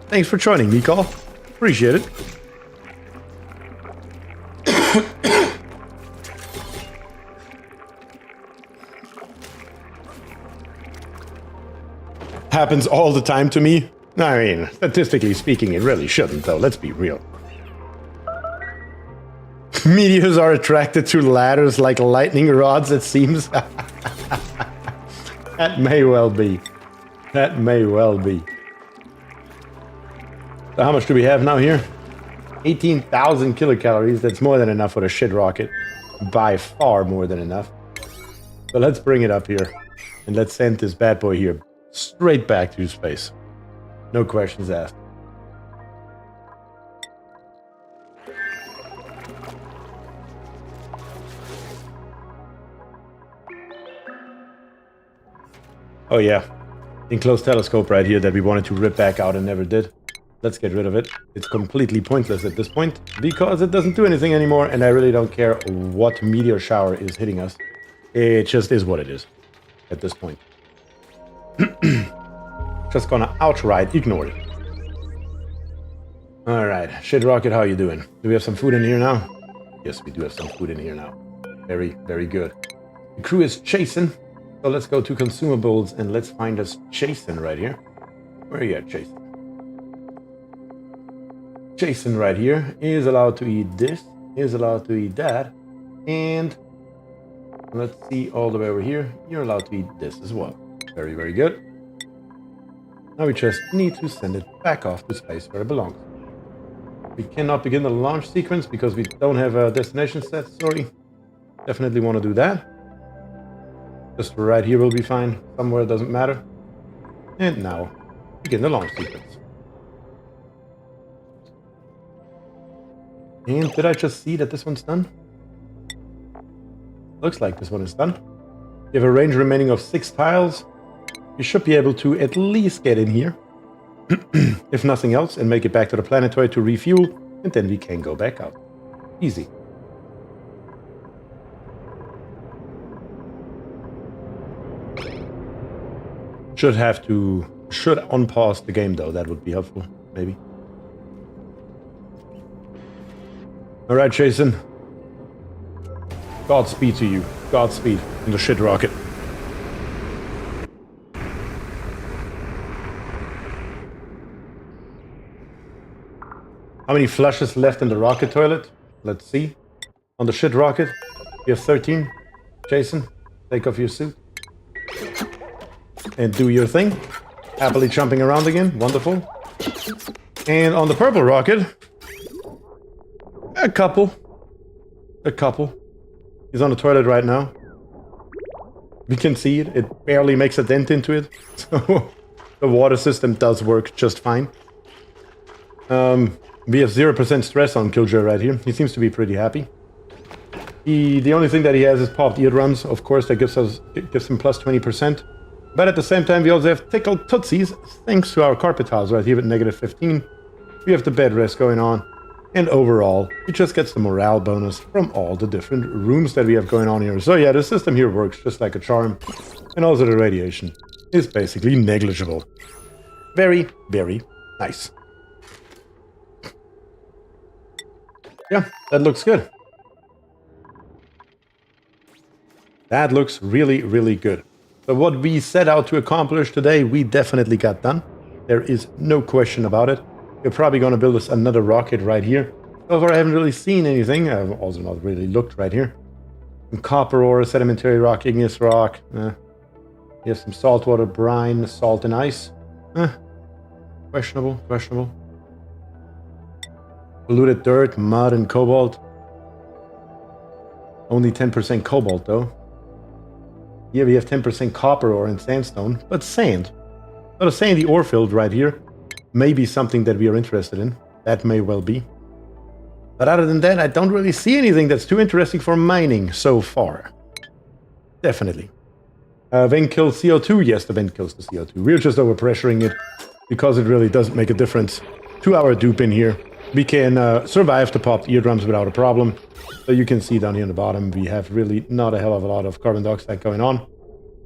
Thanks for joining me, Carl. Appreciate it. Happens all the time to me. I mean, statistically speaking, it really shouldn't, though. Let's be real. Meteors are attracted to ladders like lightning rods, it seems. That may well be. That may well be. So how much do we have now here? 18,000 kilocalories. That's more than enough for the shit rocket. By far more than enough. So let's bring it up here. And let's send this bad boy here straight back to space. No questions asked. Oh yeah, enclosed telescope right here that we wanted to rip back out and never did. Let's get rid of it. It's completely pointless at this point because it doesn't do anything anymore, and I really don't care what meteor shower is hitting us. It just is what it is at this point. Just gonna outright ignore it. Alright, shit rocket, how you doing? Do we have some food in here now? Yes, we do have some food in here now. Very, very good. The crew is chasing. So let's go to consumables and let's find us Jason right here. Where are you at, Jason? Jason right here is allowed to eat this, is allowed to eat that, and let's see all the way over here. You're allowed to eat this as well. Very, very good. Now we just need to send it back off to space where it belongs. We cannot begin the launch sequence because we don't have a destination set, sorry. Definitely want to do that. Just right here will be fine. Somewhere doesn't matter. And now, begin the launch sequence. And did I just see that this one's done? Looks like this one is done. You have a range remaining of 6 tiles. You should be able to at least get in here. If nothing else, and make it back to the planetoid to refuel. And then we can go back out. Easy. Should unpause the game though, that would be helpful, maybe. Alright, Jason. Godspeed to you. Godspeed in the shit rocket. How many flushes left in the rocket toilet? Let's see. On the shit rocket, you have 13. Jason, take off your suit. And do your thing. Happily jumping around again. Wonderful. And on the purple rocket, a couple. He's on the toilet right now. We can see it. It barely makes a dent into it. So the water system does work just fine. We have 0% stress on Killjoy right here. He seems to be pretty happy. The only thing that he has is popped eardrums. Of course, that gives him plus 20%. But at the same time, we also have tickled tootsies, thanks to our carpet tiles right here at negative 15. We have the bed rest going on. And overall, he just gets the morale bonus from all the different rooms that we have going on here. So yeah, the system here works just like a charm. And also the radiation is basically negligible. Very, very nice. Yeah, that looks good. That looks really, really good. So what we set out to accomplish today, we definitely got done. There is no question about it. We're probably going to build us another rocket right here. So far I haven't really seen anything. I've also not really looked right here. Some copper ore, sedimentary rock, igneous rock. Here's some saltwater brine, salt and ice. Questionable, questionable. Polluted dirt, mud, and cobalt. Only 10% cobalt, though. Here we have 10% copper ore and sandstone, but sand. So the sandy ore field right here may be something that we are interested in. That may well be. But other than that, I don't really see anything that's too interesting for mining so far. Definitely. Vent kills CO2. Yes, the vent kills the CO2. We're just overpressuring it because it really doesn't make a difference to our dupe in here. We can survive the popped eardrums without a problem. So you can see down here in the bottom, we have really not a hell of a lot of carbon dioxide going on.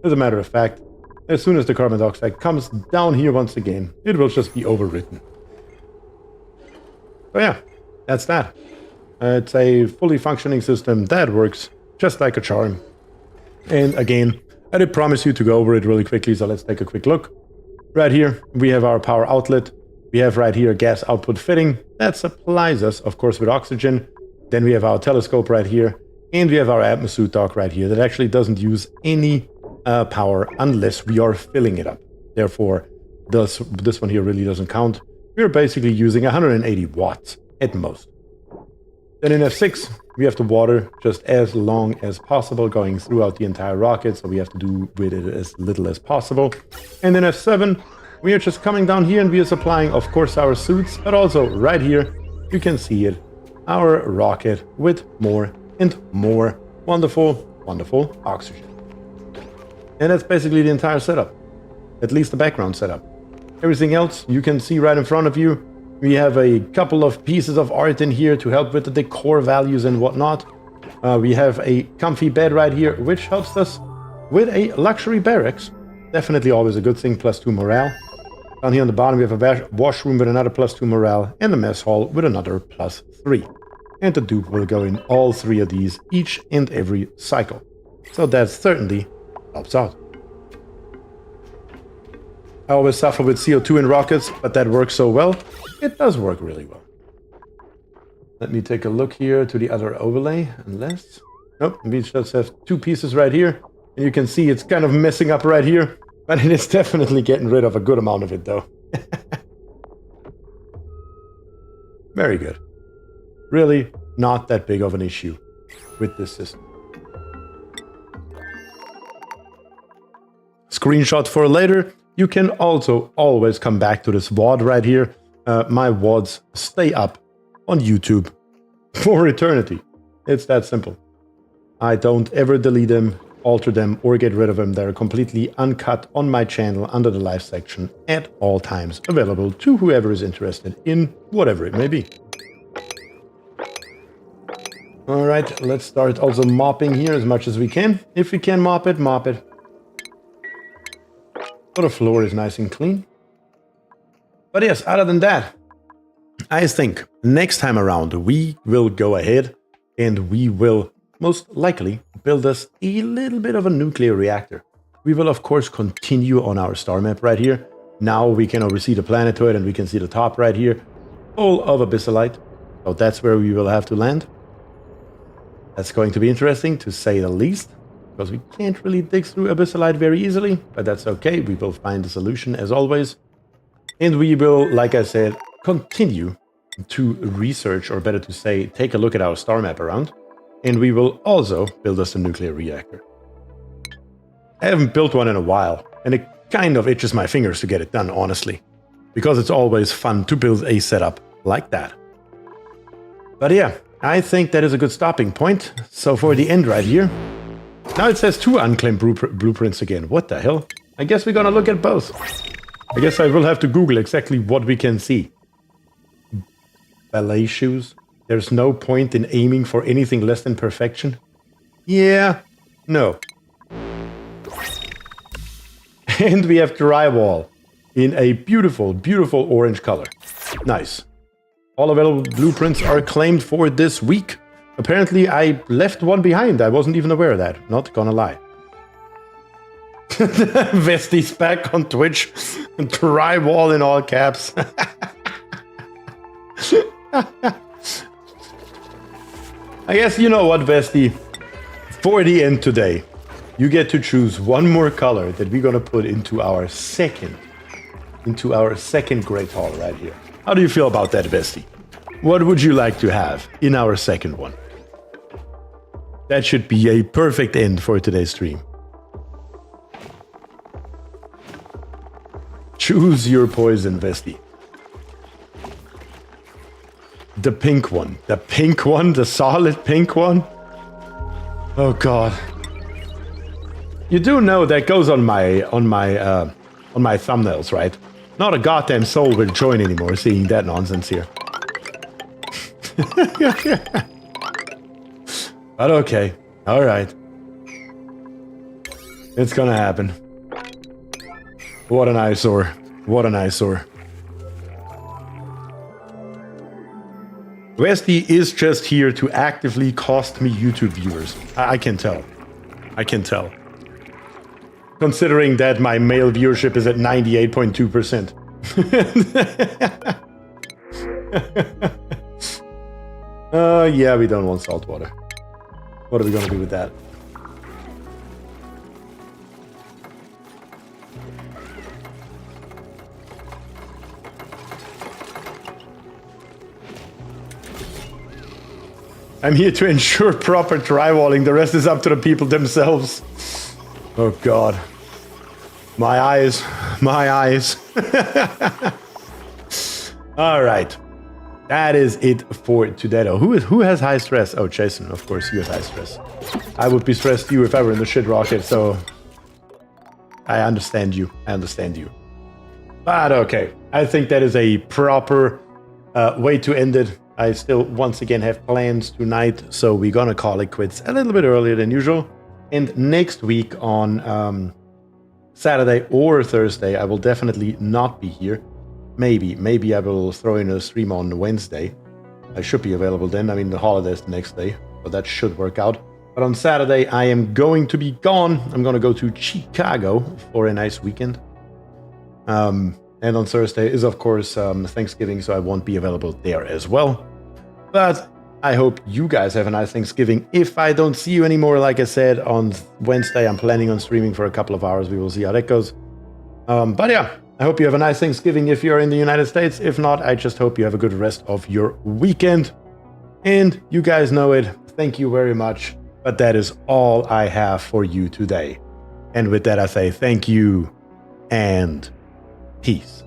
As a matter of fact, as soon as the carbon dioxide comes down here once again, it will just be overwritten. So yeah, that's that. It's a fully functioning system that works just like a charm. And again, I did promise you to go over it really quickly, so let's take a quick look. Right here, we have our power outlet. We have right here a gas output fitting that supplies us, of course, with oxygen. Then we have our telescope right here. And we have our atmosuit dock right here that actually doesn't use any power unless we are filling it up. Therefore, this one here really doesn't count. We're basically using 180 watts at most. Then in F6, we have the water just as long as possible going throughout the entire rocket, so we have to do with it as little as possible. And then F7, we are just coming down here and we are supplying, of course, our suits, but also right here, you can see it, our rocket with more and more wonderful, wonderful oxygen. And that's basically the entire setup, at least the background setup. Everything else you can see right in front of you. We have a couple of pieces of art in here to help with the decor values and whatnot. We have a comfy bed right here, which helps us with a luxury barracks. Definitely always a good thing, +2 morale. Down here on the bottom, we have a washroom with another +2 morale, and the mess hall with another +3. And the dupe will go in all 3 of these each and every cycle. So that certainly helps out. I always suffer with CO2 in rockets, but that works so well. It does work really well. Let me take a look here to the other overlay, unless... Nope, we just have 2 pieces right here. And you can see it's kind of messing up right here, but it is definitely getting rid of a good amount of it, though. Very good. Really not that big of an issue with this system. Screenshot for later. You can also always come back to this VOD right here. My VODs stay up on YouTube for eternity. It's that simple. I don't ever delete them, alter them, or get rid of them. They're completely uncut on my channel under the live section at all times, available to whoever is interested in whatever it may be. All right, let's start also mopping here as much as we can. If we can mop it, mop it. So the floor is nice and clean. But yes, other than that, I think next time around we will go ahead and we will most likely build us a little bit of a nuclear reactor. We will of course continue on our star map right here. Now we can oversee the planetoid and we can see the top right here, full of abyssalite. So that's where we will have to land. That's going to be interesting to say the least, because we can't really dig through abyssalite very easily, but that's okay. We will find a solution as always. And we will, like I said, continue to research, or better to say, take a look at our star map around. And we will also build us a nuclear reactor. I haven't built one in a while, and it kind of itches my fingers to get it done, honestly. Because it's always fun to build a setup like that. But yeah, I think that is a good stopping point. So for the end right here. Now it says 2 unclaimed blueprints again. What the hell? I guess we're gonna look at both. I guess I will have to Google exactly what we can see. Ballet shoes. There's no point in aiming for anything less than perfection. Yeah, no. And we have drywall in a beautiful, beautiful orange color. Nice. All available blueprints are claimed for this week. Apparently, I left one behind. I wasn't even aware of that. Not gonna lie. Vesti's back on Twitch. Drywall in all caps. I guess you know what, Vesti? For the end today, you get to choose one more color that we're gonna put into our second great hall right here. How do you feel about that, Vesti? What would you like to have in our second one? That should be a perfect end for today's stream. Choose your poison, Vesti. The pink one. The pink one? The solid pink one? Oh god. You do know that goes on my thumbnails, right? Not a goddamn soul will join anymore seeing that nonsense here. But okay. Alright. It's gonna happen. What an eyesore. What an eyesore. Westy is just here to actively cost me YouTube viewers. I can tell. I can tell. Considering that my male viewership is at 98.2%. Yeah, we don't want salt water. What are we gonna do with that? I'm here to ensure proper drywalling. The rest is up to the people themselves. Oh god. My eyes. My eyes. Alright. That is it for today though. Who has high stress? Oh, Jason, of course, you have high stress. I would be stressed too if I were in the shit rocket, so... I understand you. I understand you. But okay. I think that is a proper way to end it. I still, once again, have plans tonight, so we're gonna call it quits a little bit earlier than usual. And next week on Saturday or Thursday, I will definitely not be here. Maybe I will throw in a stream on Wednesday. I should be available then. I mean, the holiday is the next day, so that should work out. But on Saturday, I am going to be gone. I'm gonna go to Chicago for a nice weekend. And on Thursday is, of course, Thanksgiving, so I won't be available there as well. But I hope you guys have a nice Thanksgiving. If I don't see you anymore, like I said, on Wednesday, I'm planning on streaming for a couple of hours. We will see how that goes. But yeah, I hope you have a nice Thanksgiving if you're in the United States. If not, I just hope you have a good rest of your weekend. And you guys know it. Thank you very much. But that is all I have for you today. And with that, I say thank you and peace.